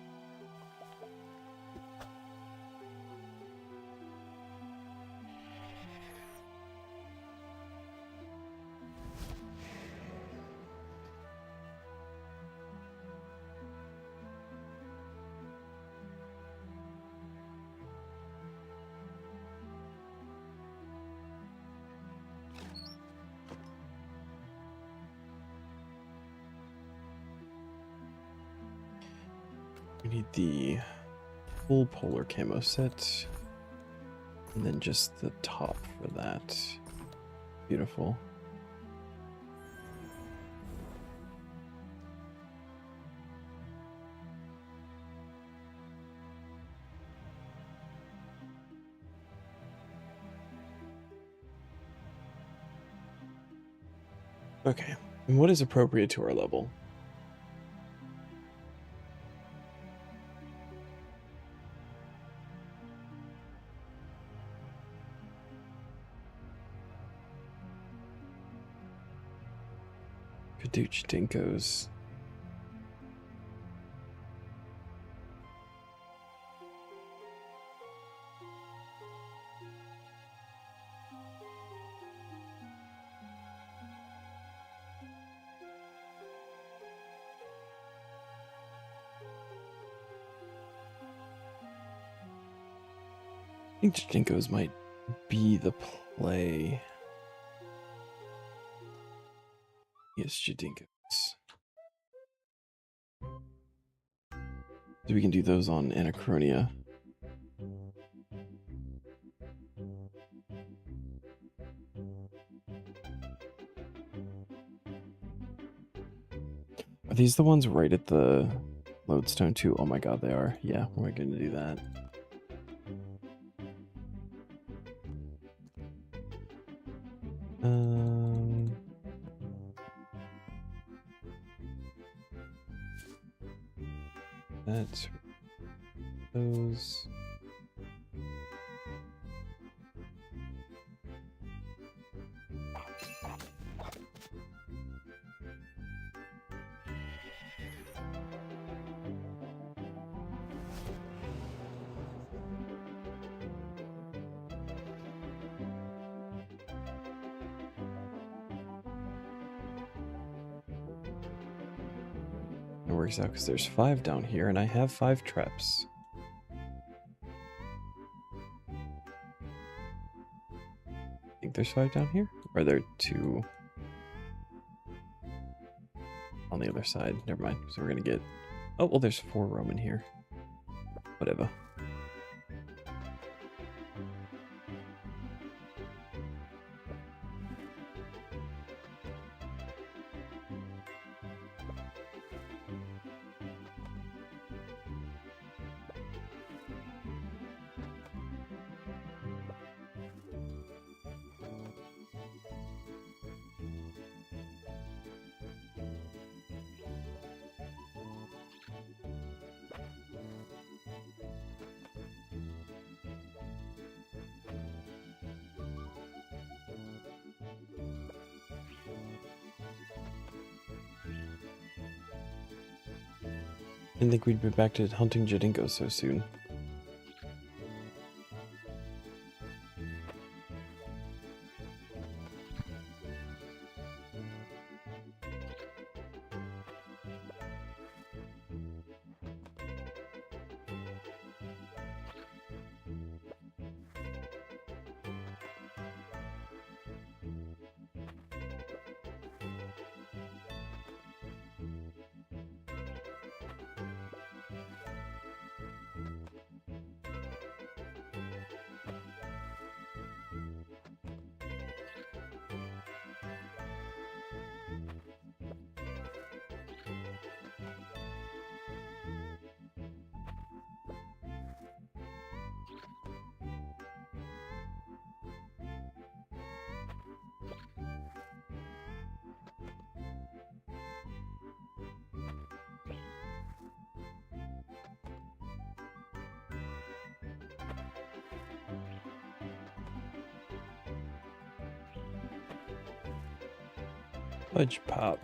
We need the full polar camo set, and then just the top for that. Beautiful. Okay, and what is appropriate to our level? Kadooch Dinkos. I think Jinkos might be the play. Yes, Jinkos. So we can do those on Anachronia. Are these the ones right at the lodestone too? Oh my god, they are. Yeah, we're going to do that. That's those. It works out because there's 5 down here, and I have 5 traps. I think there's 5 down here? Or are there 2 on the other side? Never mind. So we're gonna get... Oh, well, there's 4 Roman here. Whatever. Didn't think we'd be back to hunting Jadinko so soon. Fudge pop.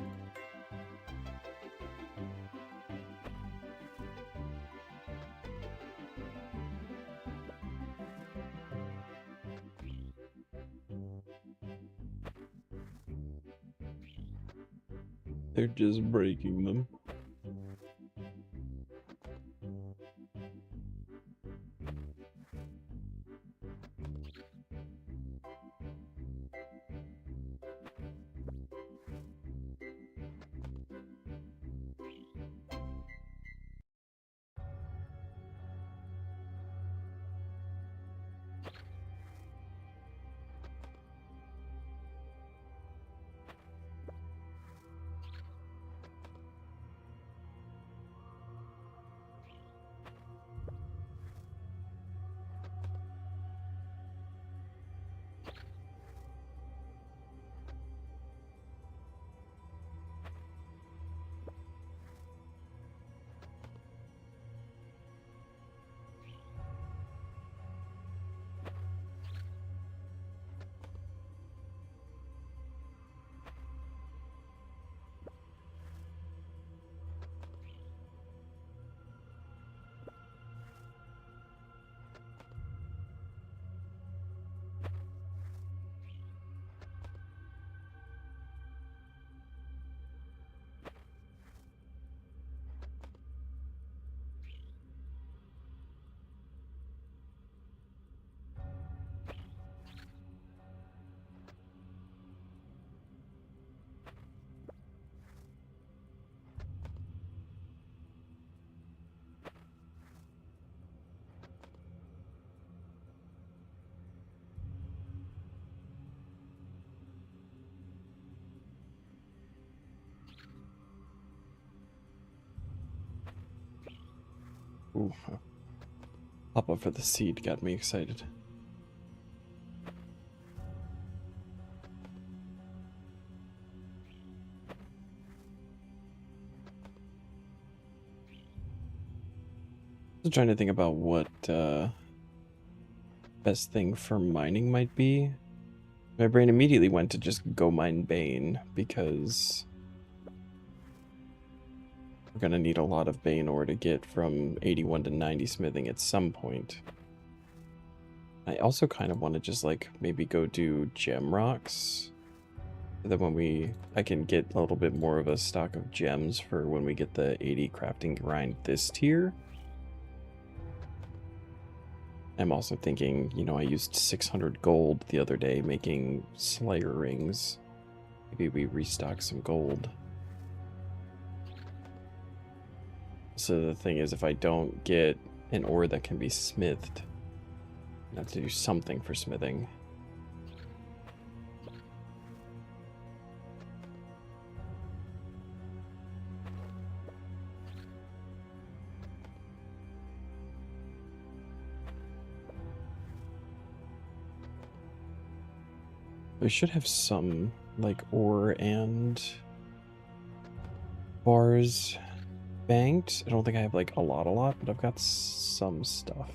They're just breaking them. Ooh. Pop up for the seed got me excited. I'm trying to think about what best thing for mining might be. My brain immediately went to just go mine Bane, because we're gonna need a lot of Bane ore to get from 81 to 90 smithing at some point. I also kind of want to just like maybe go do gem rocks. So that when I can get a little bit more of a stock of gems for when we get the 80 crafting grind this tier. I'm also thinking, you know, I used 600 gold the other day making Slayer rings. Maybe we restock some gold. So the thing is, if I don't get an ore that can be smithed, I have to do something for smithing. We should have some, like, ore and bars banked. I don't think I have, like, a lot, but I've got some stuff.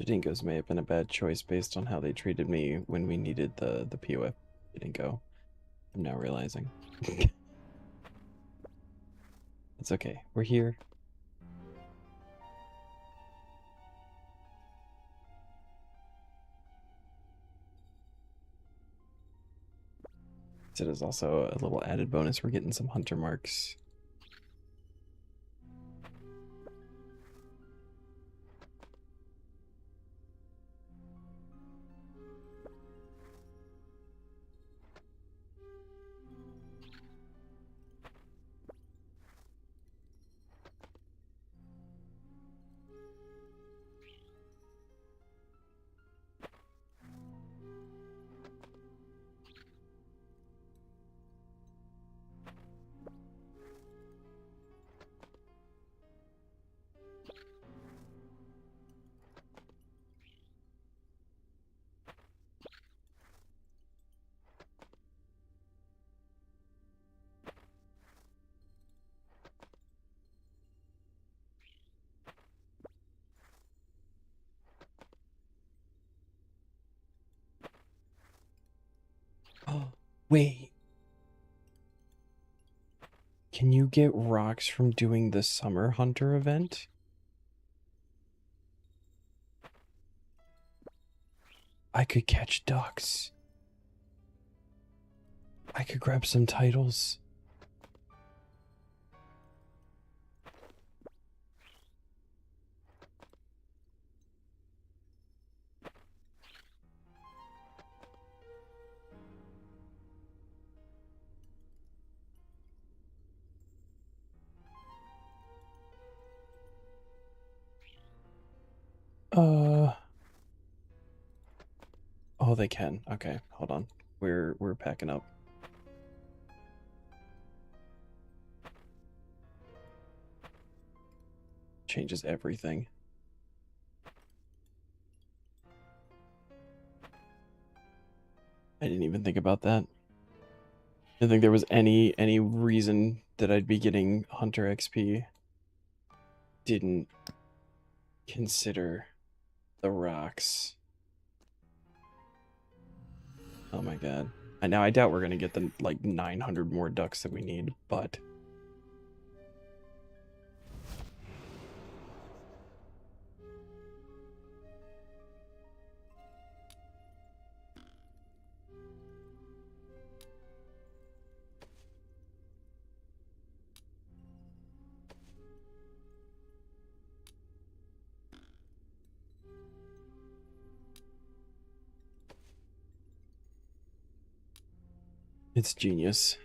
Dingoes may have been a bad choice based on how they treated me when we needed the POF Dingo. I'm now realizing. It's okay. We're here. It is also a little added bonus. We're getting some hunter marks. Oh, wait. Can you get rocks from doing the Summer Hunter event? I could catch ducks. I could grab some titles. Oh, they can. Okay, hold on. We're packing up. Changes everything. I didn't even think about that. I didn't think there was any reason that I'd be getting Hunter XP. Didn't consider the rocks. Oh my god. And now I doubt we're gonna get the like 900 more ducks that we need, but it's genius.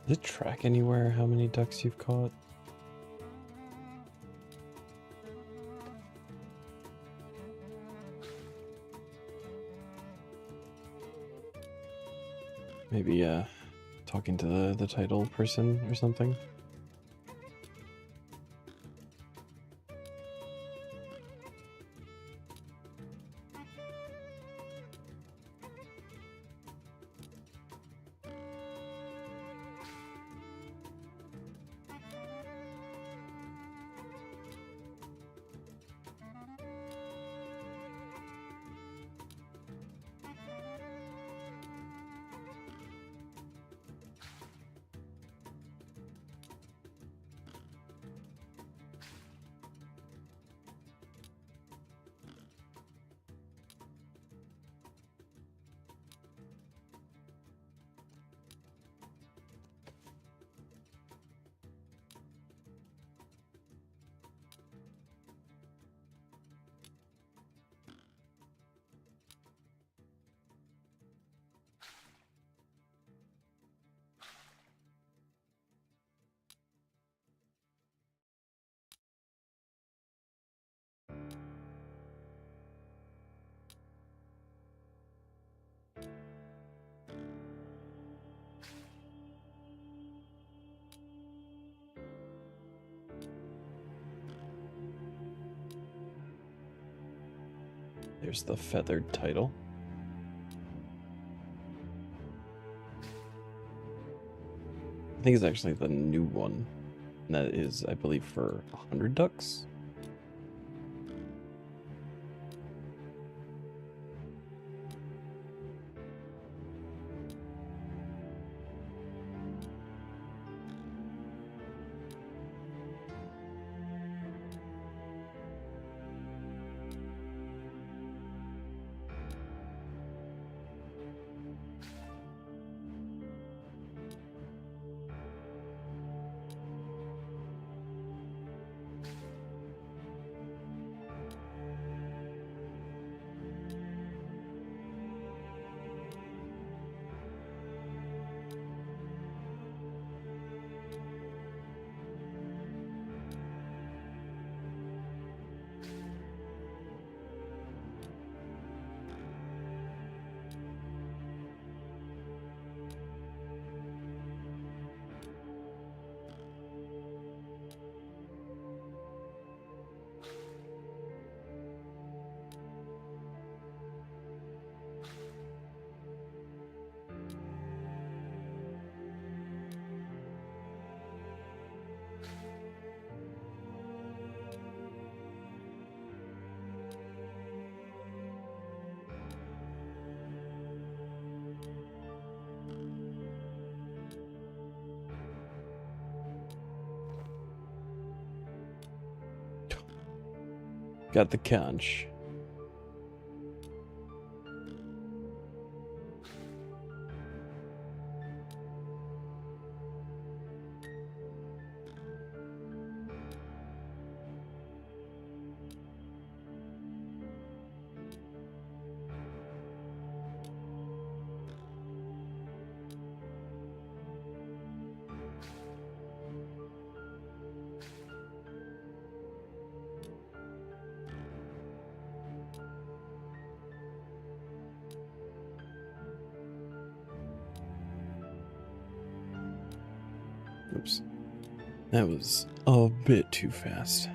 Does it track anywhere how many ducks you've caught? Maybe talking to the title person or something. There's the feathered title. I think it's actually the new one. And that is, I believe, for 100 ducks. Got the conch. Oops. That was a bit too fast.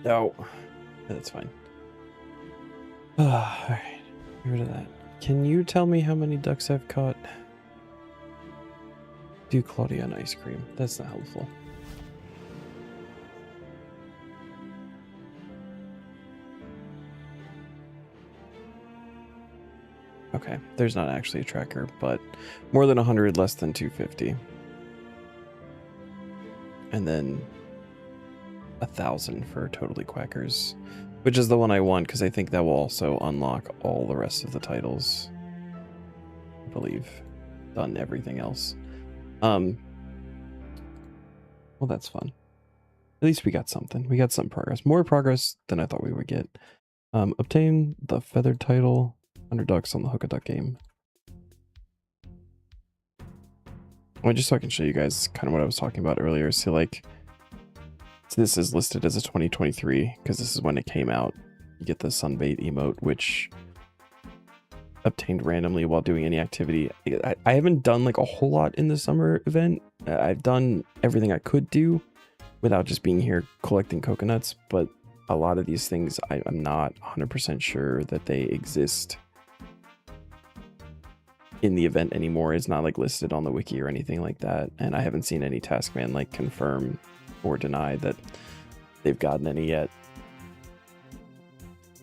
No, that's fine. Alright, get rid of that. Can you tell me how many ducks I've caught? Do Claudia an ice cream. That's not helpful. Okay, there's not actually a tracker, but more than 100, less than 250. And then 1,000 for Totally Quackers, which is the one I want because I think that will also unlock all the rest of the titles. I believe. Done everything else. Well, that's fun. At least we got something. We got some progress. More progress than I thought we would get. Obtain the feathered title. 100 ducks on the Hook a Duck game. Well, just so I can show you guys kind of what I was talking about earlier. So like, so this is listed as a 2023 because this is when it came out. You get the sunbait emote, which obtained randomly while doing any activity. I haven't done like a whole lot in the summer event. I've done everything I could do without just being here collecting coconuts, but a lot of these things I'm not 100% sure that they exist in the event anymore. It's not like listed on the wiki or anything like that, and I haven't seen any Taskman like confirm or deny that they've gotten any yet.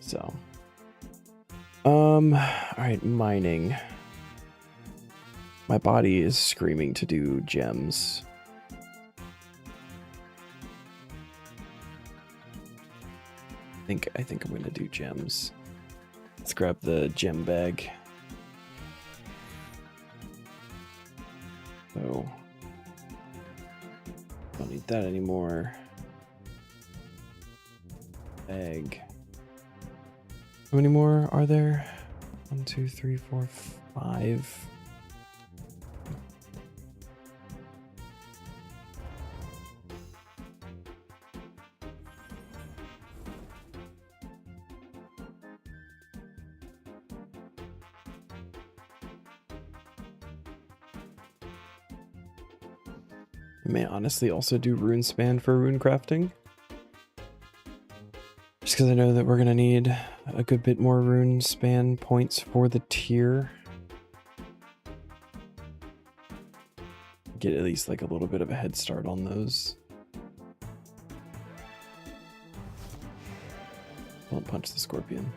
So all right, mining. My body is screaming to do gems. I think I'm gonna do gems. Let's grab the gem bag. So don't need that anymore. Egg. How many more are there? 1, 2, 3, 4, 5. I may honestly also do rune span for rune crafting. Just because I know that we're going to need a good bit more rune span points for the tier. Get at least like a little bit of a head start on those. Don't punch the scorpion.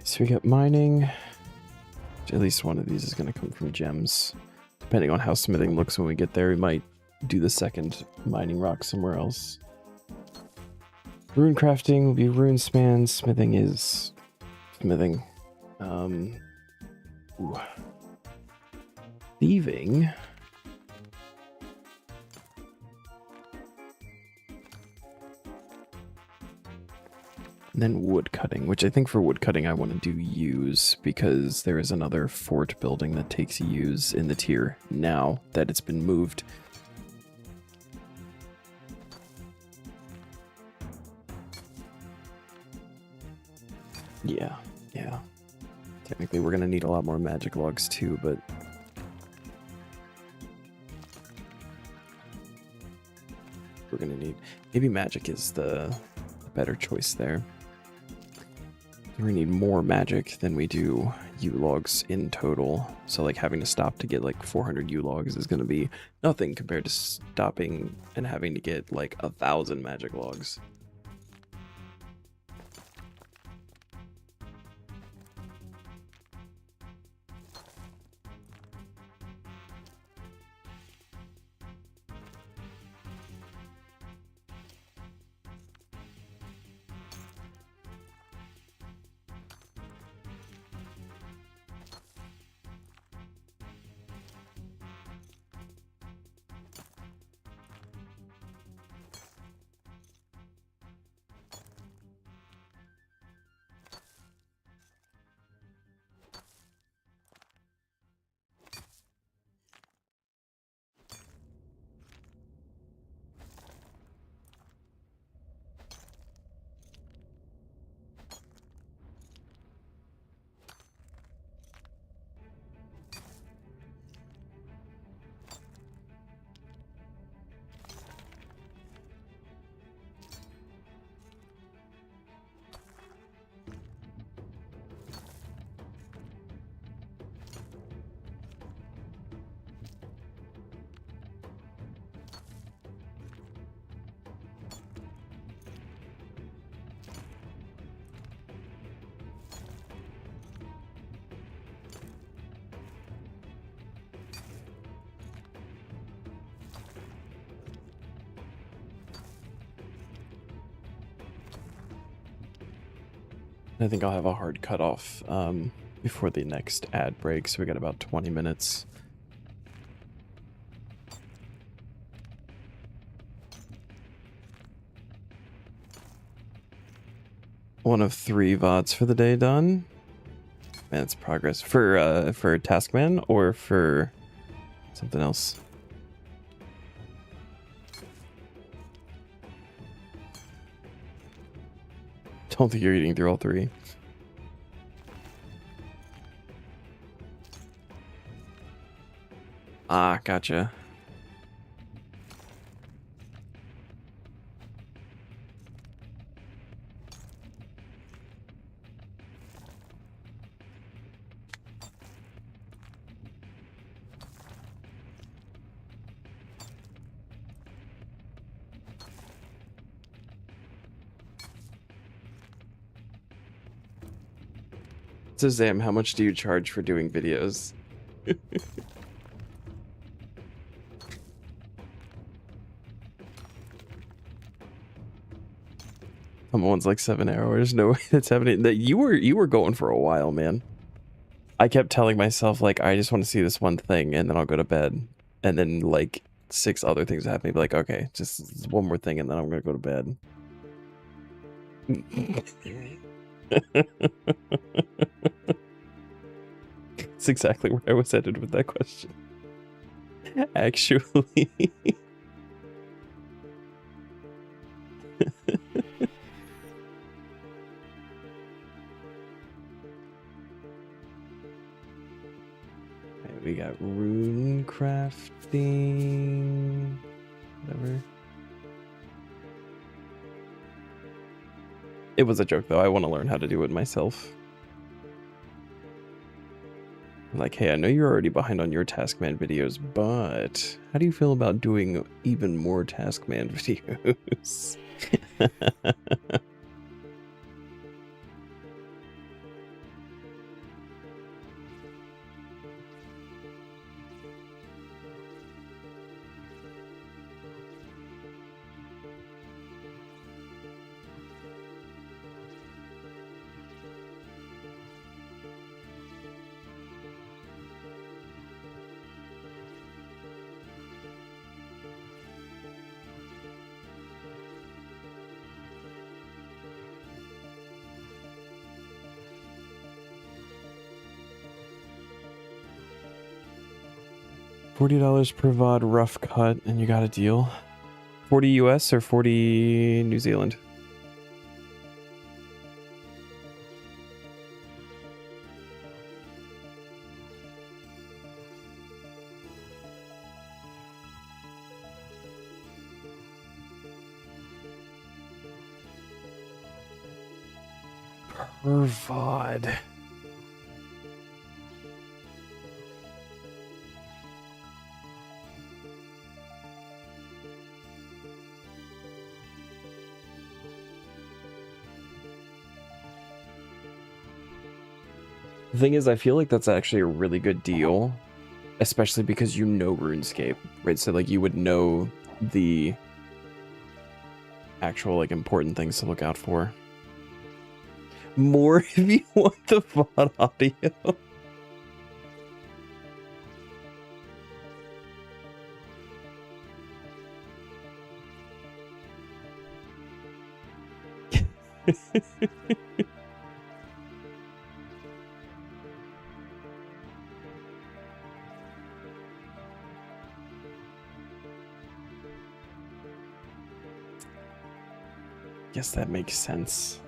So we got mining. At least one of these is going to come from gems. Depending on how smithing looks when we get there, we might do the second mining rock somewhere else. Rune crafting will be rune span. Smithing is smithing. Ooh. Thieving. And then wood cutting, which I think for wood cutting I want to do use because there is another fort building that takes use in the tier now that it's been moved. Yeah. Technically we're going to need a lot more magic logs too, but we're going to need... Maybe magic is the better choice there. We need more magic than we do U-logs in total. So like having to stop to get like 400 U-logs is going to be nothing compared to stopping and having to get like 1,000 magic logs. I think I'll have a hard cutoff before the next ad break, so we got about 20 minutes. One of 3 VODs for the day done. Man, it's progress. For Taskman or for something else? Don't think you're eating through all 3. Ah, gotcha. So Zam, how much do you charge for doing videos? Someone's like 7 hours. No way that's happening. That you were going for a while, man. I kept telling myself like I just want to see this one thing and then I'll go to bed. And then like 6 other things happen. Be like, okay, just one more thing and then I'm gonna go to bed. That's exactly where I was headed with that question. Actually. We got rune crafting, whatever. It was a joke though. I want to learn how to do it myself. Like, hey, I know you're already behind on your Taskman videos, but how do you feel about doing even more Taskman videos? $40 per VOD rough cut, and you got a deal. 40 US or 40 New Zealand? Per VOD. The thing is, I feel like that's actually a really good deal, especially because you know RuneScape, right? So like you would know the actual like important things to look out for. More if you want the VOD audio. Guess that makes sense.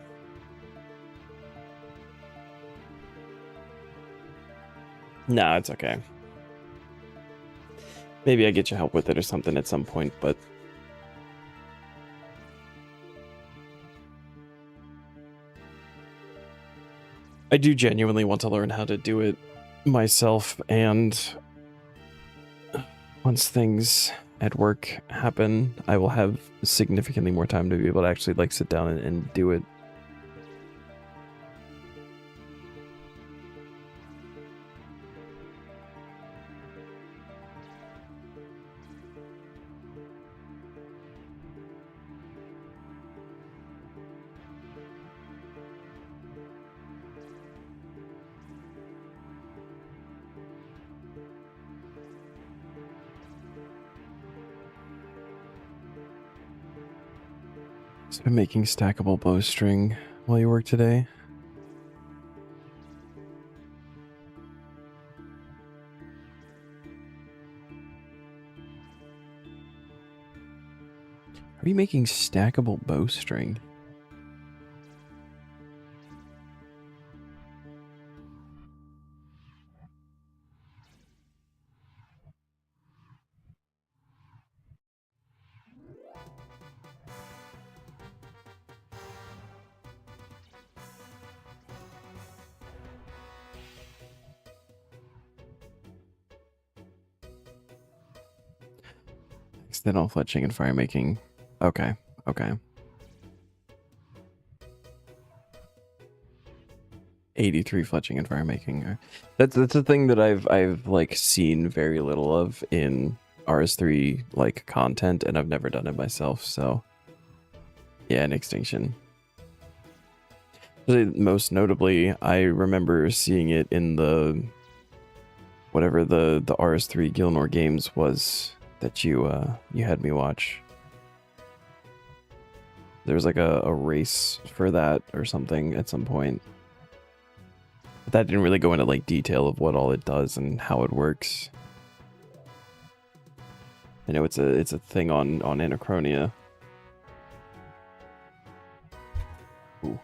Nah, it's okay. Maybe I get you help with it or something at some point, but I do genuinely want to learn how to do it myself, and once things at work happen, I will have significantly more time to be able to actually like sit down and do it. Just been making stackable bowstring while you work today. Are you making stackable bowstring? Accidental fletching and fire making. Okay, okay. 83 fletching and fire making. That's a thing that I've like seen very little of in RS3 like content, and I've never done it myself. So yeah, an extinction. Most notably, I remember seeing it in the whatever the RS3 Gilnor games was that you had me watch. There was like a race for that or something at some point. But that didn't really go into like detail of what all it does and how it works. I know it's a thing on Anachronia. Ooh.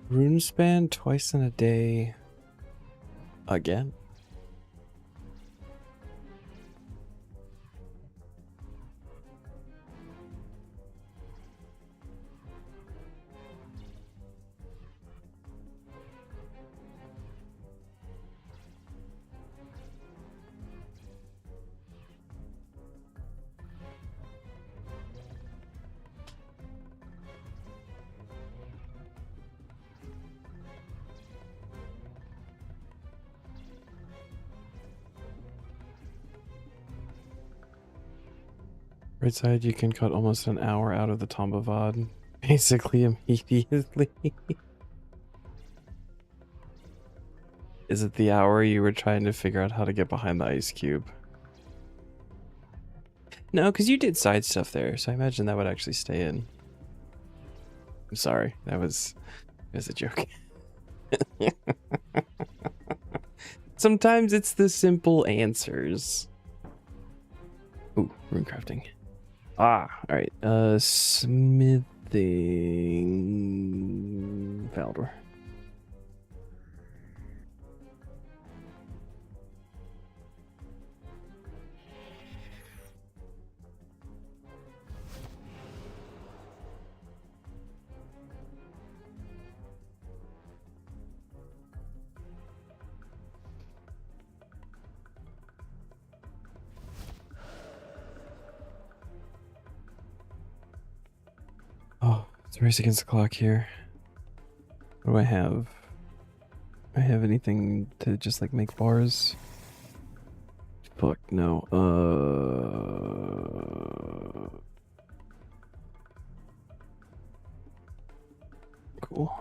Rune span twice in a day. Again? Right side, you can cut almost an hour out of the Tomba VOD. Basically immediately. Is it the hour you were trying to figure out how to get behind the ice cube? No, because you did side stuff there, so I imagine that would actually stay in. I'm sorry, that was a joke. Sometimes it's the simple answers. Ooh, rune crafting. Ah, alright. Smithing Valdor. Oh, it's a race against the clock here. What do I have? Do I have anything to just like make bars? Fuck no. Cool.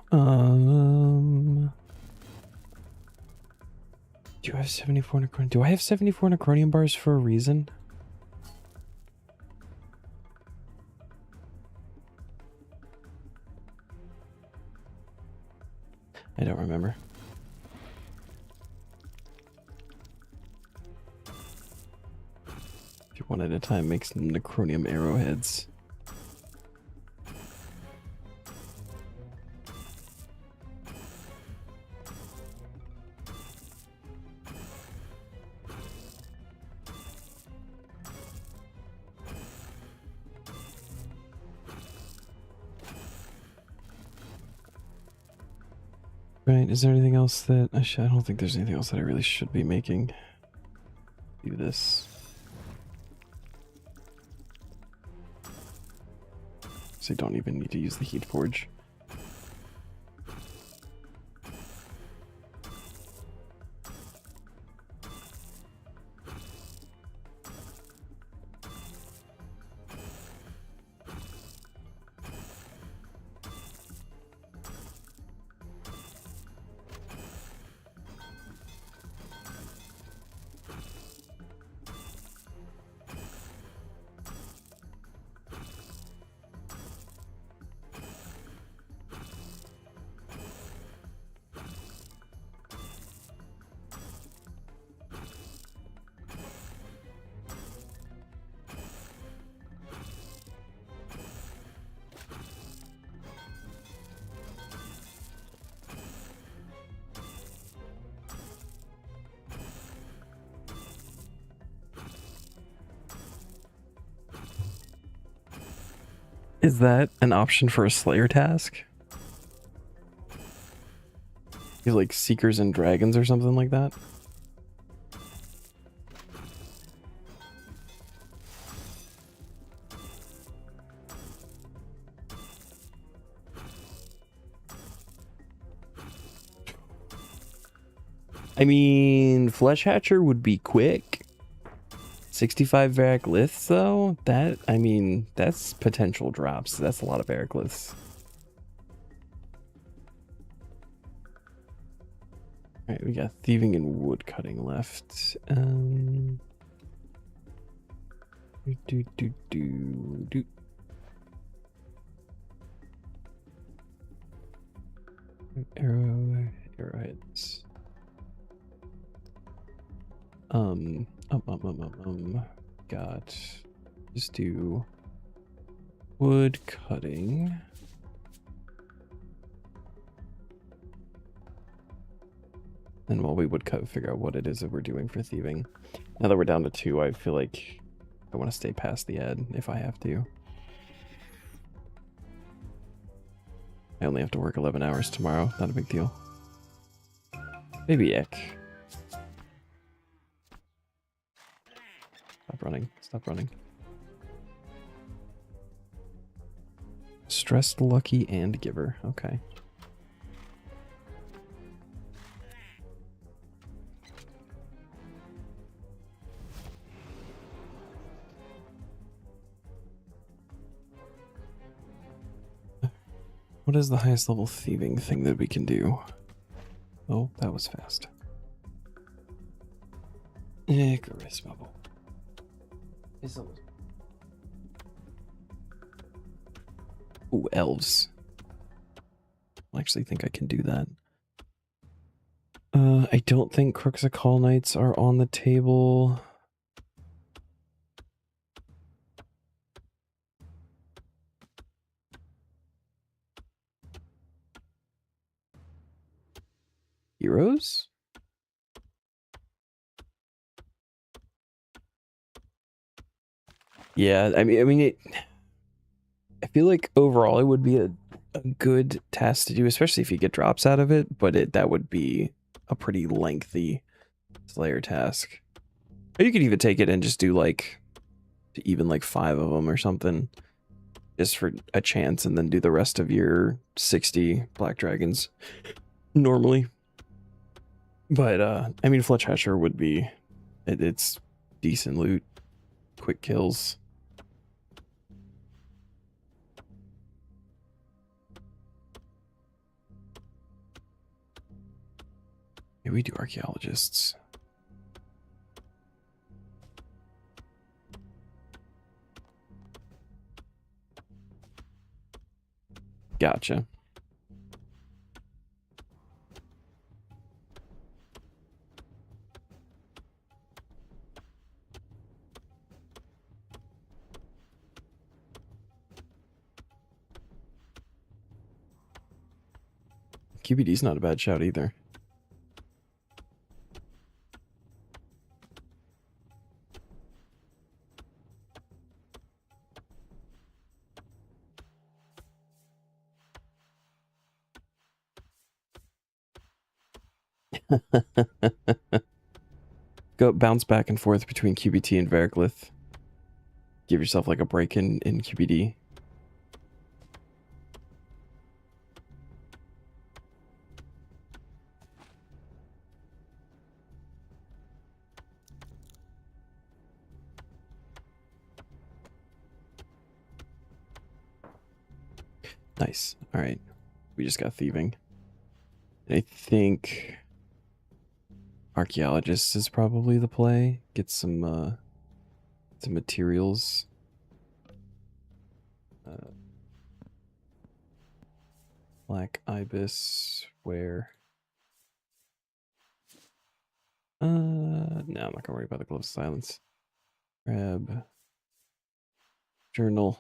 Do I have 74 necronium? Do I have 74 necronium bars for a reason? I don't remember. If you one at a time, make some necronium arrowheads. Right, is there anything else that I should? I don't think there's anything else that I really should be making. Do this. So I don't even need to use the heat forge. Is that an option for a Slayer task? You like Seekers and Dragons or something like that? I mean, Flesh Hatcher would be quick. 65 Varicliths though? That, I mean, that's potential drops. That's a lot of Varicliths. Alright, we got Thieving and Wood Cutting left. Arrowheads. Got, just do wood cutting. And while we would figure out what it is that we're doing for thieving. Now that we're down to 2, I feel like I want to stay past the ad if I have to. I only have to work 11 hours tomorrow. Not a big deal. Maybe ick. Stop running. Stop running. Stressed, lucky, and giver. Okay. What is the highest level thieving thing that we can do? Oh, that was fast. Charisma bubble. Ooh, elves. I actually think I can do that. I don't think Crooks of Call Knights are on the table. Heroes? Yeah, I mean, I feel like overall it would be a good task to do, especially if you get drops out of it, but that would be a pretty lengthy Slayer task. Or you could even take it and just do like even like 5 of them or something, just for a chance, and then do the rest of your 60 Black Dragons normally. But I mean, Fletch Hatcher would be it's decent loot, quick kills. Yeah, we do archaeologists. Gotcha. QBD's not a bad shout either. Go bounce back and forth between QBT and Variclith. Give yourself like a break in QBD. Nice. All right. We just got thieving. I think archaeologist is probably the play. Get some materials. Black ibis. Where? No, I'm not gonna worry about the gloves of silence. Grab journal.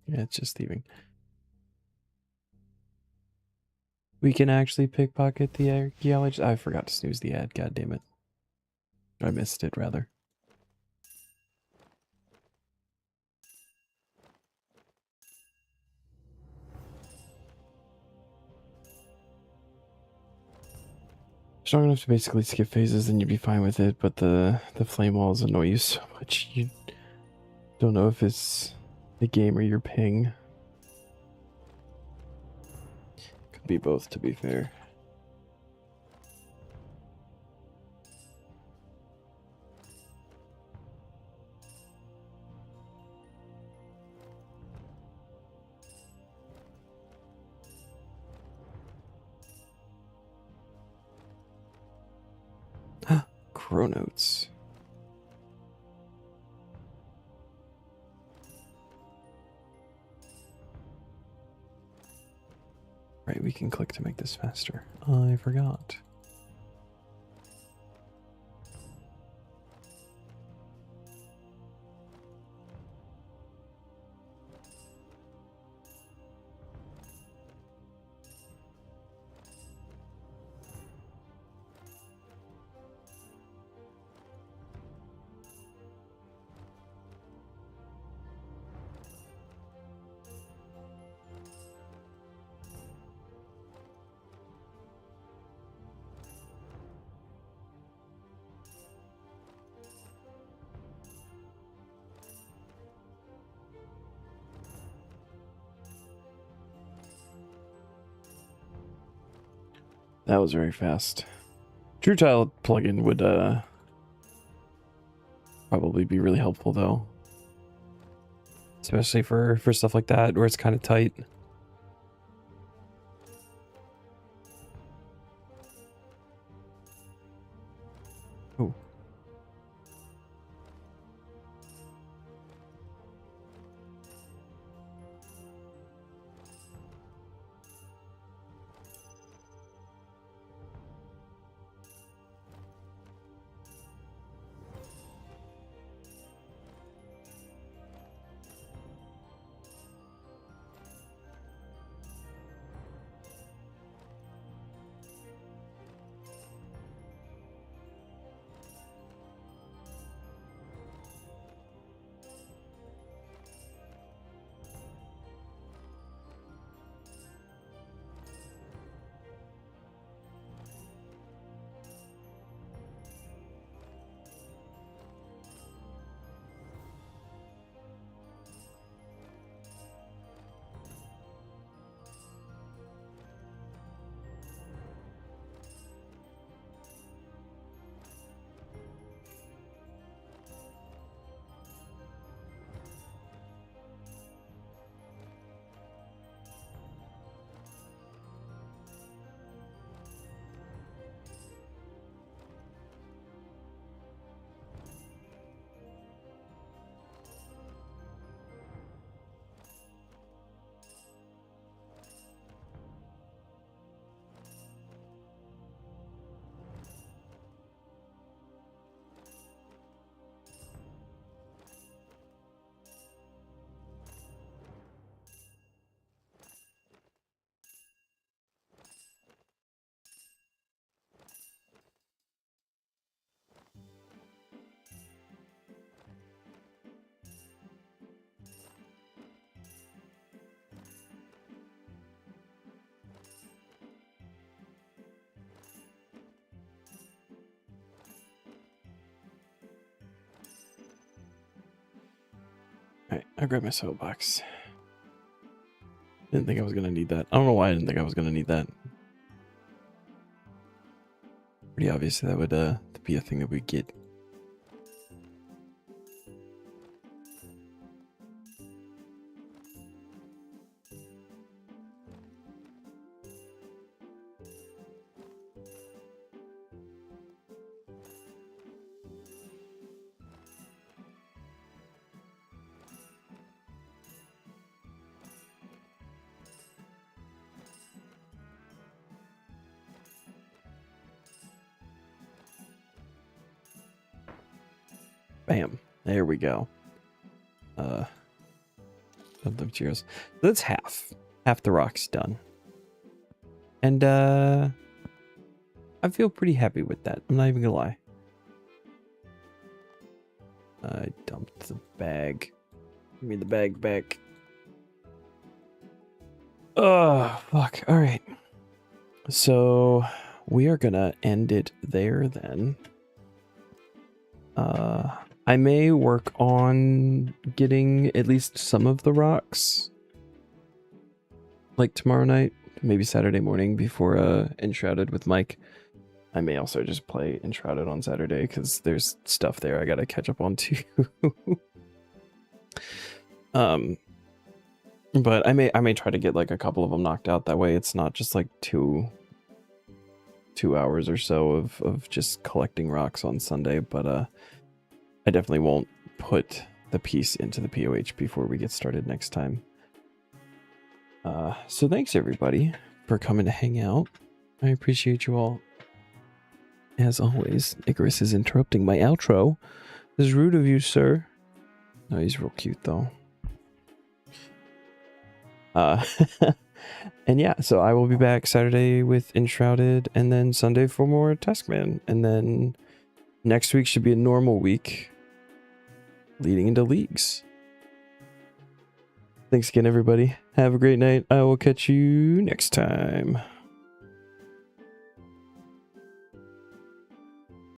Yeah, it's just thieving. We can actually pickpocket the archaeologist. I forgot to snooze the ad. God damn it. I missed it, rather. Strong enough to basically skip phases, then you'd be fine with it, but the flame walls annoy you so much. You don't know if it's the game or your ping. Could be both, to be fair. Chronotes. Right, we can click to make this faster. I forgot. That was very fast. True Tile plugin would probably be really helpful though. Especially for stuff like that where it's kind of tight. Oh. Alright, I'll grab my soapbox. Didn't think I was gonna need that. I don't know why I didn't think I was gonna need that. Pretty obvious that would be a thing that we get. Bam. There we go. Cheers. That's half. Half the rock's done. And I feel pretty happy with that. I'm not even gonna lie. I dumped the bag. Give me the bag back. Oh, fuck. All right. So we are gonna end it there then. I may work on getting at least some of the rocks like tomorrow night, maybe Saturday morning before Enshrouded with Mike. I may also just play Enshrouded on Saturday because there's stuff there I gotta catch up on too. But I may try to get like a couple of them knocked out. That way it's not just like two hours or so of just collecting rocks on Sunday. But I definitely won't put the piece into the POH before we get started next time. So thanks everybody for coming to hang out. I appreciate you all. As always, Icarus is interrupting my outro. This is rude of you, sir. No, he's real cute though. And yeah, so I will be back Saturday with Enshrouded and then Sunday for more Taskman. And then next week should be a normal week leading into leagues. Thanks again, everybody. Have a great night. I will catch you next time.